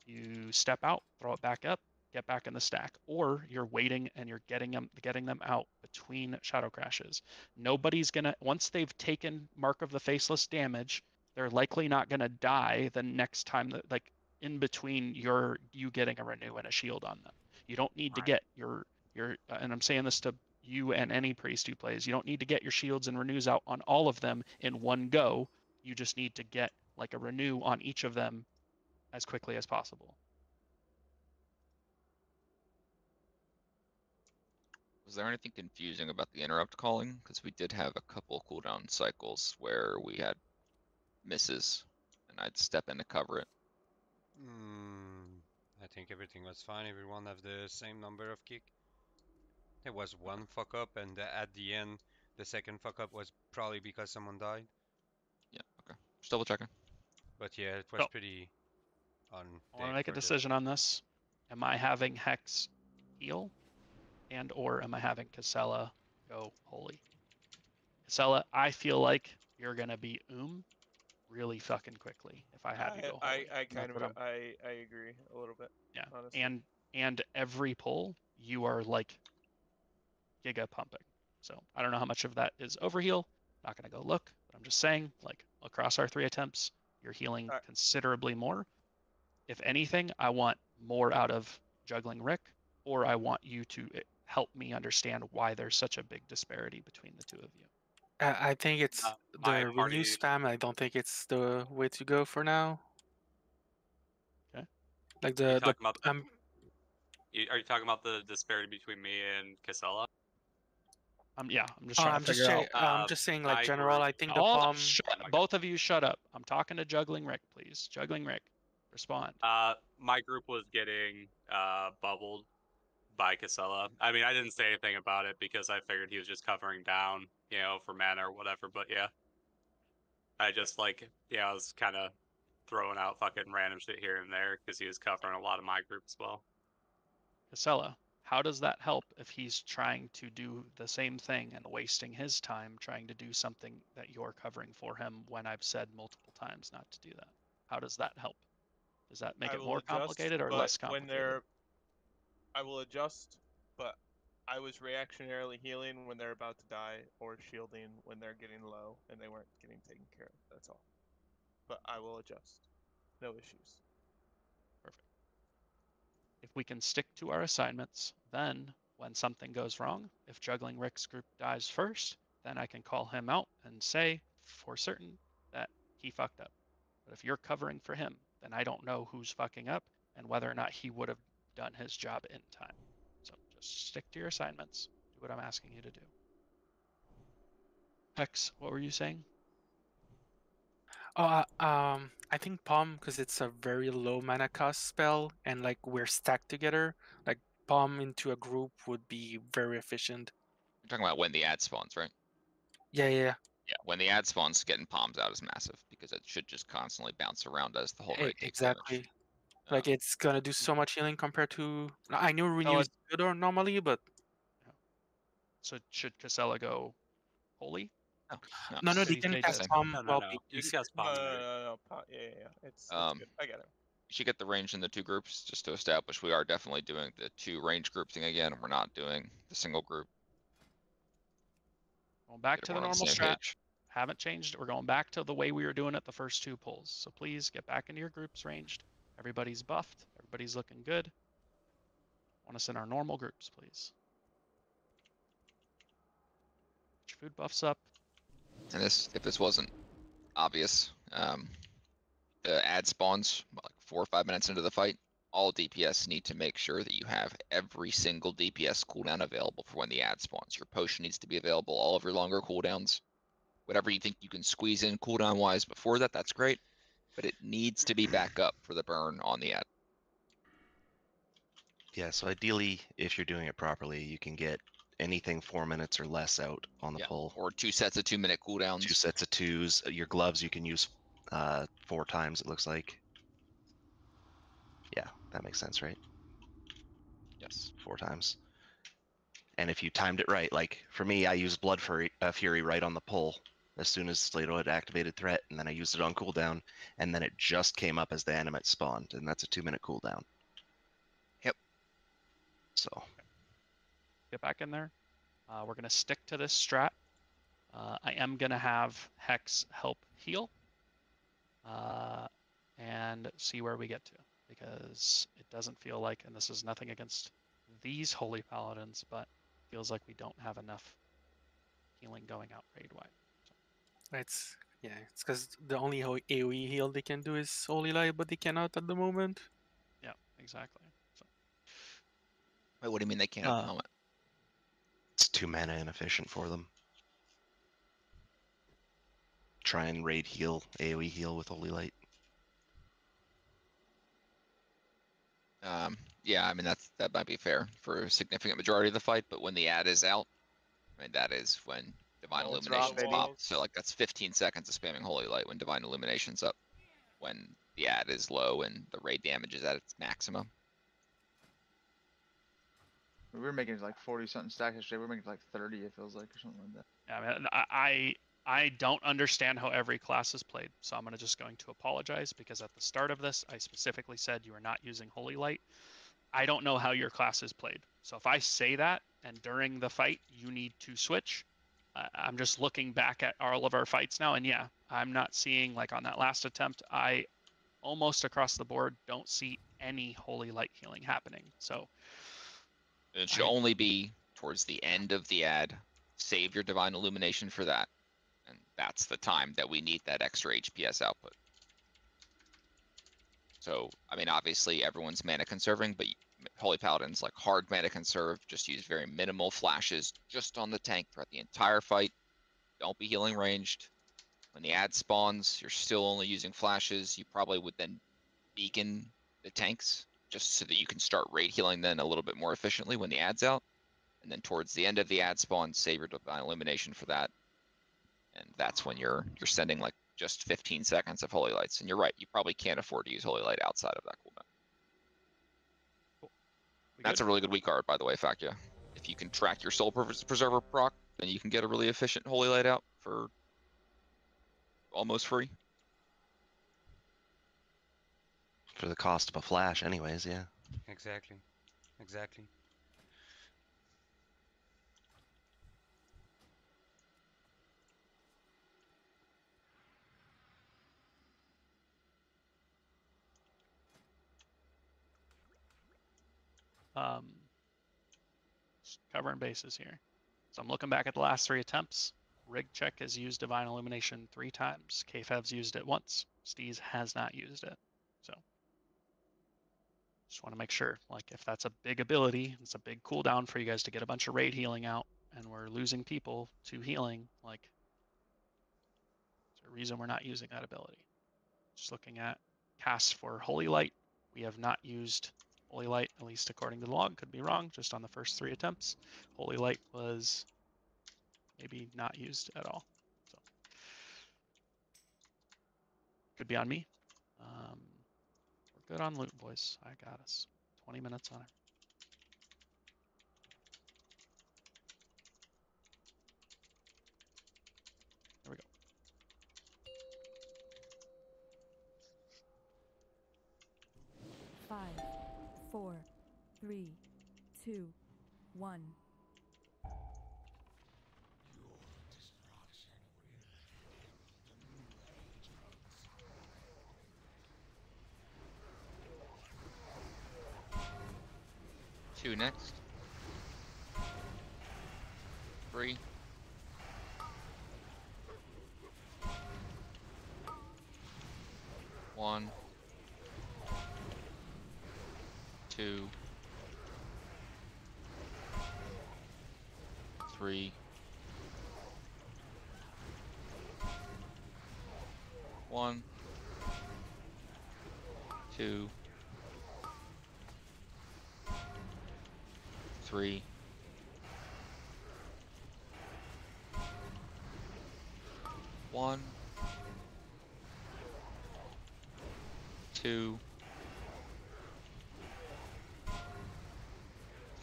you step out, throw it back up, get back in the stack, or you're waiting and you're getting them out between shadow crashes. Nobody's gonna, once they've taken Mark of the Faceless damage, they're likely not gonna die the next time that, in between you getting a renew and a shield on them. You don't need to get your and I'm saying this to you and any priest who plays, you don't need to get your shields and renews out on all of them in one go. You just need to get a renew on each of them as quickly as possible. Was there anything confusing about the interrupt calling? Because we did have a couple cooldown cycles where we had misses, and I'd step in to cover it. I think everything was fine. Everyone have the same number of kick. There was one fuck up, and at the end, the second fuck up was probably because someone died. Yeah, okay. Just double checking. But yeah, it was pretty on. I want to make a decision on this. Am I having Hex heal, and or am I having Casella go holy? Casella, I feel like you're gonna be really fucking quickly if I have you go holy. I agree a little bit. Yeah, honestly. and every pull you are giga pumping. So I don't know how much of that is overheal. Not gonna go look, but I'm just saying, across our 3 attempts, you're healing considerably more. If anything, I want more out of Juggling Rick, or I want you to help me understand why there's such a big disparity between the two of you. I think it's my the party- renew spam. I don't think it's the way to go for now. Okay. Like Are you talking about the disparity between me and Casella? Yeah, I'm just trying to figure out. I'm just saying, my general. group- I think the palm. Both of you shut up. I'm talking to Juggling Rick, please. Juggling Rick, respond. My group was getting bubbled by Casella. I mean, I didn't say anything about it because I figured he was just covering down, for mana or whatever. But yeah, I just I was kind of throwing out fucking random shit here and there because he was covering a lot of my group as well. Casella, how does that help if he's trying to do the same thing and wasting his time trying to do something that you're covering for him when I've said multiple times not to do that? How does that help? Does that make it more complicated or less complicated? I will adjust, but I was reactionarily healing when they're about to die or shielding when they're getting low and they weren't getting taken care of. That's all. But I will adjust. No issues. Perfect. If we can stick to our assignments, then when something goes wrong, if Juggling Rick's group dies first, then I can call him out and say for certain that he fucked up. But if you're covering for him, then I don't know who's fucking up and whether or not he would have done his job in time. So just stick to your assignments. Do what I'm asking you to do. Hex, what were you saying? I think Palm, because it's a very low mana cost spell, and we're stacked together. Palm into a group would be very efficient. You're talking about when the ad spawns, right? Yeah. Yeah, when the ad spawns, getting palms out is massive because it should just constantly bounce around as the whole raid takes Exactly. damage. It's gonna do so much healing compared to. I know renew is good or normally, but. So should Casella go holy? No, they can cast Palm. No. You can cast Palm. No. Yeah. It's good. I get it. You should get the range in the 2 groups just to establish we are definitely doing the 2 range group thing again, and we're not doing the single group. Going back to the normal strat. Haven't changed. We're going back to the way we were doing it the first 2 pulls. So please get back into your groups ranged. Everybody's buffed. Everybody's looking good. Want us in our normal groups, please. Get your food buffs up. And if this wasn't obvious, the ad spawns like 4 or 5 minutes into the fight. All DPS need to make sure that you have every single DPS cooldown available for when the ad spawns. Your potion needs to be available, all of your longer cooldowns. Whatever you think you can squeeze in cooldown wise before that, that's great. But it needs to be back up for the burn on the ad. Yeah, so ideally, if you're doing it properly, you can get anything 4 minutes or less out on the pull. Or 2 sets of 2-minute cooldowns. 2 sets of 2s. Your gloves you can use 4 times, it looks like. Yeah, that makes sense, right? Yes. 4 times. And if you timed it right, like for me, I used Blood Fury right on the pull as soon as Slaydoo had activated threat, and then I used it on cooldown, and then it just came up as the animate spawned, and that's a 2-minute cooldown. Yep. So. Get back in there. We're going to stick to this strat. I am going to have Hex help heal and see where we get to, because it doesn't feel like, and this is nothing against these Holy Paladins, but feels like we don't have enough healing going out raid-wide. It's because the only AoE heal they can do is Holy Light, but they cannot at the moment. Yeah, exactly. So. Wait, what do you mean they can't at the moment? It's 2 mana inefficient for them. Try and raid heal, AoE heal with Holy Light. Yeah, I mean that might be fair for a significant majority of the fight, but when the ad is out, I mean that is when Divine Illumination's pop. So like that's 15 seconds of spamming Holy Light when Divine Illumination's up. When the ad is low and the raid damage is at its maximum. We were making like 40 something stacks yesterday. We're making like 30, it feels like, or something like that. Yeah, I don't understand how every class is played, so I'm just going to apologize, because at the start of this, I specifically said you are not using Holy Light. I don't know how your class is played. So if I say that, and during the fight, you need to switch, I'm just looking back at all of our fights now, and yeah, I'm not seeing, like on that last attempt, I almost across the board don't see any Holy Light healing happening. So it should only be towards the end of the ad. Save your Divine Illumination for that. And that's the time that we need that extra HPS output. So, I mean, obviously everyone's mana conserving, but Holy Paladins, like hard mana conserve, just use very minimal flashes just on the tank throughout the entire fight. Don't be healing ranged. When the ad spawns, you're still only using flashes. You probably would then beacon the tanks just so that you can start raid healing then a little bit more efficiently when the ad's out. And then towards the end of the ad spawn, save your Divine Illumination for that. And that's when you're sending like just 15 seconds of Holy Lights. And you're right, you probably can't afford to use Holy Light outside of that cooldown. Cool. That's a really good weak card, by the way, Fakya. If you can track your Soul Preserver proc, then you can get a really efficient Holy Light out for almost free. For the cost of a flash anyways, yeah. Exactly. Exactly. Just covering bases here. So I'm looking back at the last 3 attempts. Rig Check has used Divine Illumination 3 times. KFEV's used it once. Steez has not used it. So just want to make sure, like, if that's a big ability, it's a big cooldown for you guys to get a bunch of raid healing out, and we're losing people to healing, like, there's a reason we're not using that ability. Just looking at casts for Holy Light. We have not used Holy Light, at least according to the log. Could be wrong, just on the first 3 attempts. Holy Light was maybe not used at all. So could be on me. We're good on loot, boys. I got us. 20 minutes on it. There we go. Five, 4, 3, 2, 1. Two next. 3. 1, 2, 3, 1, 2, 3, 1, 2,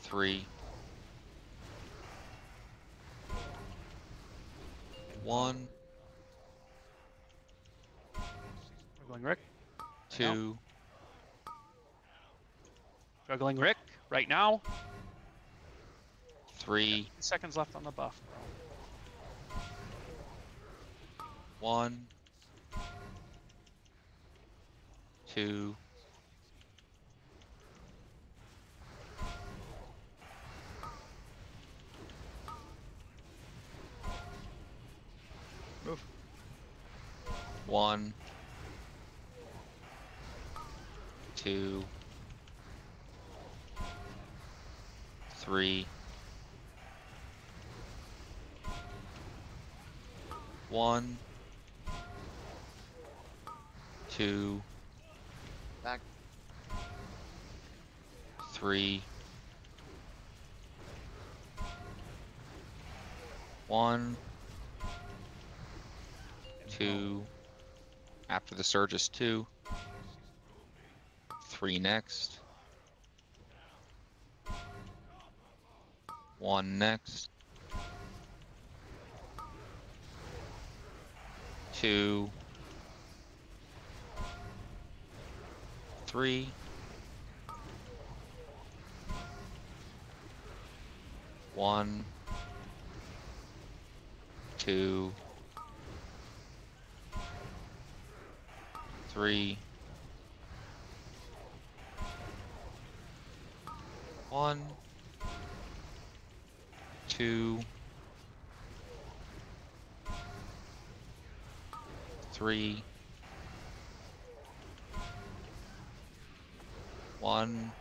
3, 1, Juggling Rick. 2, Juggling Rick right now. 3, 2 seconds left on the buff. 1, 2, 1, 2, 3, 1, 2, Back. 3, 1, 2, after the surge is 2, 3 next, 1 next, 2, 3, 1, 2, 3, 1, 2, 3, 1,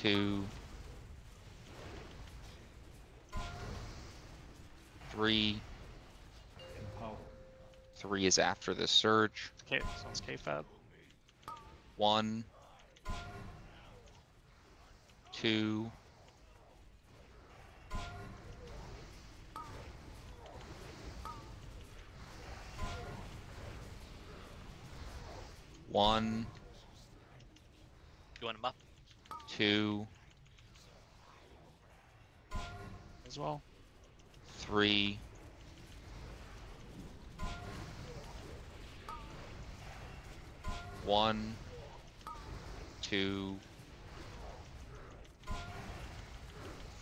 2, 3, 3 is after the surge. Okay, so it's KFAB. 1, 2, 1, You want him up? 2, As well. 3, 1, 2,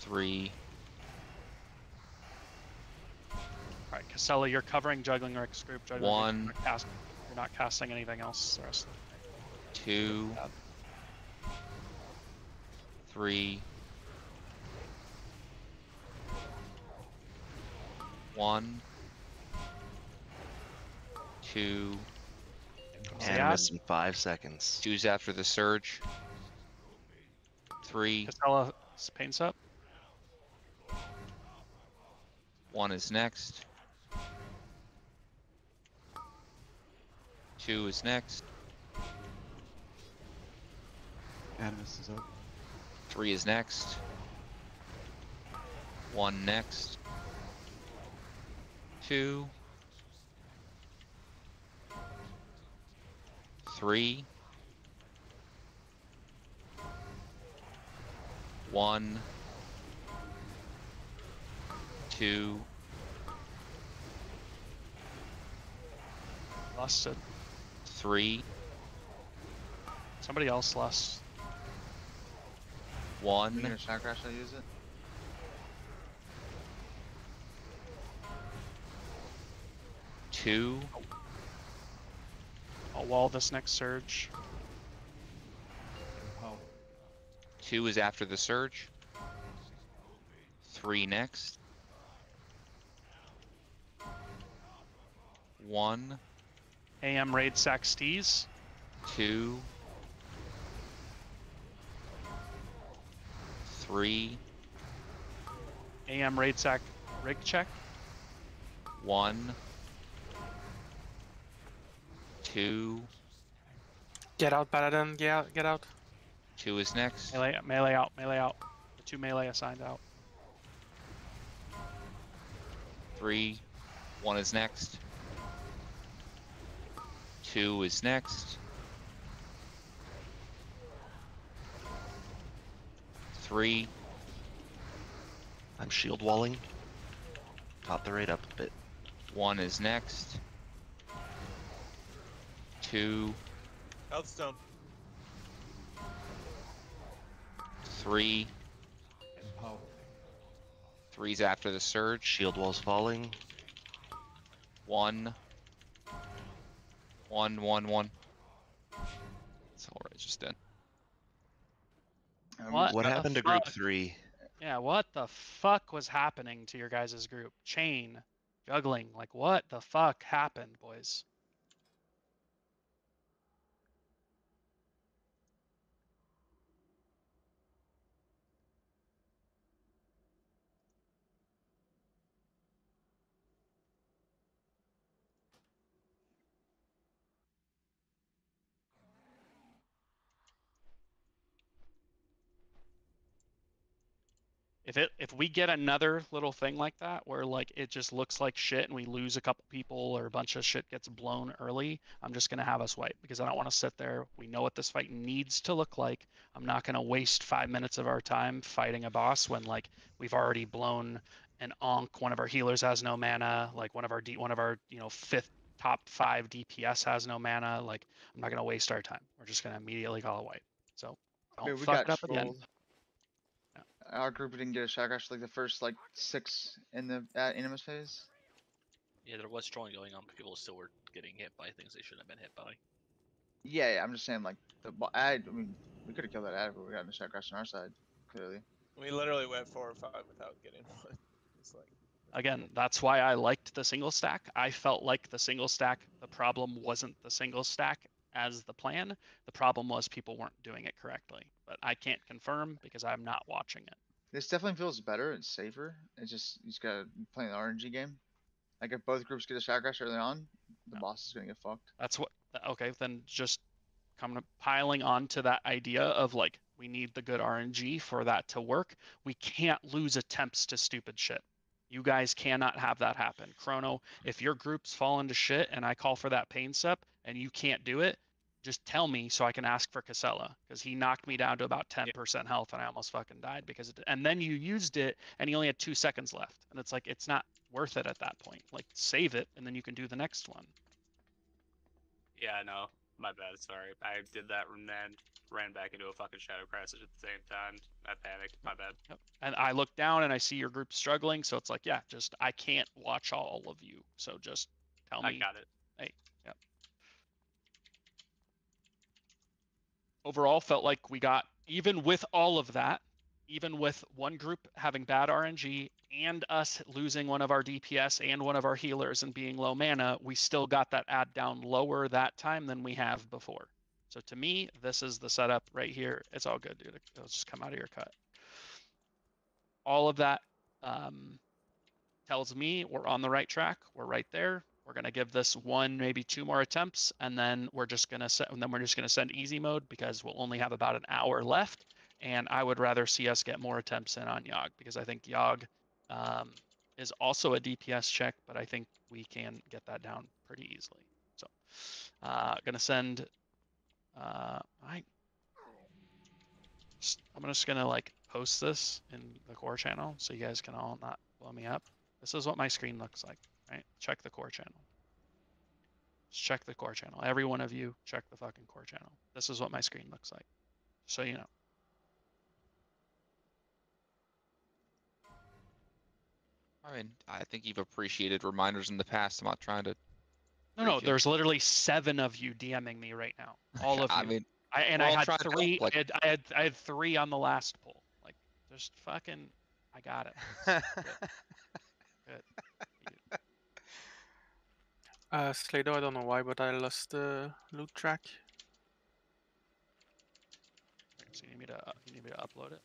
3, All right, Casella, you're covering Juggling Rick's group. Juggling Rick, 1, you're not casting anything else. The rest. 2, 3, 1, 2, Animus in 5 seconds. 2's after the surge. 3, Casella paints up. 1 is next. 2 is next. Animus is up. 3 is next. 1 next. 2. 3. 1. 2. Lusted. 3. Somebody else lust. 1. You're Shot Crash, I'll use it. 2. I'll wall this next surge. 2 is after the surge. 3 next. 1. AM raid sack stees. 2. 3. AM raid sack rig check. 1. 2. Get out, Paladin. Get out. 2 is next. Melee out. Melee out. The 2 melee assigned out. 3. 1 is next. 2 is next. 3. I'm shield walling. Top the raid up a bit. 1 is next. 2. Healthstone. 3. 3's after the surge. Shield wall's falling. 1. 1, 1, 1. That's all right, just dead. What happened to group 3? Yeah, what the fuck was happening to your guys' group? Chain, juggling, like what the fuck happened, boys? If we get another little thing like that where like it just looks like shit and we lose a couple people or a bunch of shit gets blown early, I'm just gonna have us wipe because I don't want to sit there. We know what this fight needs to look like. I'm not gonna waste 5 minutes of our time fighting a boss when like we've already blown an onk. One of our healers has no mana. Like one of our fifth top 5 DPS has no mana. Like I'm not gonna waste our time. We're just gonna immediately call a wipe. So don't Dude, we fuck got it up again. trolled. Our group didn't get a shot crash like the first like 6 in the Animus phase. Yeah, there was trolling going on, but people still were getting hit by things they shouldn't have been hit by. Yeah, I'm just saying like the ad. I mean, we could have killed that ad, but we got a shot crash on our side. Clearly. We literally went 4 or 5 without getting one. It's like. Again, that's why I liked the single stack. I felt like the single stack, the problem wasn't the single stack as the plan. The problem was people weren't doing it correctly. But I can't confirm because I'm not watching it. This definitely feels better and safer. It's just you just gotta play the RNG game. Like if both groups get a shot crash early on, the boss is gonna get fucked. That's what. Okay, then just piling onto that idea of like we need the good RNG for that to work. We can't lose attempts to stupid shit. You guys cannot have that happen. Chrono, if your groups fall into shit and I call for that pain sep and you can't do it, just tell me so I can ask for Casella because he knocked me down to about 10% health and I almost fucking died because and then you used it and he only had 2 seconds left and it's like it's not worth it at that point. Like save it and then you can do the next one. Yeah, no, my bad. Sorry, I did that and then ran back into a fucking shadow crash at the same time. I panicked. My bad. Yep. And I look down and I see your group struggling, so it's like, yeah, just I can't watch all of you, so just tell me. I got it. Hey, yep. Overall, felt like we got even with all of that, even with one group having bad RNG and us losing one of our DPS and one of our healers and being low mana, we still got that ad down lower that time than we have before. So to me, this is the setup right here. It's all good, dude. It'll just come out of your cut. All of that tells me we're on the right track. We're right there. We're gonna give this 1, maybe 2 more attempts, and then we're just gonna send easy mode because we'll only have about an hour left. And I would rather see us get more attempts in on Yogg because I think Yogg is also a DPS check, but I think we can get that down pretty easily. So gonna send. I'm just gonna like post this in the core channel so you guys can all not blow me up. This is what my screen looks like, right? Check the core channel. Just check the core channel. Every one of you, check the fucking core channel. This is what my screen looks like, so you know. I mean, I think you've appreciated reminders in the past. I'm not trying to. No, there's literally 7 of you DMing me right now. All of you. I mean, I had three. Help, like... I had 3 on the last pull. Like, just fucking. I got it. Good. Slaydoo, I don't know why, but I lost the loot track. So you need me to upload it.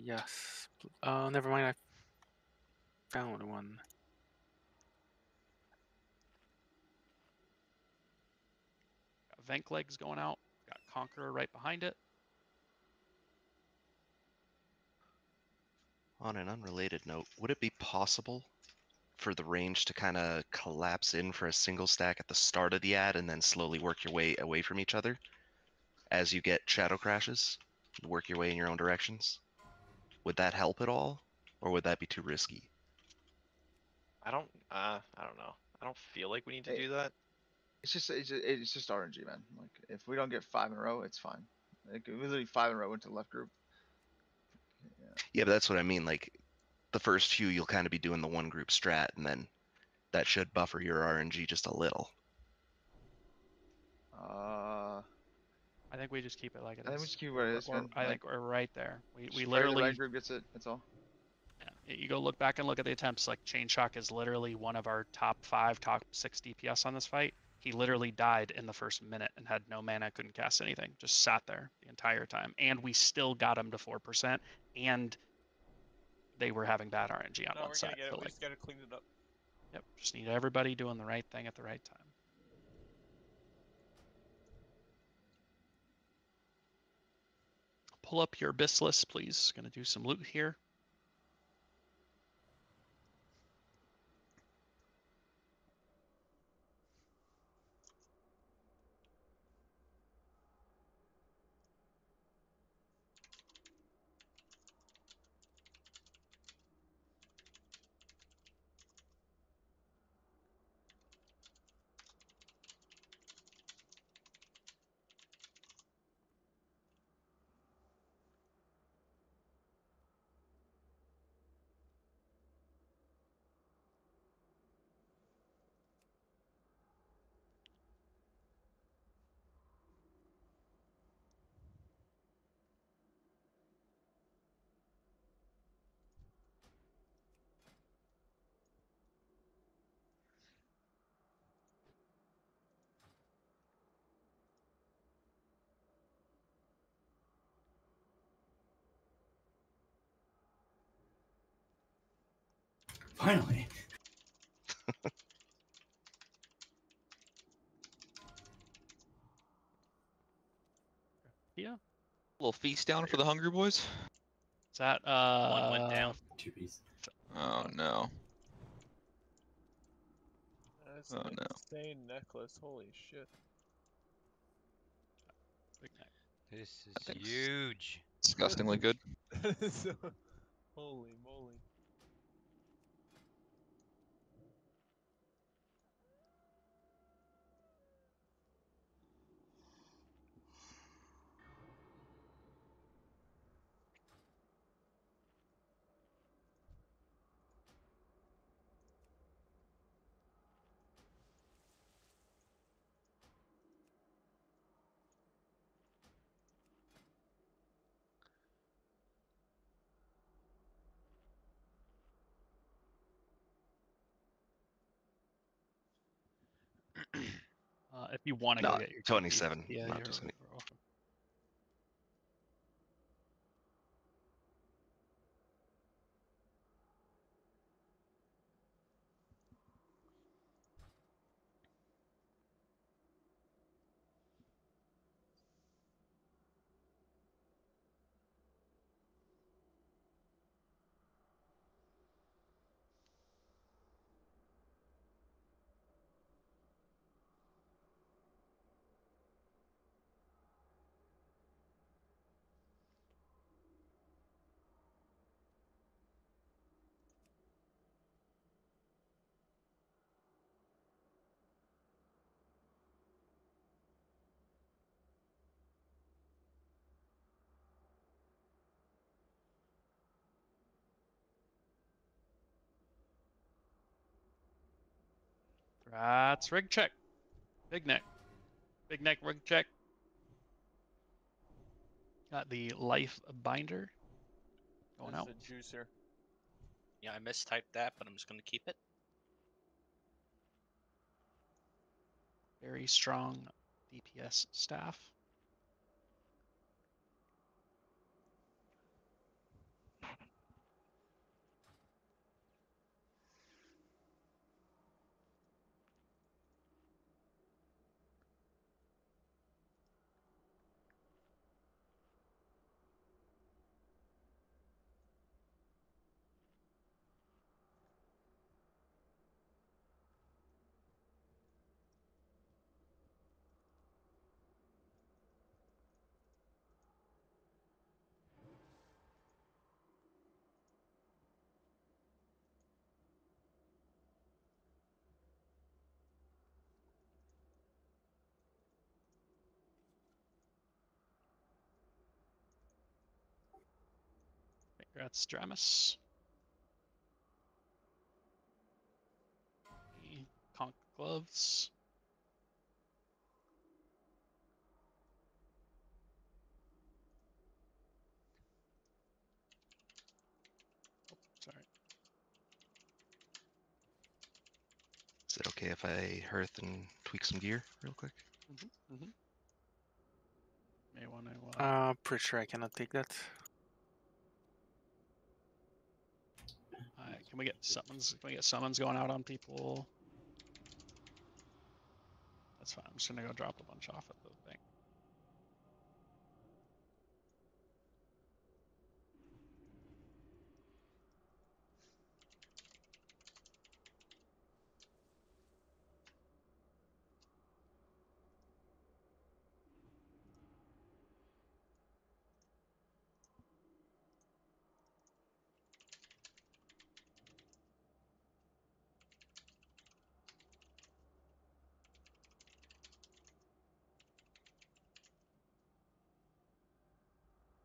Yes. Never mind. I found one. Got Venk legs going out. Got Conqueror right behind it. On an unrelated note, would it be possible for the range to kind of collapse in for a single stack at the start of the ad and then slowly work your way away from each other as you get shadow crashes? Work your way in your own directions? Would that help at all? Or would that be too risky? I don't know. I don't feel like we need to do that. It's just RNG, man. Like if we don't get 5 in a row, it's fine. Like we literally 5 in a row into the left group. Yeah, but that's what I mean. Like the first few, you'll kind of be doing the one group strat, and then that should buffer your RNG just a little. I think we just keep it like it is. I think we just keep it where it is, man. I think we're right there. We Pray literally. the right group gets it. That's all. Yeah, you go look back and look at the attempts. Like Chain Shock is literally one of our top 5, top 6 DPS on this fight. He literally died in the first minute and had no mana, couldn't cast anything, just sat there the entire time. And we still got him to 4%, and they were having bad RNG on one side. Get it. So We just gotta clean it up. Yep, just need everybody doing the right thing at the right time. Pull up your Abyssalisk, please. Gonna do some loot here. Finally. Yeah. A little feast down for the hungry boys. Is that One went down. 2 piece. Oh no. That's Oh, an no. insane necklace. Holy shit. Big neck. This is huge. Disgustingly good. Holy moly. If you want to No, go get your 27. yeah, Not you're just gonna... welcome. That's rig check. Big neck. Big neck rig check. Got the life binder going This out. is a juicer. Yeah, I mistyped that, but I'm just gonna keep it. very strong DPS staff. Congrats, Dramus. The conch gloves. Oh, sorry. Is it okay if I hearth and tweak some gear real quick? May want to. Pretty sure I cannot take that. Can we get summons? Can we get summons going out on people? That's fine. I'm just gonna go drop a bunch off at the bank.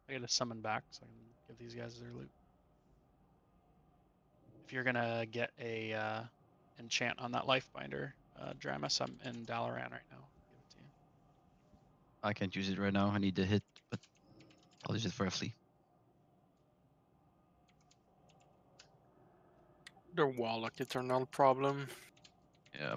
I get a summon back so I can give these guys their loot. If you're gonna get a enchant on that life binder, Dramus, I'm in Dalaran right now. Give it to you. I can't use it right now. I need the hit, but I'll use it for a flea. The Warlock Eternal problem. Yeah.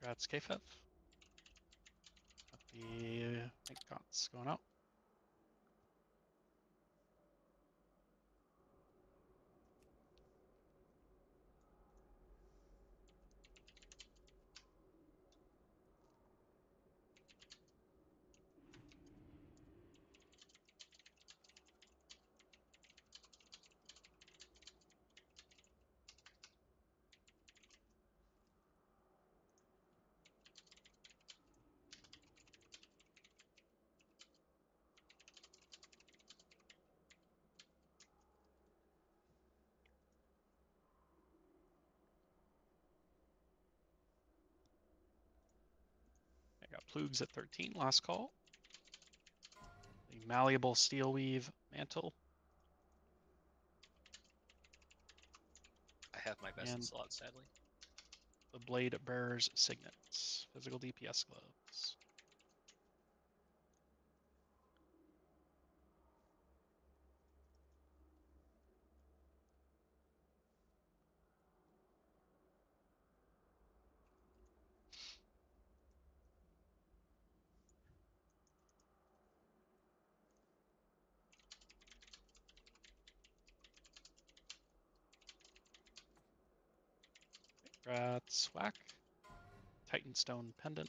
Congrats, KFEV. Got the Gaunts going out. I got Plugs at 13, last call. The Malleable Steel Weave Mantle. I have my best in And slot, sadly. the Blade Bearer's Signets. Physical DPS gloves. Congrats, Whack. Titanstone Pendant.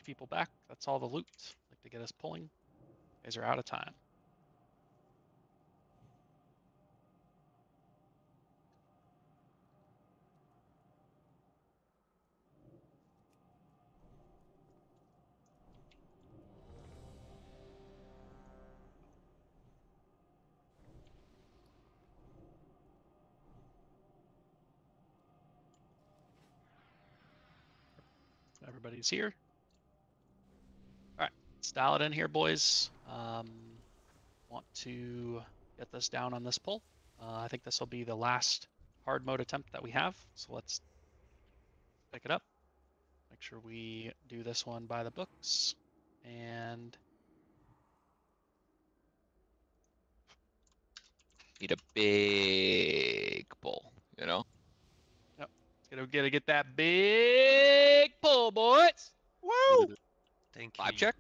5 people back. That's all the loot. Like to get us pulling. You guys are out of time. Everybody's here. All right, let's dial it in here, boys. Want to get this down on this pull. I think this will be the last hard mode attempt that we have. So let's pick it up. Make sure we do this one by the books. And need a big pull, you know? yep, gotta get that big pull, boys. Woo! Thank you. 5 check.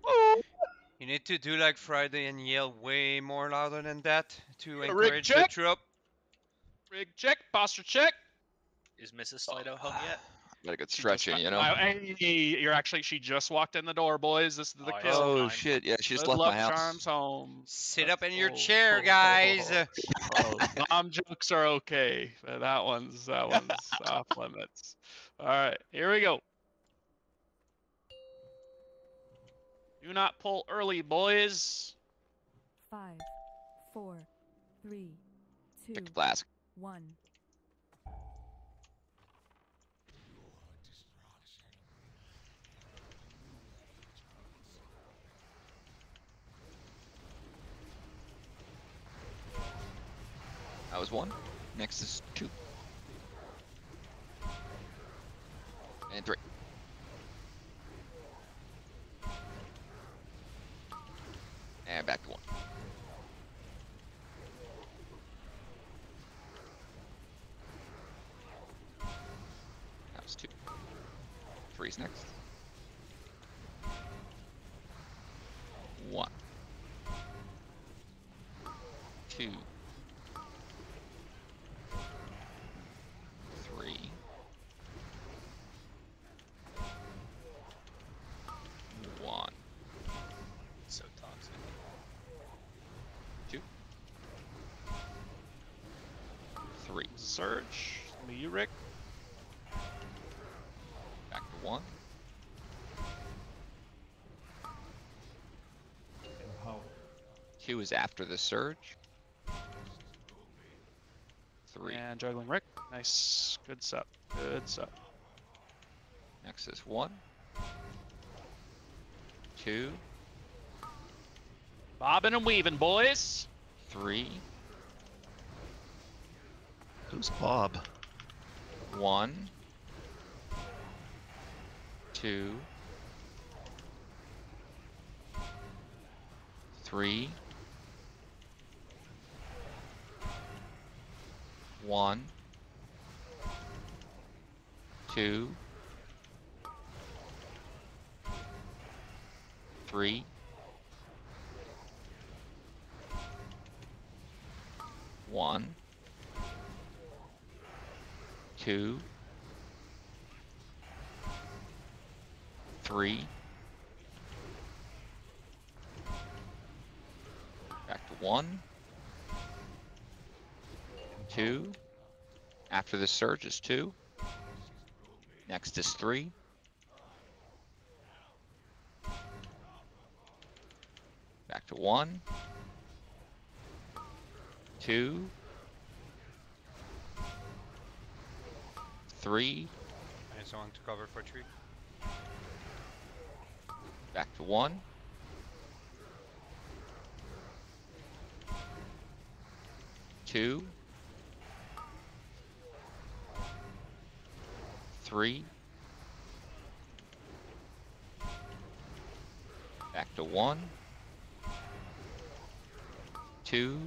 You need to do like Friday and yell way more louder than that to Rig encourage the check. troop. Rig check, posture check. Is Mrs. Slaydoo home yet? Gotta get stretching, you know? You're actually, she just walked in the door, boys. This is the kill. Oh shit, yeah, she just Good left luck my house. Charms home. Sit up in your chair, guys. Mom jokes are okay. But that one's off limits. All right, here we go. Do not pull early, boys. 5, 4, 3, 2, Pick the flask. 1. That was 1. Next is 2. And 3. And back to 1. That was 2. 3's next. 1. 2. 3. 1. So toxic. 2. 3. Surge. Me, you, Rick. Back to 1. Empower. 2 is after the surge. 3. And juggling Rick. Nice. Good sup. Good sup. Next is 1. 2. Bobbing and weaving, boys. 3. Who's Bob? 1. 2. 3. 1. 2. 3. 1. 2. 3. Back to 1. 2. After the surge is 2. Next is 3. Back to 1. 2. 3. I just want to cover for 3. Back to 1. 2. 3. Back to 1. 2.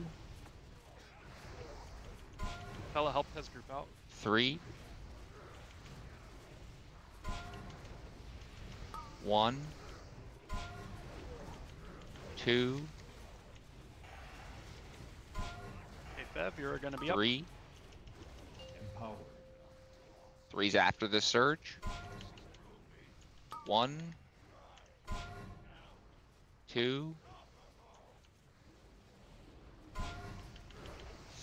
Fella, help his group out. 3. 1. 2. Hey, Bev, you're gonna be up. 3. Empower. 3's after the surge. 1. 2,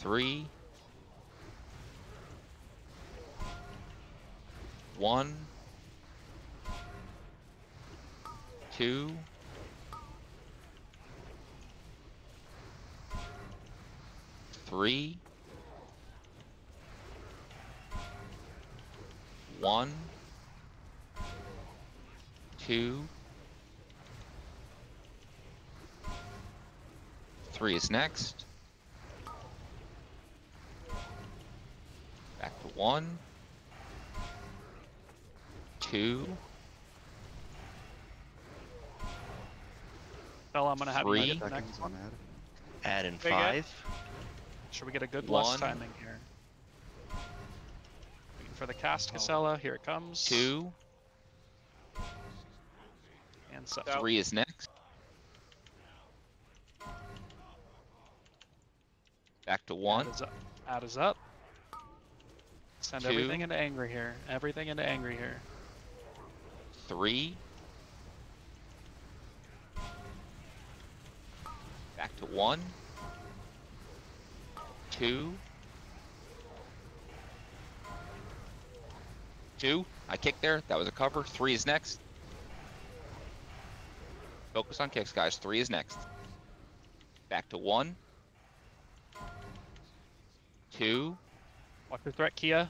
3, 1, 2, 3, 1, 2, 3 is next. Back to 1, 2, Fella, I'm gonna have you 3, hit the next one. Add in Big Ed. 5. Should we get a good bless 1, timing here? Waiting for the cast, Casella. Here it comes. 2, and so 3 is next. Back to 1. Add is up. Send 2, everything into angry here. Everything into angry here. 3. Back to 1. 2. 2. I kicked there. That was a cover. 3 is next. Focus on kicks, guys. 3 is next. Back to 1. 2. Watch your threat, Kia.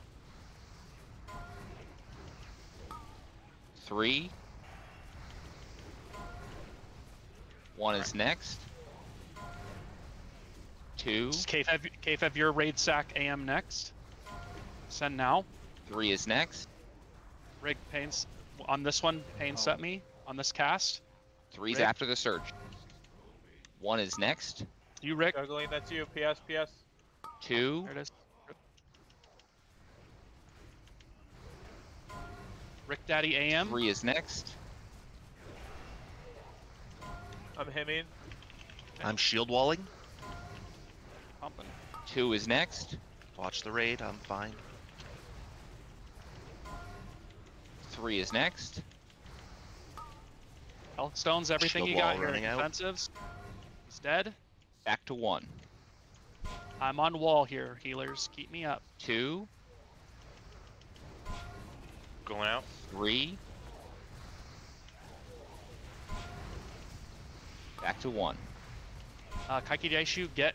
3. 1 is next. 2. KFEV your raid sack AM next. Send now. 3 is next. Rig pains on this one. Pain set me on this cast. 3's Rig. after the surge. 1 is next. You Rick. Juggling, that's you. PS. 2. There it is. Rick Daddy AM. 3 is next. I'm hemming. I'm shield walling. Pumping. 2 is next. Watch the raid. I'm fine. 3 is next. Health stones, everything Shield you got wall here. running out. Defensives. He's dead. Back to 1. I'm on wall here, healers. Keep me up. 2. Going out. 3. Back to 1. Kaiki Daishu, get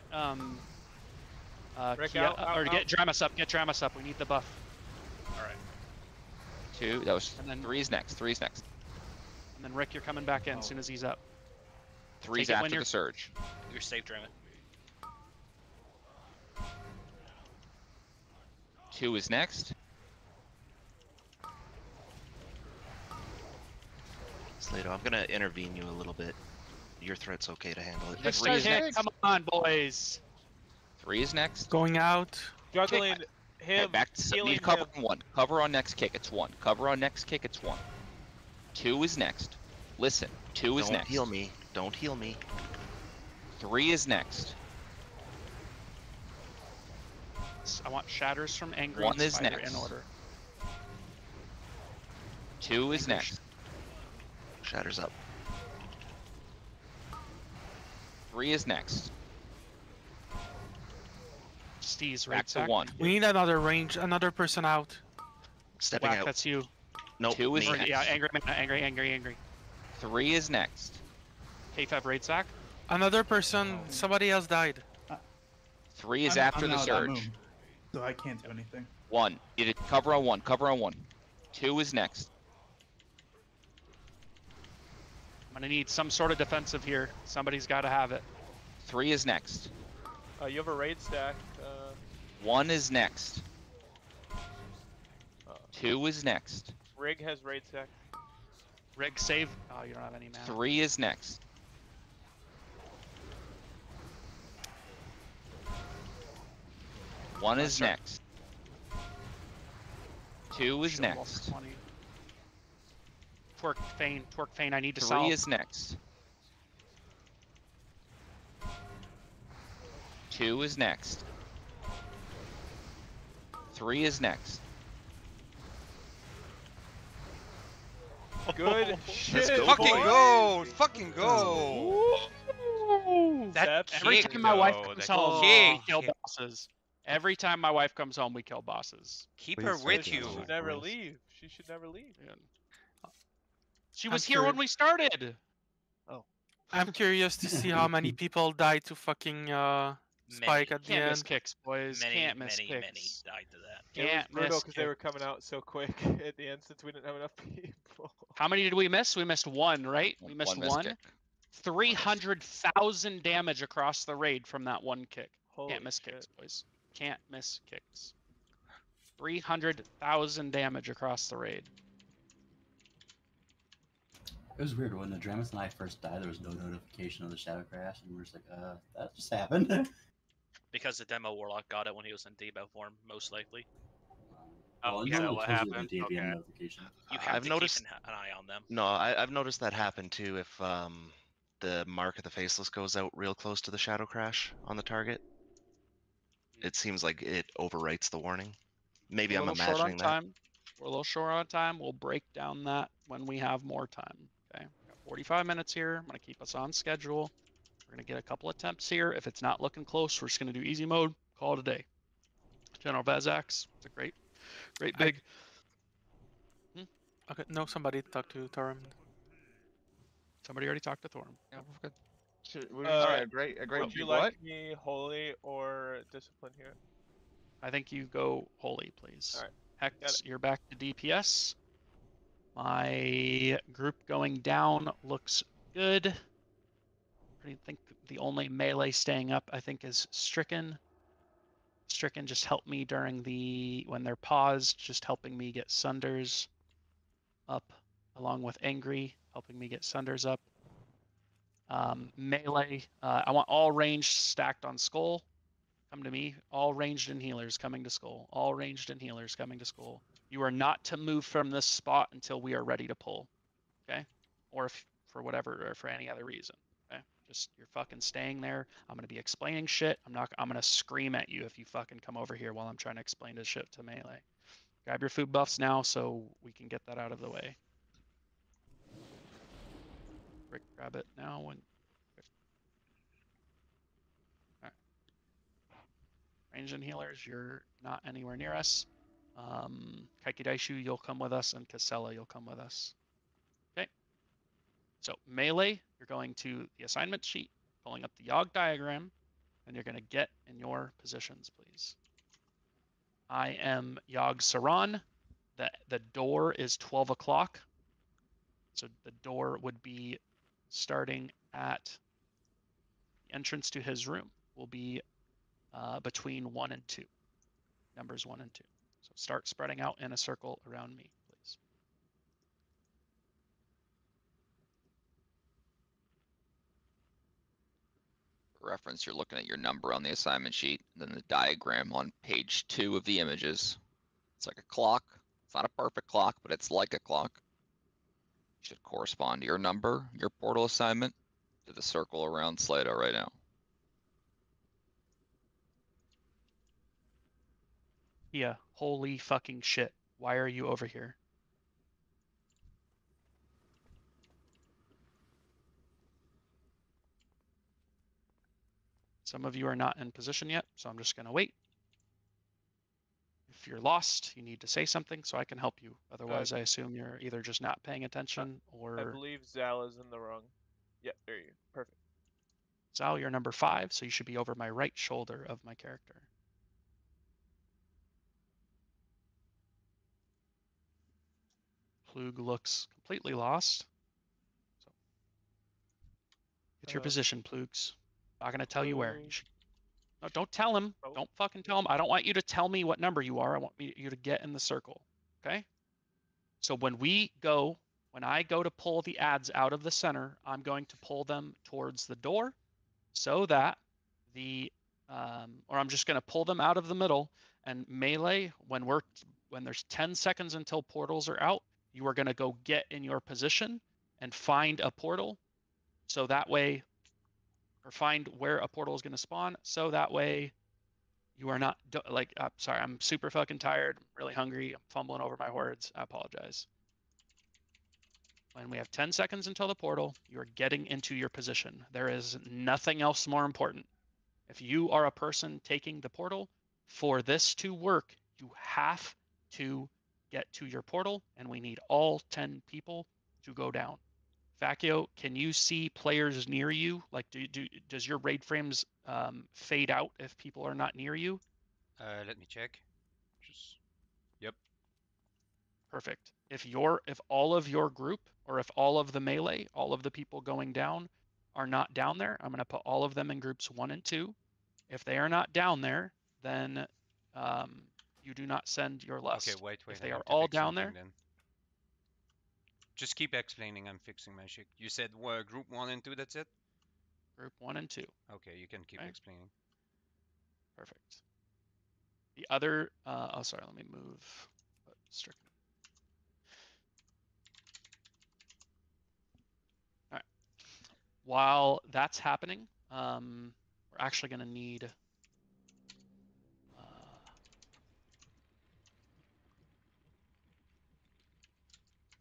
Rick, Kia, out, or out. get Dramus up. Get Dramus up. We need the buff. All right. 2. That was And then- 3 is next. 3 is next. And then Rick, you're coming back in as soon as he's up. 3 is Take it when after you're- the surge. You're safe, Draymond. 2 is next. Slaydoo, I'm gonna intervene you a little bit. Your threat's okay to handle it. Just 3 is hit. next. Come on, boys. 3 is next. Going out. Juggling Okay, him. back to healing need cover him. on 1. Cover on next kick. It's 1. Cover on next kick. It's 1. 2 is next. Listen. 2 is Don't next. heal me. Don't heal me. 3 is next. I want shatters from angry. 1 and is Spider next. in order. 2 is next. Shatters up. 3 is next. Steez, Back right to sack. 1. We need another range, another person out. Stepping Whack, out. that's you. Nope. 2 is me. Or, next. yeah, angry. 3 is next. KFEV raid sack. Another person, somebody else died. 3 is I'm after the not that surge. moon, so I can't do anything. 1. You did cover on 1. Cover on 1. 2 is next. I'm gonna need some sort of defensive here. Somebody's got to have it. 3 is next. You have a raid stack. 1 is next. 2 is next. Rig has raid stack. Rig save. Oh, you don't have any mana. 3 is next. One is Sure. next. 2 is Shield wall for next. 20. Twerk Feign, I need to 3 solve. is next. 2 is next. 3 is next. Good shit. go, fucking boys. go! Fucking go! That every kick, time my wife though, comes that home, kick. we kill bosses. Every time my wife comes home, we kill bosses. Keep Please her start with doing you. She should never leave. She should never leave. She I'm was here when we started. Oh. I'm curious to see how many people die to fucking Spike at the Can't miss end. kicks, boys. Many, Can't miss many, kicks. many died to that. It was Can't brutal miss because they were kicks. coming out so quick at the end since we didn't have enough people. How many did we miss? We missed one, right? We missed One missed one. kick. 300,000 damage across the raid from that one kick. Holy Can't miss shit. kicks, boys. Can't miss kicks. 300,000 damage across the raid. It was weird when the Dramus and I first died. There was no notification of the shadow crash, and we're just like, that just happened. Because the demo warlock got it when he was in debuff form, most likely. Well, is no that one what tells you happened? the DBM Okay. notification. You have I've to noticed keep an eye on them. No, I've noticed that happen too if the mark of the faceless goes out real close to the shadow crash on the target. It seems like it overwrites the warning. Maybe We're a I'm little short on imagining that. time. We're a little short on time. We'll break down that when we have more time. Okay, we got 45 minutes here. I'm gonna keep us on schedule. We're gonna get a couple attempts here. If it's not looking close, we're just gonna do easy mode. Call it a day. General Vazax, it's a great big. Okay, no, somebody talk to Torum. Somebody already talked to Thorum. Yeah, we're good. So, what did you say? A great Would you like me holy or discipline here? I think you go holy, please. All right. Hex, you're back to DPS. My group going down looks good. I think the only melee staying up, I think, is Stricken. Stricken just helped me during when they're paused, just helping me get Sunders up, along with Angry, helping me get Sunders up. Melee, I want all ranged stacked on Skull. Come to me. All ranged and healers coming to Skull. All ranged and healers coming to Skull. You are not to move from this spot until we are ready to pull. Okay? Or if for whatever, or for any other reason. Okay? Just you're fucking staying there. I'm gonna be explaining shit. I'm gonna scream at you if you fucking come over here while I'm trying to explain this shit to melee. Grab your food buffs now so we can get that out of the way. Rick, grab it now when. Right. Range and healers, you're not anywhere near us. Kaiki Daishu, you'll come with us, and Casella, you'll come with us. Okay. So melee, you're going to the assignment sheet, pulling up the Yogg diagram, and you're going to get in your positions, please. I am Yogg Saran. The door is 12 o'clock. So the door would be starting at the entrance to his room will be between 1 and 2. Numbers 1 and 2. So start spreading out in a circle around me, please. For reference, you're looking at your number on the assignment sheet, then the diagram on page 2 of the images. It's like a clock. It's not a perfect clock, but it's like a clock. It should correspond to your number, your portal assignment, to the circle around Slaydoo right now. Yeah, holy fucking shit. Why are you over here? Some of you are not in position yet, so I'm just going to wait. If you're lost, you need to say something so I can help you. Otherwise, I assume you're either just not paying attention or... I believe Zal is in the wrong. Yeah, there you go. Perfect. Zal, you're number 5, so you should be over my right shoulder of my character. Plug looks completely lost. So get your position, Plugs. Not going to tell you where. You should... No, don't tell him. Don't fucking tell him. I don't want you to tell me what number you are. I want you to get in the circle. Okay? So when I go to pull the ads out of the center, I'm going to pull them towards the door so that or I'm just going to pull them out of the middle, and melee, when there's 10 seconds until portals are out, you are going to go get in your position and find a portal so that way, or find where a portal is going to spawn so that way you are not sorry, I'm super fucking tired, I'm really hungry, I'm fumbling over my words, I apologize. When we have 10 seconds until the portal, you are getting into your position. There is nothing else more important. If you are a person taking the portal, for this to work, you have to get to your portal, and we need all 10 people to go down. Vakio, can you see players near you? Like, does your raid frames fade out if people are not near you? Let me check. Yep. Perfect. If all of your group, or if all of the melee, all of the people going down are not down there, I'm going to put all of them in groups 1 and 2. If they are not down there, then you do not send your lust. Okay, wait. If they I are have to all fix down something there, then. Just keep explaining. I'm fixing my shit. You said group 1 and 2. That's it. Group 1 and 2. Okay, you can keep explaining. Perfect. The other, oh sorry, let me move. Strict. All right. While that's happening, we're actually going to need.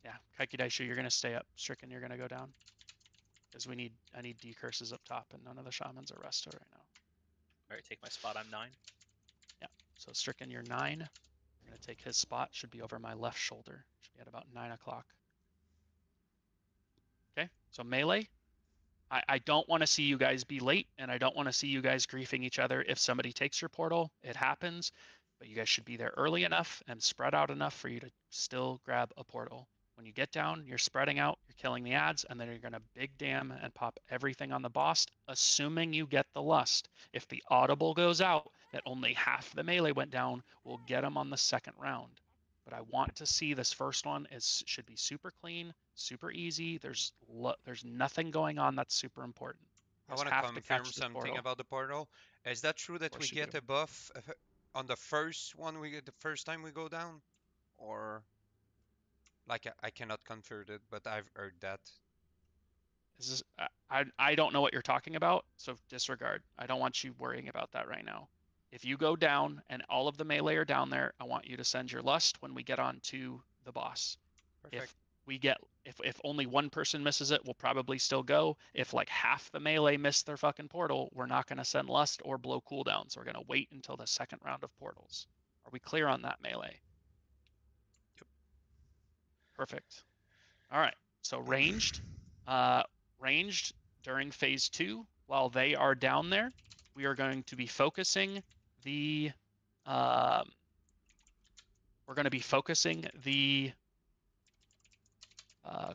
Yeah, Kaiki Daishu, you're going to stay up. Stricken, you're going to go down. Because I need decurses up top, and none of the shamans are rested right now. Alright, take my spot. I'm 9. Yeah, so Stricken, you're 9. I'm going to take his spot. Should be over my left shoulder. Should be at about 9 o'clock. Okay, so melee. I don't want to see you guys be late, and I don't want to see you guys griefing each other if somebody takes your portal. It happens, but you guys should be there early enough and spread out enough for you to still grab a portal. When you get down, you're spreading out, you're killing the ads, and then you're going to big dam and pop everything on the boss, assuming you get the lust. If the audible goes out that only half the melee went down, we'll get them on the second round. But I want to see this first one should be super clean, super easy. There's nothing going on that's super important. I want to confirm something about the portal. Is that true that we get a buff on the first one? We get the first time we go down, or like I cannot confirm it, but I've heard that. This is I don't know what you're talking about, so disregard. I don't want you worrying about that right now. If you go down and all of the melee are down there, I want you to send your lust when we get on to the boss. Perfect. If only one person misses it, we'll probably still go. If like half the melee miss their fucking portal, we're not going to send lust or blow cooldowns. We're going to wait until the second round of portals. Are we clear on that, melee? Yep. Perfect. All right. So ranged during phase 2, while they are down there, we are going to be focusing the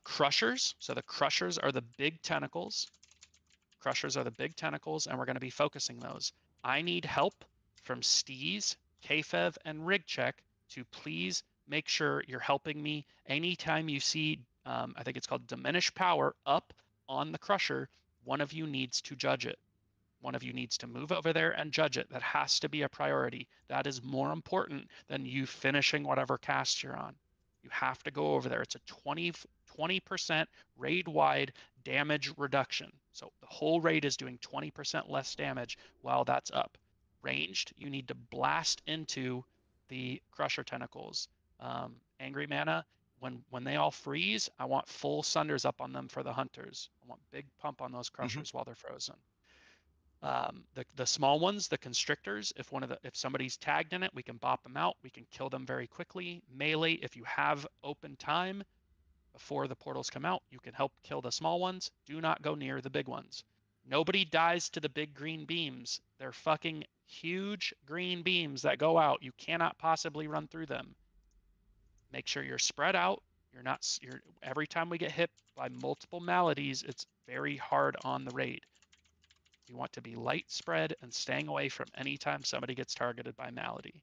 crushers. So the crushers are the big tentacles. And we're going to be focusing those. I need help from Steez, Kfev, and Rigcheck to please make sure you're helping me anytime you see, I think it's called diminish power, up on the crusher. One of you needs to judge it. One of you needs to move over there and judge it. That has to be a priority. That is more important than you finishing whatever cast you're on. You have to go over there. It's a 20% raid-wide damage reduction. So the whole raid is doing 20% less damage while that's up. Ranged, you need to blast into the crusher tentacles. Angry mana, when they all freeze, I want full sunders up on them for the hunters. I want big pump on those crushers while they're frozen. The small ones, the constrictors, if somebody's tagged in it, we can bop them out. We can kill them very quickly. Melee, if you have open time before the portals come out, you can help kill the small ones. Do not go near the big ones. Nobody dies to the big green beams. They're fucking huge green beams that go out. You cannot possibly run through them. Make sure you're spread out. Every time we get hit by multiple maladies, it's very hard on the raid. You want to be light spread and staying away from any time somebody gets targeted by malady.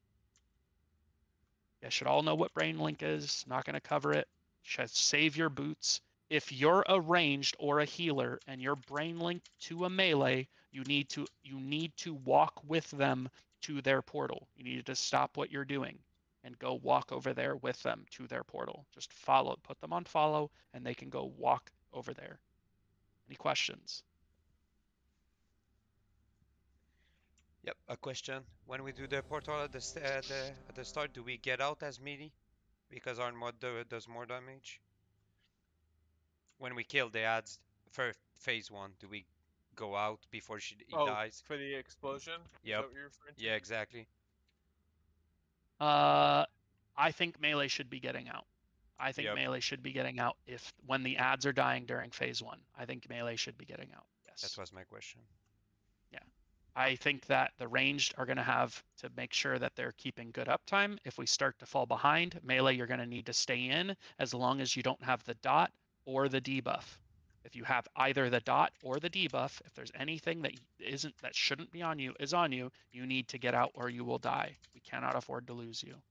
You should all know what Brain Link is. Not going to cover it. Should save your boots. If you're a ranged or a healer and you're Brain Linked to a melee, you need to walk with them to their portal. You need to stop what you're doing and go walk over there with them to their portal. Just put them on follow, and they can go walk over there. Any questions? Yep, a question. When we do the portal at the start, do we get out as melee? Because our mod does more damage? When we kill the ads for phase 1, do we go out before he Oh, dies? for the explosion? Is Yep. that what you're referring to? Yeah, exactly. I think melee should be getting out. I think Yep. melee should be getting out when the ads are dying during phase 1. I think melee should be getting out. Yes. That was my question. Yeah. I think that the ranged are going to have to make sure that they're keeping good uptime. If we start to fall behind, melee, you're going to need to stay in as long as you don't have the dot or the debuff. If you have either the dot or the debuff, if there's anything that shouldn't be on you is on you, you need to get out or you will die. We cannot afford to lose you.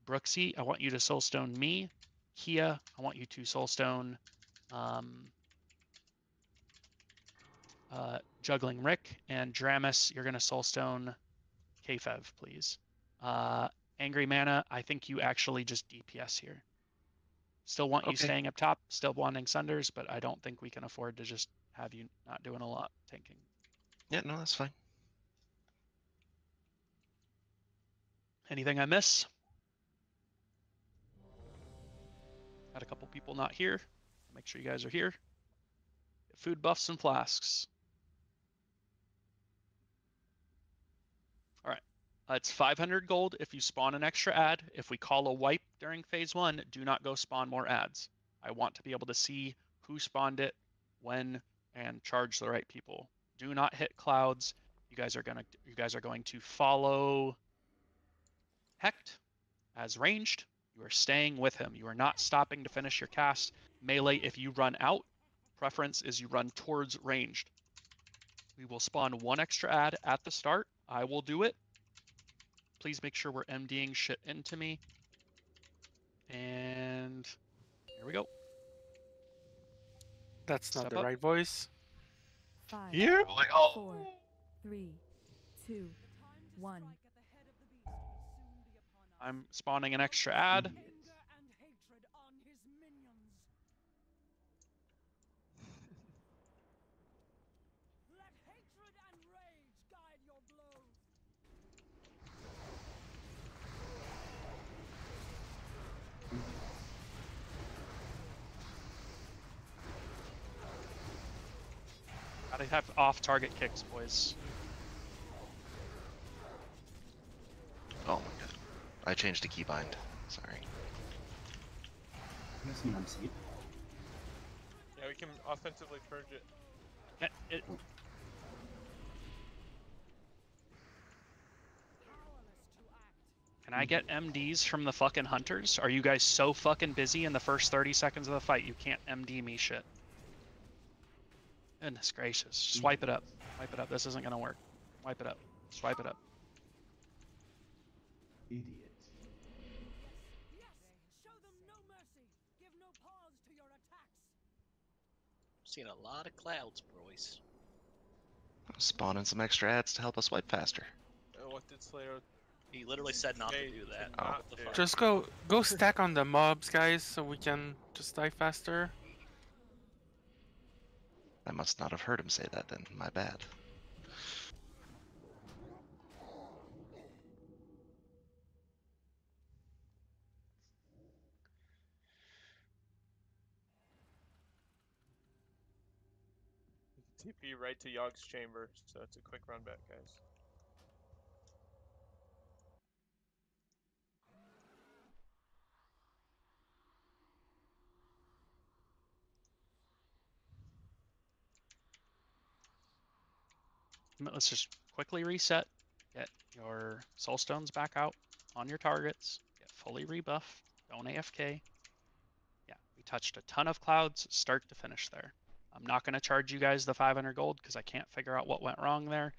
Brooksy, I want you to soulstone me. Kia, I want you to soulstone Juggling Rick, and Dramus, you're going to soulstone Kfev, please. Angry Mana, I think you actually just DPS here. Still want you staying up top, still wanting Sunders, but I don't think we can afford to just have you not doing a lot tanking. Yeah, no, that's fine. Anything I miss? Had a couple people not here. Make sure you guys are here. Get food buffs and flasks. All right. It's 500 gold if you spawn an extra ad. If we call a wipe during phase 1, do not go spawn more ads. I want to be able to see who spawned it, when, and charge the right people. Do not hit clouds. You guys are going to follow Hecht as ranged. You are staying with him. You are not stopping to finish your cast. Melee, if you run out, preference is you run towards ranged. We will spawn one extra ad at the start. I will do it. Please make sure we're MDing shit into me. And here we go. That's not Step the up. right voice. 5, Here? 4, 3, 2, 1. I'm spawning an extra ad. Gotta have off-target kicks, boys. Oh my god. I changed to keybind. Sorry. Yeah, we can offensively purge it. Can I get MDs from the fucking hunters? Are you guys so fucking busy in the first 30 seconds of the fight you can't MD me shit? Goodness gracious. Swipe it up. Wipe it up. This isn't gonna work. Wipe it up. Swipe it up. Idiot. Seeing a lot of clouds, boys. Spawning some extra ads to help us wipe faster. What did Slayer? He literally said not to do that. Oh. What the fuck? Just go stack on the mobs, guys, so we can just die faster. I must not have heard him say that then. My bad. TP right to Yogg's chamber, so it's a quick run back, guys. Let's just quickly reset. Get your soul stones back out on your targets. Get fully rebuff. Don't AFK. Yeah, we touched a ton of clouds, start to finish there. I'm not going to charge you guys the 500 gold because I can't figure out what went wrong there.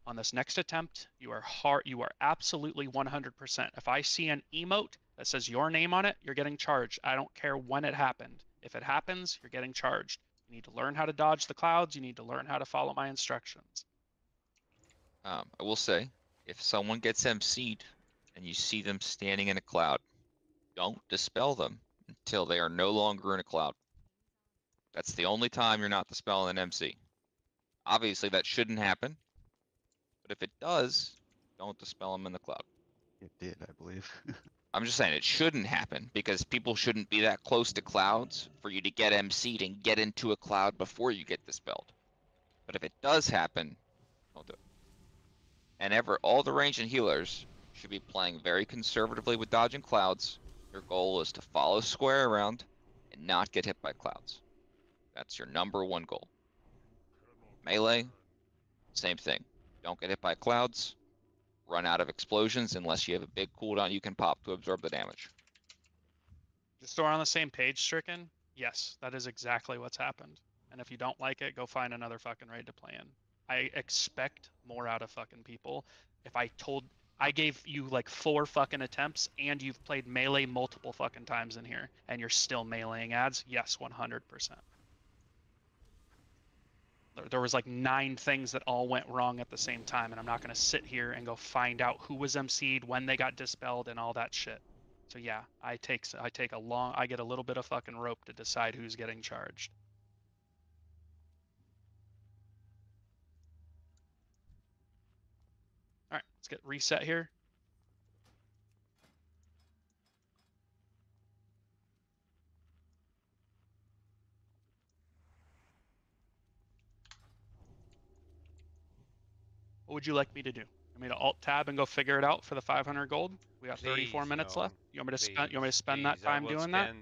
On this next attempt, you are absolutely 100%. If I see an emote that says your name on it, you're getting charged. I don't care when it happened. If it happens, you're getting charged. You need to learn how to dodge the clouds. You need to learn how to follow my instructions. I will say, if someone gets MC'd and you see them standing in a cloud, don't dispel them until they are no longer in a cloud. That's the only time you're not dispelling an MC. Obviously, that shouldn't happen. But if it does, don't dispel them in the cloud. It did, I believe. I'm just saying it shouldn't happen because people shouldn't be that close to clouds for you to get MC'd and get into a cloud before you get dispelled. But if it does happen, don't do it. And all the range and healers should be playing very conservatively with dodging clouds. Your goal is to follow square around and not get hit by clouds. That's your #1 goal. Melee, same thing. Don't get hit by clouds. Run out of explosions unless you have a big cooldown you can pop to absorb the damage. Just so we're on the same page, Stricken, yes, that is exactly what's happened. And if you don't like it, go find another fucking raid to play in. I expect more out of fucking people. If I gave you like 4 fucking attempts and you've played melee multiple fucking times in here and you're still meleeing ads, yes, 100%. There was like 9 things that all went wrong at the same time, and I'm not going to sit here and go find out who was MC'd, when they got dispelled, and all that shit. So yeah, I get a little bit of fucking rope to decide who's getting charged. All right, let's get reset here. What would you like me to do? I mean, to alt tab and go figure it out for the 500 gold. We got 34 minutes left. You want me to spend that time doing that?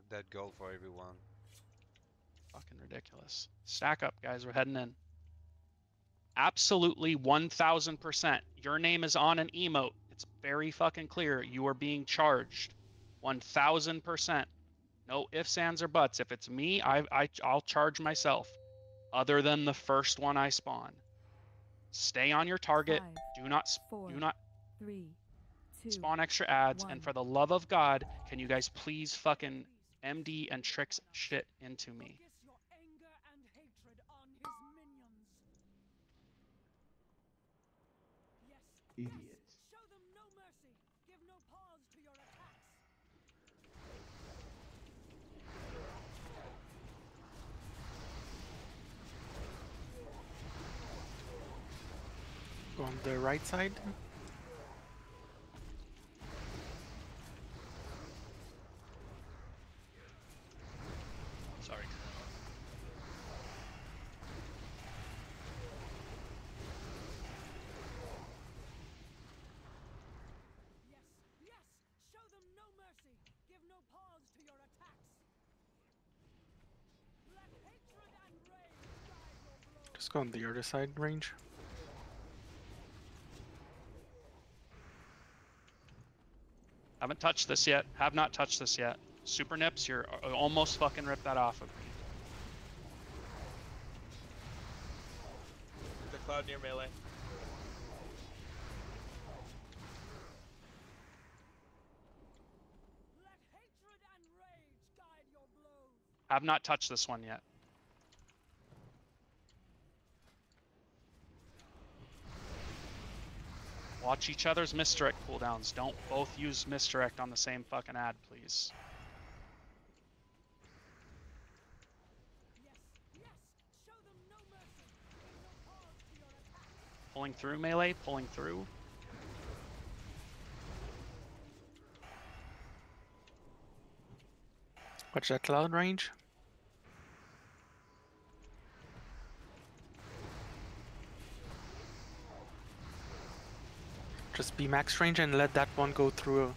That gold for everyone. Fucking ridiculous. Stack up, guys. We're heading in. Absolutely 1000%. Your name is on an emote. It's very fucking clear. You are being charged. 1000%. No ifs, ands, or buts. If it's me, I'll charge myself. Other than the first one I spawn. Stay on your target. 5, do not 3, 2, spawn extra ads. 1. And for the love of God, can you guys please fucking MD and tricks shit into me? Idiot. Show them no mercy. Give no pause to your attacks. Go on the right side. Sorry. Yes, show them no mercy. Give no pause to your attacks. Let hatred and rage guide your blows. Just go on the other side range. Haven't touched this yet. Have not touched this yet. Super Nips, you're almost fucking ripped that off of me. The cloud near melee. Let hatred and rage guide your blows. Have not touched this one yet. Watch each other's misdirect cooldowns. Don't both use misdirect on the same fucking ad, please. Show them no mercy. Give no pause to your attacks. Pulling through melee, pulling through. Watch that cloud range. Just be max range and let that one go through.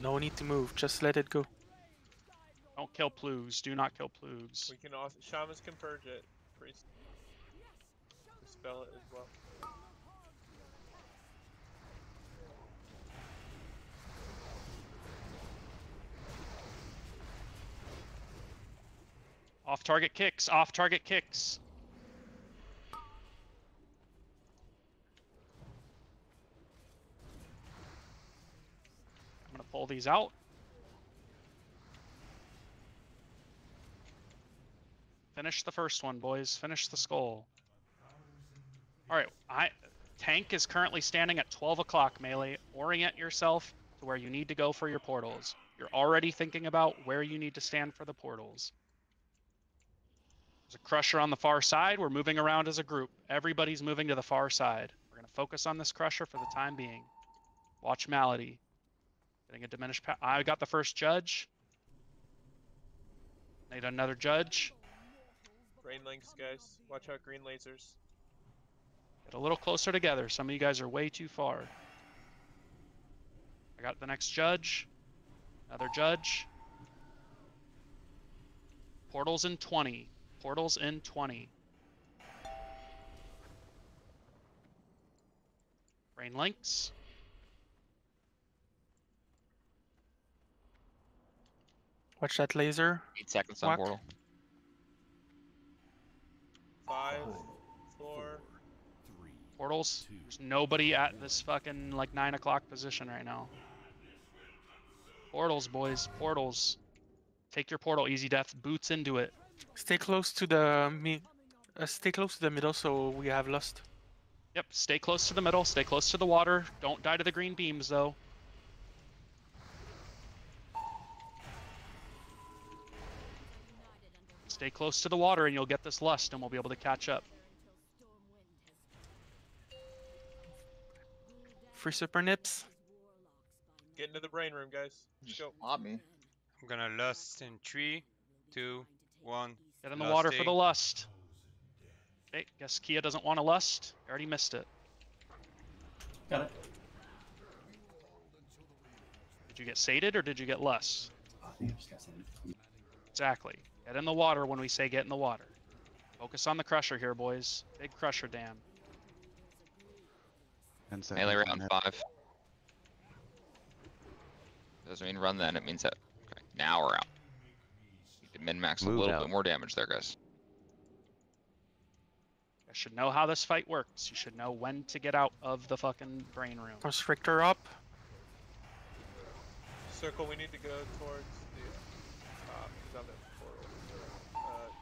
No need to move, just let it go. Don't kill plugs. Do not kill plugs. We can also shamans can purge it. Priest. Dispel it as well. Off target kicks. Off target kicks. I'm gonna pull these out. Finish the first one, boys. Finish the skull. All right, tank is currently standing at 12 o'clock, melee. Orient yourself to where you need to go for your portals. You're already thinking about where you need to stand for the portals. There's a crusher on the far side. We're moving around as a group. Everybody's moving to the far side. We're going to focus on this crusher for the time being. Watch Malady. Getting a diminished power. I got the first judge. Need another judge. Brain links, guys. Watch out, green lasers. Get a little closer together. Some of you guys are way too far. I got the next judge. Another judge. Portals in 20. Portals in 20. Brain links. Watch that laser. 8 seconds on Whack. portal. 5, 4. Portals. There's nobody at this fucking like 9 o'clock position right now. Portals, boys. Portals. Take your portal. Easy death. Boots into it. Stay close to the stay close to the middle so we have lust. Yep. Stay close to the middle. Stay close to the water. Don't die to the green beams though. Stay close to the water and you'll get this lust and we'll be able to catch up. Free super nips. Get into the brain room, guys. Let's go. Mob me. I'm gonna lust in 3, 2, 1. Get in the water for the lust. Okay, guess Kia doesn't want a lust. I already missed it. Got it. Did you get sated or did you get lust? I think I just got sated. Exactly. Get in the water when we say get in the water. Focus on the crusher here, boys. Big crusher dam. Melee round 5. Doesn't mean run then, it means that. Okay, now we're out. You can min-max a little bit more damage there, guys. You should know how this fight works. You should know when to get out of the fucking brain room. Constrictor up. Circle, we need to go towards the top. He's on the portal.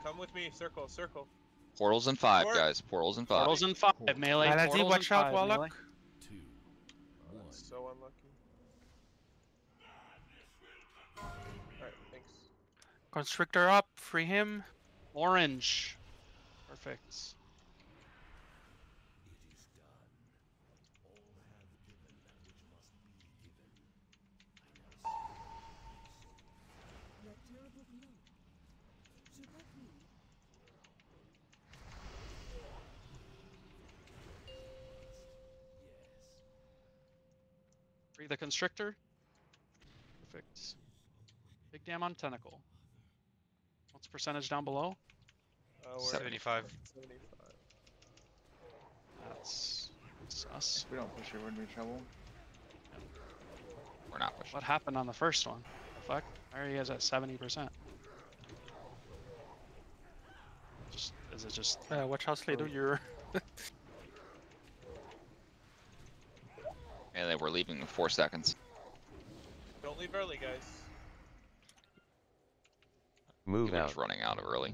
Come with me, circle, circle. Portals in 5, guys. Portals in 5. Portals in 5, melee. Malady, watch out, Warlock. So unlucky. Alright, thanks. Constrictor up. Free him. Orange. Perfect. Free the constrictor. Perfect. Big dam on tentacle. What's percentage down below? We're 75. 75. That's sus. If we don't push it, we're in trouble. We're not pushing. What happened on the first one? The fuck? There he is at 70%. Just is it just? Watch out, Slaydoo. You're. Melee, we're leaving in 4 seconds. Don't leave early, guys. We're just running out early.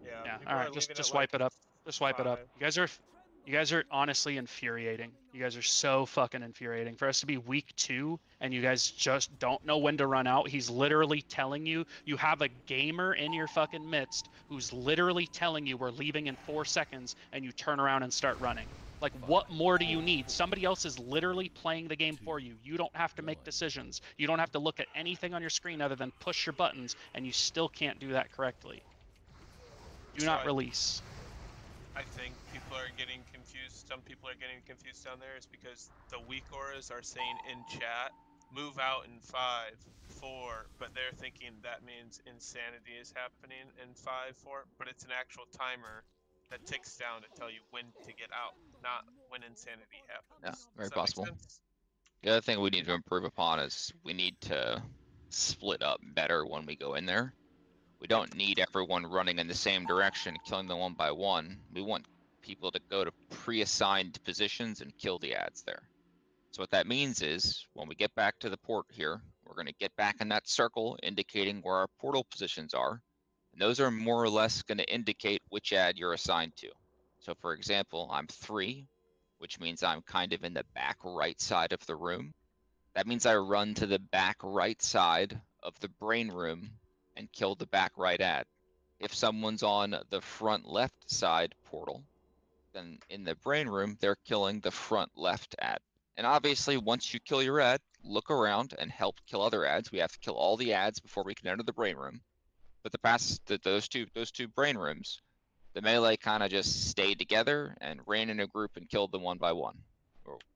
Yeah. All right. Just wipe it up. Just wipe it up. You guys are honestly infuriating. You guys are so fucking infuriating. For us to be week 2 and you guys just don't know when to run out. He's literally telling you, you have a gamer in your fucking midst who's literally telling you we're leaving in 4 seconds and you turn around and start running. Like, what more do you need? Somebody else is literally playing the game for you. You don't have to make decisions. You don't have to look at anything on your screen other than push your buttons, and you still can't do that correctly. Do not release. I think people are getting confused. Some people are getting confused down there is because the weak auras are saying in chat, move out in 5, 4, but they're thinking that means insanity is happening in 5, 4, but it's an actual timer that ticks down to tell you when to get out, not when insanity happens. Yeah, very Does that make possible. sense? The other thing we need to improve upon is we need to split up better when we go in there. We don't need everyone running in the same direction, killing them one by one. We want people to go to pre-assigned positions and kill the ads there. So what that means is, when we get back to the port here, we're going to get back in that circle indicating where our portal positions are. And those are more or less going to indicate which ad you're assigned to. So for example, I'm 3, which means I'm kind of in the back right side of the room. That means I run to the back right side of the brain room and kill the back right ad. If someone's on the front left side portal, then in the brain room, they're killing the front left ad. And obviously, once you kill your ad, look around and help kill other ads. We have to kill all the ads before we can enter the brain room. But those two brain rooms, the melee kind of just stayed together and ran in a group and killed them one by one.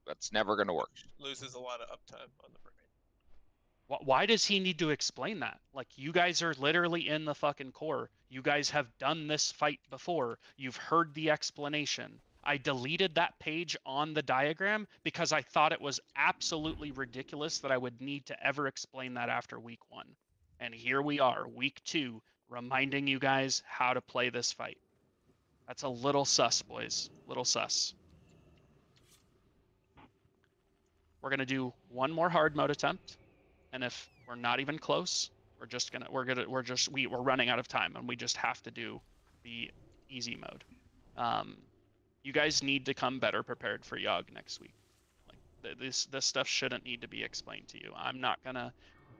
That's never going to work. Loses a lot of uptime on the brain. Why does he need to explain that? Like, you guys are literally in the fucking core. You guys have done this fight before. You've heard the explanation. I deleted that page on the diagram because I thought it was absolutely ridiculous that I would need to ever explain that after week 1. And here we are, week 2, reminding you guys how to play this fight. That's a little sus, boys. Little sus. We're gonna do one more hard mode attempt, and if we're not even close, we're running out of time, and we just have to do the easy mode. You guys need to come better prepared for Yogg next week. Like, this stuff shouldn't need to be explained to you. I'm not gonna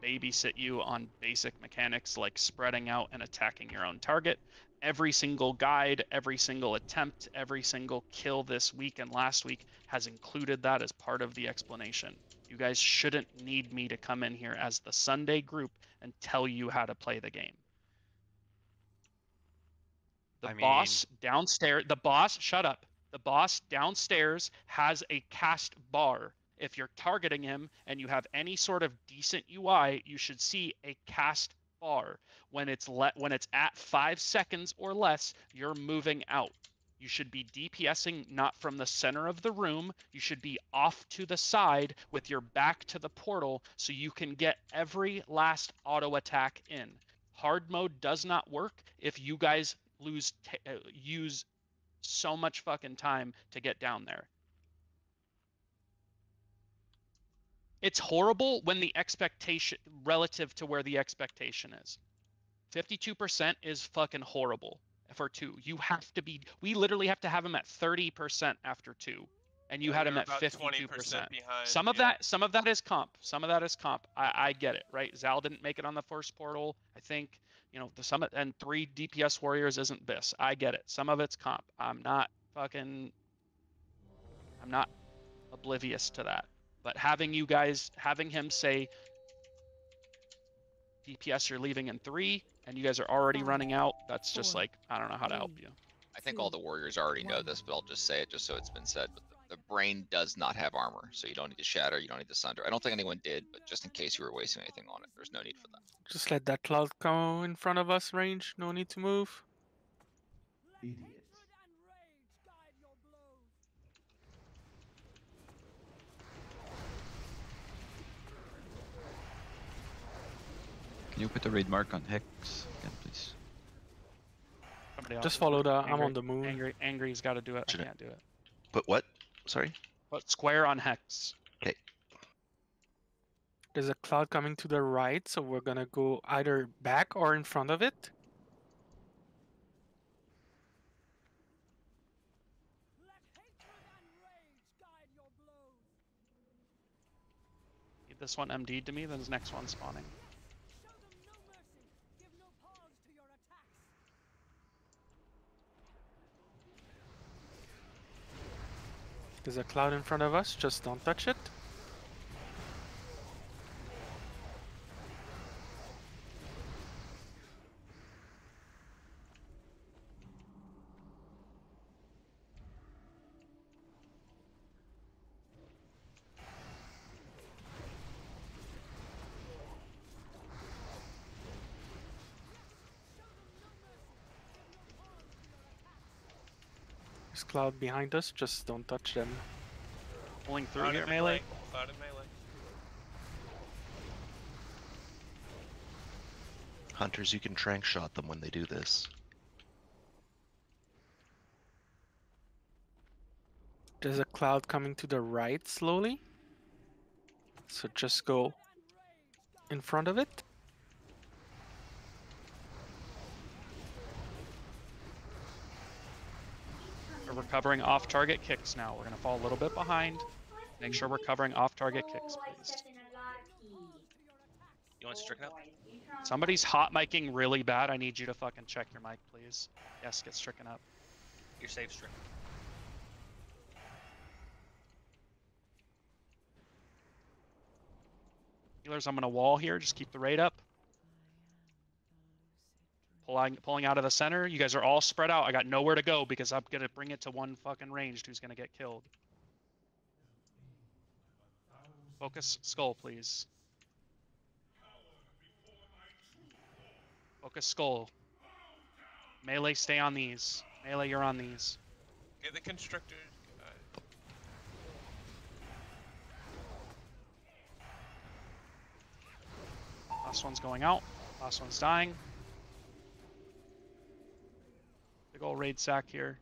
babysit you on basic mechanics like spreading out and attacking your own target. Every single guide, every single attempt, every single kill this week and last week has included that as part of the explanation. You guys shouldn't need me to come in here as the Sunday group and tell you how to play the game. The boss downstairs, shut up. The boss downstairs has a cast bar. If you're targeting him and you have any sort of decent UI, you should see a cast bar. When it's at 5 seconds or less, you're moving out. You should be DPSing not from the center of the room. You should be off to the side with your back to the portal so you can get every last auto attack in. Hard mode does not work if you guys use so much fucking time to get down there. It's horrible when the expectation relative to where the expectation is. 52% is fucking horrible for 2. You have to be, we literally have to have him at 30% after 2. And you had him at 52%. Behind, some of that is comp. Some of that is comp. I get it, right? Zal didn't make it on the first portal. I think, you know, the summit and 3 DPS warriors isn't BIS. I get it. Some of it's comp. I'm not oblivious to that. But having him say, DPS, you're leaving in 3, and you guys are already running out, that's just like, I don't know how to help you. I think all the warriors already know this, but I'll just say it just so it's been said. But the brain does not have armor, so you don't need to shatter, you don't need to sunder. I don't think anyone did, but just in case you were wasting anything on it, there's no need for that. Just let that cloud come in front of us, range. No need to move. Idiot. Can you put the raid mark on Hex again, please? Just follow the. I'm on the moon. Angry's got to do it. I can't do it. Put what? Sorry? Put square on Hex. Okay. There's a cloud coming to the right, so we're gonna go either back or in front of it. Get this one MD'd to me, then this next one's spawning. There's a cloud in front of us, just don't touch it. There's cloud behind us, just don't touch them. Pulling through here, melee. Cloud and melee. Hunters, you can trank shot them when they do this. There's a cloud coming to the right slowly. So just go in front of it. We're covering off-target kicks now. We're going to fall a little bit behind. Make sure we're covering off-target kicks, please. You want stricken up? Somebody's hot micing really bad. I need you to fucking check your mic, please. Yes, get stricken up. You're safe, stricken. Healers, I'm gonna wall here. Just keep the raid up. Pulling out of the center. You guys are all spread out. I got nowhere to go because I'm gonna bring it to one fucking ranged who's gonna get killed. Focus skull, please. Focus skull. Melee, stay on these. Melee, you're on these. Get the constrictor. Last one's going out. Last one's dying. Big ol' raid sack here.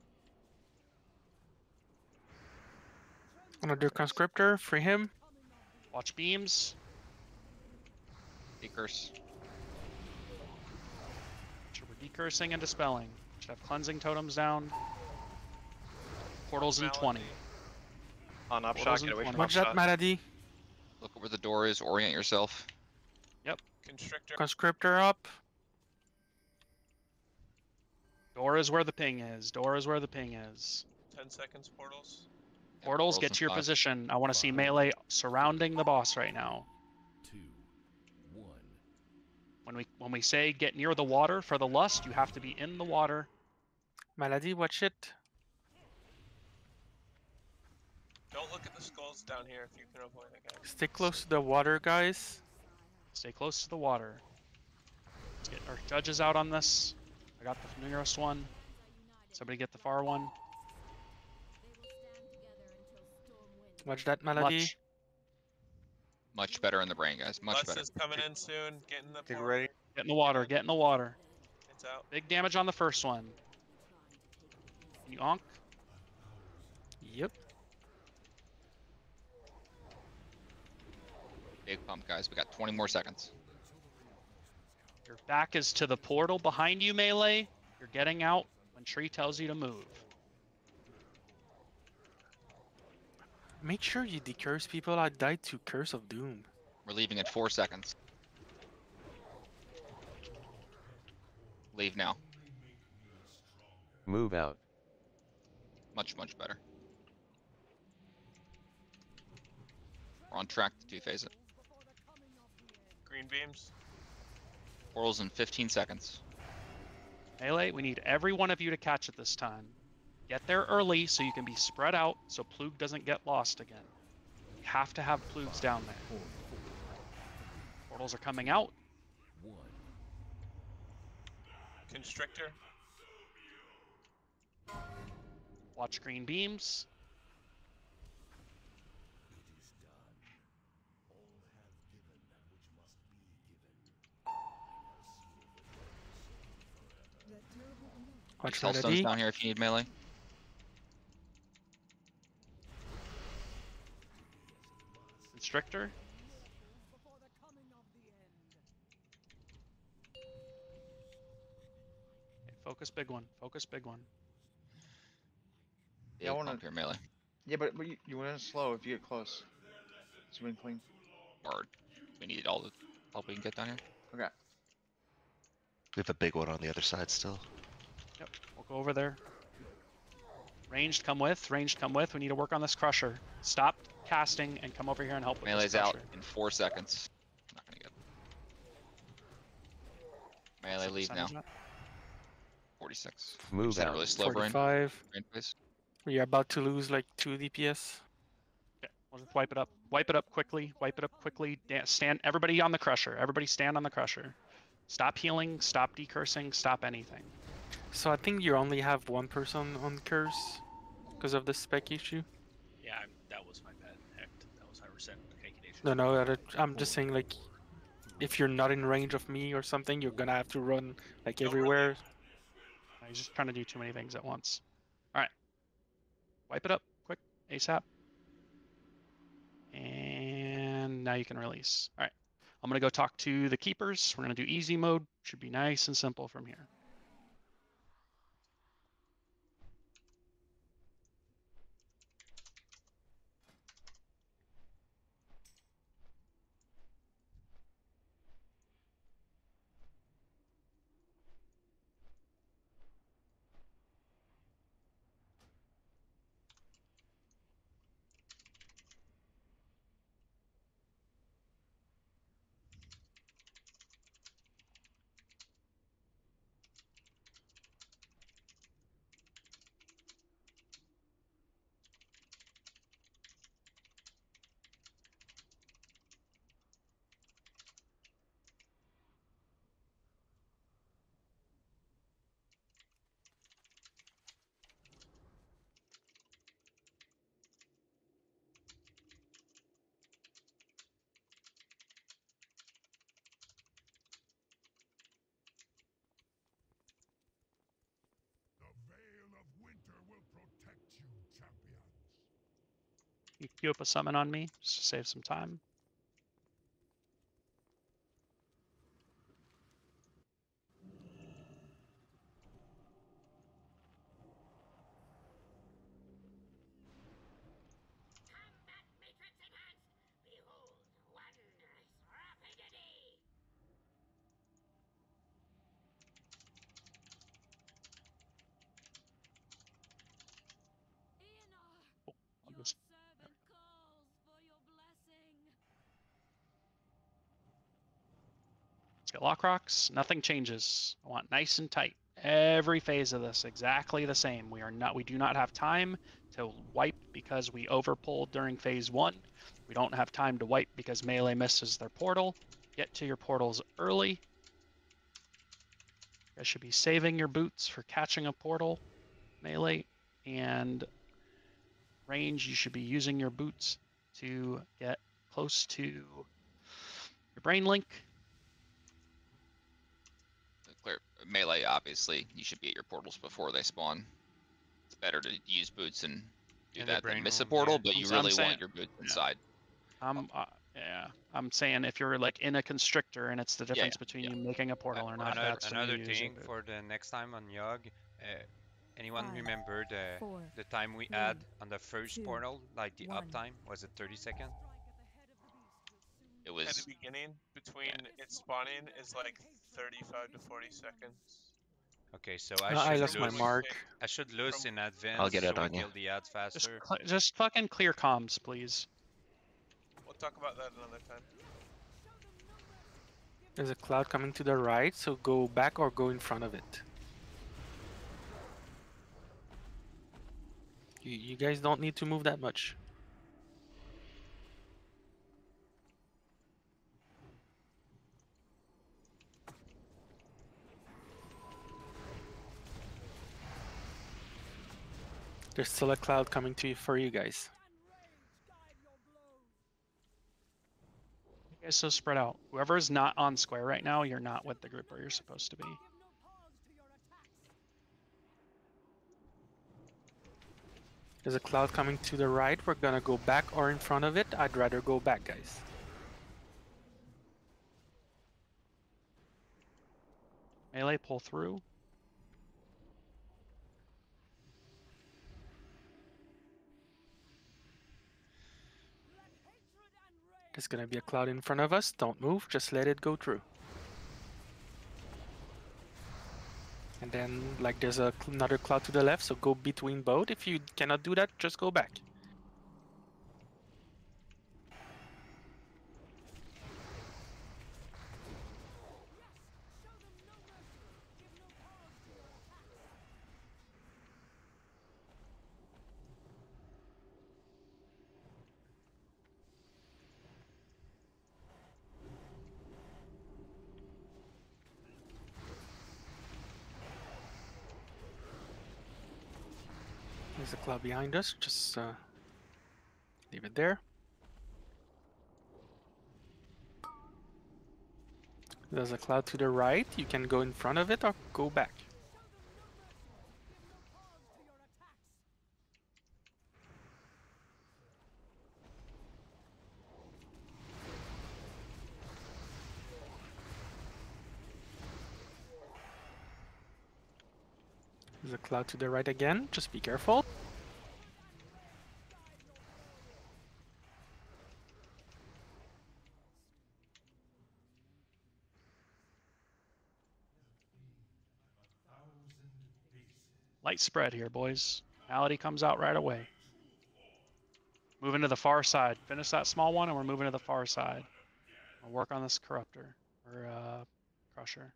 Gonna do conscriptor, free him. Watch beams. Decurse. Sure, we're decursing and dispelling. Should have cleansing totems down. Portals in 20. On upshot, get away from Watch that, upshot. Malady. Look where the door is. Orient yourself. Yep. Constrictor. Conscriptor up. Door is where the ping is. Door is where the ping is. 10 seconds portals. Portals, get to your position. I want to see melee surrounding the boss right now. 2, 1. When we say get near the water for the lust, you have to be in the water. Malady, watch it. Don't look at the skulls down here if you can avoid it, guys. Stay close to the water, guys. Stay close to the water. Let's get our judges out on this. I got the nearest one. Somebody get the far one. Watch that, Malady. Much better in the brain, guys. Much Lust better. is coming in soon. Get in the Get portal. ready. Get in the water. Get in the water. It's out. Big damage on the first one. Can you onk? Yep. Big pump, guys. We got 20 more seconds. Your back is to the portal behind you, melee. You're getting out when tree tells you to move. Make sure you decurse people. I died to Curse of Doom. We're leaving in 4 seconds. Leave now. Move out. Much, much better. We're on track to two-phase it. Green beams. Portals in 15 seconds. Melee, we need every one of you to catch it this time. Get there early so you can be spread out so Plug doesn't get lost again. You have to have Plugs down there. Portals are coming out. Constrictor. Watch green beams. Watch Hellstone's Malady. down here if you need melee. Constrictor. Okay, focus big one. Focus big one. Big Yeah, I wanna- pump here, melee. Yeah, but you want to slow if you get close. Swing clean. Bard. We need all the help we can get down here. Okay. We have a big one on the other side still. Yep, we'll go over there. Ranged, come with. Ranged, come with. We need to work on this crusher. Stop casting and come over here and help with Melee's this out crusher. in 4 seconds. Not gonna get. Melee, leave now. 46. Move Just had a out. really slow brain. 45. Brain please. We're about to lose like 2 DPS. Okay, we'll just wipe it up. Wipe it up quickly. Wipe it up quickly. Stand. Everybody on the crusher. Everybody stand on the crusher. Stop healing. Stop decursing. Stop anything. So I think you only have one person on Curse because of the spec issue. Yeah, that was my bad. Heck, that was 100% calculation. No, I'm just saying like, if you're not in range of me or something, you're gonna have to run like everywhere. He's just trying to do too many things at once. All right. Wipe it up quick, ASAP. And now you can release. All right. I'm going to go talk to the keepers. We're going to do easy mode. Should be nice and simple from here. You queue up a summon on me just to save some time. I'll just let's get lock rocks. Nothing changes. I want nice and tight. Every phase of this exactly the same. We do not have time to wipe because we overpulled during phase 1. We don't have time to wipe because melee misses their portal. Get to your portals early. You guys should be saving your boots for catching a portal. Melee and range, you should be using your boots to get close to your brain link. Clear melee, obviously, you should be at your portals before they spawn. It's better to use boots and do that than miss a portal, but you really want your boots inside. I'm saying if you're like in a constrictor and it's the difference between you making a portal or not. That's Another thing for the next time on Yogg, anyone remember the time we had on the first portal, like the uptime? Was it 30 seconds? It was at the beginning between it spawning is like 35 to 40 seconds. Okay, so I lost my mark. I should lose in advance. I'll get it so on we you. kill the ads faster. Just fucking clear comms, please. We'll talk about that another time. There's a cloud coming to the right, so go back or go in front of it. You guys don't need to move that much. There's still a cloud coming to you for you guys. You guys so spread out. Whoever is not on square right now, you're not with the group where you're supposed to be. There's a cloud coming to the right. We're gonna go back or in front of it. I'd rather go back, guys. Melee, pull through. There's gonna be a cloud in front of us. Don't move, just let it go through. And then, like, there's another cloud to the left, so go between both. If you cannot do that, just go back. There's a cloud behind us, just leave it there. There's a cloud to the right, you can go in front of it or go back. There's a cloud to the right again, just be careful. Light spread here, boys. Malady comes out right away. Moving to the far side. Finish that small one, and we're moving to the far side. We'll work on this corruptor or crusher.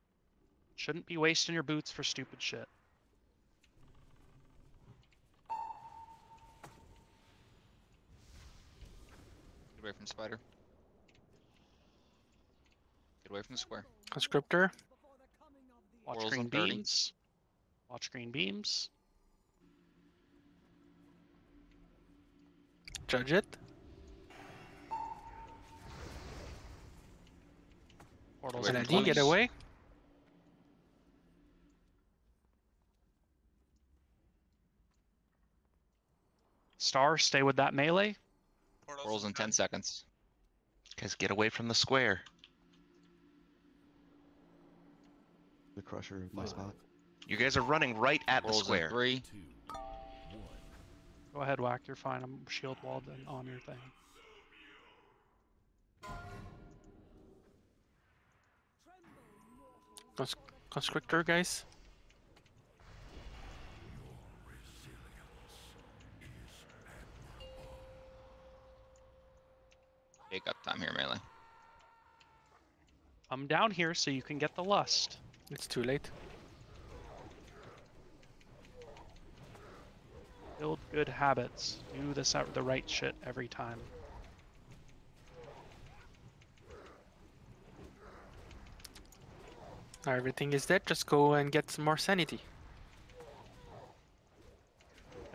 Shouldn't be wasting your boots for stupid shit. Get away from spider. Get away from the square. Conscriptor. Watch Whirls green on 30. beams. Watch green beams. Judge it. Portals And in ID, get 20s. away. Star, stay with that melee. Portals in 10 seconds. Guys, get away from the square. The Crusher, my spot. You guys are running right at the Portals in square. 3. Go ahead, Whack. You're fine. I'm shield walled and on your thing. Constrictor, guys. Take up time here, melee. I'm down here so you can get the lust. It's too late. Build good habits. Do the right shit every time. Everything is dead. Just go and get some more sanity.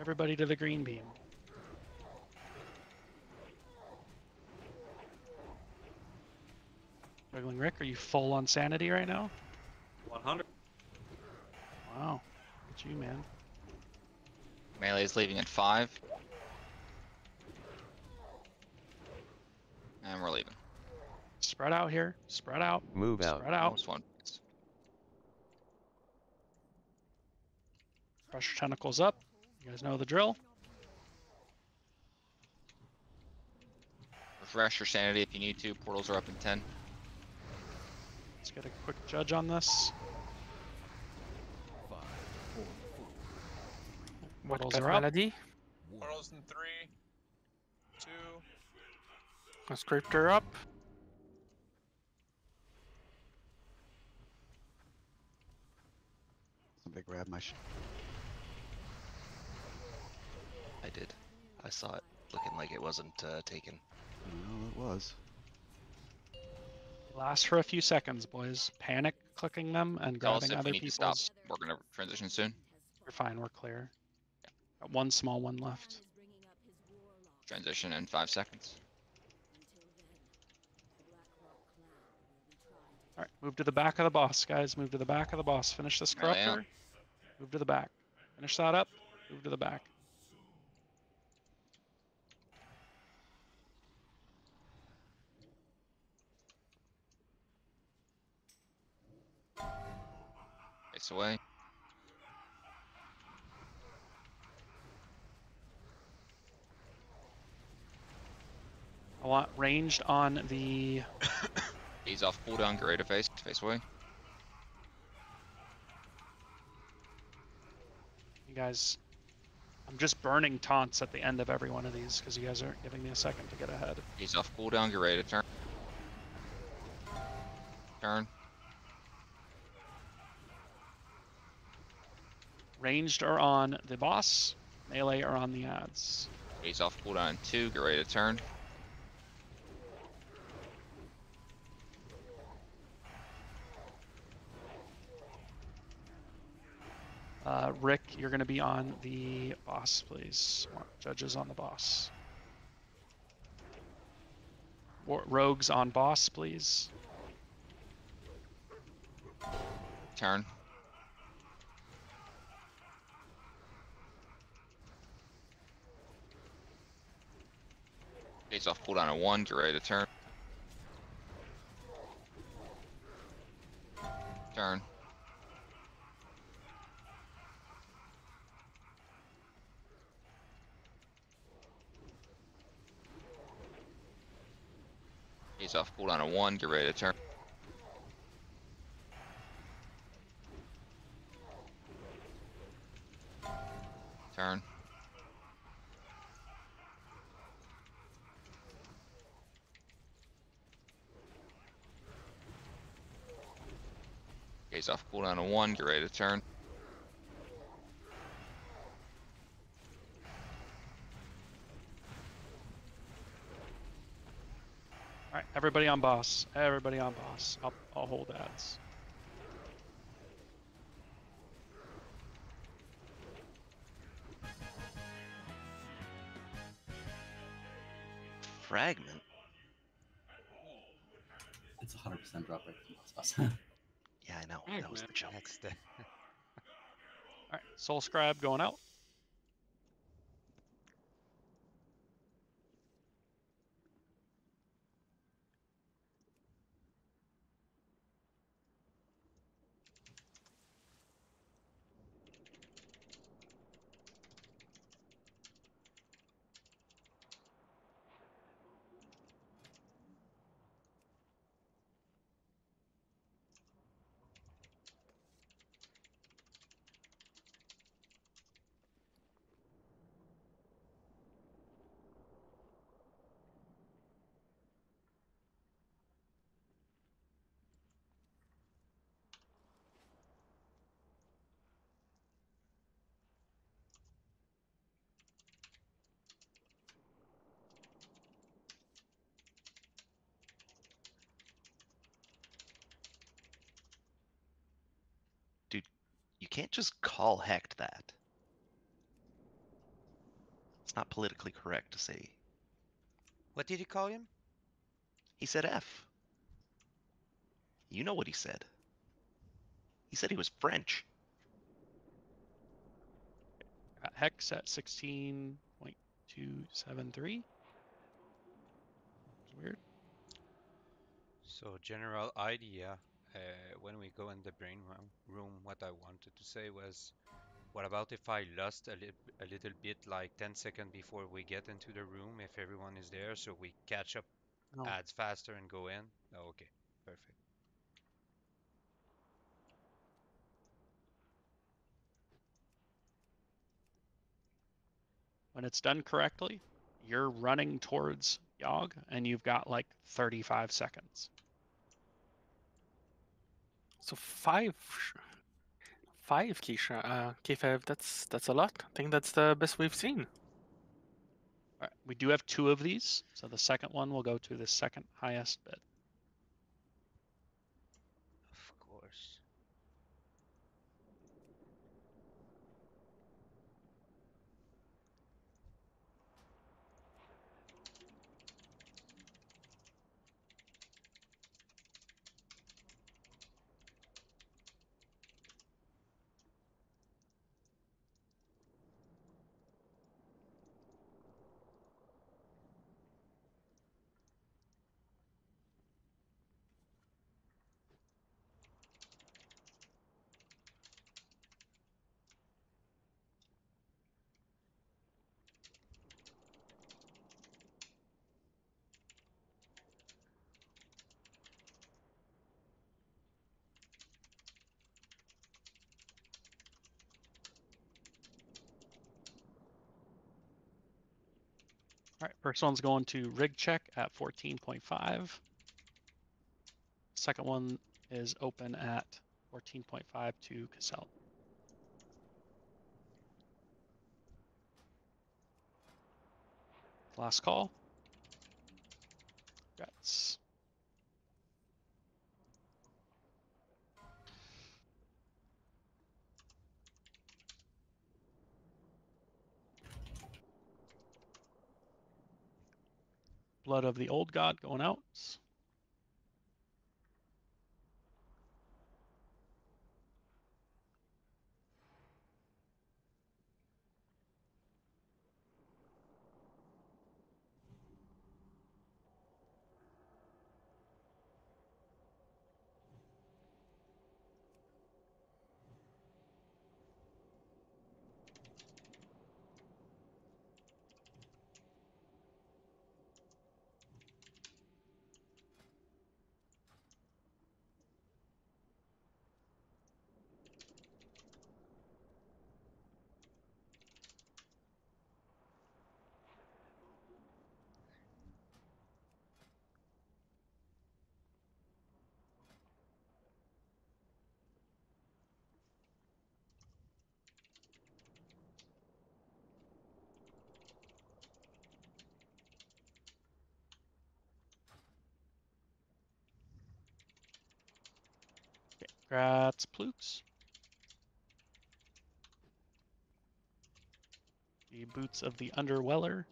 Everybody to the green beam. Juggling Rick, are you full on sanity right now? 100. Wow. Look at you, man. Melee is leaving at 5. And we're leaving. Spread out here. Spread out. Move out. Spread out. Almost one. Pressure tentacles up. You guys know the drill. Refresh your sanity if you need to. Portals are up in 10. Let's get a quick judge on this. What Portals pet are up. melody? Portals in 3, 2. Conscriptor up. Somebody grab my I did. I saw it looking like it wasn't taken. No, it was. Last for a few seconds, boys. Panic clicking them and Tell us grabbing if other we need to stop. people's. We're gonna transition soon. You're fine. We're clear. Got one small one left. Transition in 5 seconds. All right, move to the back of the boss, guys. Move to the back of the boss. Finish this Melee out. corruptor. Move to the back. Finish that up. Move to the back. Face away. I want ranged on the. Ease off cooldown. Get ready to face. Face away. You guys. I'm just burning taunts at the end of every one of these because you guys aren't giving me a second to get ahead. Ease off cooldown. Get ready to turn. Turn. Ranged are on the boss. Melee are on the ads. Ease off cooldown in 2. Get ready to turn. Rick, you're going to be on the boss, please. Want judges on the boss. Rogues on boss, please. Turn. Face off cooldown at 1. Get ready to turn. Turn. Face off cooldown at 1. Get ready to turn. Turn. Face off cooldown at 1. Get ready to turn. All right, everybody on boss. Everybody on boss. I'll hold ads. Fragment. It's 100% drop rate from boss. Yeah, I know. That was the joke. All right, Soul Scribe going out. You can't just call Hecht that. It's not politically correct to say. What did he call him? He said F. You know what he said. He said he was French. Got Hex at 16.273. It's weird. So general idea, when we go in the brain room, what I wanted to say was, what about if I lost a little bit, like 10 seconds before we get into the room, if everyone is there, so we catch up ads faster and go in? Oh, okay, perfect. When it's done correctly, you're running towards Yogg, and you've got like 35 seconds. So five K5, that's a lot. I think that's the best we've seen. All right, we do have 2 of these, so the second one will go to the second highest bid. Of course. All right, first one's going to rig check at 14.5. Second one is open at 14.5 to Cassell. Last call. Guts. Blood of the Old God going out. Grats Plukes. The boots of the Underweller.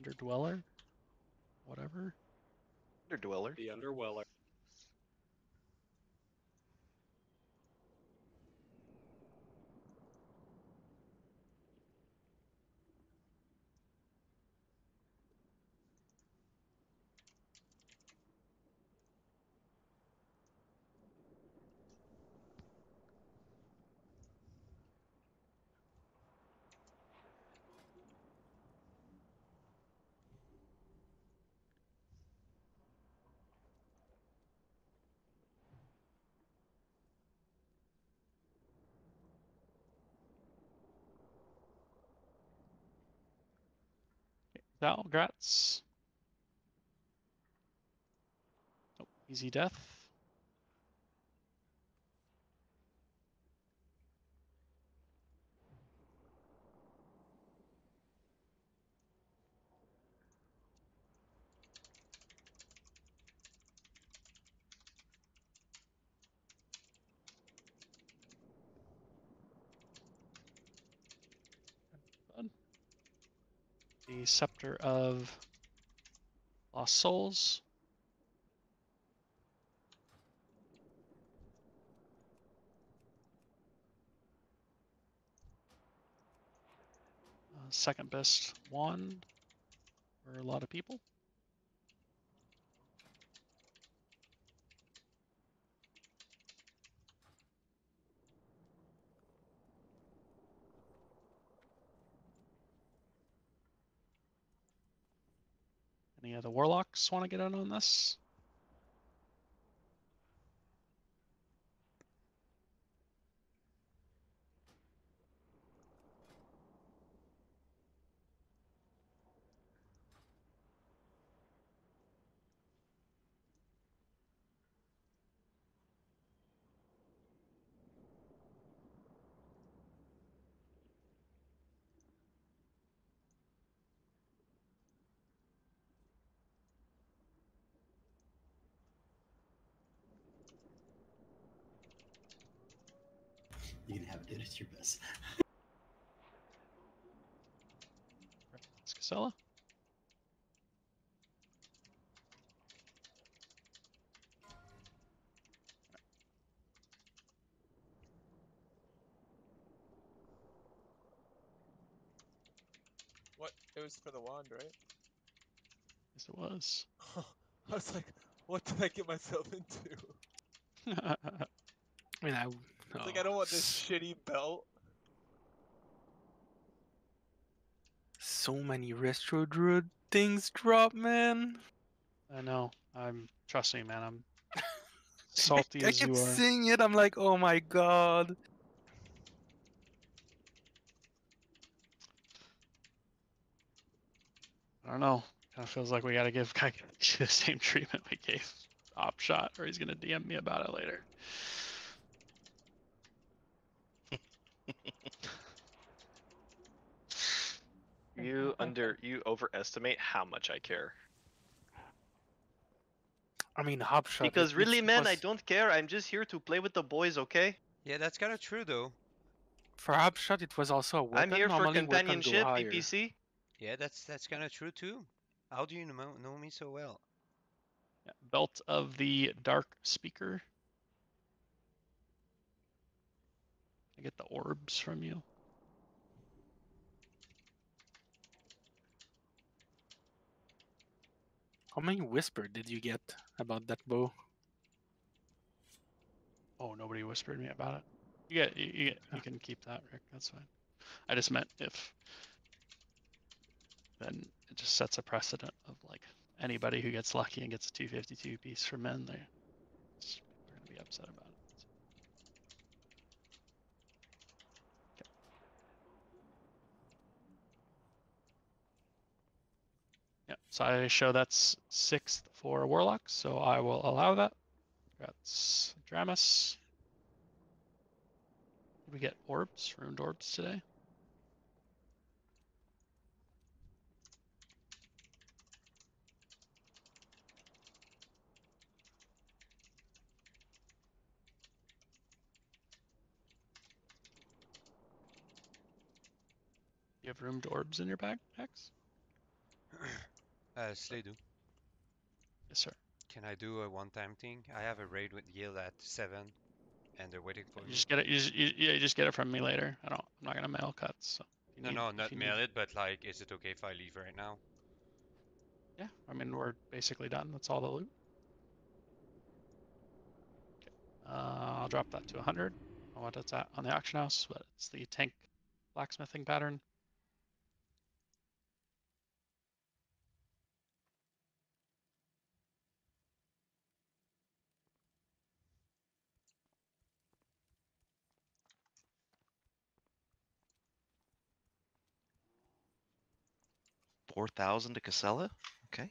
Underdweller. Whatever. Underdweller. The Underweller. Val, Grats. Oh, easy death. Scepter of Lost Souls. Second best wand for a lot of people. Any of the warlocks want to get in on this? You can have it, dude. It's your best. Casella? What? It was for the wand, right? Yes, it was. I was like, what did I get myself into? I mean, It's like I don't want this shitty belt. So many retro druid things drop, man. I know. Trust me, man. I'm salty I as kept you are. seeing it. I'm like, oh my god. I don't know. Kind of feels like we gotta give Kai the same treatment we gave Opshot, or he's gonna DM me about it later. You overestimate how much I care. I mean, Hopshot. Because really, man, I don't care. I'm just here to play with the boys, okay? Yeah, that's kind of true, though. For Hopshot, it was also a weapon. I'm here for Normally, weapon go companionship, higher. PPC. Yeah, that's kind of true, too. How do you know me so well? Yeah, Belt of the Dark Speaker. I get the orbs from you. How many whisper did you get about that bow? Oh, nobody whispered me about it. You can keep that, Rick. That's fine. I just meant if then it just sets a precedent of like anybody who gets lucky and gets a 252 piece for men, they're gonna be upset about it. Yeah, so I show that's 6th for Warlocks, so I will allow that. That's Dramus. Did we get orbs, ruined orbs today? You have roomed orbs in your bag, X? Slaydoo. Yes, sir. Can I do a one-time thing? I have a raid with yield at 7, and they're waiting for You me. just get it. You just get it from me later. I'm not gonna mail cuts. So No, not mail it, but like, is it okay if I leave right now? Yeah, I mean we're basically done. That's all the loot. Okay. I'll drop that to 100. I don't know what it's at on the auction house, but it's the tank blacksmithing pattern. $4,000 to Casella? Okay.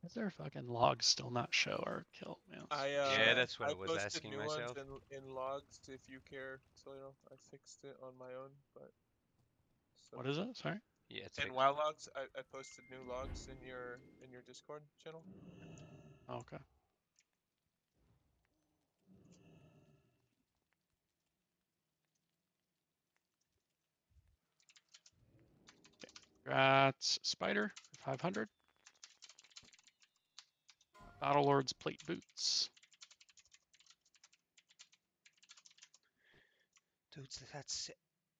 Is there fucking logs still not show our kill, man? Yeah, that's what I was posted asking new myself. ones in logs if you care, so I fixed it on my own, but. So. What is it? Sorry. Yeah, it's in WoW logs, I posted new logs in your Discord channel. Okay. Congrats, Spider, 500. Battle Lord's plate boots. Dudes, that's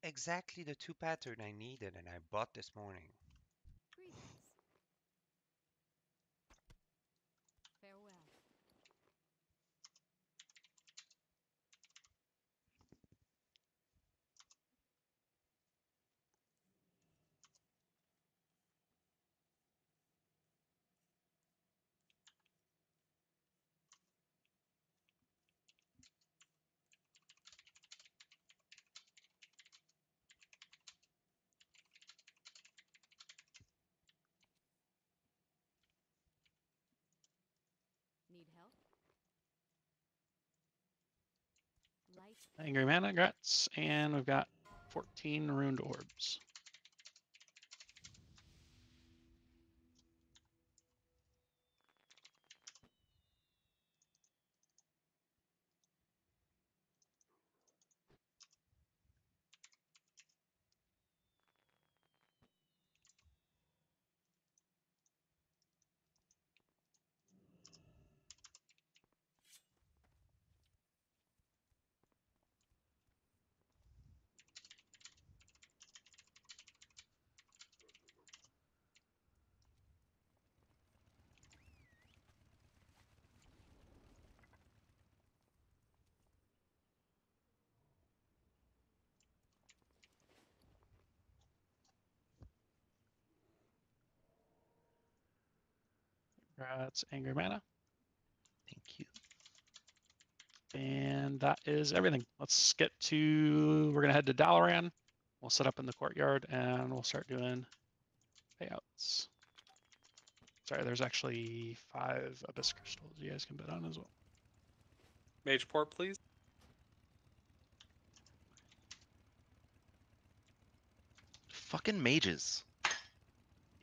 exactly the 2 pattern I needed and I bought this morning. Greetings. Farewell. Need help? Light. Angry Mana, congrats. And we've got 14 ruined orbs. Congrats, Angry Mana. Thank you. And that is everything. Let's get to, we're gonna head to Dalaran. We'll set up in the courtyard and we'll start doing payouts. Sorry, there's actually 5 Abyss Crystals you guys can bid on as well. Mage port, please. Fucking mages.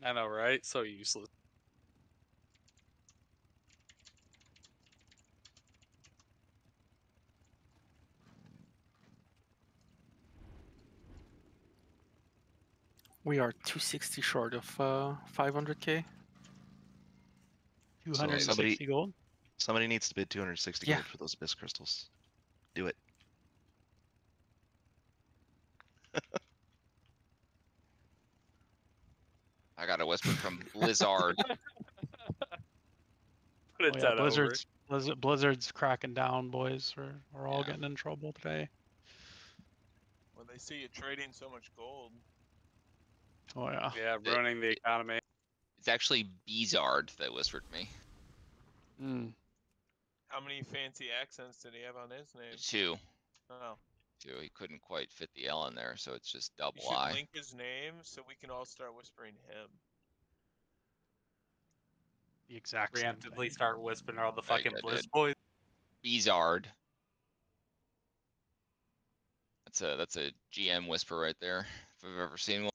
I know, right? So useless. We are 260 short of 500k. 260 gold. Somebody needs to bid 260 Yeah. gold for those Abyss Crystals. Do it. I got a whisper from Blizzard. Put it down over. Blizzard's cracking down, boys. We're all getting in trouble today. When they see you trading so much gold. Oh yeah. Yeah, ruining the economy. It's actually Bizard that whispered me. Mm. How many fancy accents did he have on his name? 2. Oh. 2. He couldn't quite fit the L in there, so it's just You double should I. link his name so we can all start whispering him. The exact same Preemptively thing. start whispering all the Like fucking I Blizz did. boys. Bizard. That's a GM whisper right there, if I've ever seen one.